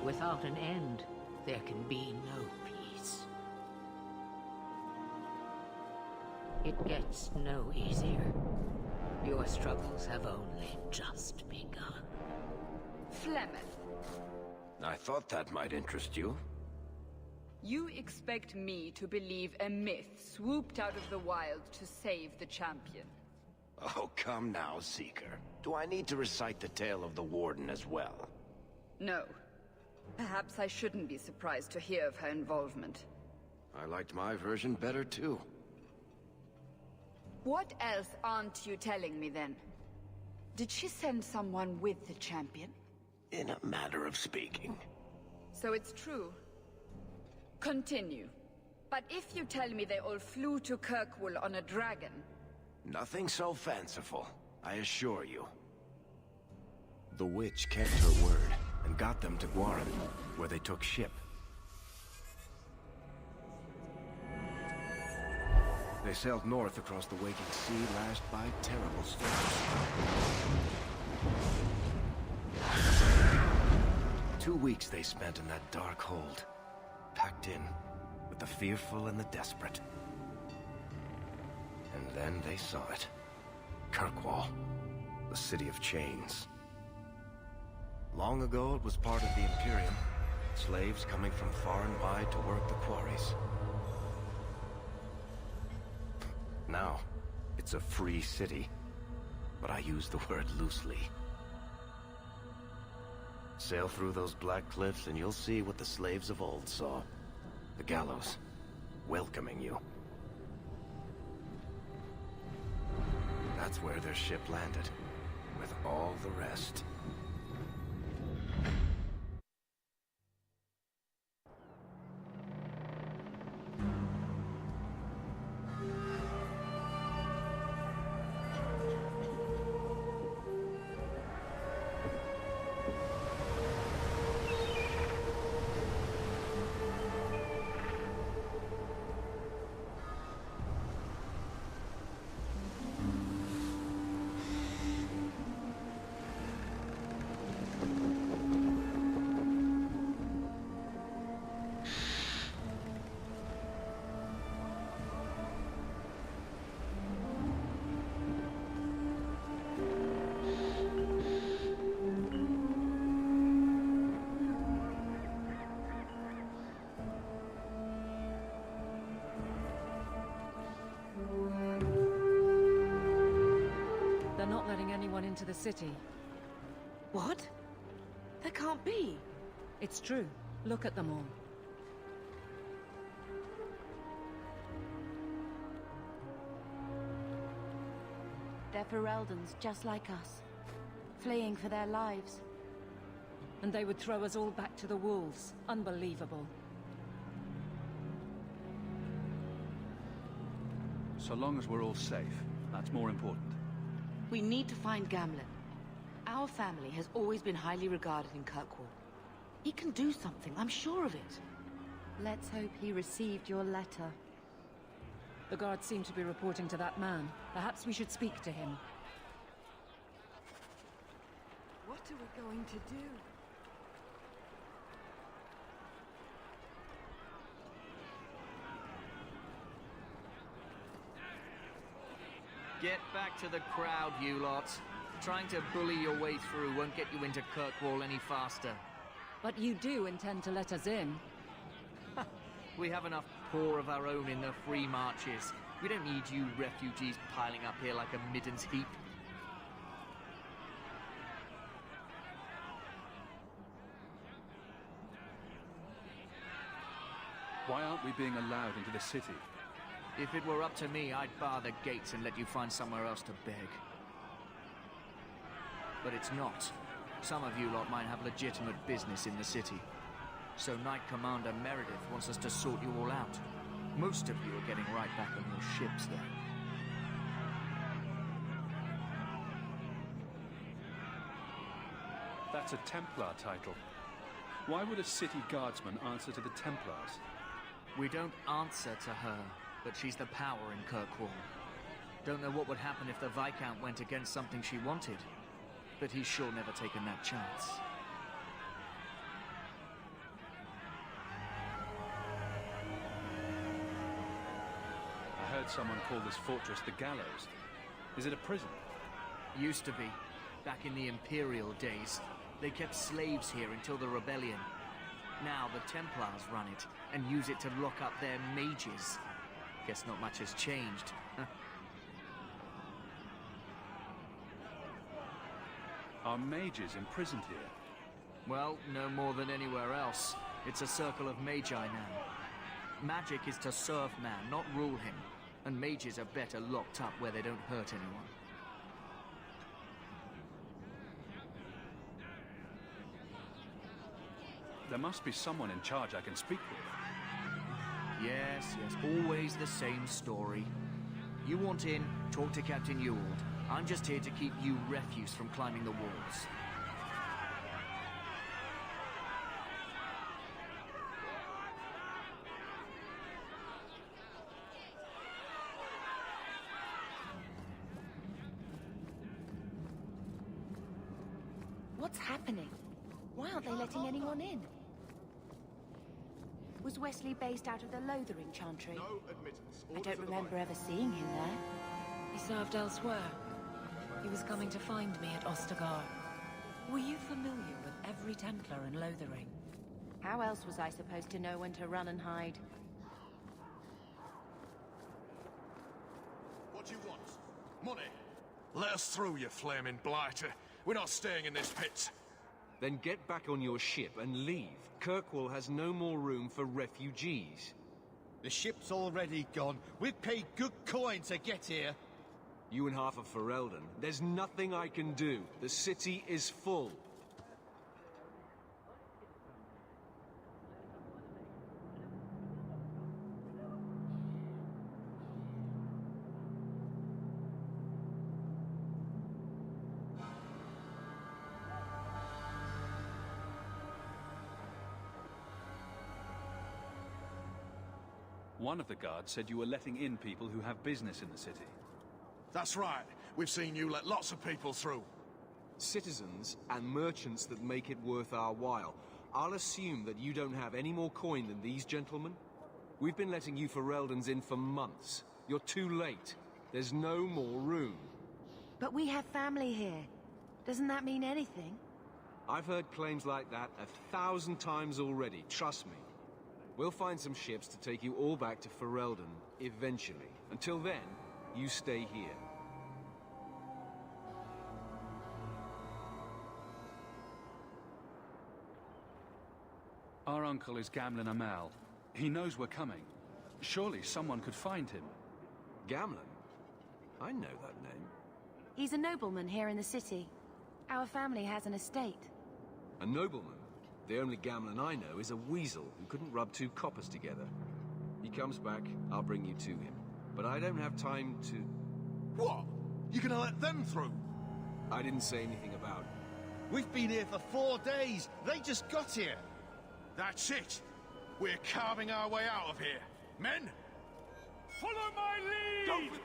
Without an end, there can be no peace. It gets no easier. Your struggles have only just begun. Flemeth, I thought that might interest you. you expect me to believe a myth swooped out of the wild to save the champion? Oh, come now, Seeker. Do I need to recite the tale of the Warden as well? No. Perhaps I shouldn't be surprised to hear of her involvement. I liked my version better, too. What else aren't you telling me, then? Did she send someone with the champion? In a matter of speaking. So it's true. Continue. But if you tell me they all flew to Kirkwall on a dragon... Nothing so fanciful, I assure you. The witch kept her word, and got them to Guaran, where they took ship. They sailed north across the waking sea, lashed by terrible storms. 2 weeks they spent in that dark hold, packed in with the fearful and the desperate. And then they saw it. Kirkwall, the city of chains. Long ago, it was part of the Imperium. Slaves coming from far and wide to work the quarries. Now, it's a free city, but I use the word loosely. Sail through those black cliffs and you'll see what the slaves of old saw. The gallows, welcoming you. That's where their ship landed, with all the rest. Into the city. What? That can't be. It's true. Look at them all. They're Fereldans, just like us. Fleeing for their lives. And they would throw us all back to the wolves. Unbelievable. So long as we're all safe, that's more important. We need to find Gamlen. Our family has always been highly regarded in Kirkwall. He can do something, I'm sure of it. Let's hope he received your letter. The guards seem to be reporting to that man. Perhaps we should speak to him. What are we going to do? Get back to the crowd, you lot. Trying to bully your way through won't get you into Kirkwall any faster. But you do intend to let us in. We have enough poor of our own in the free marches. We don't need you refugees piling up here like a middens heap. Why aren't we being allowed into the city? If it were up to me, I'd bar the gates and let you find somewhere else to beg. But it's not. Some of you lot might have legitimate business in the city. So Knight Commander Meredith wants us to sort you all out. Most of you are getting right back on your ships then. That's a Templar title. Why would a city guardsman answer to the Templars? We don't answer to her, but she's the power in Kirkwall. Don't know what would happen if the Viscount went against something she wanted, but he's sure never taken that chance. I heard someone call this fortress the Gallows. Is it a prison? Used to be. Back in the Imperial days. They kept slaves here until the rebellion. Now the Templars run it, and use it to lock up their mages. Guess not much has changed. Are mages imprisoned here? Well, no more than anywhere else. It's a circle of magi now. Magic is to serve man, not rule him. And mages are better locked up where they don't hurt anyone. There must be someone in charge I can speak with. Yes, always the same story. You want in, talk to Captain Ewald. I'm just here to keep you refuse from climbing the walls. What's happening? Why aren't they letting anyone in? Was Wesley based out of the Lothering Chantry? No admittance. I don't remember ever seeing him there. He served elsewhere. He was coming to find me at Ostagar. Were you familiar with every Templar in Lothering? How else was I supposed to know when to run and hide? What do you want? Money? Let us through, you flaming blighter. We're not staying in this pit. Then get back on your ship and leave. Kirkwall has no more room for refugees. The ship's already gone. We've paid good coin to get here. You and half of Ferelden. There's nothing I can do. The city is full. One of the guards said you were letting in people who have business in the city. That's right. We've seen you let lots of people through. Citizens and merchants that make it worth our while. I'll assume that you don't have any more coin than these gentlemen. We've been letting you Fereldans in for months. You're too late. There's no more room. But we have family here. Doesn't that mean anything? I've heard claims like that 1,000 times already, trust me. We'll find some ships to take you all back to Ferelden, eventually. Until then, you stay here. Our uncle is Gamlen Amal. He knows we're coming. Surely someone could find him. Gamlen? I know that name. He's a nobleman here in the city. Our family has an estate. A nobleman? The only Gamlen I know is a weasel who couldn't rub 2 coppers together. He comes back, I'll bring you to him. But I don't have time to... What? You gonna let them through? I didn't say anything about it. We've been here for 4 days. They just got here. That's it. We're carving our way out of here. Men? Follow my lead! Go!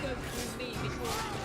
Go through me before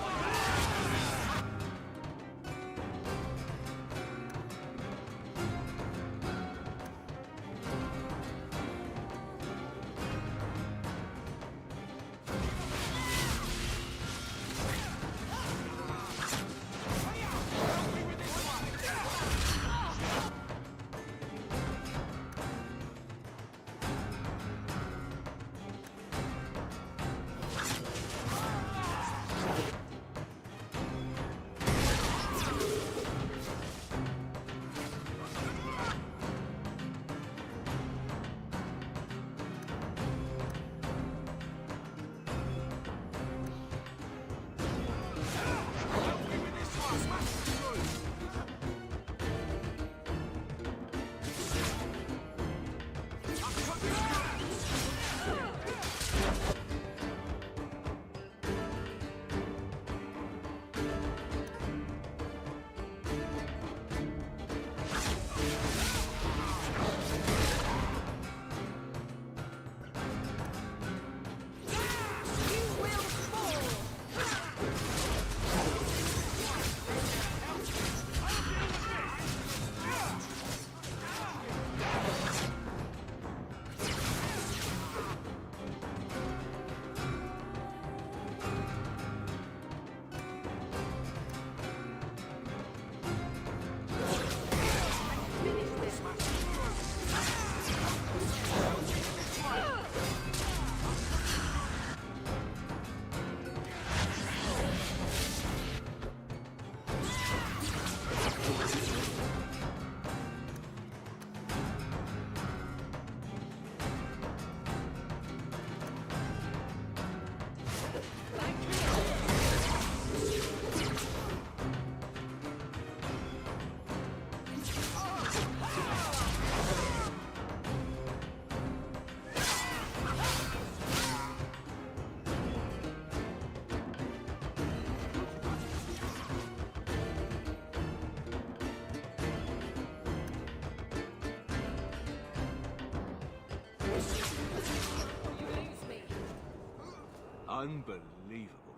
Unbelievable.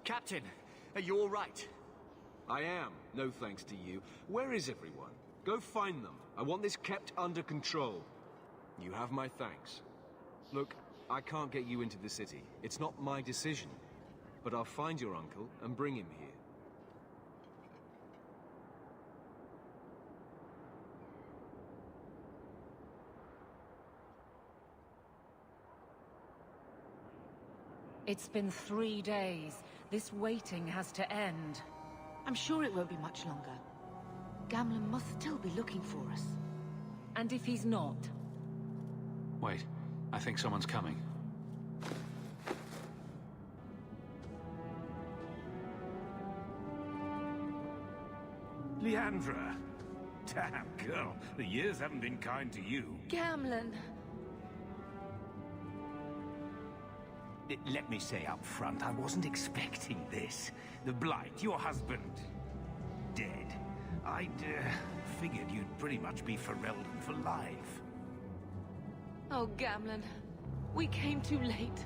Captain, are you all right? I am, no thanks to you. Where is everyone? Go find them. I want this kept under control. You have my thanks. Look, I can't get you into the city. It's not my decision. But I'll find your uncle and bring him here. It's been 3 days. This waiting has to end. I'm sure it won't be much longer. Gamlen must still be looking for us. And if he's not? Wait, I think someone's coming. Leandra! Damn, girl, the years haven't been kind to you. Gamlen! Let me say up front, I wasn't expecting this. The Blight, your husband, dead. I'd figured you'd pretty much be Ferelden for life. Oh, Gamlen. We came too late.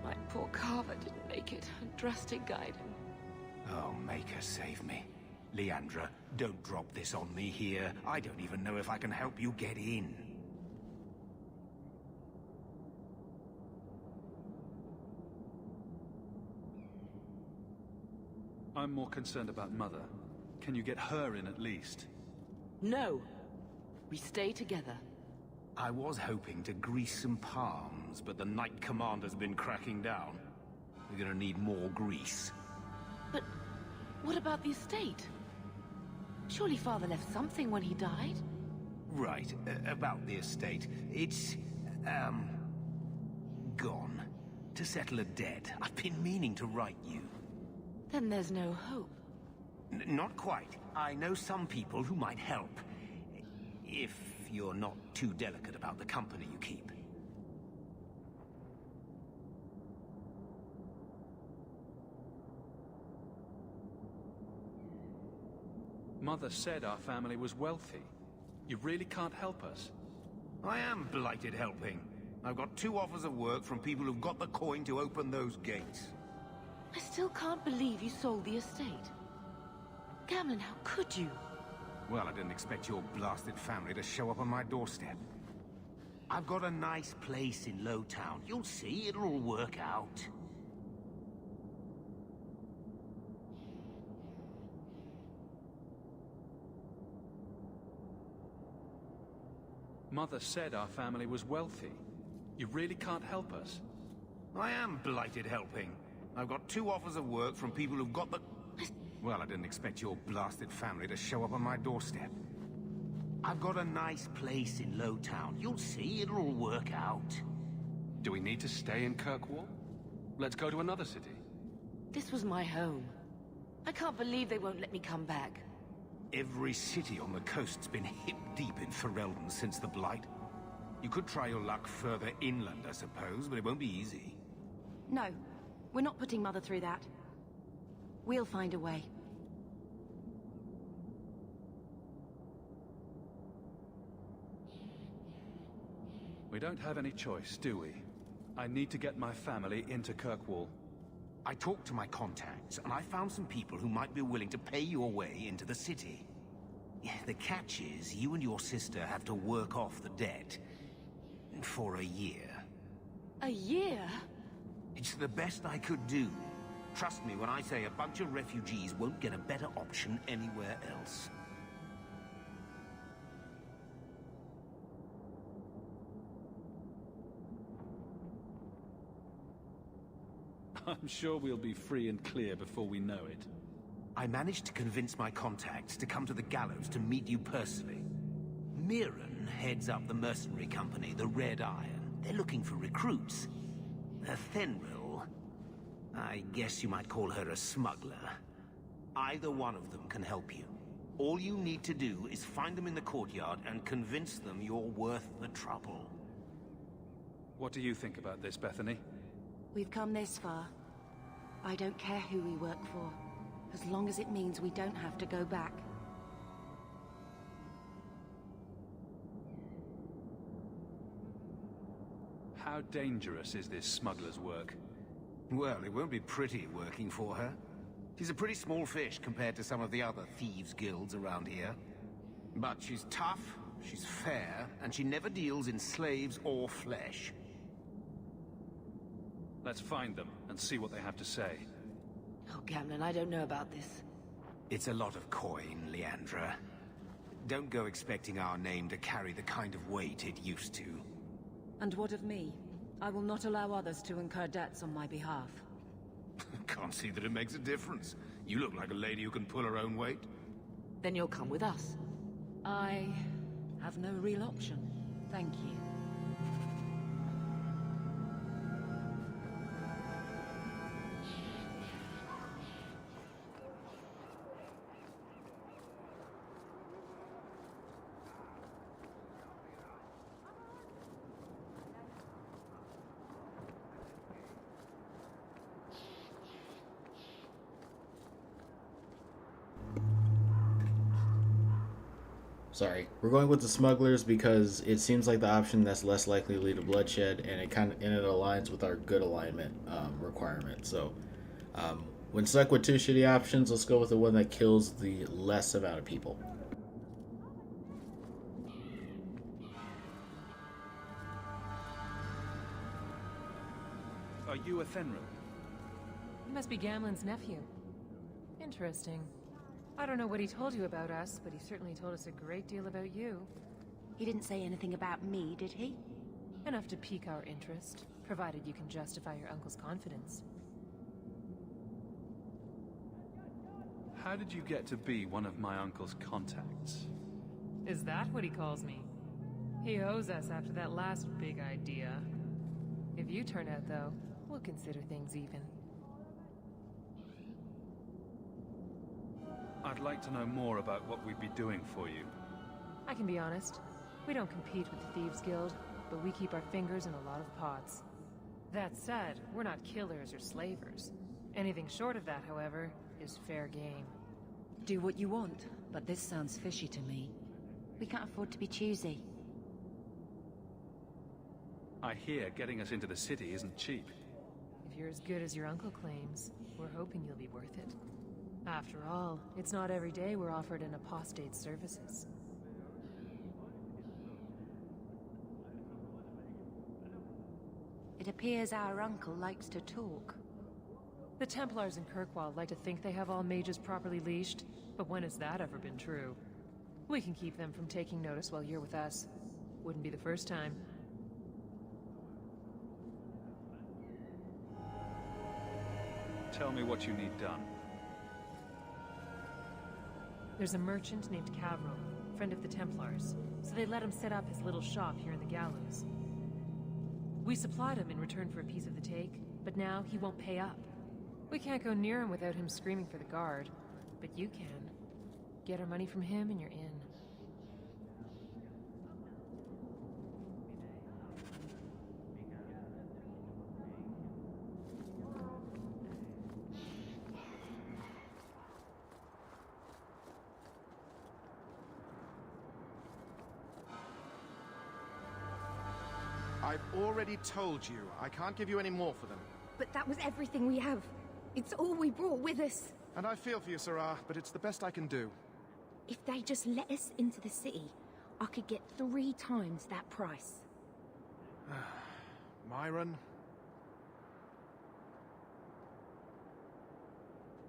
My poor Carver didn't make it, and Drastic guide him. Oh, Maker, save me. Leandra, don't drop this on me here. I don't even know if I can help you get in. I'm more concerned about Mother. Can you get her in at least? No. We stay together. I was hoping to grease some palms, but the Knight Commander's been cracking down. We're gonna need more grease. But what about the estate? Surely Father left something when he died? Right, about the estate. It's, gone. To settle a debt. I've been meaning to write you. Then there's no hope. Not quite. I know some people who might help. If you're not too delicate about the company you keep. Mother said our family was wealthy. You really can't help us. I am blighted helping. I've got 2 offers of work from people who've got the coin to open those gates. I still can't believe you sold the estate. Gamlen, how could you? Well, I didn't expect your blasted family to show up on my doorstep. I've got a nice place in Lowtown. You'll see, it'll all work out. Mother said our family was wealthy. You really can't help us. I am blighted helping. I've got 2 offers of work from people who've got the... Well, I didn't expect your blasted family to show up on my doorstep. I've got a nice place in Lowtown. You'll see, it'll all work out. Do we need to stay in Kirkwall? Let's go to another city. This was my home. I can't believe they won't let me come back. Every city on the coast's been hip-deep in Ferelden since the Blight. You could try your luck further inland, I suppose, but it won't be easy. No, we're not putting Mother through that. We'll find a way. We don't have any choice, do we? I need to get my family into Kirkwall. I talked to my contacts, and I found some people who might be willing to pay your way into the city. The catch is, you and your sister have to work off the debt. For a year. A year? It's the best I could do. Trust me when I say a bunch of refugees won't get a better option anywhere else. I'm sure we'll be free and clear before we know it. I managed to convince my contacts to come to the gallows to meet you personally. Mirren heads up the mercenary company, the Red Iron. They're looking for recruits. Fenril, I guess you might call her a smuggler. Either one of them can help you. All you need to do is find them in the courtyard and convince them you're worth the trouble. What do you think about this, Bethany? We've come this far. I don't care who we work for, as long as it means we don't have to go back. How How dangerous is this smuggler's work? Well, it won't be pretty working for her. She's a pretty small fish compared to some of the other thieves' guilds around here. But she's tough, she's fair, and she never deals in slaves or flesh. Let's find them and see what they have to say. Oh, Gamlin, I don't know about this. It's a lot of coin, Leandra. Don't go expecting our name to carry the kind of weight it used to. And what of me? I will not allow others to incur debts on my behalf. Can't see that it makes a difference. You look like a lady who can pull her own weight. Then you'll come with us. I have no real option. Thank you. Sorry, we're going with the smugglers because it seems like the option that's less likely to lead to bloodshed, and it aligns with our good alignment requirement. So, when stuck with two shitty options, let's go with the one that kills the less amount of people. Are you a Fenrir? You must be Gamlen's nephew. Interesting. I don't know what he told you about us, but he certainly told us a great deal about you. He didn't say anything about me, did he? Enough to pique our interest, provided you can justify your uncle's confidence. How did you get to be one of my uncle's contacts? Is that what he calls me? He owes us after that last big idea. If you turn out, though, we'll consider things even. I'd like to know more about what we'd be doing for you. I can be honest. We don't compete with the Thieves Guild, but we keep our fingers in a lot of pots. That said, we're not killers or slavers. Anything short of that, however, is fair game. Do what you want, but this sounds fishy to me. We can't afford to be choosy. I hear getting us into the city isn't cheap. If you're as good as your uncle claims, we're hoping you'll be worth it. After all, it's not every day we're offered an apostate's services. It appears our uncle likes to talk. The Templars in Kirkwall like to think they have all mages properly leashed, but when has that ever been true? We can keep them from taking notice while you're with us. Wouldn't be the first time. Tell me what you need done. There's a merchant named Cavril, friend of the Templars, so they let him set up his little shop here in the Gallows. We supplied him in return for a piece of the take, but now he won't pay up. We can't go near him without him screaming for the guard, but you can. Get our money from him and you're in. I've already told you, I can't give you any more for them. But that was everything we have. It's all we brought with us. And I feel for you, Sarah, but it's the best I can do. If they just let us into the city, I could get 3 times that price. Myron?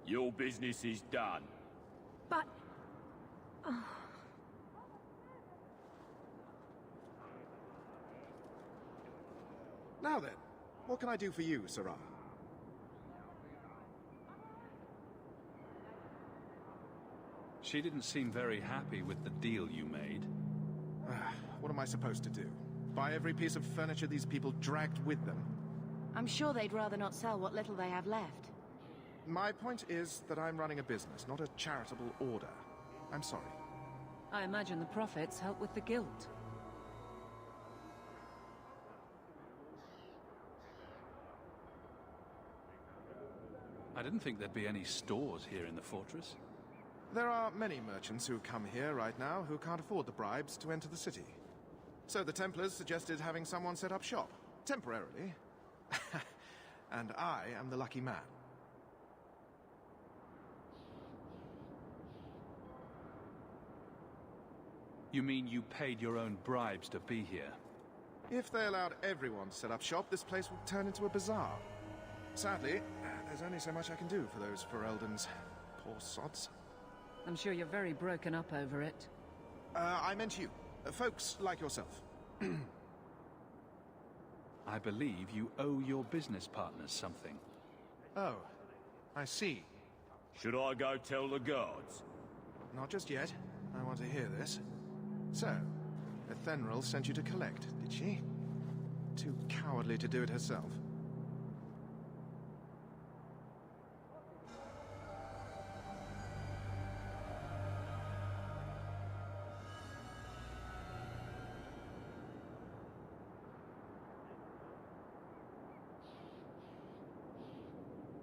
Your business is done. But... Now then, what can I do for you, Sarah? She didn't seem very happy with the deal you made. What am I supposed to do? Buy every piece of furniture these people dragged with them? I'm sure they'd rather not sell what little they have left. My point is that I'm running a business, not a charitable order. I'm sorry. I imagine the profits help with the guild. I didn't think there'd be any stores here in the fortress. There are many merchants who come here right now who can't afford the bribes to enter the city. So the Templars suggested having someone set up shop. Temporarily. And I am the lucky man. You mean you paid your own bribes to be here? If they allowed everyone to set up shop, this place would turn into a bazaar. Sadly, there's only so much I can do for those Ferelden's. Poor sods. I'm sure you're very broken up over it. I meant you. Folks like yourself. I believe you owe your business partners something. Oh, I see. Should I go tell the guards? Not just yet. I want to hear this. So, Ethenril sent you to collect, did she? Too cowardly to do it herself.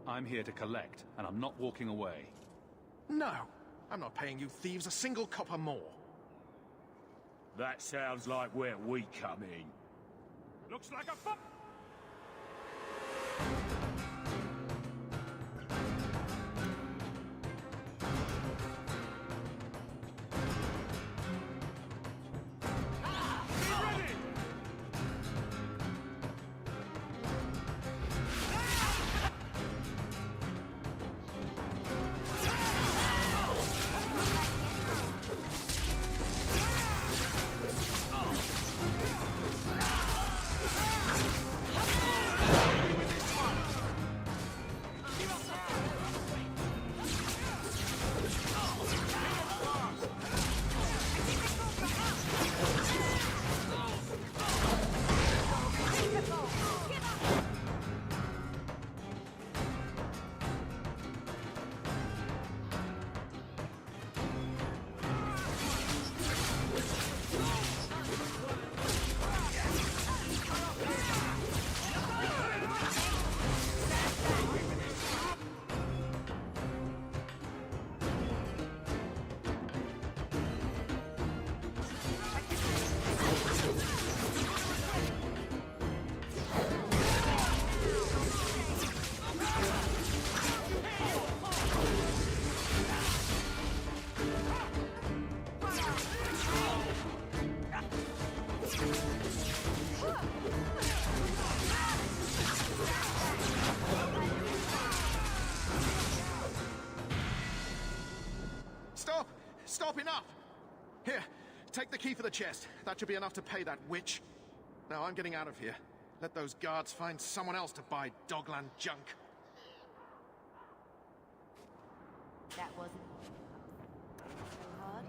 I'm here to collect, and I'm not walking away. No! I'm not paying you thieves a single copper more. That sounds like where we come in. Looks like a bump! Stop, enough! Here, take the key for the chest. That should be enough to pay that witch. Now I'm getting out of here. Let those guards find someone else to buy Dogland junk. That wasn't so hard.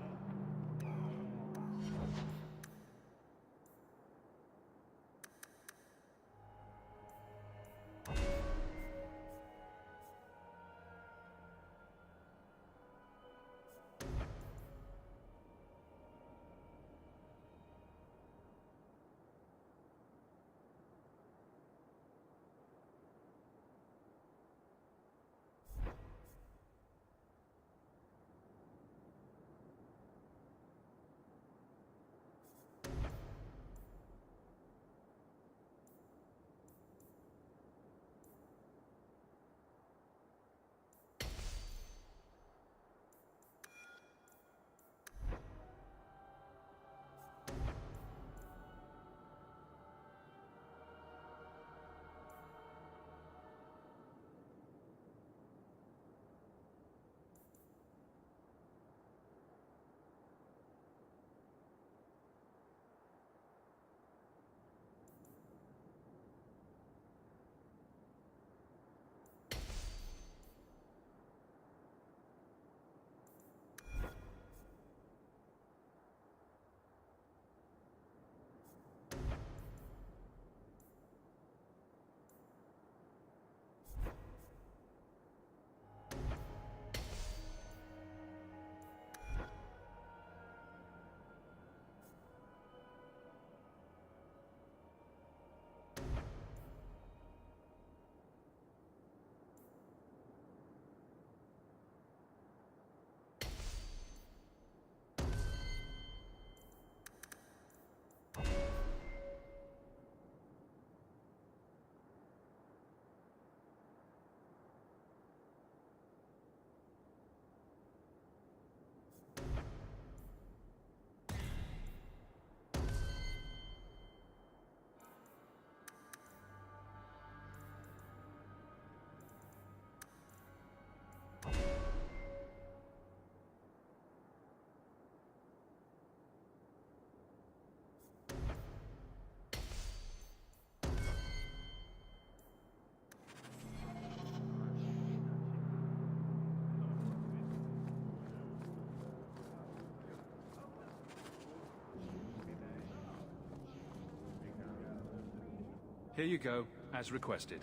Here you go, as requested.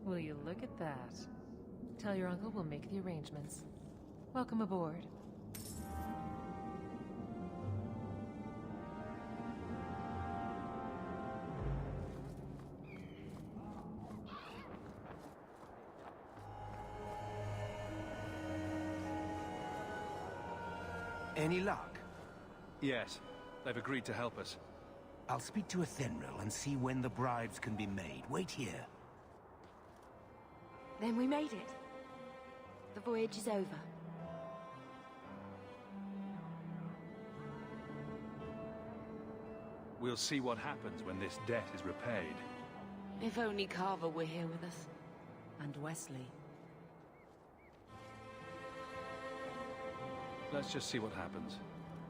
Will you look at that? Tell your uncle we'll make the arrangements. Welcome aboard. Any luck? Yes, they've agreed to help us. I'll speak to Athenril and see when the bribes can be made. Wait here. Then we made it. The voyage is over. We'll see what happens when this debt is repaid. If only Carver were here with us. And Wesley. Let's just see what happens.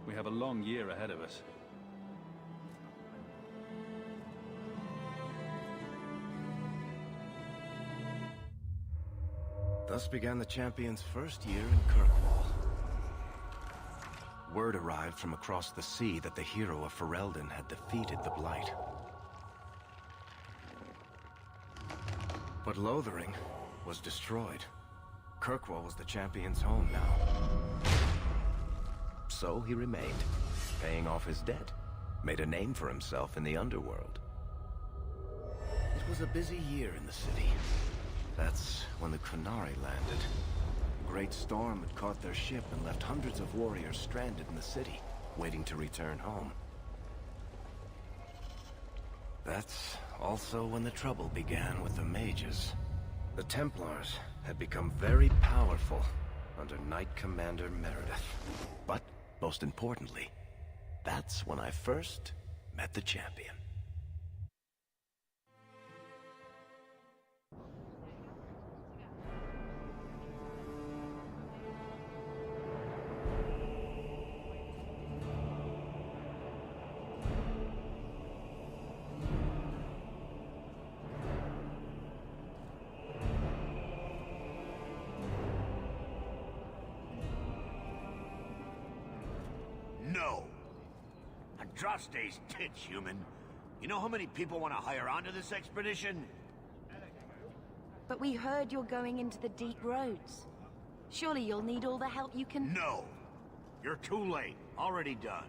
We have a long year ahead of us. Thus began the champion's first year in Kirkwall. Word arrived from across the sea that the hero of Ferelden had defeated the Blight. But Lothering was destroyed. Kirkwall was the champion's home now. So he remained, paying off his debt, made a name for himself in the underworld. It was a busy year in the city. That's when the Qunari landed. A great storm had caught their ship and left hundreds of warriors stranded in the city, waiting to return home. That's also when the trouble began with the mages. The Templars had become very powerful under Knight Commander Meredith. But, most importantly, that's when I first met the champion. No. Andraste's tits, human. You know how many people want to hire onto this expedition? But we heard you're going into the deep roads. Surely you'll need all the help you can... No. You're too late. Already done.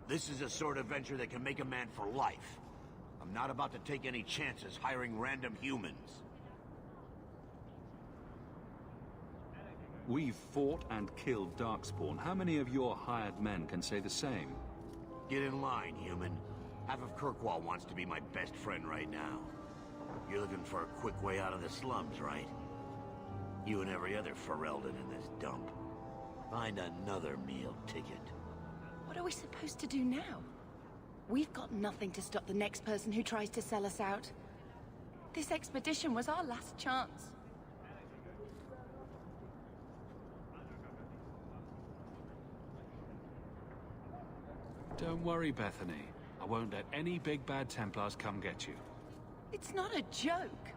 This is a sort of venture that can make a man for life. I'm not about to take any chances hiring random humans. We've fought and killed Darkspawn. How many of your hired men can say the same? Get in line, human. Half of Kirkwall wants to be my best friend right now. You're looking for a quick way out of the slums, right? You and every other Ferelden in this dump. Find another meal ticket. What are we supposed to do now? We've got nothing to stop the next person who tries to sell us out. This expedition was our last chance. Don't worry, Bethany. I won't let any big bad Templars come get you. It's not a joke.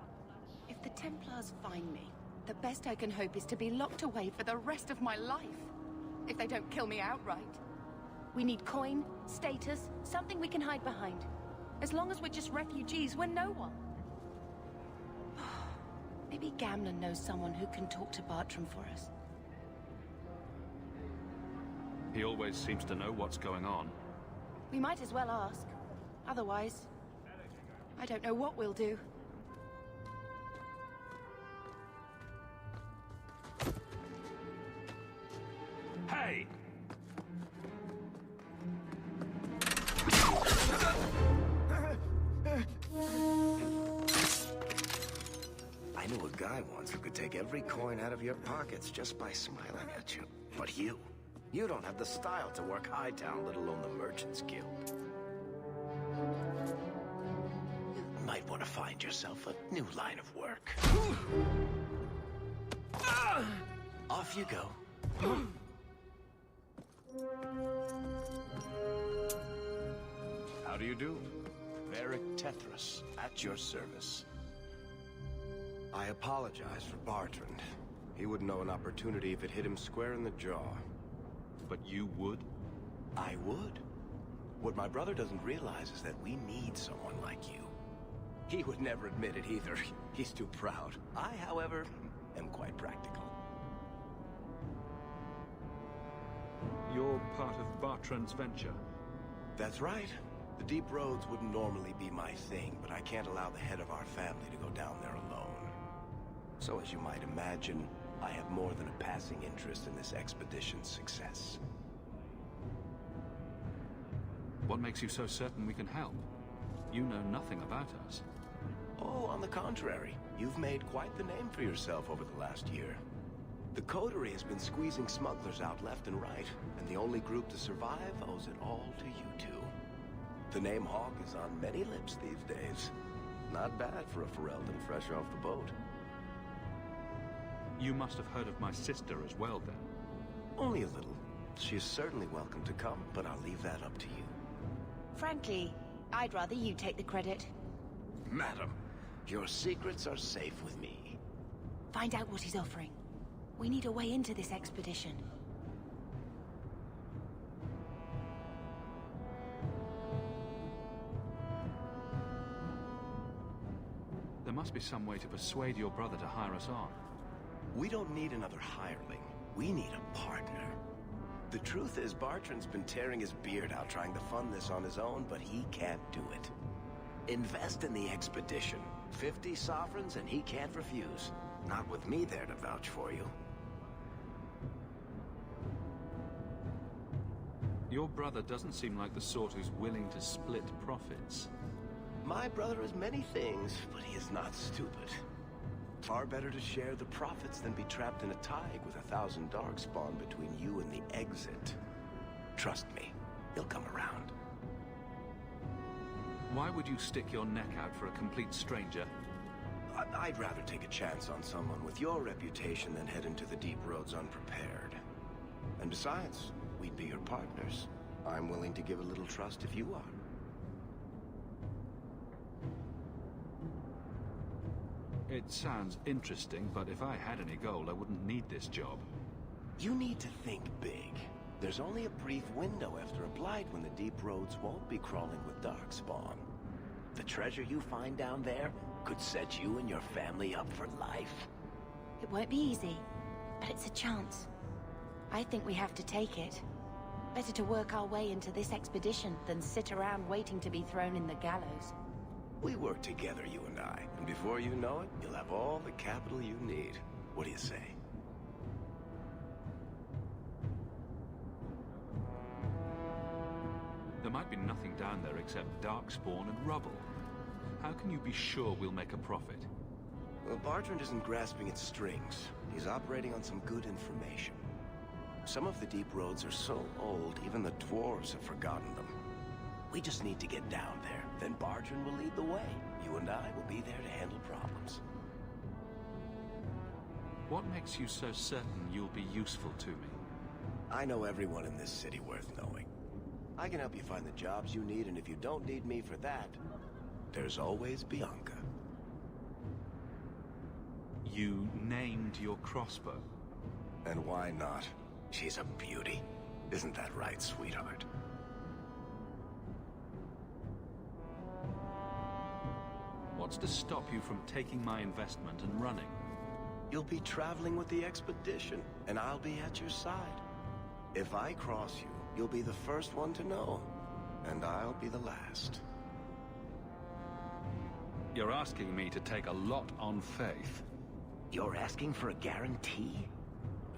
If the Templars find me, the best I can hope is to be locked away for the rest of my life. If they don't kill me outright. We need coin, status, something we can hide behind. As long as we're just refugees, we're no one. Maybe Gamlen knows someone who can talk to Bartram for us. He always seems to know what's going on. We might as well ask. Otherwise, I don't know what we'll do. Hey! I knew a guy once who could take every coin out of your pockets just by smiling at you. But you don't have the style to work Hightown, let alone the Merchants Guild. You might want to find yourself a new line of work. Off you go. How do you do? Varric Tethras, at your service. I apologize for Bartrand. He wouldn't know an opportunity if it hit him square in the jaw. But you would? I would. What my brother doesn't realize is that we need someone like you. He would never admit it either. He's too proud. I, however, am quite practical. You're part of Bartrand's venture? That's right. The deep roads wouldn't normally be my thing, but I can't allow the head of our family to go down there alone. So as you might imagine, I have more than a passing interest in this expedition's success. What makes you so certain we can help? You know nothing about us. Oh, on the contrary. You've made quite the name for yourself over the last year. The Coterie has been squeezing smugglers out left and right, and the only group to survive owes it all to you two. The name Hawk is on many lips these days. Not bad for a Ferelden fresh off the boat. You must have heard of my sister as well, then? Only a little. She is certainly welcome to come, but I'll leave that up to you. Frankly, I'd rather you take the credit. Madam, your secrets are safe with me. Find out what he's offering. We need a way into this expedition. There must be some way to persuade your brother to hire us on. We don't need another hireling. We need a partner. The truth is, Bartrand's been tearing his beard out trying to fund this on his own, but he can't do it. Invest in the expedition. 50 sovereigns and he can't refuse. Not with me there to vouch for you. Your brother doesn't seem like the sort who's willing to split profits. My brother is many things, but he is not stupid. Far better to share the profits than be trapped in a tide with 1,000 darkspawn between you and the exit. Trust me, he'll come around. Why would you stick your neck out for a complete stranger? I'd rather take a chance on someone with your reputation than head into the deep roads unprepared. And besides, we'd be your partners. I'm willing to give a little trust if you are. It sounds interesting, but if I had any gold, I wouldn't need this job. You need to think big. There's only a brief window after a blight when the deep roads won't be crawling with darkspawn. The treasure you find down there could set you and your family up for life. It won't be easy, but it's a chance. I think we have to take it. Better to work our way into this expedition than sit around waiting to be thrown in the gallows. We work together, you and I, and before you know it, you'll have all the capital you need. What do you say? There might be nothing down there except darkspawn and rubble. How can you be sure we'll make a profit? Well, Bartrand isn't grasping at strings. He's operating on some good information. Some of the deep roads are so old, even the dwarves have forgotten them. We just need to get down there. Then Bartrand will lead the way. You and I will be there to handle problems. What makes you so certain you'll be useful to me? I know everyone in this city worth knowing. I can help you find the jobs you need, and if you don't need me for that, there's always Bianca. You named your crossbow. And why not? She's a beauty. Isn't that right, sweetheart? What's to stop you from taking my investment and running? You'll be traveling with the expedition, and I'll be at your side. If I cross you, you'll be the first one to know, and I'll be the last. You're asking me to take a lot on faith. You're asking for a guarantee?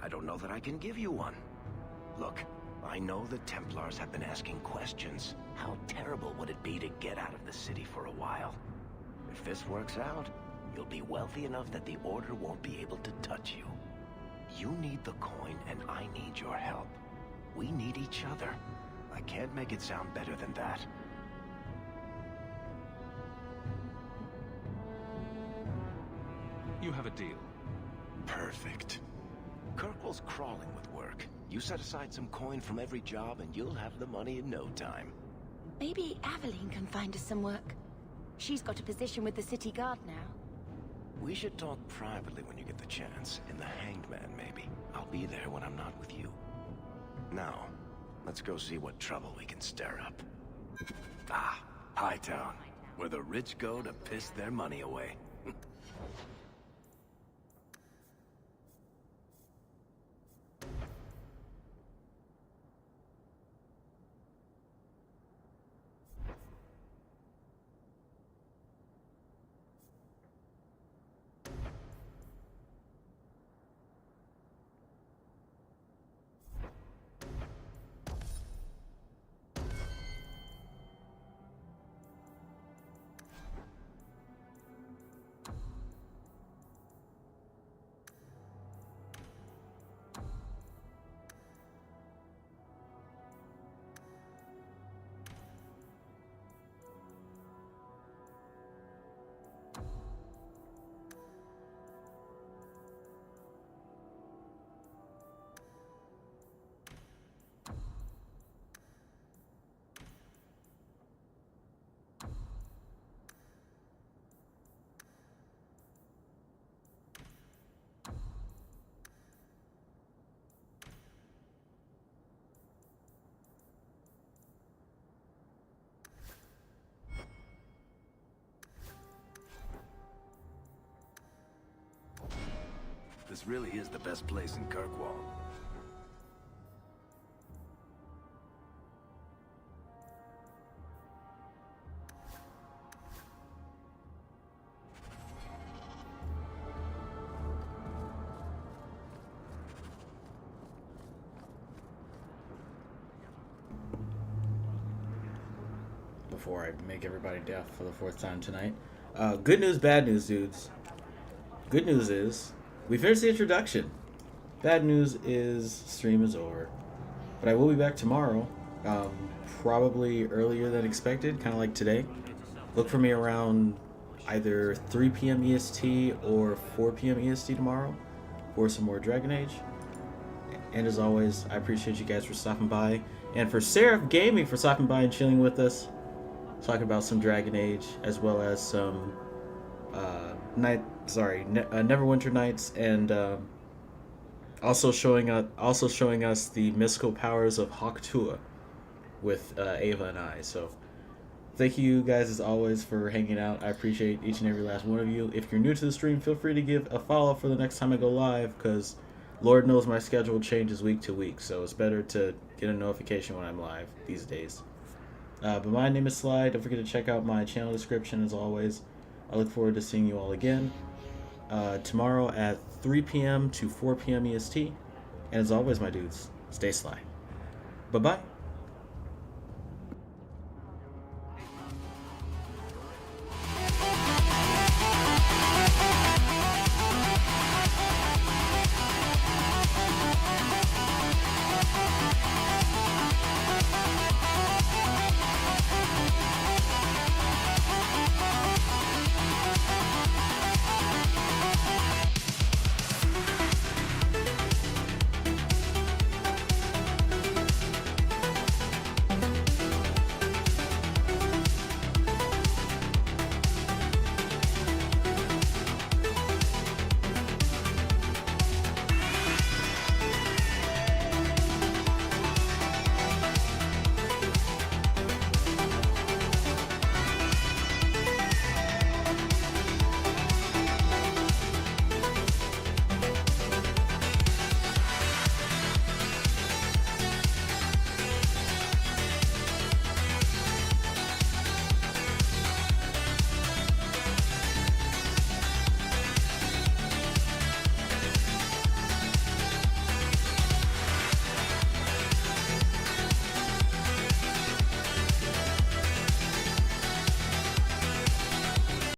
I don't know that I can give you one. Look, I know the Templars have been asking questions. How terrible would it be to get out of the city for a while? If this works out, you'll be wealthy enough that the Order won't be able to touch you. You need the coin, and I need your help. We need each other. I can't make it sound better than that. You have a deal. Perfect. Kirkwall's crawling with work. You set aside some coin from every job, and you'll have the money in no time. Maybe Aveline can find us some work. She's got a position with the city guard now. We should talk privately when you get the chance. In the Hanged Man, maybe. I'll be there when I'm not with you. Now, let's go see what trouble we can stir up. Ah, Hightown. where the rich go to piss their money away. This really is the best place in Kirkwall. Before I make everybody deaf for the 4th time tonight. Good news, bad news, dudes. Good news is we finished the introduction. Bad news is stream is over. But I will be back tomorrow, probably earlier than expected, kind of like today. Look for me around either 3 p.m. EST or 4 p.m. EST tomorrow for some more Dragon Age. And as always, I appreciate you guys for stopping by. And for Seraph Gaming for stopping by and chilling with us. Talking about some Dragon Age, as well as some Neverwinter Nights, and also showing us the mystical powers of Hawktua with Ava and I. So thank you guys as always for hanging out. I appreciate each and every last one of you. If you're new to the stream, feel free to give a follow for the next time I go live, because Lord knows my schedule changes week to week, so it's better to get a notification when I'm live these days. But my name is Sly. Don't forget to check out my channel description as always. I look forward to seeing you all again tomorrow at 3 p.m. to 4 p.m. EST. And as always, my dudes, stay sly. Bye-bye.